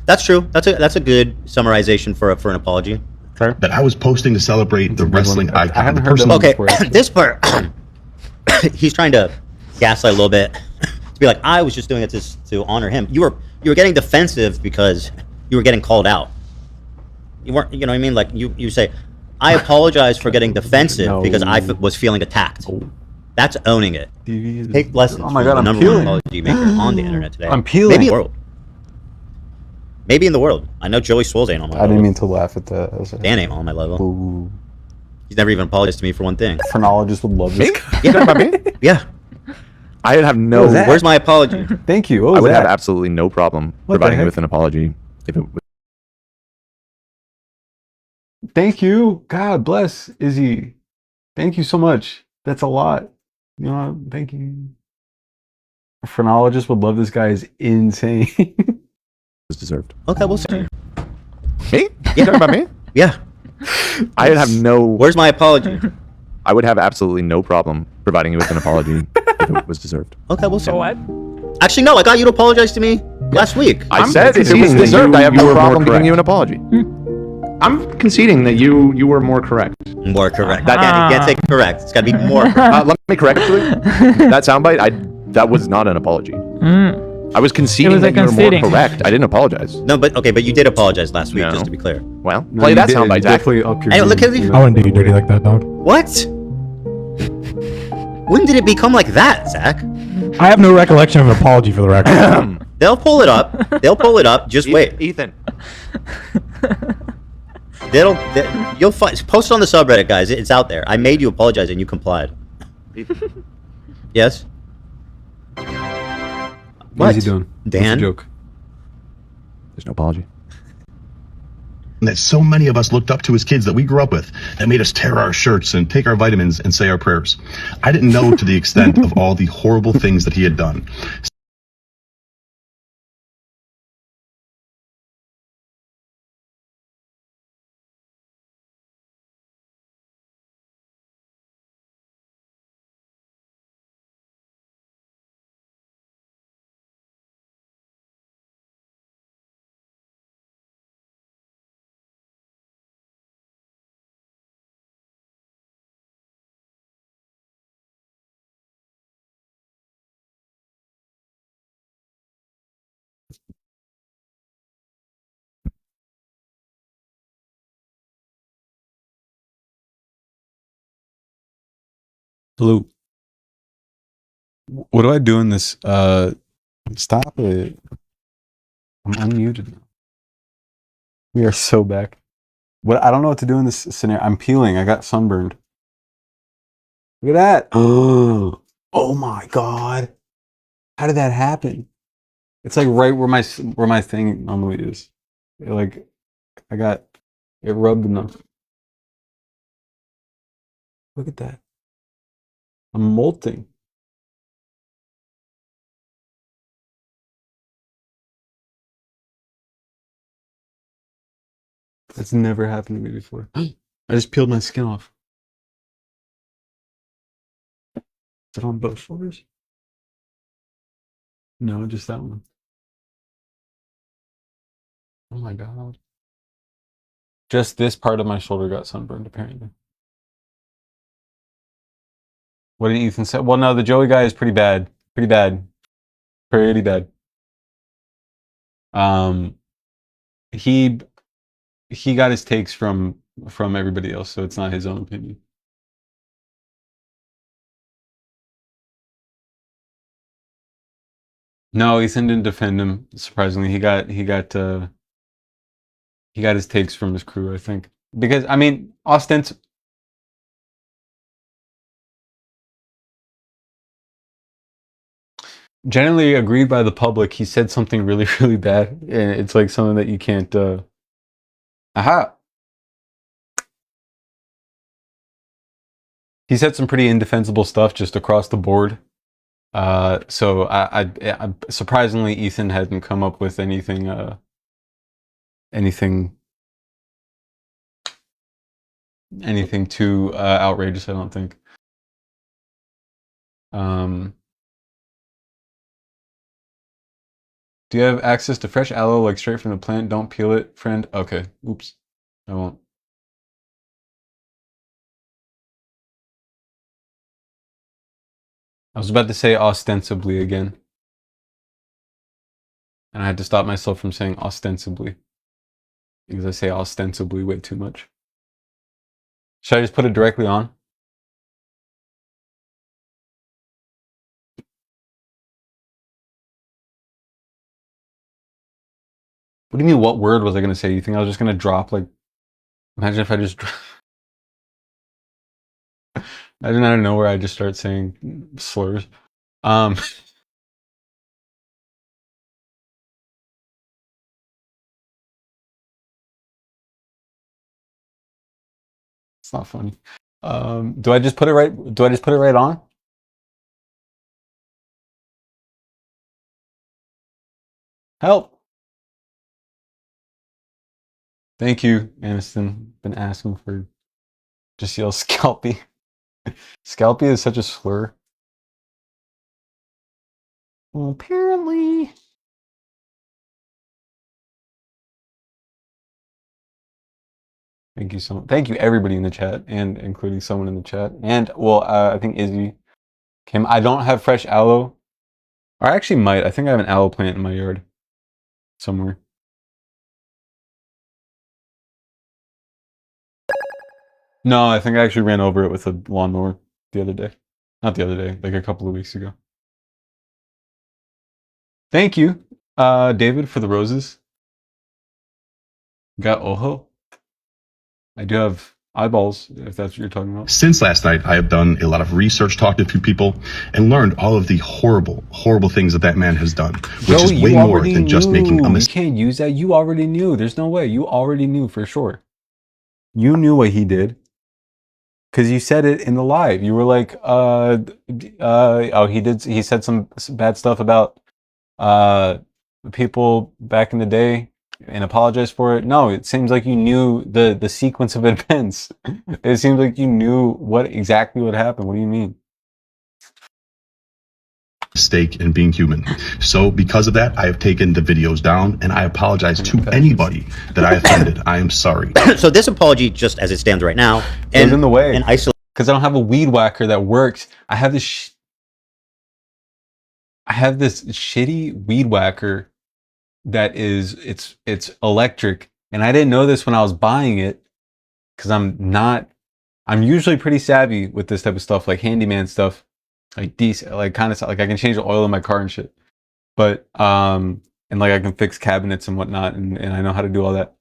"That's true. That's a good summarization for an apology." That I was posting to celebrate the wrestling icon. I haven't heard that Okay, before. this part, he's trying to gaslight a little bit to be like, "I was just doing it to honor him." You were getting defensive because you were getting called out. You weren't, you know what I mean? Like you say, "I apologize for getting defensive because I was feeling attacked." That's owning it. Take lessons Oh my from God, the I'm number peeling. one apology maker on the internet today. I'm peeling. Maybe in the world. Maybe in the world. I know Joey Swills ain't on my I level. didn't mean to laugh at that. Dan ain't on my level. Ooh. He's never even apologized to me for one thing. Phrenologists would love Me? this. You talking about me? Yeah. I would have no. What was that? Where's my apology? Thank you. I would have absolutely no problem What the providing you heck? with an apology if it was. Thank you. God bless Izzy. Thank you so much. That's a lot. You know, thank you. A phrenologist would love this guy is insane. Was deserved. Okay, we'll see. Me? You talking about me? Yeah. I would have no. Where's my apology? I would have absolutely no problem providing you with an apology if it was deserved. Okay, we'll see. So what? Actually, no, I got you to apologize to me last week. I said if it was deserved, I have no problem giving you an apology. I'm conceding that you were more correct. More correct. You can't say correct. It's got to be more correct. Let me correct you. That soundbite, that was not an apology. I was conceding that you were more correct. I didn't apologize. No, but you did apologize last week, just to be clear. Well, play that soundbite, Zach. Hey, look at I wouldn't do you dirty like that, dog. What? When did it become like that, Zach? I have no recollection of an apology for the record. They'll pull it up. They'll pull it up. Just wait. Ethan. You'll find. Post it on the subreddit, guys. It's out there. I made you apologize and you complied. Yes. What is he doing? Dan? What's the joke? There's no apology. And that so many of us looked up to as kids that we grew up with that made us tear our shirts and take our vitamins and say our prayers. I didn't know to the extent of all the horrible things that he had done. Blue. What do I do in this? Stop it. I'm unmuted now. We are so back. What? I don't know what to do in this scenario. I'm peeling. I got sunburned. Look at that. Oh my God. How did that happen? It's like right where my thing normally is. Like I got it rubbed enough. Look at that. I'm molting. That's never happened to me before. I just peeled my skin off. Is it on both shoulders? No, just that one. Oh my god. Just this part of my shoulder got sunburned, apparently. What did Ethan say? Well, no, the Joey guy is pretty bad. Pretty bad. Pretty bad. He got his takes from everybody else, so it's not his own opinion. No, Ethan didn't defend him. Surprisingly, he got his takes from his crew, I think. Because I mean, generally agreed by the public. He said something really, really bad, and it's like something that you can't. Aha. He said some pretty indefensible stuff just across the board. So I surprisingly, Ethan hadn't come up with anything too outrageous, I don't think. Do you have access to fresh aloe, like straight from the plant? Don't peel it, friend. Okay, oops, I won't. I was about to say ostensibly again. And I had to stop myself from saying ostensibly. Because I say ostensibly way too much. Should I just put it directly on? What do you mean, what word was I going to say? You think I was just going to drop, like... Imagine if I just... Imagine out of nowhere I just start saying slurs. It's not funny. Do I just put it right? Do I just put it right on? Help! Thank you, Aniston. Been asking for just yell Scalpy. Scalpy is such a slur. Well, apparently. Thank you so much. Thank you everybody in the chat, and including someone in the chat. And well, I think Izzy came. I don't have fresh aloe. Or I actually might. I think I have an aloe plant in my yard somewhere. No, I think I actually ran over it with a lawnmower the other day. Not the other day, like a couple of weeks ago. Thank you, David, for the roses. Got ojo. I do have eyeballs, if that's what you're talking about. Since last night, I have done a lot of research, talked to a few people, and learned all of the horrible, horrible things that man has done, which is way more than just making a mistake. You can't use that. You already knew. There's no way. You already knew for sure. You knew what he did. Because you said it in the live. You were like, oh, he said some bad stuff about people back in the day and apologized for it. No, it seems like you knew the sequence of events. It seems like you knew what exactly would happen. What do you mean? Mistake in being human. So because of that, I have taken the videos down, and I apologize to anybody that I offended. I am sorry. So this apology, just as it stands right now, is in the way. And because I don't have a weed whacker that works. I have this shitty weed whacker that is it's electric, and I didn't know this when I was buying it because I'm usually pretty savvy with this type of stuff, like handyman stuff. Like decent, like kind of like I can change the oil in my car and shit, but and like I can fix cabinets and whatnot, and I know how to do all that.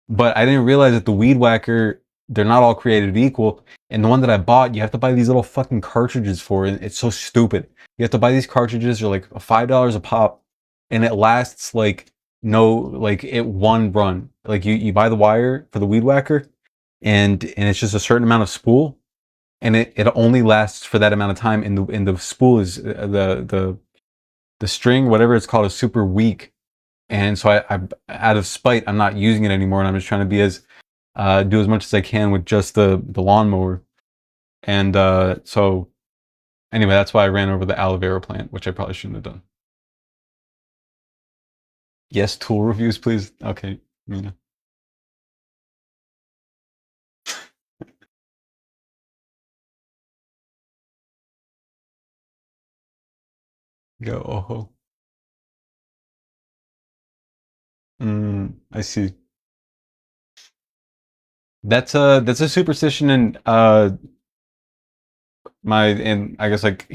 But I didn't realize that the weed whacker, they're not all created equal. And the one that I bought, you have to buy these little fucking cartridges for, and it's so stupid. You have to buy these cartridges. They're like $5 a pop, and it lasts like it one run. Like you buy the wire for the weed whacker, and it's just a certain amount of spool, and it only lasts for that amount of time. And the spool is the string, whatever it's called, is super weak. And so I out of spite, I'm not using it anymore, and I'm just trying to be do as much as I can with just the lawnmower. And so anyway, that's why I ran over the aloe vera plant, which I probably shouldn't have done. Yes, tool reviews, please. Okay, Mina. Go, oh. I see. That's a superstition in I guess like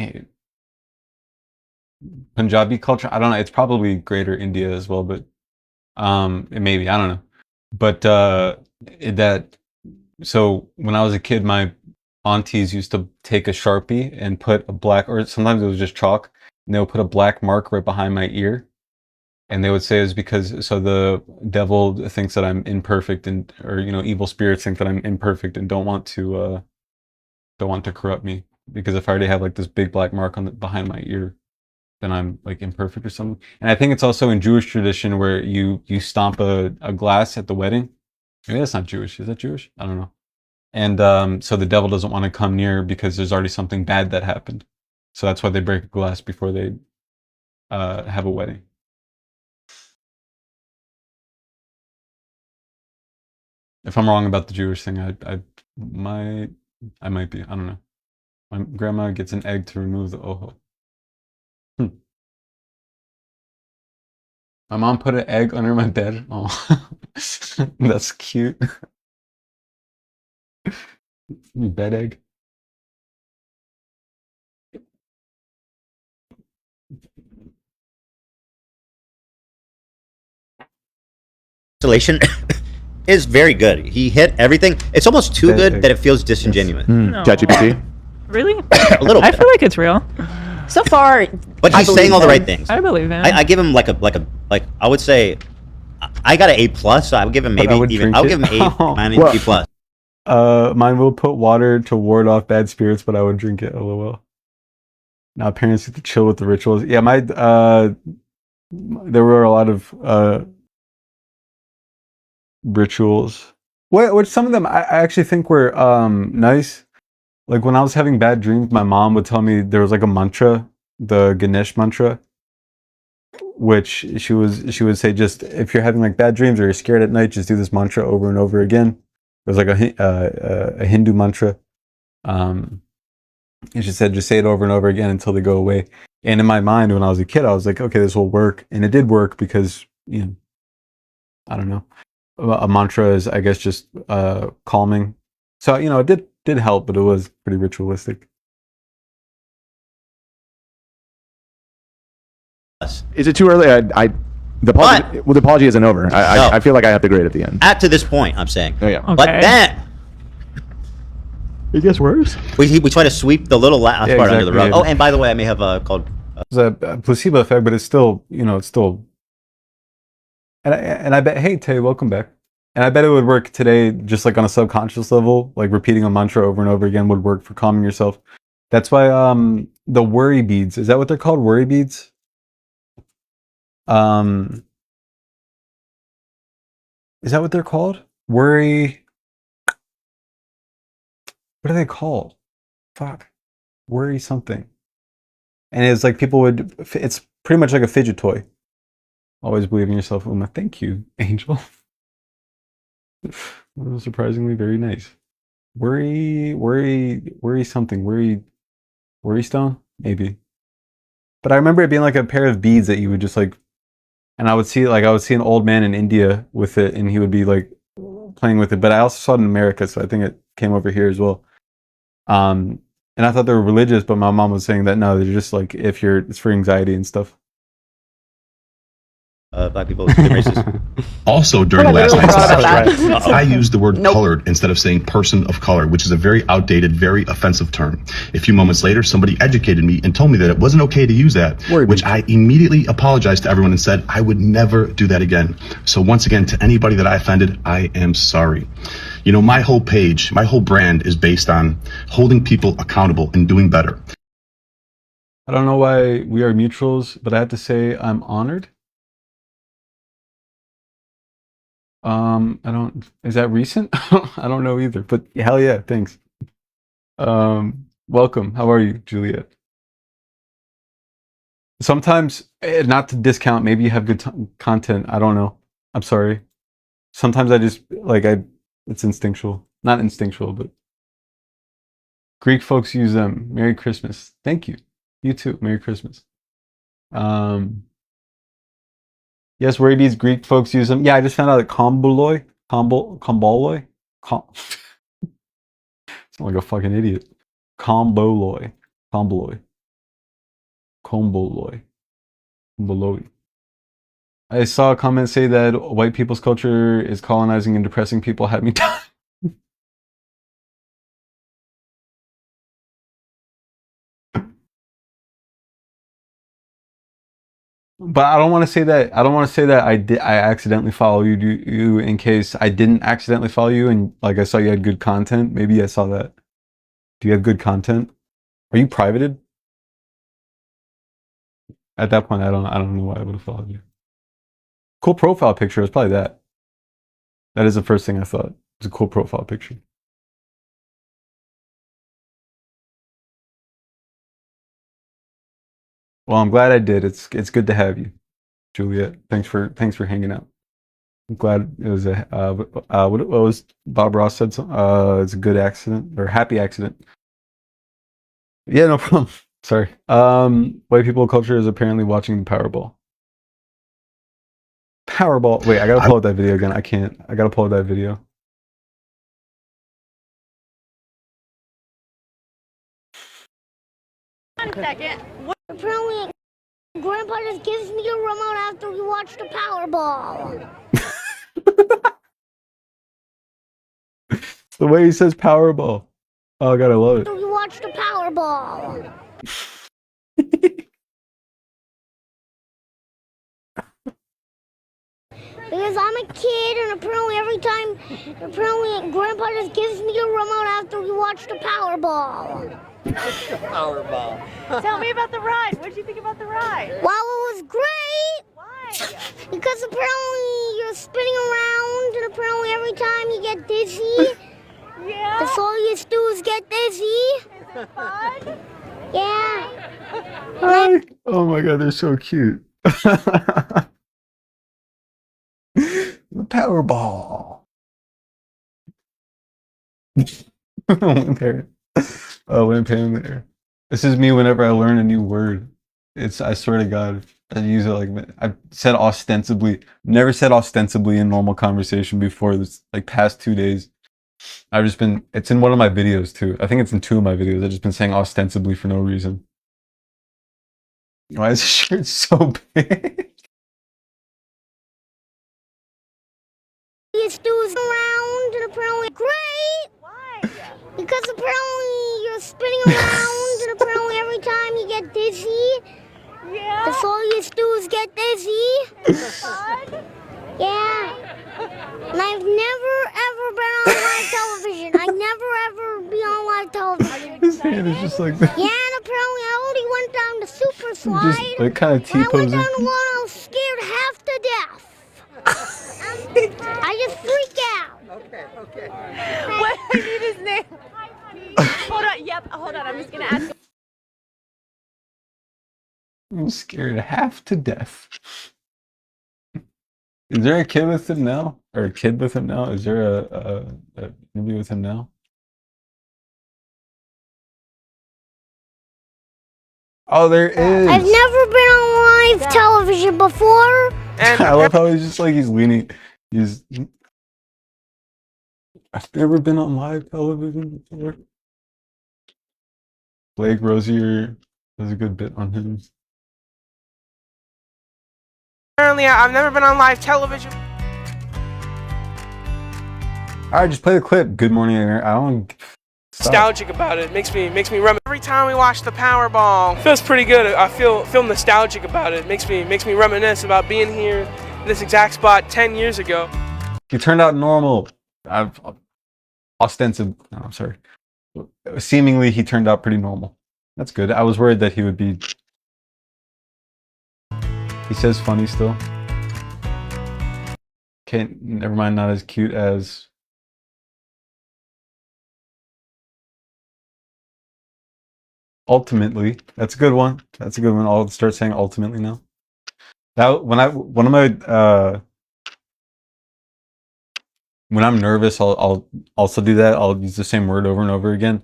Punjabi culture. I don't know. It's probably greater India as well, but it maybe, I don't know. But so when I was a kid, my aunties used to take a Sharpie and put a black, or sometimes it was just chalk, and they would put a black mark right behind my ear. And they would say it's because so the devil thinks that I'm imperfect, or evil spirits think that I'm imperfect and don't want to corrupt me, because if I already have like this big black mark behind my ear, then I'm like imperfect or something. And I think it's also in Jewish tradition where you stomp a glass at the wedding. Maybe that's not Jewish. Is that Jewish? I don't know. And so the devil doesn't want to come near because there's already something bad that happened. So that's why they break a glass before they have a wedding. If I'm wrong about the Jewish thing, I might be. I don't know. My grandma gets an egg to remove the oho. My mom put an egg under my bed. Oh, that's cute. Bed egg. Installation is very good. He hit everything. It's almost too good that it feels disingenuous. No. ChatGPT? Really? A little bit. I feel like it's real. So far, But he's saying all the right things. I believe him. I give him like I would say I got an A plus, so I would give him maybe even I'll give him A minus B plus. Mine will put water to ward off bad spirits, but I would drink it. LOL. Now parents get to chill with the rituals. Yeah, there were a lot of rituals. Which some of them I actually think were nice. Like when I was having bad dreams, my mom would tell me there was like a mantra, the Ganesh mantra, which she would say, just if you're having like bad dreams or you're scared at night, just do this mantra over and over again. It was like a Hindu mantra. And she said, just say it over and over again until they go away. And in my mind, when I was a kid, I was like, okay, this will work. And it did work because, I don't know. A mantra is, I guess, just calming. So, it did help, but it was pretty ritualistic. Is it too early? The apology isn't over. I feel like I have to grade at the end. To this point, I'm saying. Oh, yeah. Okay. But then it gets worse. We try to sweep the little last part under the rug. Yeah. Oh, and by the way, I may have called. It's a placebo effect, but it's still, it's still. And I bet, hey Tay, welcome back. And I bet it would work today, just like on a subconscious level, like repeating a mantra over and over again would work for calming yourself. That's why the worry beads, is that what they're called? Worry beads? Is that what they're called? Worry. What are they called? Fuck. Worry something. And it's like it's pretty much like a fidget toy. Always believe in yourself, Uma. Thank you, Angel. Surprisingly very nice. Worry something. Worry stone? Maybe. But I remember it being like a pair of beads that you would just like, and I would see an old man in India with it, and he would be like playing with it. But I also saw it in America, so I think it came over here as well. And I thought they were religious, but my mom was saying that no, they're just like it's for anxiety and stuff. black people being racist. Also, during Well, I last literally night's thought about live stream, that. I used the word colored instead of saying person of color, which is a very outdated, very offensive term. A few moments later, somebody educated me and told me that it wasn't okay to use that, which I immediately apologized to everyone and said I would never do that again. So once again, to anybody that I offended, I am sorry. You know, my whole page, my whole brand is based on holding people accountable and doing better. I don't know why we are mutuals, but I have to say I'm honored. I don't, is that recent? I don't know either, but hell yeah, thanks. Welcome. How are you, Juliet? Sometimes, not to discount, maybe you have good content. I don't know. I'm sorry. Sometimes I just, like, it's instinctual. Not instinctual, but Greek folks use them. Merry Christmas. Thank you. You too. Merry Christmas. Yes, where these Greek folks use them. Yeah, I just found out that komboloi. Sound like a fucking idiot. Komboloi. I saw a comment say that white people's culture is colonizing and depressing people. Had me die. But I don't want to say that. I don't want to say that I accidentally follow you in case I didn't accidentally follow you and like I saw you had good content. Maybe I saw that. Do you have good content? Are you privated? At that point, I don't know why I would have followed you. Cool profile picture. It's probably that. That is the first thing I thought. It's a cool profile picture. Well, I'm glad I did. It's good to have you, Juliet. Thanks for hanging out. I'm glad it was a what was Bob Ross said? It's a good accident or happy accident. Yeah, no problem. Sorry. White people culture is apparently watching the Powerball. Powerball. Wait, I gotta pull up that video again. I can't. I gotta pull up that video. One second. Apparently, Grandpa just gives me a remote after we watch the Powerball. The way he says Powerball. Oh god, I love it. After we watch the Powerball. Because I'm a kid, and apparently Grandpa just gives me a remote after we watch the Powerball. Powerball. Tell me about the ride. What did you think about the ride? Well, it was great. Why? Because apparently you're spinning around, and apparently every time you get dizzy, that's all you do is get dizzy. Is it fun? Yeah. Hi. Oh my god, they're so cute. The Powerball. There. This is me whenever I learn a new word. I swear to God, I use it like I've said ostensibly. Never said ostensibly in normal conversation before this like past 2 days. I've just been, it's in one of my videos too. I think it's in 2 of my videos. I've just been saying ostensibly for no reason. Why is this shirt so big? These dudes around, and apparently great. Why? Because apparently you're spinning around, and apparently every time you get dizzy, that's all you do is get dizzy. Is it fun? Yeah. And I've never ever been on live television. I never ever be on live television. His hand is just like that. Yeah, and apparently I only went down the super slide. Just like kind of When I went T-posing. down the one, I was scared half to death. I just freak out. Okay. What? I need his name. Hi, honey. Hold on. Yep. Hold on. I'm just gonna ask. I'm scared half to death. Is there a kid with him now? Or a kid with him now? Is there a interview with him now? Oh, there is. I've never been on live television before. I love how he's just like he's leaning. I've never been on live television before. Blake Rosier has a good bit on him. Apparently, I've never been on live television. All right, just play the clip. Good morning. I don't. Nostalgic about it. Makes me reminisce. Every time we watch the Powerball, feels pretty good. I feel nostalgic about it. Makes me reminisce about being here, this exact spot 10 years ago. He turned out normal. I've ostensive. No, I'm sorry. Seemingly, he turned out pretty normal. That's good. I was worried that he would be. He says funny still. Okay, never mind. Not as cute as. Ultimately, that's a good one. That's a good one. I'll start saying ultimately now. That when I'm nervous, I'll also do that. I'll use the same word over and over again.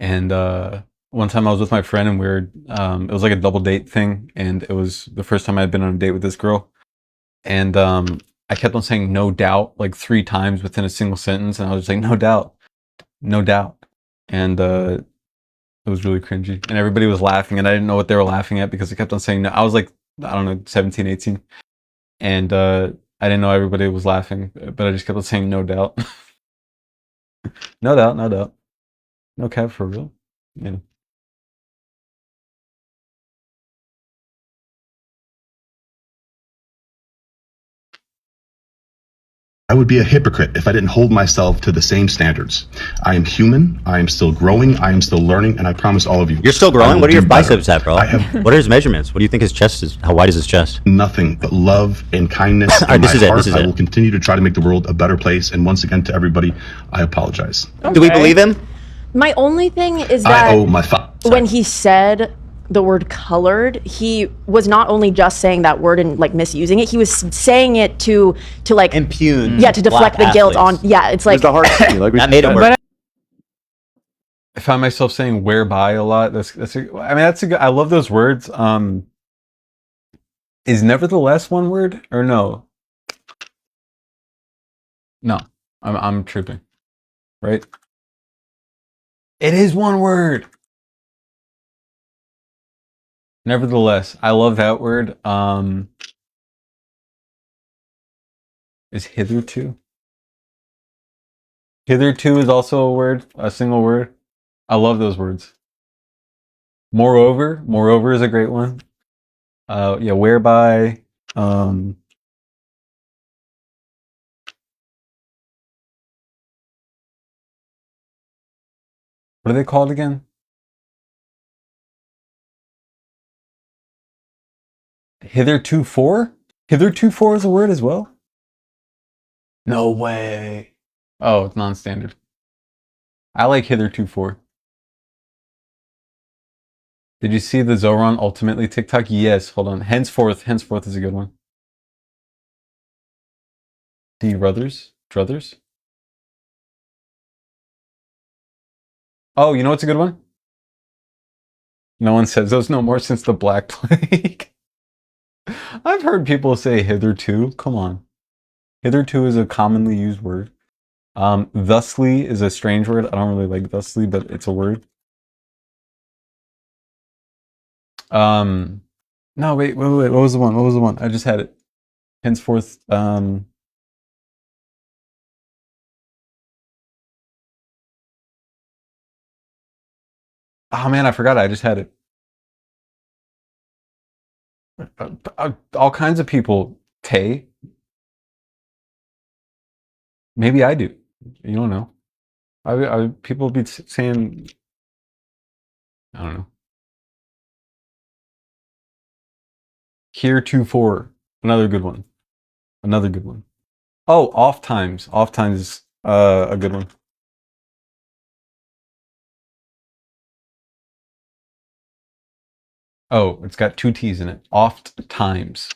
And one time I was with my friend and we were it was like a double date thing, and it was the first time I'd been on a date with this girl. And I kept on saying no doubt like 3 times within a single sentence, and I was just like no doubt. No doubt. And it was really cringy, and everybody was laughing, and I didn't know what they were laughing at because I kept on saying no. I was like, I don't know, 17, 18, and I didn't know everybody was laughing, but I just kept on saying no doubt. No doubt, no doubt. No cap for real. Yeah. I would be a hypocrite if I didn't hold myself to the same standards. I am human. I am still growing. I am still learning, and I promise all of you. You're still growing? What are your biceps at, bro? I have What are his measurements? What do you think his chest is? How wide is his chest? nothing but love and kindness. All right, in this my is it, heart. this is I it. will continue to try to make the world a better place. And once again, to everybody, I apologize. Do we believe him? My only thing is I that owe my when he said the word colored, he was not only just saying that word and like misusing it, he was saying it to like impugn. Yeah, to deflect the guilt on. Yeah, it's like the hard like that made him work. I found myself saying whereby a lot. That's a, I mean, that's a good. I love those words. Is nevertheless one word or no? No, I'm tripping, right? It is one word. Nevertheless, I love that word. Is hitherto. Hitherto is also a word, a single word. I love those words. Moreover is a great one. Yeah, whereby. What are they called again? Hitherto? Hitherto is a word as well? No way. Oh, it's non-standard. I like hitherto. Did you see the Zoran ultimately TikTok? Yes, hold on. Henceforth is a good one. D. Druthers? Oh, you know what's a good one? No one says those no more since the Black Plague. I've heard people say hitherto. Come on. Hitherto is a commonly used word. Thusly is a strange word. I don't really like thusly, but it's a word. No, wait. What was the one? I just had it. Henceforth, oh man, I forgot it. I just had it. All kinds of people. Tay. Maybe I do. You don't know. People be saying. I don't know. Heretofore. Another good one. Oh, oft times. Oft times is a good one. Oh, it's got 2 T's in it. Oft times.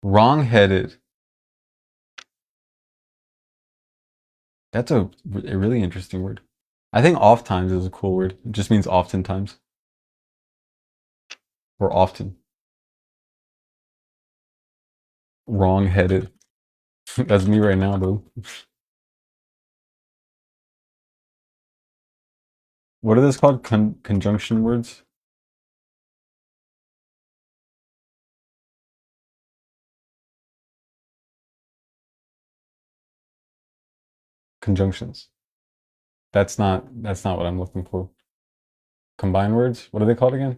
Wrong-headed. That's a really interesting word. I think oft times is a cool word. It just means oftentimes. Or often. Wrong-headed. That's me right now, bro. What are those called? Conjunction words? conjunctions. That's not what I'm looking for. Combined words? What are they called again?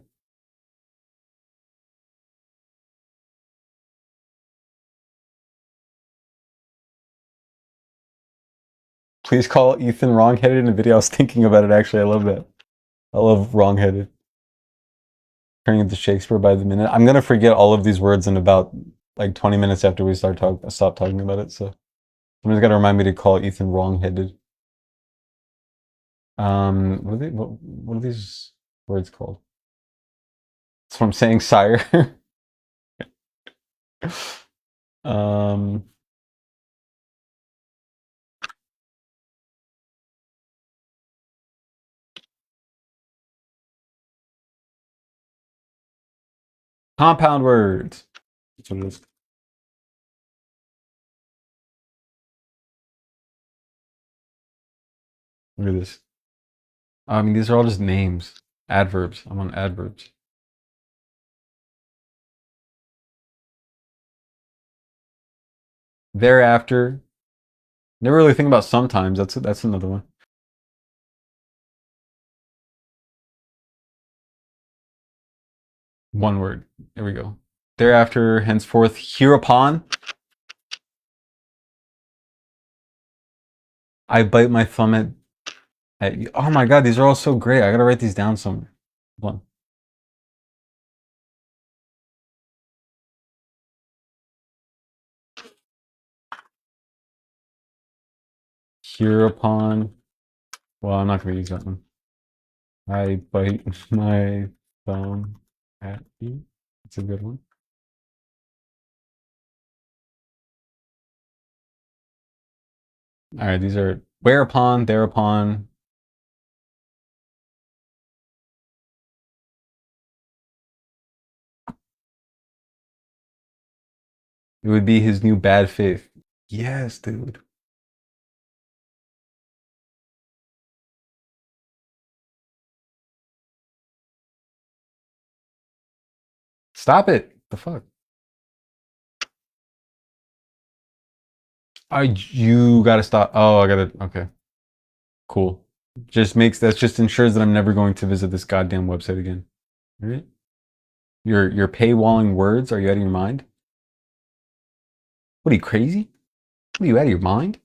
Please call Ethan wrong-headed in a video. I was thinking about it actually. I love that. I love wrong-headed. Turning into Shakespeare by the minute. I'm gonna forget all of these words in about like 20 minutes after we stop talking about it. So somebody's gotta remind me to call Ethan wrong-headed. What are these words called? That's what I'm saying, sire. Compound words. That's what it is. Look at this. I mean, these are all just names. Adverbs. I'm on adverbs. Thereafter. Never really think about sometimes. That's another one. One word. There we go. Thereafter, henceforth, hereupon. I bite my thumb at you. Oh my god, these are all so great. I gotta write these down somewhere. Hold on. Hereupon. Well, I'm not gonna use that one. I bite my thumb at you. That's a good one. All right, these are whereupon, thereupon. It would be his new bad faith. Yes, dude. Stop it. The fuck? You gotta stop. Oh, I gotta. Okay. Cool. That just ensures that I'm never going to visit this goddamn website again. All right? You're paywalling words? Are you out of your mind? What are you, crazy? What are you, out of your mind?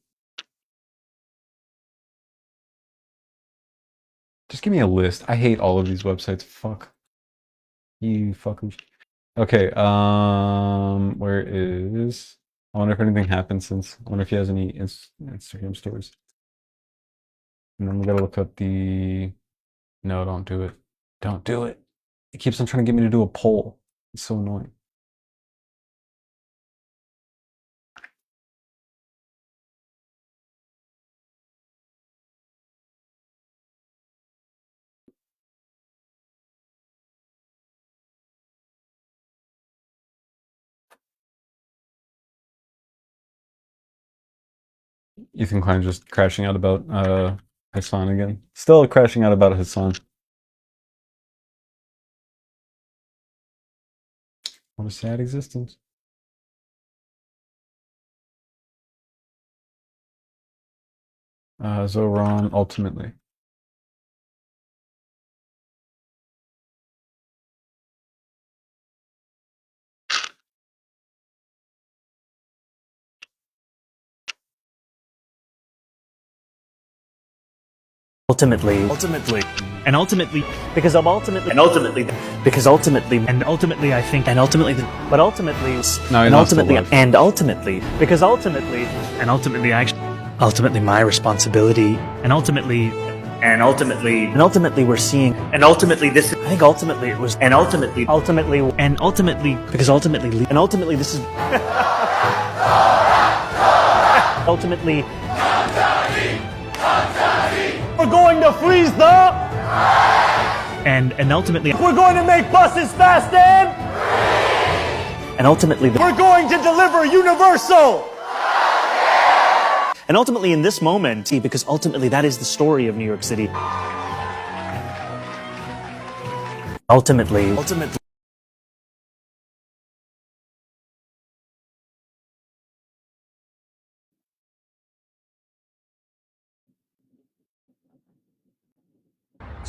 Just give me a list. I hate all of these websites. Fuck. You fucking. Okay, where is... I wonder if anything happened since... I wonder if he has any Instagram stories. And then we gotta look up the... No, don't do it. Don't do it. It keeps on trying to get me to do a poll. It's so annoying. Ethan Klein just crashing out about Hassan again. Still crashing out about Hassan. What a sad existence. Zoran ultimately. Ultimately, and ultimately, because I'm ultimately, and ultimately, because ultimately, and ultimately, I think, and ultimately, but ultimately, no, and ultimately, and ultimately, because ultimately, and ultimately, ultimately, my responsibility, and ultimately, and ultimately, and ultimately, we're seeing, and ultimately, this, I think, ultimately, it was, and ultimately, and ultimately, because ultimately, and ultimately, this is, ultimately. We're going to freeze the... And ultimately... We're going to make buses fast and... And ultimately... We're going to deliver universal... And ultimately in this moment, because ultimately that is the story of New York City. Ultimately...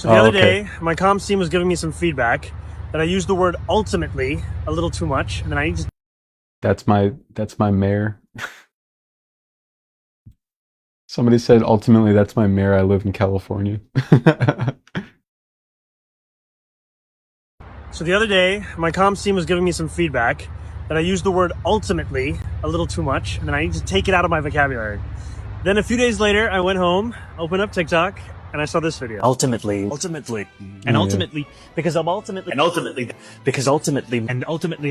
So the other day, my comms team was giving me some feedback that I used the word ultimately a little too much, and then I need to. That's my mayor. Somebody said ultimately that's my mayor. I live in California. So the other day, my comms team was giving me some feedback that I used the word ultimately a little too much, and then I need to take it out of my vocabulary. Then a few days later, I went home, opened up TikTok, and I saw this video. Ultimately, and ultimately, because ultimately,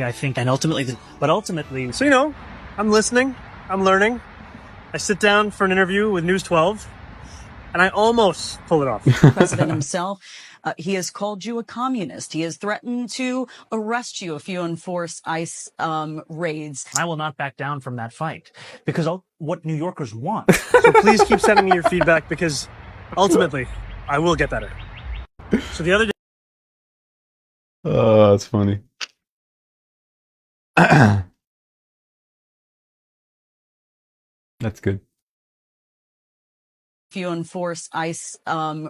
I think, but ultimately. So, you know, I'm listening, I'm learning. I sit down for an interview with News 12, and I almost pull it off. President himself, he has called you a communist. He has threatened to arrest you if you enforce ICE raids. I will not back down from that fight because what New Yorkers want. So please keep sending me your feedback because ultimately, I will get better. So the other day. Oh, that's funny. That's good. If you enforce ICE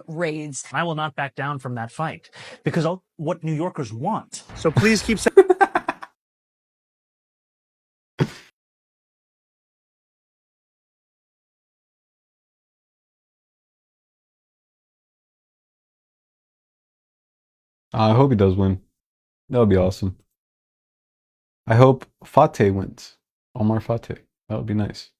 raids. I will not back down from that fight because what New Yorkers want. So please keep sending. I hope he does win. That would be awesome. I hope Fateh wins. Omar Fateh. That would be nice.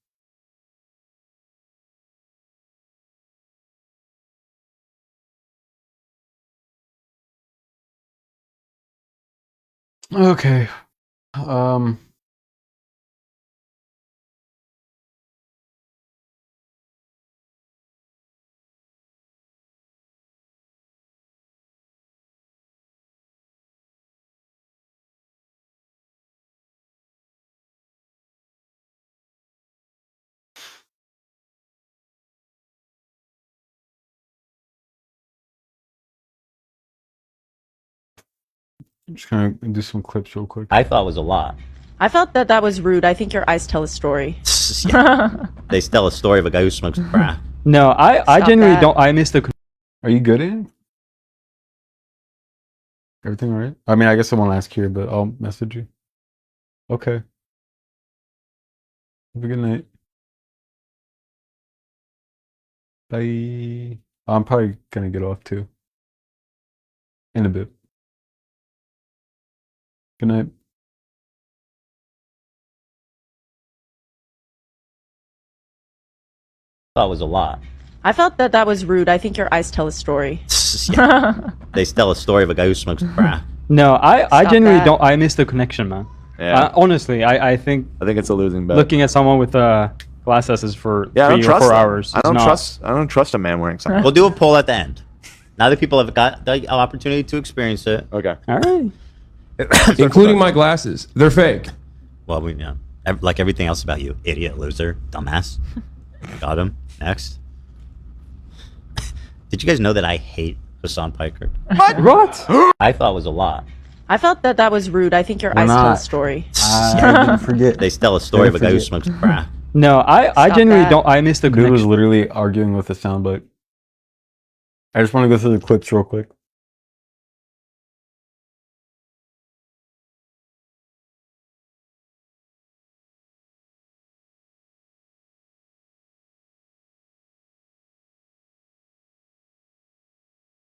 Okay. I'm just gonna do some clips real quick. I thought it was a lot. I felt that was rude. I think your eyes tell a story. They tell a story of a guy who smokes crack. No, I Stop genuinely that. don't. I miss the. Are you good at it? Everything all right? I mean, I guess I won't ask here, but I'll message you. Okay. Have a good night. Bye. I'm probably gonna get off too. In a bit. Good night. Thought it was a lot. I felt that was rude. I think your eyes tell a story. They tell a story of a guy who smokes crack. No, I Stop genuinely that. don't. I miss the connection, man. Yeah. Honestly, I think it's a losing bet. looking at someone with glasses for Yeah, I 3 don't or trust 4 them. hours. I don't trust a man wearing something. We'll do a poll at the end. Now that people have got the opportunity to experience it. Okay. All right. Including my glasses. They're fake. Well, like everything else about you, idiot, loser, dumbass. Got him. Next. Did you guys know that I hate Hassan Piker? What? I thought it was a lot. I felt that was rude. I think your We're eyes tell a not. story. I didn't forget. They tell a story of a guy who Forget. smokes crack. No, I Stop genuinely that. don't. I miss the Dude was connection. literally arguing with the soundbite. I just want to go through the clips real quick.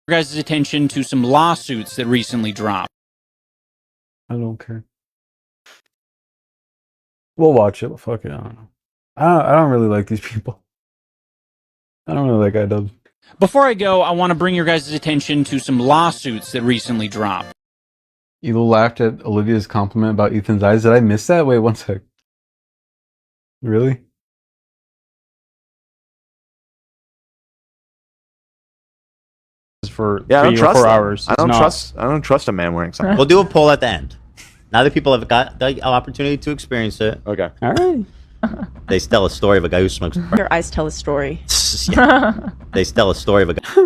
Your guys' attention to some lawsuits that recently dropped. I don't care. We'll watch it. Fuck it. I don't know. I don't really like these people. I don't really like iDubbbz. Before I go, I want to bring your guys' attention to some lawsuits that recently dropped. Elo laughed at Olivia's compliment about Ethan's eyes. Did I miss that? Wait, one sec. Really? For Yeah, I 3 don't or trust 4 them. hours. I don't It's not. trust a man wearing something. We'll do a poll at the end. Now that people have got the opportunity to experience it. Okay. All right. They tell a story of a guy who smokes crack. Your eyes tell a story. They tell a story of a guy.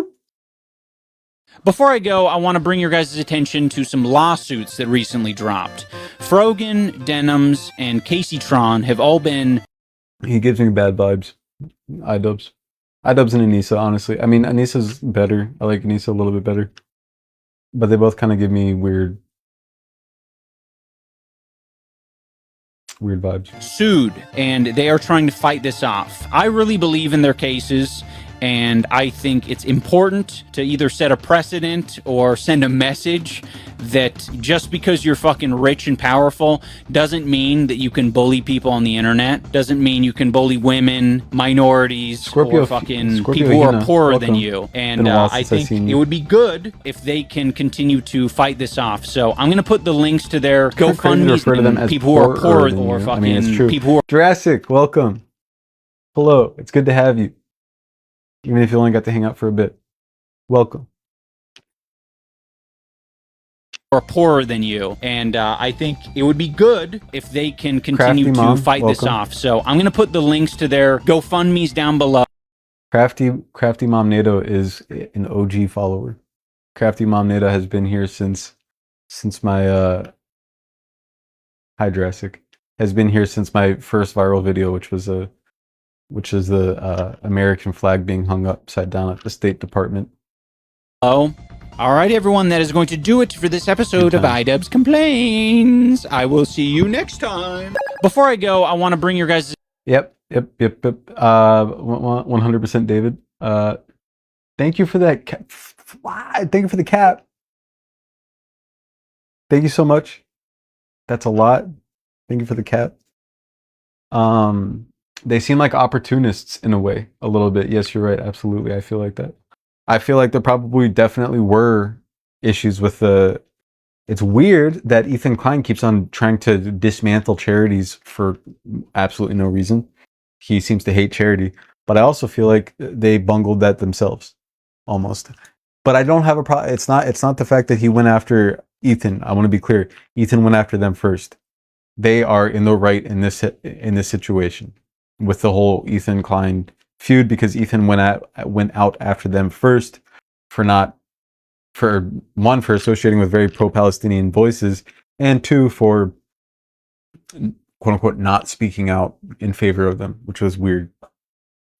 Before I go, I want to bring your guys' attention to some lawsuits that recently dropped. Frogan, Denims, and Casey Tron have all been... He gives me bad vibes. iDubbbz. iDubbbz and Anissa, honestly. I mean, Anissa's better. I like Anissa a little bit better. But they both kind of give me weird vibes. Sued, and they are trying to fight this off. I really believe in their cases, and I think it's important to either set a precedent or send a message that just because you're fucking rich and powerful doesn't mean that you can bully people on the internet, doesn't mean you can bully women, minorities, or fucking people who are poorer than you. And I think it would be good if they can continue to fight this off. So I'm going to put the links to their GoFundMe and people who are poorer or fucking people who are... Jurassic, welcome. Hello, it's good to have you. Even if you only got to hang out for a bit. Welcome. Or poorer than you, and I think it would be good if they can continue to fight this off. So I'm going to put the links to their GoFundMe's down below. Crafty Mom NATO is an OG follower. Crafty Mom NATO has been here since my Hi Jurassic has been here since my first viral video, which is the American flag being hung upside down at the State Department. Oh. All right, everyone, that is going to do it for this episode of iDubbbz Complains. I will see you next time. Before I go, I want to bring your guys... Yep. 100% David. Thank you for that. Thank you for the cap. Thank you so much. That's a lot. Thank you for the cap. They seem like opportunists in a way, a little bit. Yes, you're right. Absolutely. I feel like that. I feel like there probably definitely were issues with the... It's weird that Ethan Klein keeps on trying to dismantle charities for absolutely no reason. He seems to hate charity. But I also feel like they bungled that themselves, almost. But I don't have a problem. It's not the fact that he went after Ethan. I want to be clear. Ethan went after them first. They are in the right in this situation with the whole Ethan Klein feud, because Ethan went out after them first for associating with very pro-Palestinian voices, and two, for quote unquote not speaking out in favor of them, which was weird.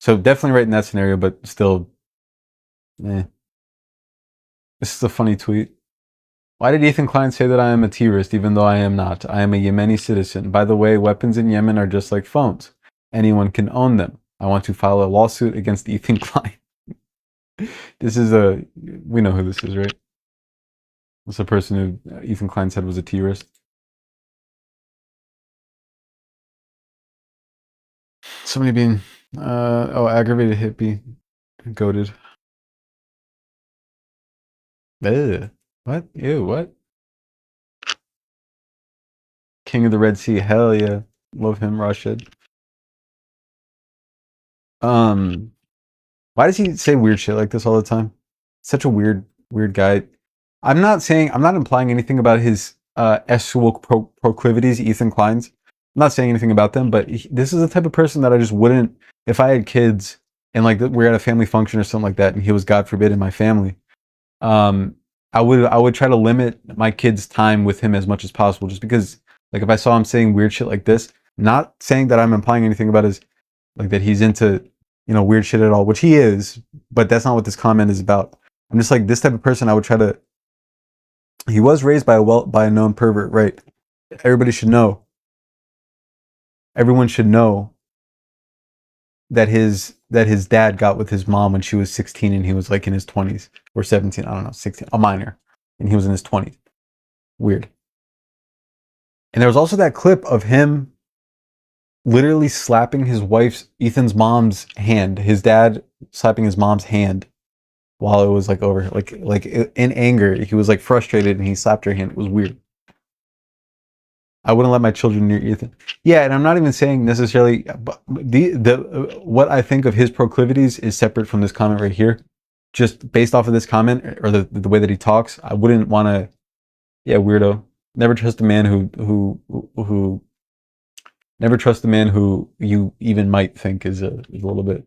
So definitely right in that scenario, but still, This is a funny tweet. Why did Ethan Klein say that I am a terrorist even though I am not? I am a Yemeni citizen. By the way, weapons in Yemen are just like phones. Anyone can own them. I want to file a lawsuit against Ethan Klein. We know who this is, right? It's the person who Ethan Klein said was a terrorist. Somebody being, aggravated hippie. Goated. Ugh. What? Ew, what? King of the Red Sea. Hell yeah. Love him, Rashid. Why does he say weird shit like this all the time? Such a weird guy. I'm not implying anything about his sexual proclivities, Ethan Klein's. I'm not saying anything about them, but this is the type of person that I just wouldn't, if I had kids and like we're at a family function or something like that, and he was, God forbid, in my family, I would try to limit my kids' time with him as much as possible, just because, like, if I saw him saying weird shit like this, not saying that I'm implying anything about his, like, that he's into, weird shit at all, which he is, but that's not what this comment is about. I'm just like, this type of person, I would try to... He was raised by a known pervert, right? Everybody should know. Everyone should know that his dad got with his mom when she was 16 and he was like in his 20s, or 17, I don't know, 16, a minor, and he was in his 20s. Weird. And there was also that clip of him literally slapping Ethan's mom's hand, his dad slapping his mom's hand while it was like over, like in anger. He was like frustrated and he slapped her hand. It was weird. I wouldn't let my children near Ethan. Yeah, and I'm not even saying necessarily, but what I think of his proclivities is separate from this comment right here. Just based off of this comment or the way that he talks, I wouldn't want to. Yeah, weirdo. Never trust a man who never trust a man who you even might think is a little bit.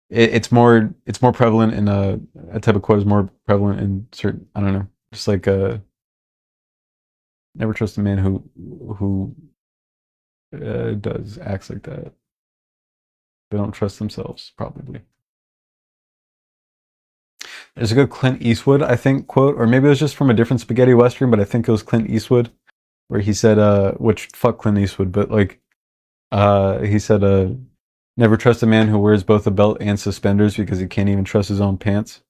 It's more prevalent in a type of quote is more prevalent in certain, I don't know, just like never trust a man who acts like that. They don't trust themselves, probably. There's a good Clint Eastwood, I think, quote, or maybe it was just from a different spaghetti western, but I think it was Clint Eastwood, where he said, which fuck Clint Eastwood, but like, he said, never trust a man who wears both a belt and suspenders because he can't even trust his own pants.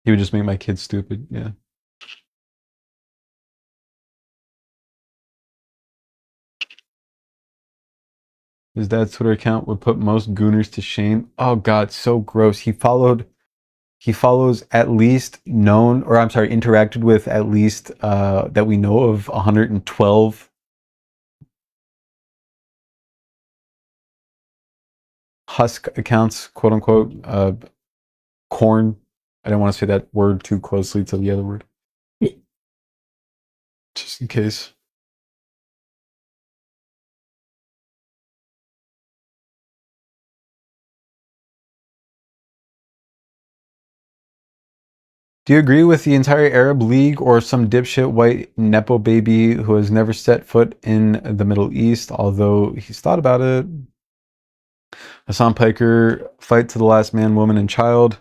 He would just make my kids stupid, yeah. His dad's Twitter account would put most gooners to shame. Oh god, so gross. He follows at least known, or I'm sorry, interacted with at least that we know of 112 husk accounts, quote unquote, corn. I don't want to say that word too closely to the other word. Just in case. Do you agree with the entire Arab League or some dipshit white Nepo baby who has never set foot in the Middle East, although he's thought about it? Hassan Piker, fight to the last man, woman, and child.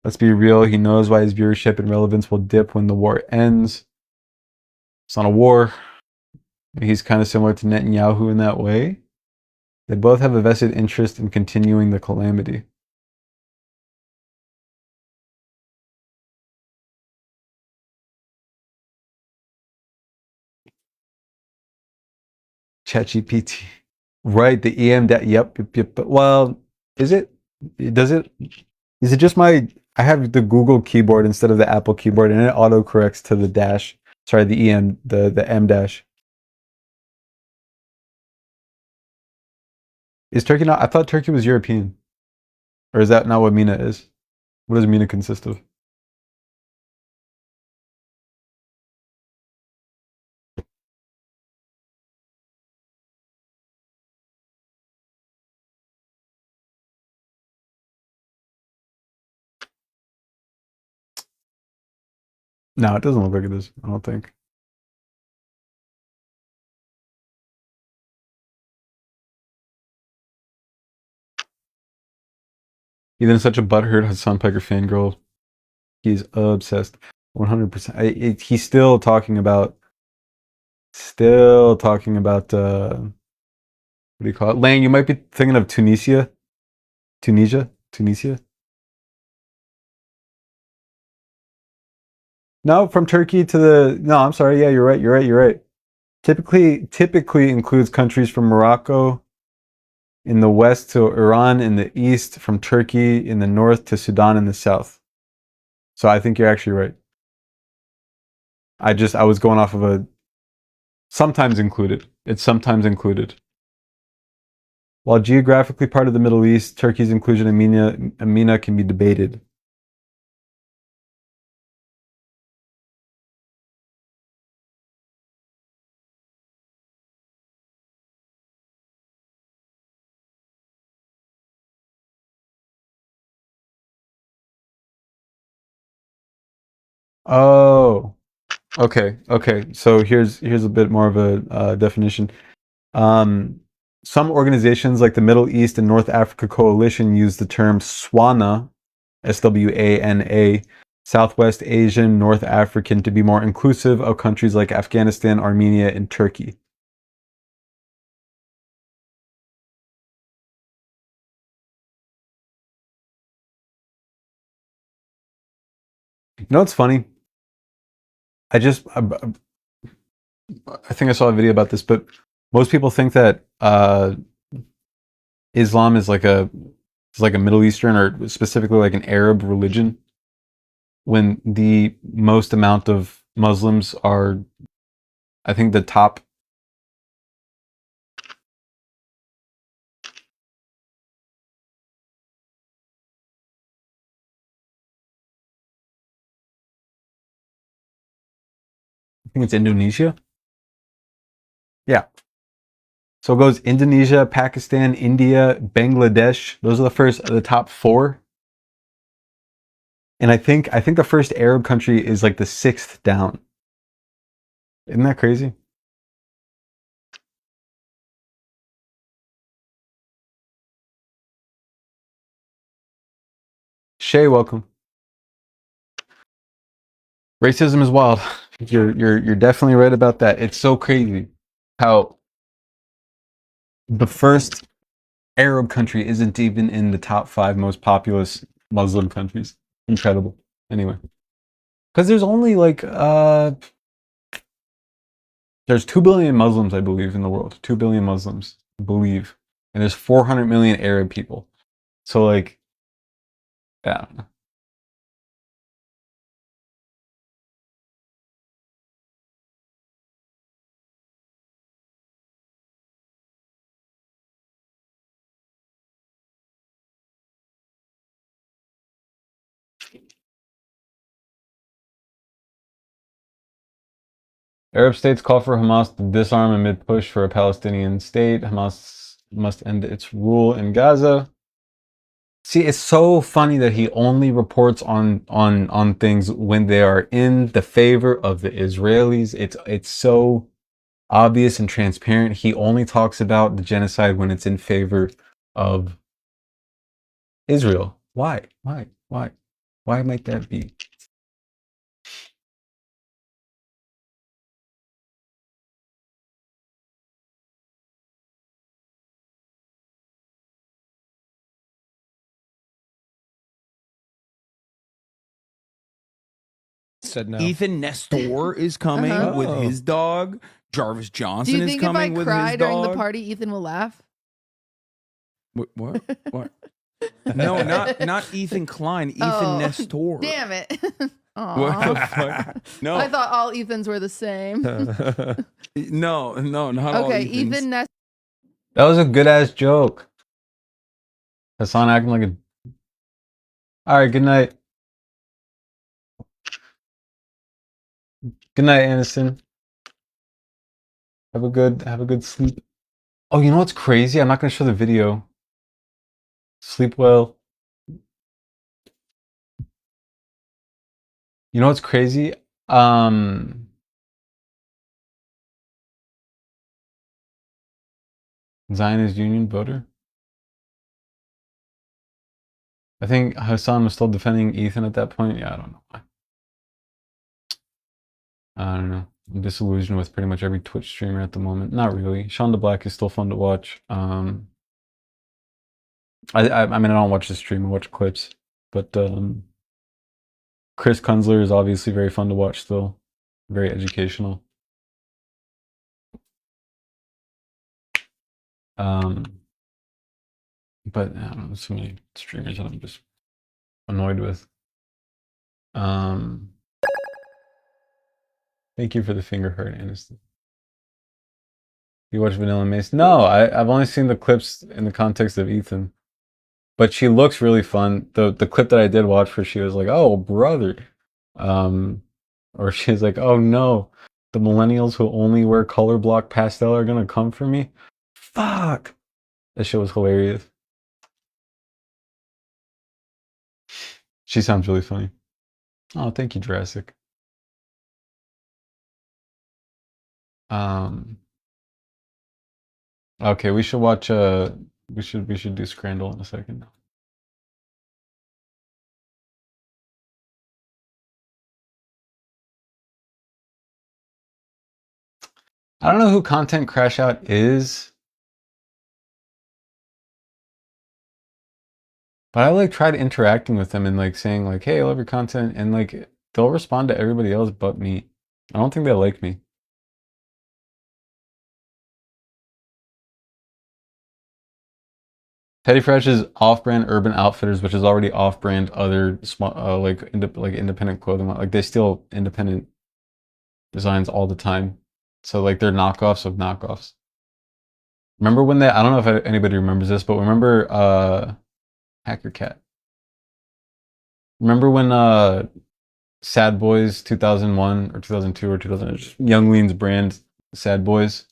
Let's be real, he knows why his viewership and relevance will dip when the war ends. It's not a war. He's kind of similar to Netanyahu in that way. They both have a vested interest in continuing the calamity. ChatGPT. Right, the EM that yep. Well, is it? Does it? Is it just my? I have the Google keyboard instead of the Apple keyboard, and it autocorrects to the dash. Sorry, the EM, the M dash. Is Turkey not? I thought Turkey was European. Or is that not what MENA is? What does MENA consist of? No, it doesn't look like it is. I don't think. Even such a butthurt Hassan Piker fangirl. He's obsessed. 100%. He's still talking about. What do you call it? Lang, you might be thinking of Tunisia. Tunisia? No, from Turkey to the. No, I'm sorry. Yeah, you're right. Typically includes countries from Morocco in the west to Iran in the east, from Turkey in the north to Sudan in the south. So I think you're actually right. I was going off of a sometimes included. It's sometimes included. While geographically part of the Middle East, Turkey's inclusion in MENA can be debated. Oh, okay. So here's a bit more of a definition. Some organizations like the Middle East and North Africa Coalition use the term SWANA, SWANA, Southwest Asian, North African, to be more inclusive of countries like Afghanistan, Armenia, and Turkey. You know what's funny? I think I saw a video about this, but most people think that Islam is like a Middle Eastern or specifically like an Arab religion, when the most amount of Muslims are, I think the top. I think it's Indonesia. Yeah. So it goes Indonesia, Pakistan, India, Bangladesh. Those are the top 4. And I think the first Arab country is like the 6th down. Isn't that crazy? Shay, welcome. Racism is wild. You're definitely right about that. It's so crazy how the first Arab country isn't even in the top 5 most populous Muslim countries. Incredible. Anyway, because there's only like there's 2 billion Muslims, I believe, in the world. 2 billion Muslims, I believe, and there's 400 million Arab people. So like, yeah, I don't know. Arab states call for Hamas to disarm amid push for a Palestinian state. Hamas must end its rule in Gaza. See, it's so funny that he only reports on things when they are in the favor of the Israelis. It's so obvious and transparent. He only talks about the genocide when it's in favor of Israel. Why? Why might that be? Said no. Ethan Nestor is coming with his dog. Jarvis Do Johnson you is think if I coming with his cry during the dog. party, Ethan will laugh? What? No, not Ethan Klein. Ethan Nestor. Damn it. Aw. What the fuck? No. I thought all Ethans were the same. No, not all Okay, Ethans. Ethan Nestor. That was a good ass joke. Hassan acting like a. All right, good night. Good night, Anderson. Have a good sleep. Oh, you know what's crazy? I'm not gonna show the video. Sleep well. You know what's crazy? Zionist Union voter. I think Hassan was still defending Ethan at that point. Yeah, I don't know why. I don't know. I'm disillusioned with pretty much every Twitch streamer at the moment. Not really. Sean the Black is still fun to watch. I mean, I don't watch the stream. I watch clips. But Chris Kunzler is obviously very fun to watch still. Very educational. But I don't know, so many streamers that I'm just annoyed with. Thank you for the finger heart, Aniston. You watch Vanilla Mace? No, I've only seen the clips in the context of Ethan. But she looks really fun. The clip that I did watch where she was like, "Oh, brother," or she's like, "Oh no, the millennials who only wear color block pastel are gonna come for me." Fuck, that shit was hilarious. She sounds really funny. Oh, thank you, Jurassic. Okay, we should watch we should do Scrandle in a second. I don't know who Content Crash Out is, but I like tried interacting with them and like saying like, "Hey, I love your content," and like they'll respond to everybody else but me. I don't think they like me. Teddy Fresh is off-brand Urban Outfitters, which is already off-brand other small, like independent clothing. Like they steal independent designs all the time, so like they're knockoffs of knockoffs. Remember when they? I don't know if anybody remembers this, but remember Hacker Cat. Remember when Sad Boys 2001 or 2002 or 2000 Young Lean's brand Sad Boys,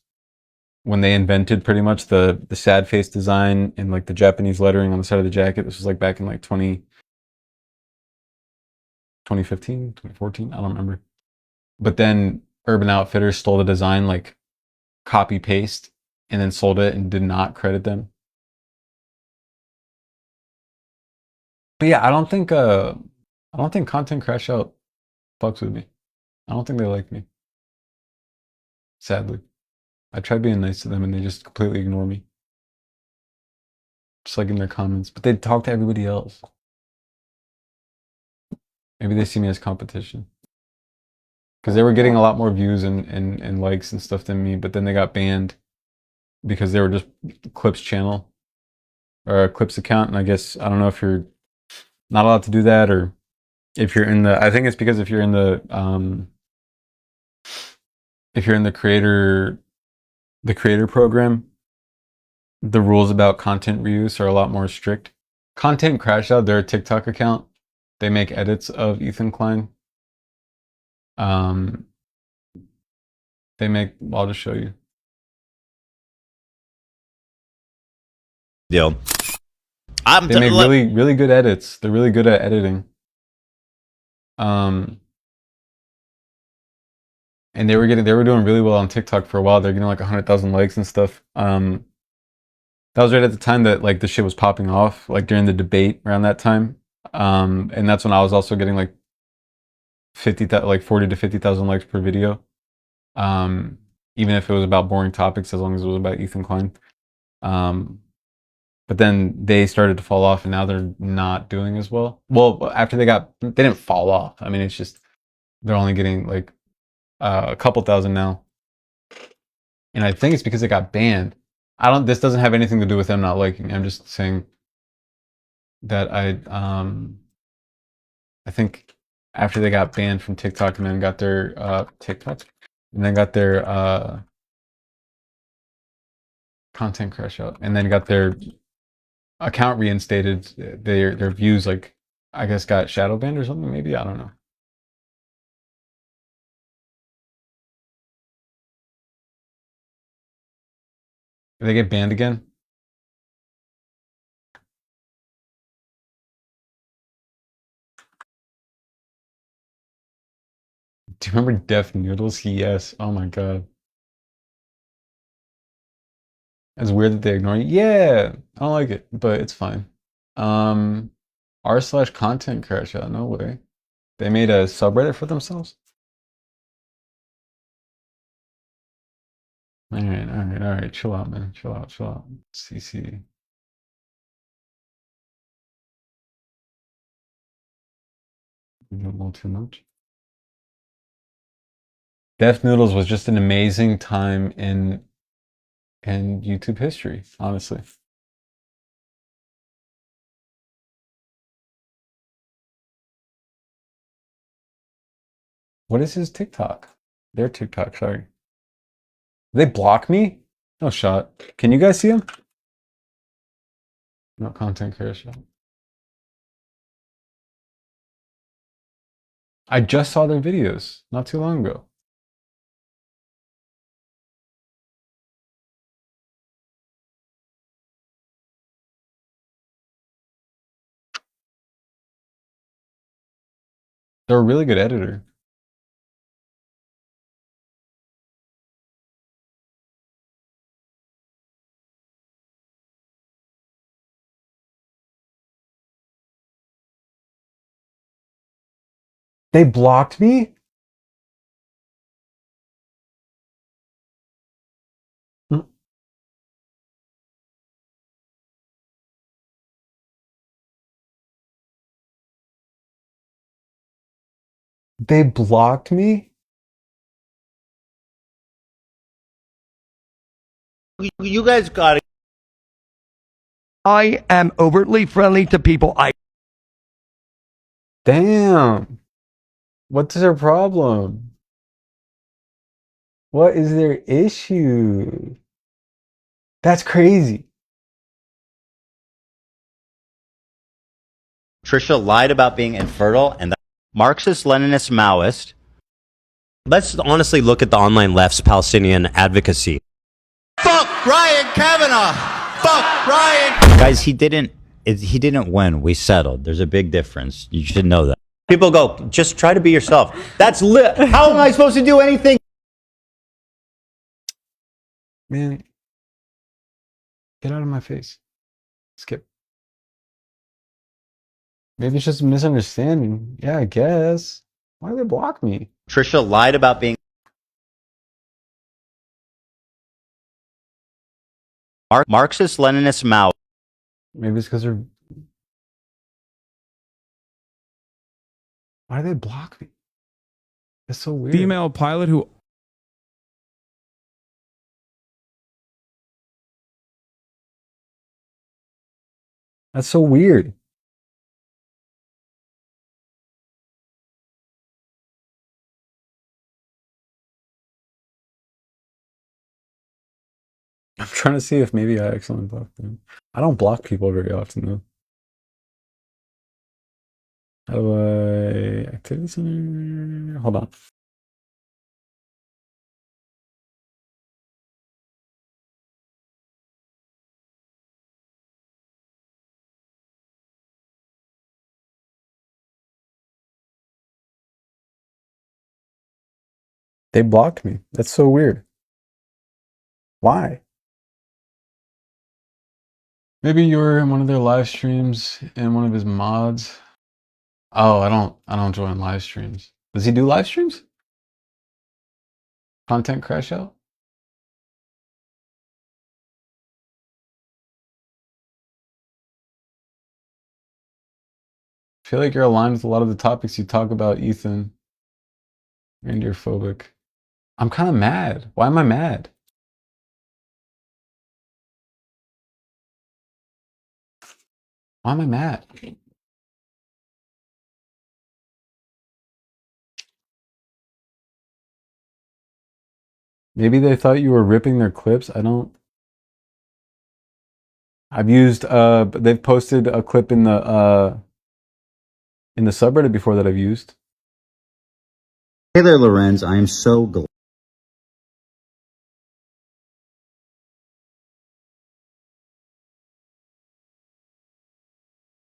when they invented pretty much the sad face design and like the Japanese lettering on the side of the jacket. This was like back in like 2015, 2014, I don't remember. But then Urban Outfitters stole the design, like copy paste, and then sold it and did not credit them. But yeah, I don't think Content Crash Out fucks with me. I don't think they like me. Sadly. I try being nice to them and they just completely ignore me. Just like in their comments. But they talk to everybody else. Maybe they see me as competition. Because they were getting a lot more views and likes and stuff than me, but then they got banned because they were just Clips channel or a Clips account. And I guess, I don't know if you're not allowed to do that or if you're in the, I think it's because if you're in the creator program, the rules about content reuse are a lot more strict. Content Crash Out, their TikTok account, they make edits of Ethan Klein. They make, I'll just show you. Deal. They make really good edits. They're really good at editing. And they were doing really well on TikTok for a while. They're getting like 100,000 likes and stuff. That was right at the time that like the shit was popping off, like during the debate around that time. And that's when I was also getting like 40 to 50,000 likes per video. Even if it was about boring topics, as long as it was about Ethan Klein. But then they started to fall off and now they're not doing as well. Well, after they didn't fall off. I mean, it's just, they're only getting like a couple thousand now. And I think it's because it got banned. This doesn't have anything to do with them not liking me. I'm just saying that I think after they got banned from TikTok and then got their TikTok and then got their Content Crash Out and then got their account reinstated, their views like I guess got shadow banned or something, maybe, I don't know. Did they get banned again? Do you remember Def Noodles? Yes. Oh my god. It's weird that they ignore you. Yeah, I don't like it, but it's fine. r/content crash out. No way. They made a subreddit for themselves. All right. Chill out, man. Chill out. CC. A little too much. Def Noodles was just an amazing time in YouTube history, honestly. What is his TikTok? Their TikTok, sorry. They block me? No shot. Can you guys see him? No content crash out. I just saw their videos not too long ago. They're a really good editor. They blocked me? They blocked me? You guys got it. I am overtly friendly to people. Damn. What's their problem? What is their issue? That's crazy. Trisha lied about being infertile and Marxist Leninist Maoist. Let's honestly look at the online left's Palestinian advocacy. Fuck Ryan Kavanaugh. Fuck Ryan. Guys, he didn't win. We settled. There's a big difference. You should know that. People go, just try to be yourself. That's lit. How am I supposed to do anything? Man, get out of my face. Skip. Maybe it's just a misunderstanding. Yeah, I guess. Why do they block me? Trisha lied about being Marxist-Leninist Mao. Maybe it's because they're... Why do they block me? That's so weird. Female pilot who That's so weird. I'm trying to see if maybe I accidentally blocked them. I don't block people very often though. How do I... Activity center? Hold on. They blocked me. That's so weird. Why? Maybe you were in one of their live streams and one of his mods. Oh, I don't join live streams. Does he do live streams? Content crash out? I feel like you're aligned with a lot of the topics you talk about, Ethan. And you're phobic. I'm kind of mad. Why am I mad? Why am I mad? Maybe they thought you were ripping their clips. I don't... I've used they've posted a clip in the subreddit before that I've used. Hey there, Lorenz. I am so glad.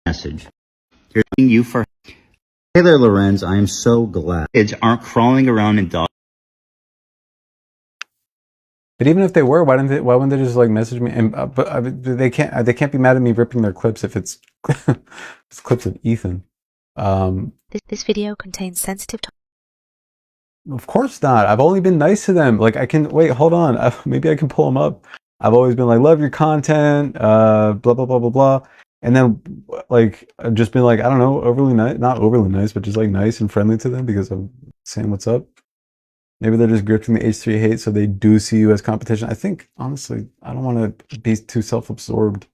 Message. Here's you for. Hey there, Lorenz. I am so glad kids aren't crawling around in dog. But even if they were, why wouldn't they just like message me? And they can't be mad at me ripping their clips if it's it's clips of Ethan. This video contains sensitive. Of course not. I've only been nice to them. Like I can wait. Hold on. Maybe I can pull them up. I've always been like, love your content. Blah blah blah blah blah. And then like I've just been like, I don't know, overly nice, not overly nice, but just like nice and friendly to them because I'm saying what's up. Maybe they're just grifting the H3 hate so they do see you as competition. I think, honestly, I don't want to be too self-absorbed.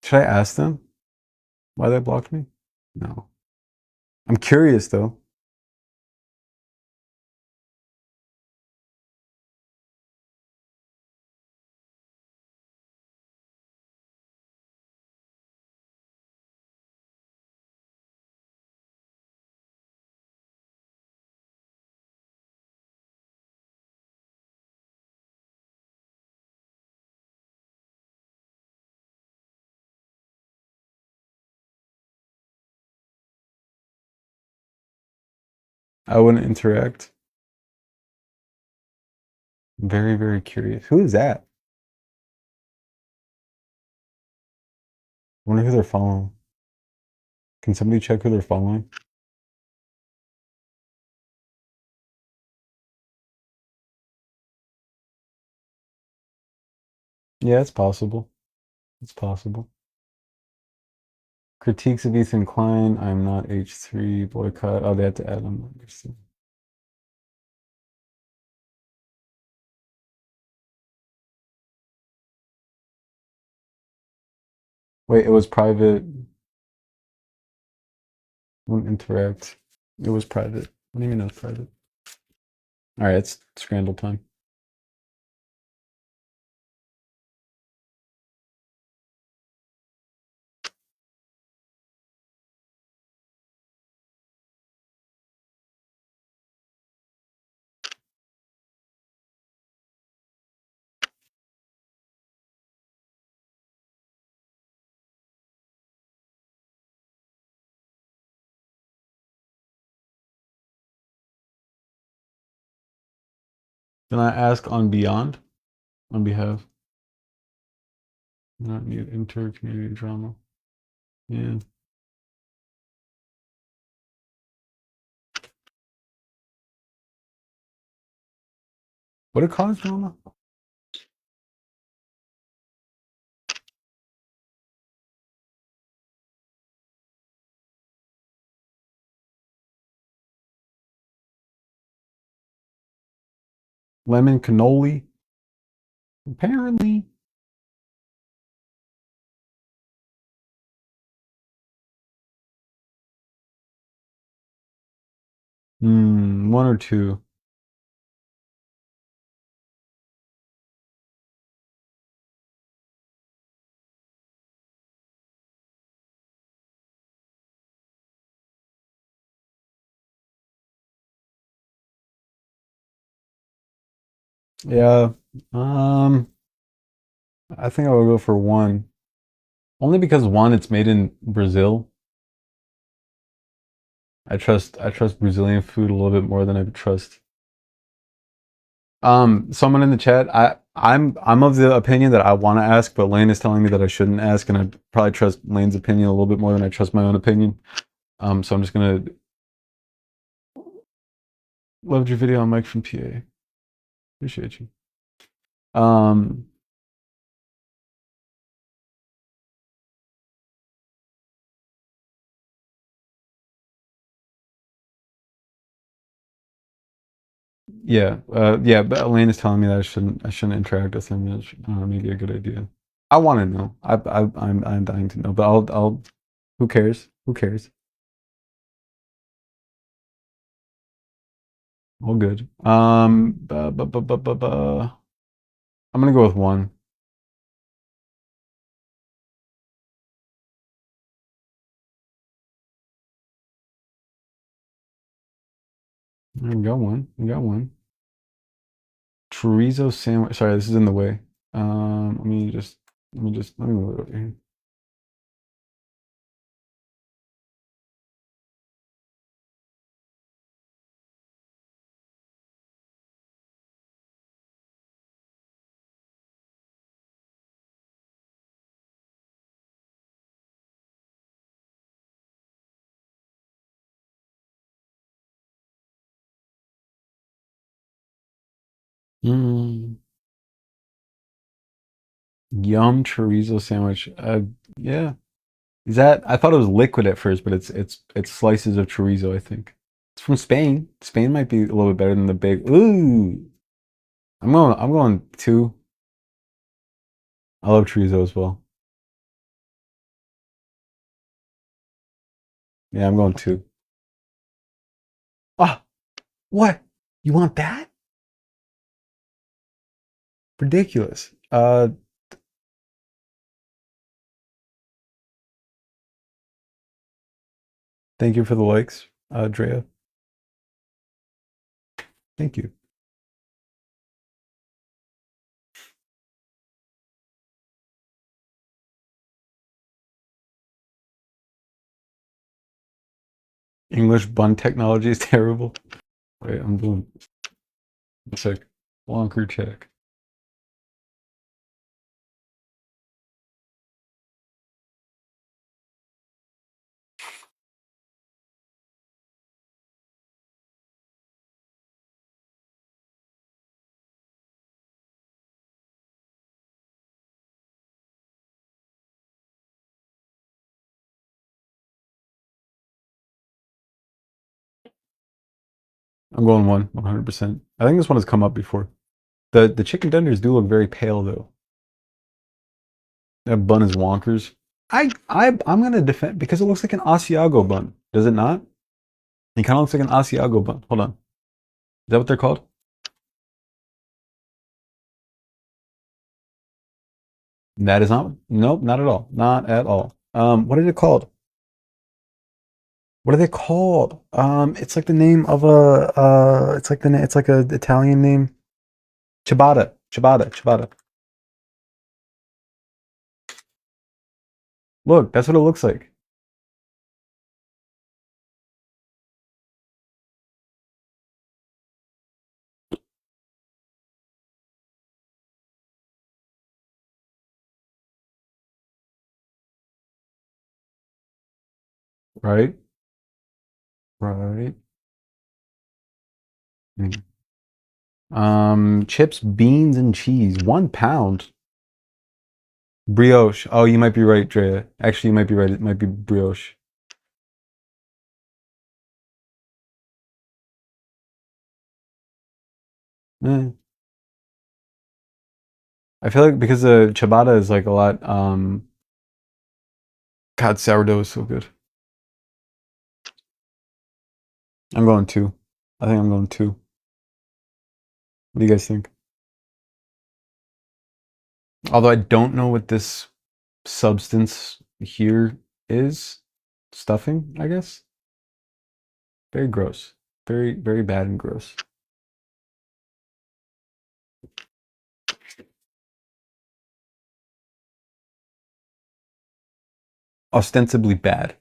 Should I ask them why they blocked me? No. I'm curious, though. I wouldn't interact. Very, very curious. Who is that? I wonder who they're following. Can somebody check who they're following? Yeah, it's possible. It's possible. Critiques of Ethan Klein. I'm not H3 boycott. Oh, they had to add them. Wait, it was private. Won't interact. It was private. What do you mean it was private? All right, it's scrandle time. Can I ask on Beyond? On behalf? Not need inter-community drama. Yeah. What it cause drama? Lemon cannoli? Apparently. One or two. Yeah. I think I would go for one. Only because one, it's made in Brazil. I trust Brazilian food a little bit more than I trust. Someone in the chat, I'm of the opinion that I want to ask, but Lane is telling me that I shouldn't ask, and I probably trust Lane's opinion a little bit more than I trust my own opinion. So I'm just gonna loved your video on Mike from PA. Appreciate you. Yeah, yeah, but Elaine is telling me that I shouldn't interact with him. It's maybe a good idea. I want to know. I'm dying to know, but I'll. Who cares? Who cares? All good. I'm gonna go with one. I got one. I got one. Chorizo sandwich. Sorry, this is in the way. Let me move it over here. Yum chorizo sandwich. Yeah. Is that? I thought it was liquid at first, but it's slices of chorizo. I think it's from Spain. Spain might be a little bit better than the big. Ooh, I'm going two. I love chorizo as well. Yeah, I'm going two. Ah, what? You want that? Ridiculous. Thank you for the likes, Drea. Thank you. English bun technology is terrible. Wait, I'm doing a sec. Wonker check. I'm going one, 100%. I think this one has come up before. The chicken tenders do look very pale though. That bun is wonkers. I'm gonna defend because it looks like an Asiago bun. Does it not? It kind of looks like an Asiago bun. Hold on. Is that what they're called? That is not. Nope, not at all. Not at all. What is it called? What are they called? It's like the name of a. It's like a Italian name. Ciabatta. Ciabatta. Ciabatta. Look, that's what it looks like. Right? Right. Chips, beans, and cheese. 1 pound. Brioche. Oh, you might be right, Drea. Actually, you might be right. It might be brioche. Eh. I feel like because the ciabatta is like a lot, God, sourdough is so good. I'm going 2. I think I'm going 2. What do you guys think? Although I don't know what this substance here is. Stuffing, I guess. Very gross. Very, very bad and gross. Ostensibly bad.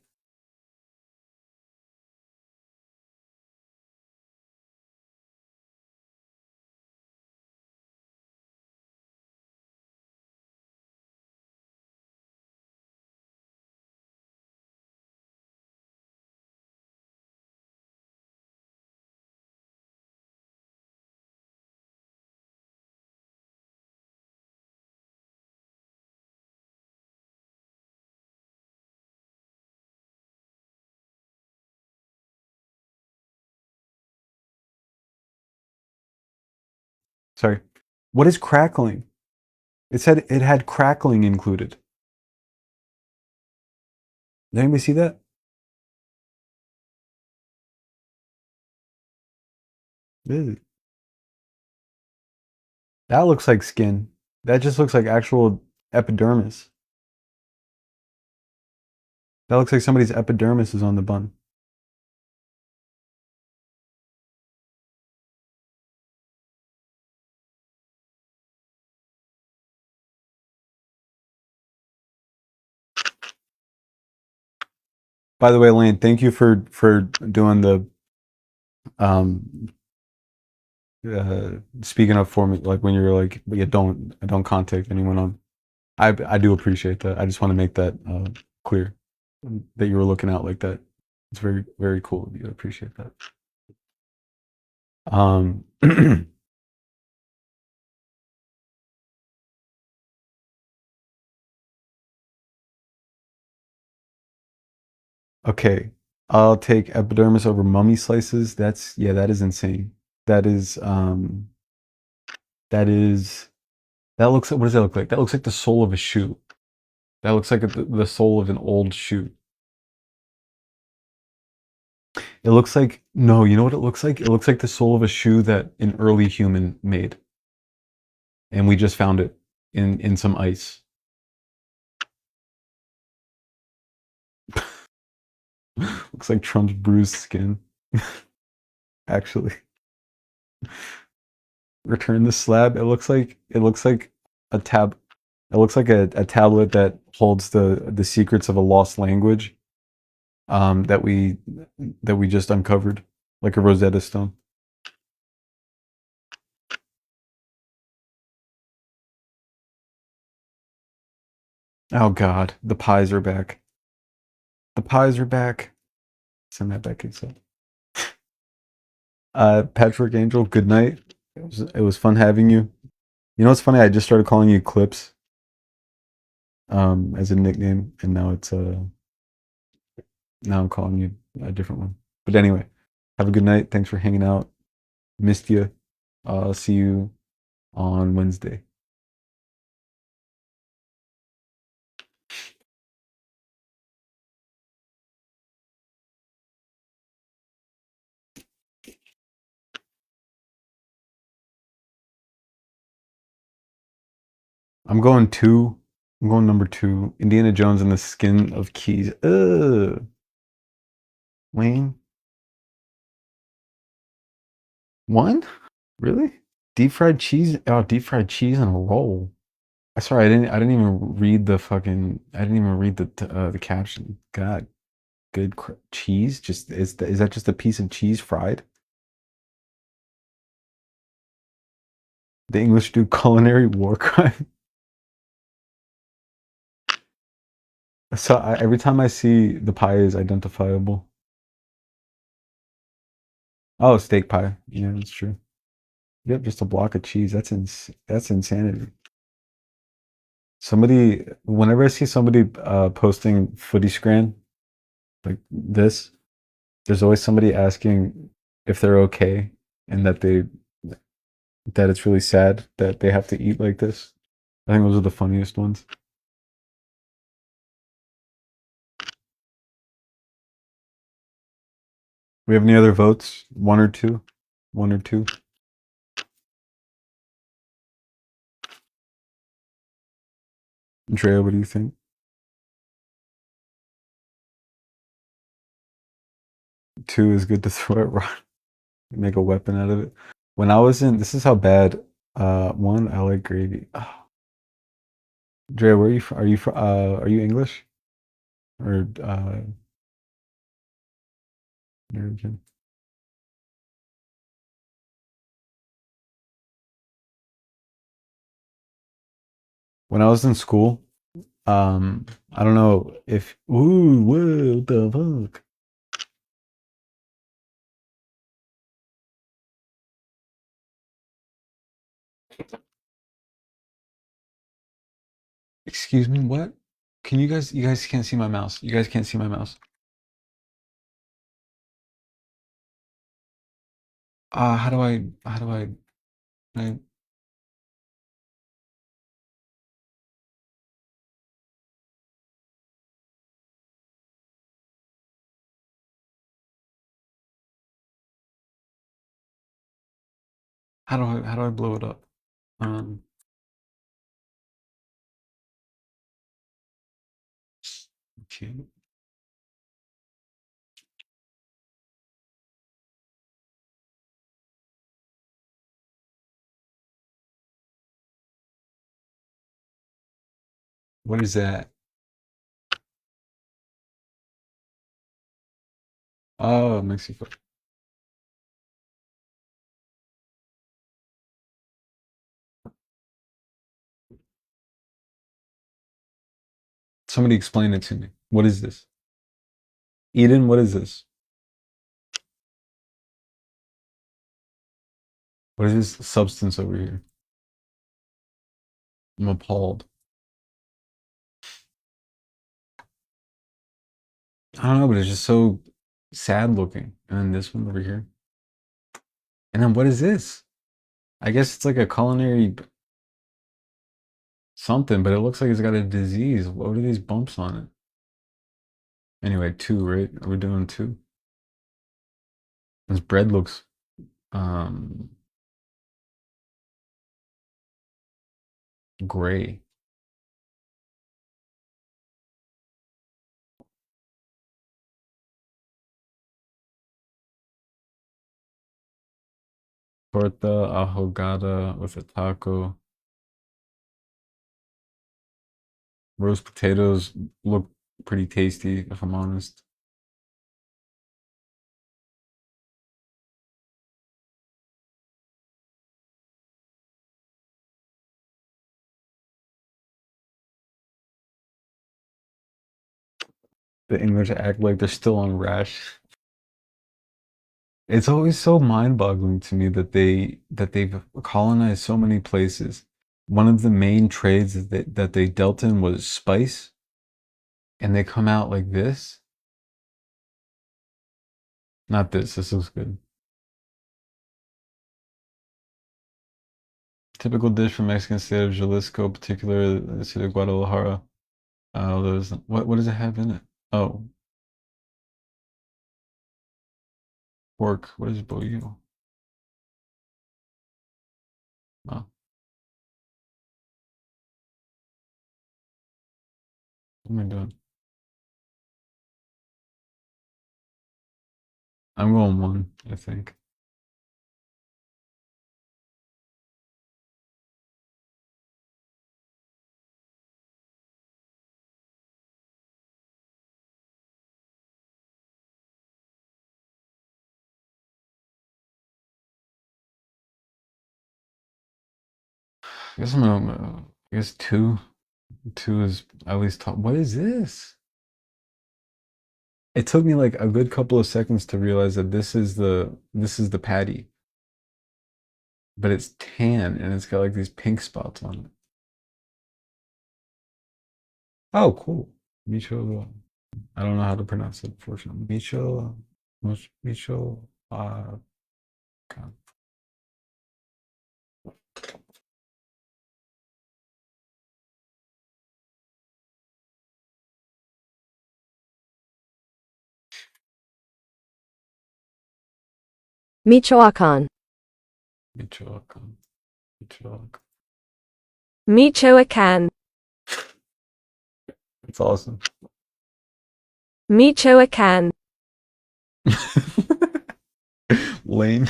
Sorry. What is crackling? It said it had crackling included. Did anybody see that? Ew. That looks like skin. That just looks like actual epidermis. That looks like somebody's epidermis is on the bun. By the way, Lane, thank you for doing the speaking up for me, like when you're like, yeah, don't contact anyone on. I do appreciate that. I just want to make that clear that you were looking out like that. It's very, very cool of you. I appreciate that. Okay, I'll take epidermis over mummy slices. That's, yeah, that is insane. That is that looks, what does that look like? That looks like the sole of a shoe. That looks like the sole of an old shoe. It looks like, no, you know what it looks like? It looks like the sole of a shoe that an early human made. And we just found it in some ice. Looks like Trump's bruised skin. Actually. Return the slab. It looks like a tab. It looks like a tablet that holds the secrets of a lost language. That we just uncovered, like a Rosetta Stone. Oh God, the pies are back. The pies are back. Send that back inside. Patrick Angel, good night. It was fun having you. You know what's funny? I just started calling you Clips as a nickname, and now it's now I'm calling you a different one. But anyway, have a good night. Thanks for hanging out. Missed you. I'll see you on Wednesday. I'm going 2. I'm going number 2. Indiana Jones and the Skin of Keys. Ugh. Wayne? 1? Really? Deep fried cheese? Oh, deep fried cheese and a roll. Sorry, I didn't even read the fucking. I didn't even read the caption. God, good cheese. Just is that just a piece of cheese fried? The English do culinary war crime. So every time I see the pie is identifiable. Oh, steak pie. Yeah, that's true. Yep, just a block of cheese. That's insanity. Somebody, whenever I see somebody posting footy scran like this, there's always somebody asking if they're okay and that it's really sad that they have to eat like this. I think those are the funniest ones. We have any other votes? One or two? One or two? Drea, what do you think? Two is good to throw at rock. Make a weapon out of it. When I was in, this is how bad. One, I like gravy. Oh. Drea, where are you from? Are you English? Or American? When I was in school, I don't know if ooh, whoa, what the fuck? Excuse me, what? Can you guys can't see my mouse. You guys can't see my mouse. How do I how do I blow it up? Okay. What is that? Oh, Mexico. Somebody explain it to me. What is this? Eden, what is this? What is this substance over here? I'm appalled. I don't know, but it's just so sad looking. And then this one over here. And then what is this? I guess it's like a culinary something, but it looks like it's got a disease. What are these bumps on it? Anyway, two, right? We're doing two. This bread looks gray. Torta ahogada with a taco. Roast potatoes look pretty tasty, if I'm honest. The English act like they're still on rash. It's always so mind-boggling to me that they've colonized so many places. One of the main trades that they dealt in was spice, and they come out like this. Not this. This looks good. Typical dish from Mexican state of Jalisco, particularly the city of Guadalajara. What does it have in it? Oh, pork. What is bolillo? Oh. What am I doing? I'm going one, I think. I guess I'm gonna. I guess two. Two is at least top. What is this? It took me like a good couple of seconds to realize that this is the patty. But it's tan and it's got like these pink spots on it. Oh, cool. Micho. I don't know how to pronounce it, unfortunately. Micho. Micho. God. Michoacan. Michoacan. Michoacan. Michoacan. It's awesome. Michoacan. Lame.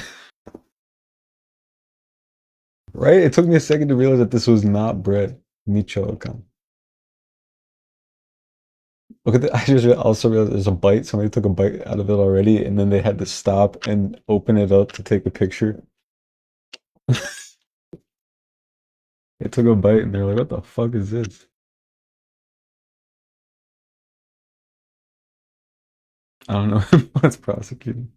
Right? It took me a second to realize that this was not bread. Michoacan. Look at the, I just also realized there's a bite. Somebody took a bite out of it already, and then they had to stop and open it up to take a picture. It took a bite, and they're like, "What the fuck is this?" I don't know what's prosecuting.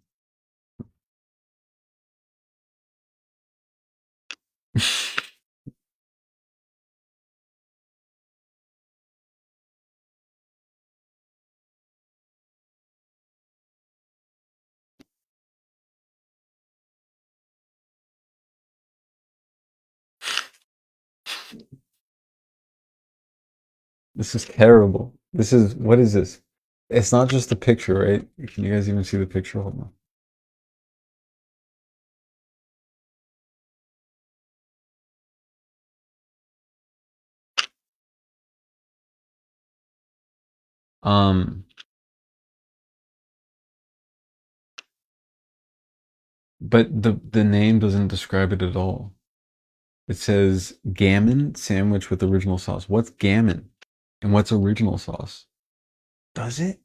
This is terrible. This is, what is this? It's not just a picture, right? Can you guys even see the picture? Hold on. But the name doesn't describe it at all. It says gammon sandwich with original sauce. What's gammon? And what's original sauce? Does it?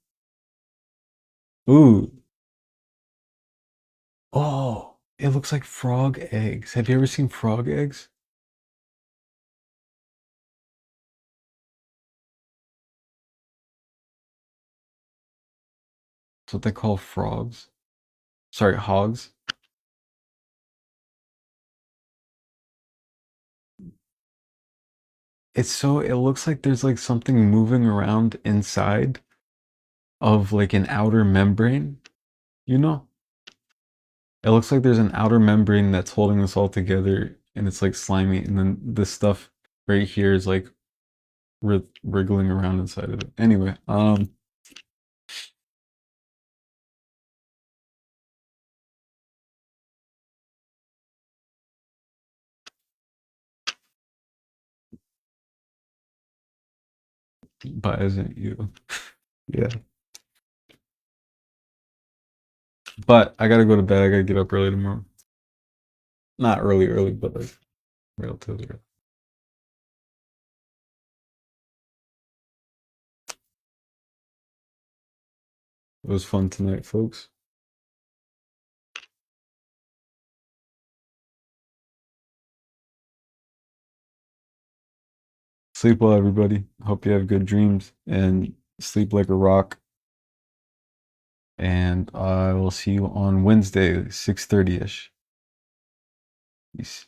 Ooh. Oh, it looks like frog eggs. Have you ever seen frog eggs? That's what they call frogs. Sorry, hogs. It looks like there's like something moving around inside of like an outer membrane, you know? It looks like there's an outer membrane that's holding this all together and it's like slimy, and then this stuff right here is like wriggling around inside of it. Anyway, but isn't you? Yeah. But I gotta go to bed. I gotta get up early tomorrow. Not early, but like relatively early. It was fun tonight, folks. Sleep well, everybody. Hope you have good dreams and sleep like a rock. And I will see you on Wednesday, 6:30-ish. Peace.